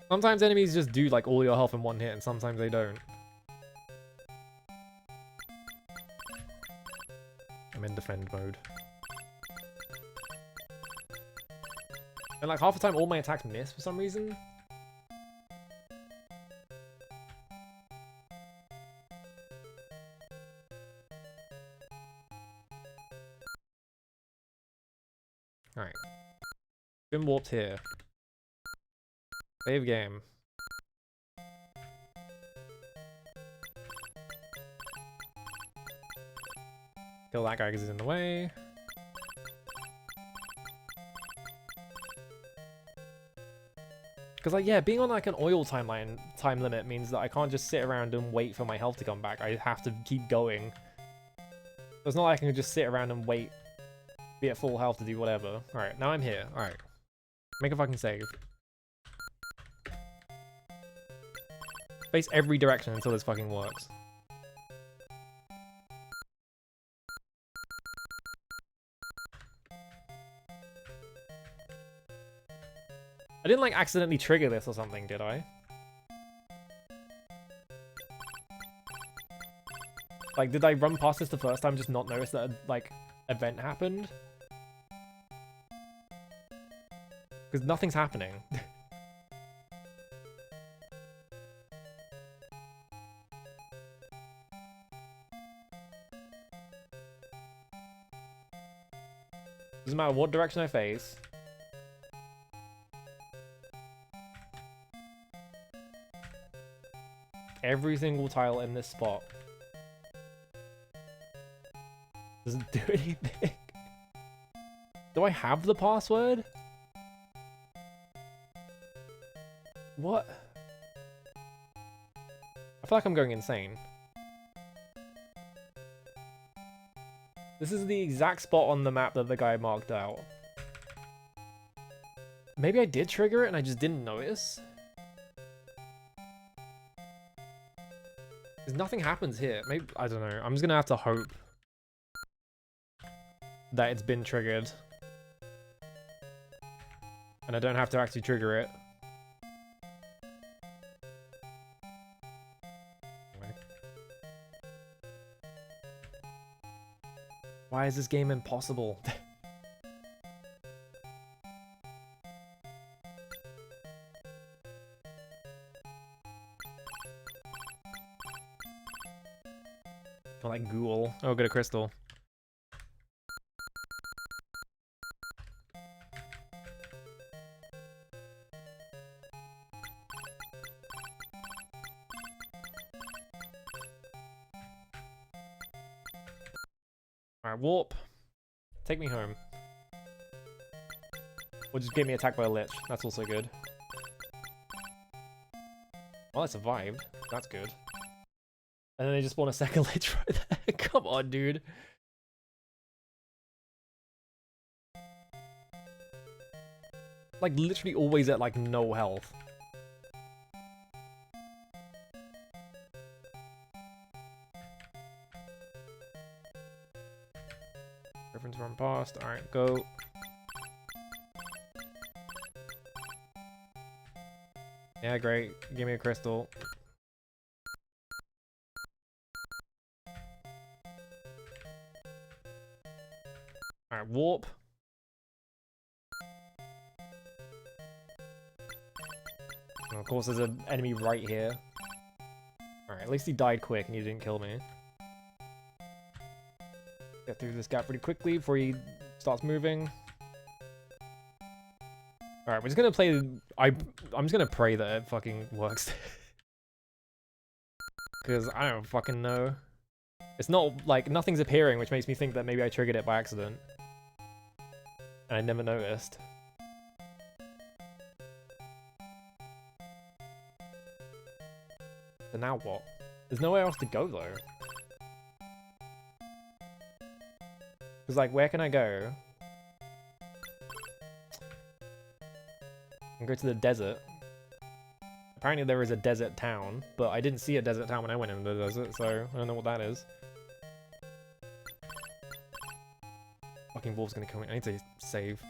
Sometimes enemies just do like all your health in one hit, and sometimes they don't. I'm in defend mode. And like half the time all my attacks miss for some reason. Alright. Been warped here. Save game. Kill that guy because he's in the way. Because like, yeah, being on like an oil time limit means that I can't just sit around and wait for my health to come back. I have to keep going. So it's not like I can just sit around and wait, be at full health to do whatever. Alright, now I'm here. Alright. Make a fucking save. Face every direction until this fucking works. I didn't like accidentally trigger this or something, did I? Like, did I run past this the first time, just not notice that, like, event happened? Because nothing's happening. Doesn't matter what direction I face. Every single tile in this spot doesn't do anything. Do I have the password? What? I feel like I'm going insane. This is the exact spot on the map that the guy marked out. Maybe I did trigger it and I just didn't notice? Because nothing happens here. Maybe, I don't know. I'm just gonna have to hope that it's been triggered. And I don't have to actually trigger it. Why is this game impossible? I like ghoul. Oh, get a crystal. Alright, warp. Take me home. Or just get me attacked by a lich. That's also good. Well, I survived. That's good. And then they just spawn a second lich right there. Come on, dude. Like, literally always at, like, no health. Reference run past. Alright, go. Yeah, great. Give me a crystal. Alright, warp. And of course, there's an enemy right here. Alright, at least he died quick and he didn't kill me. Get through this gap pretty quickly before he starts moving. Alright, we're just gonna play... I'm just gonna pray that it fucking works. Because I don't fucking know. It's not, like, nothing's appearing, which makes me think that maybe I triggered it by accident. And I never noticed. So now what? There's nowhere else to go, though. Because, like, where can I go? I can go to the desert. Apparently there is a desert town, but I didn't see a desert town when I went into the desert, so I don't know what that is. Fucking wolf's gonna kill me. I need to save.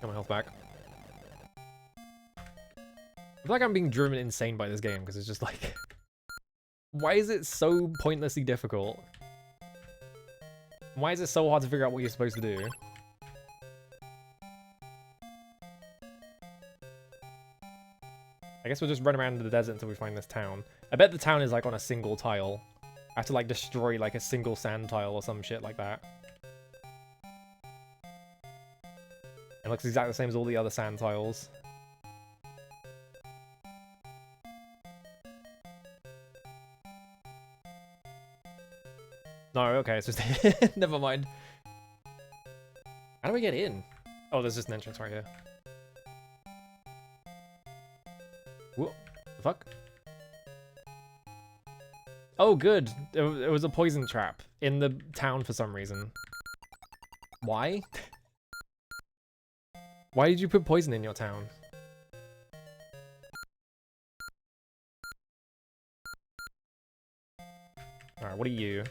Got my health back. I feel like I'm being driven insane by this game, because it's just like... Why is it so pointlessly difficult? Why is it so hard to figure out what you're supposed to do? I guess we'll just run around in the desert until we find this town. I bet the town is like on a single tile. I have to like destroy like a single sand tile or some shit like that. It looks exactly the same as all the other sand tiles. No, okay, it's just... Never mind. How do we get in? Oh, there's just an entrance right here. What the fuck? Oh, good. It was a poison trap in the town for some reason. Why? Why did you put poison in your town? Alright, what are you?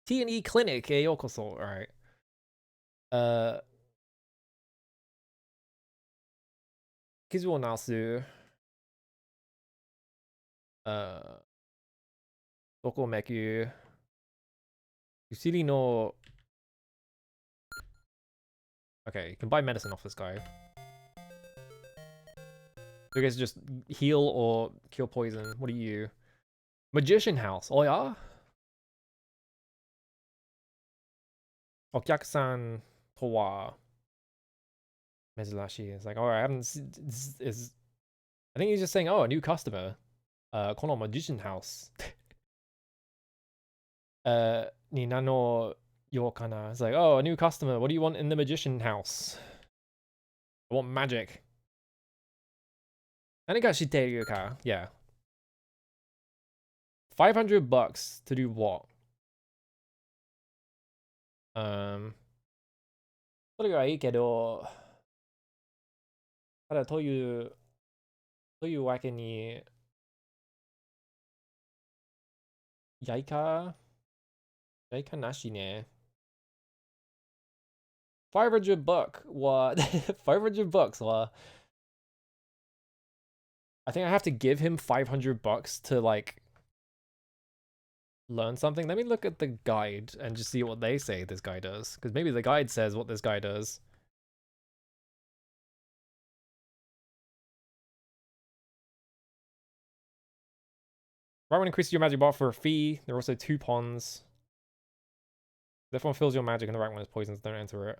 T&E Clinic, yokoso. Alright. Kizu o nasu. Doko meku. Usiri no... Okay, you can buy medicine off this guy. So you guys just heal or cure poison. What are you? Magician house. Oh yeah? Okyaku-san to wa mezurashi. It's like, alright, I haven't... I think he's just saying, oh, a new customer. Kono magician house. Ni nano yo kana. It's like, oh, a new customer. What do you want in the magician house? I want magic. Nani ga shitteru ka? Yeah. $500 to do what? それはいいけど、ただというわけに、やいかなしね。$500 what? $500 what? I think I have to give him $500 to like learn something. Let me look at the guide and just see what they say this guy does, because maybe the guide says what this guy does. Right one increases your magic bar for a fee. There are also 2 ponds. The left one fills your magic and the right one is poisons. Don't enter it.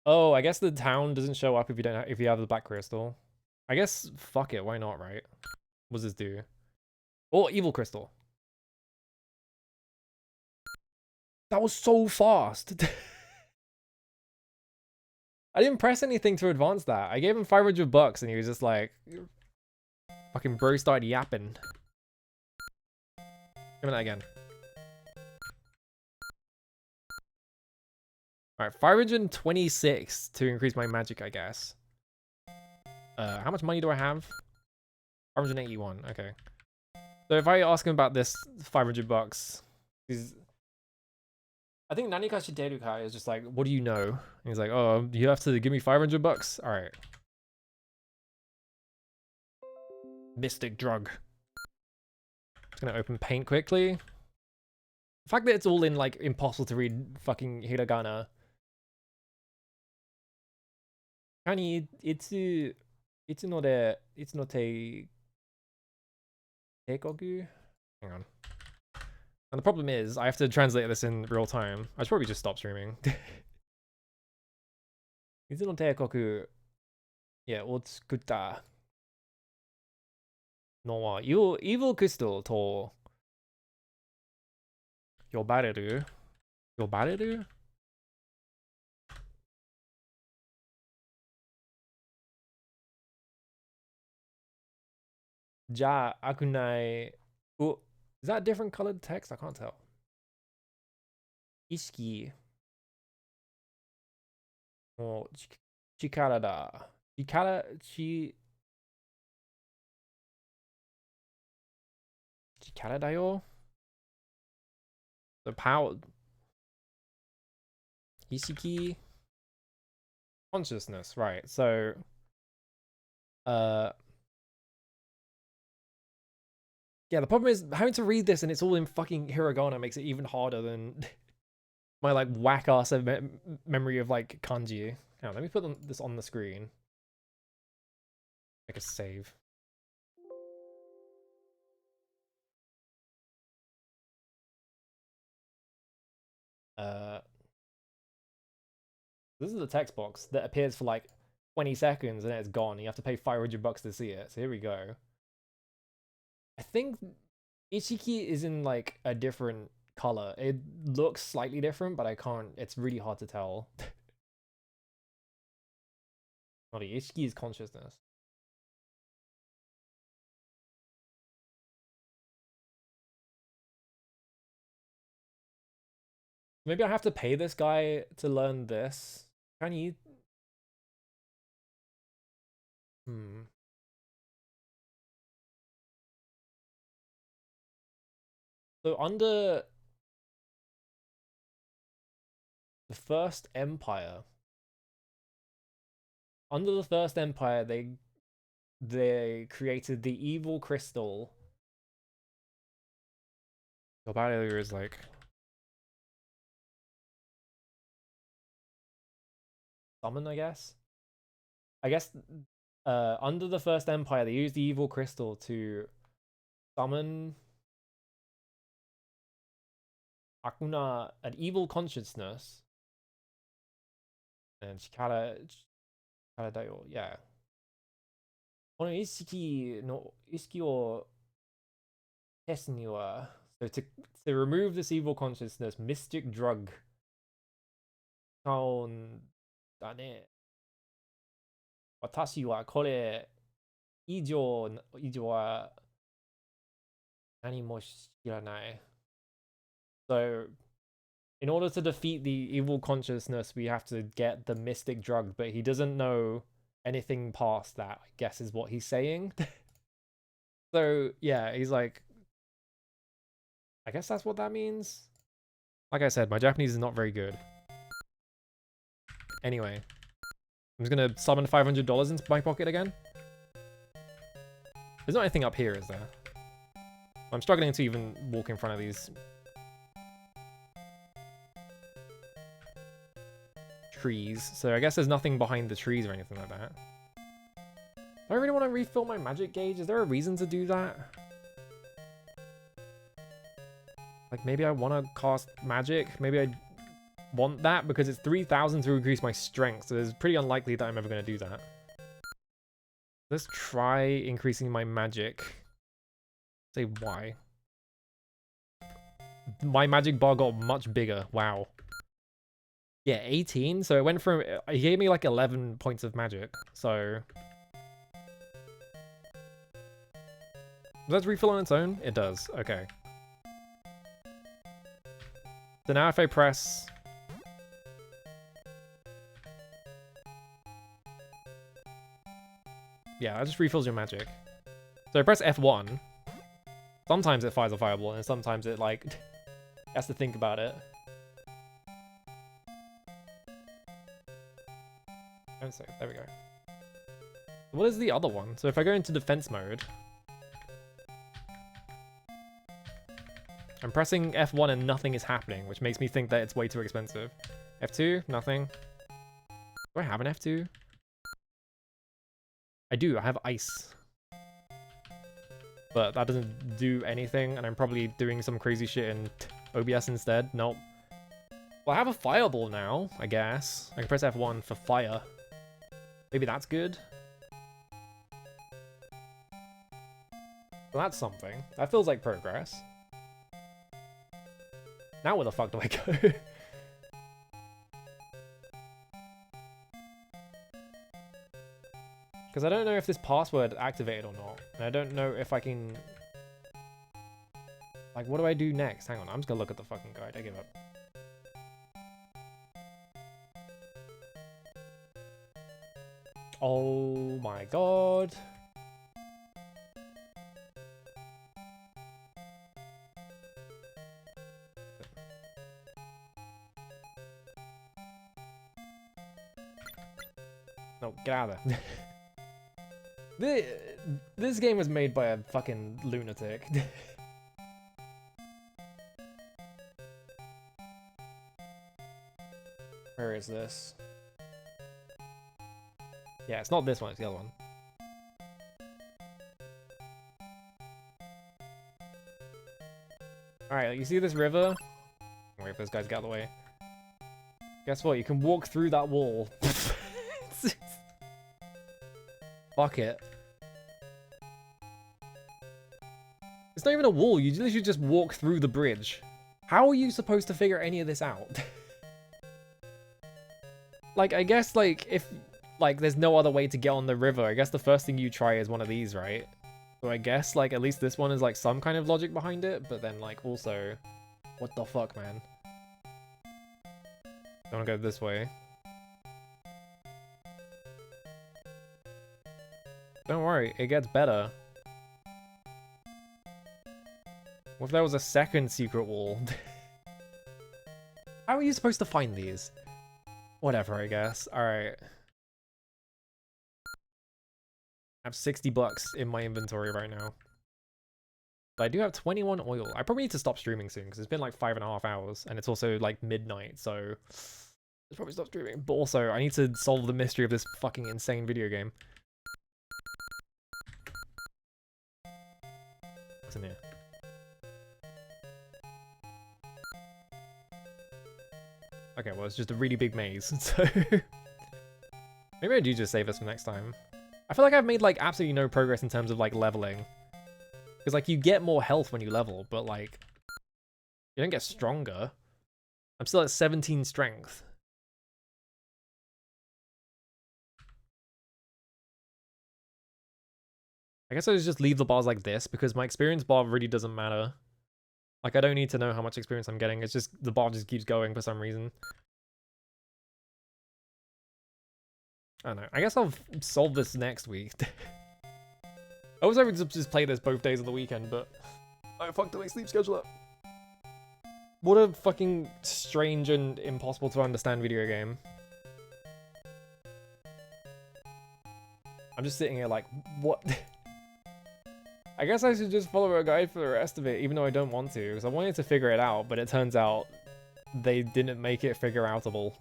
Oh, I guess the town doesn't show up if you have the black crystal. I guess fuck it, why not, right? What does this do? Oh, evil crystal. That was so fast. I didn't press anything to advance that. I gave him $500 and he was just like, fucking bro started yapping. Give me that again. Alright, 526 to increase my magic, I guess. How much money do I have? 581, okay. So if I ask him about this $500, he's... I think Nanika Shiteruka is just like, what do you know? And he's like, oh, you have to give me $500? Alright. Mystic drug. Just gonna open paint quickly. The fact that it's all in like impossible to read fucking hiragana. Kani itsu no te teikoku? Hang on. And the problem is I have to translate this in real time. I should probably just stop streaming. Itsu no teikoku, yeah, o tsukutta no wa evil crystal to yobareru. Yobareru? Ja akunai. Oh, is that a different colored text? I can't tell. Ishiki. Oh, chikara da. Chikara da yo? The power. Ishiki. Consciousness, right. So, yeah, the problem is having to read this and it's all in fucking hiragana makes it even harder than my like whack ass memory of like kanji. Hang on, let me put this on the screen. Make a save. This is the text box that appears for like 20 seconds and then it's gone. You have to pay $500 to see it. So here we go. I think Ichiki is in like a different color. It looks slightly different, but I can't. It's really hard to tell. Not Ichiki is consciousness. Maybe I have to pay this guy to learn this. Can you? So under the First Empire, they created the evil crystal. The barrier is like summon, I guess. Under the First Empire, they used the evil crystal to summon Akuna, an evil consciousness, and Chikara Dayo, yeah. この意識を消すには so to remove this evil consciousness, mystic drug 使うんだね。私はこれ以上は何も知らない。So, in order to defeat the evil consciousness, we have to get the mystic drug, but he doesn't know anything past that, I guess is what he's saying. So, yeah, he's like, I guess that's what that means. Like I said, my Japanese is not very good. Anyway, I'm just gonna summon $500 into my pocket again. There's not anything up here, is there? I'm struggling to even walk in front of these trees, so I guess there's nothing behind the trees or anything like that. Do I really want to refill my magic gauge? Is there a reason to do that? Like, maybe I want to cast magic? Maybe I want that because it's 3,000 to increase my strength, so it's pretty unlikely that I'm ever going to do that. Let's try increasing my magic. Say why. my magic bar got much bigger. Wow. Yeah, 18. So it went from, he gave me like 11 points of magic. So does that refill on its own? It does. Okay. So now if I press, yeah, that just refills your magic. So I press F1. Sometimes it fires a fireball, and sometimes it like has to think about it. And so there we go. What is the other one? So if I go into defense mode, I'm pressing F1 and nothing is happening, which makes me think that it's way too expensive. F2, nothing. Do I have an F2? I do, I have ice. But that doesn't do anything, and I'm probably doing some crazy shit in OBS instead. Nope. Well, I have a fireball now, I guess. I can press F1 for fire. Maybe that's good. Well, that's something. That feels like progress. Now where the fuck do I go? Because I don't know if this password activated or not. And I don't know if I can... Like, what do I do next? Hang on, I'm just gonna look at the fucking guide. I give up. Oh my god. No, get out of there. This game was made by a fucking lunatic. Where is this? Yeah, it's not this one, it's the other one. Alright, you see this river? Wait if those guys get out of the way. Guess what? You can walk through that wall. Fuck it. It's not even a wall, you literally just walk through the bridge. How are you supposed to figure any of this out? Like, I guess, like, if, like, there's no other way to get on the river, I guess the first thing you try is one of these, right? So I guess, like, at least this one is, like, some kind of logic behind it, but then, like, also, what the fuck, man? I wanna go this way. Don't worry, it gets better. What if there was a second secret wall? How are you supposed to find these? Whatever, I guess. Alright. I have 60 bucks in my inventory right now. But I do have 21 oil. I probably need to stop streaming soon, because it's been like 5.5 hours, and it's also like midnight, so... I'll probably stop streaming. But also, I need to solve the mystery of this fucking insane video game. What's in here? Okay, well, it's just a really big maze, so... Maybe I do just save this for next time. I feel like I've made, like, absolutely no progress in terms of, like, leveling. Because, like, you get more health when you level, but, like... You don't get stronger. I'm still at 17 strength. I guess I just leave the bars like this, because my experience bar really doesn't matter. Like, I don't need to know how much experience I'm getting, it's just, the bar just keeps going for some reason. I don't know, I guess I'll solve this next week. I was hoping to just play this both days of the weekend, but I fucked my sleep schedule up. What a fucking strange and impossible to understand video game. I'm just sitting here like, what? I guess I should just follow a guide for the rest of it, even though I don't want to, because I wanted to figure it out, but it turns out they didn't make it figure outable.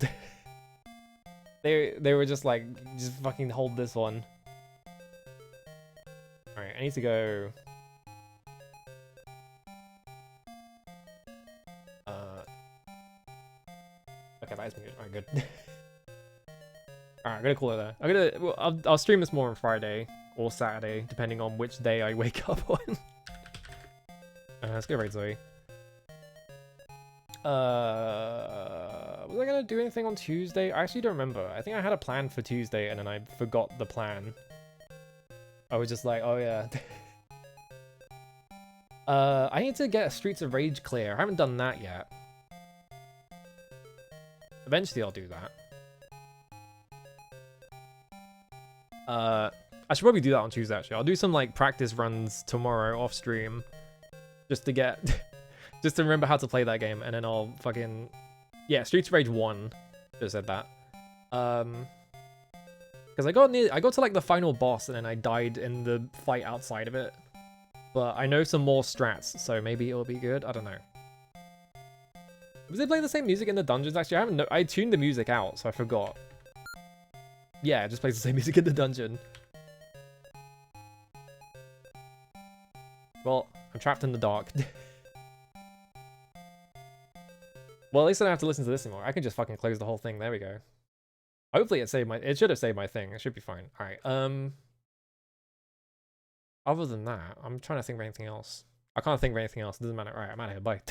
They were just like, just fucking hold this one. Alright, I need to go... Okay, that is muted. Alright, good. Alright, I'm gonna call it there. I'll stream this more on Friday or Saturday, depending on which day I wake up on. Let's go raid Zoe. Was I gonna do anything on Tuesday? I actually don't remember. I think I had a plan for Tuesday and then I forgot the plan. I was just like, oh yeah. I need to get Streets of Rage clear. I haven't done that yet. Eventually I'll do that. I should probably do that on Tuesday actually. I'll do some like practice runs tomorrow off stream. Just to get... just to remember how to play that game, and then I'll fucking... Yeah, Streets of Rage 1. Just said that. Because I got to like the final boss, and then I died in the fight outside of it. But I know some more strats, so maybe it'll be good. I don't know. Was they playing the same music in the dungeons? Actually, I tuned the music out, so I forgot. Yeah, it just plays the same music in the dungeon. Well, I'm trapped in the dark. Well, at least I don't have to listen to this anymore. I can just fucking close the whole thing. There we go. Hopefully it should have saved my thing. It should be fine. Alright, other than that, I'm trying to think of anything else. I can't think of anything else. It doesn't matter. Alright, I'm out of here. Bye.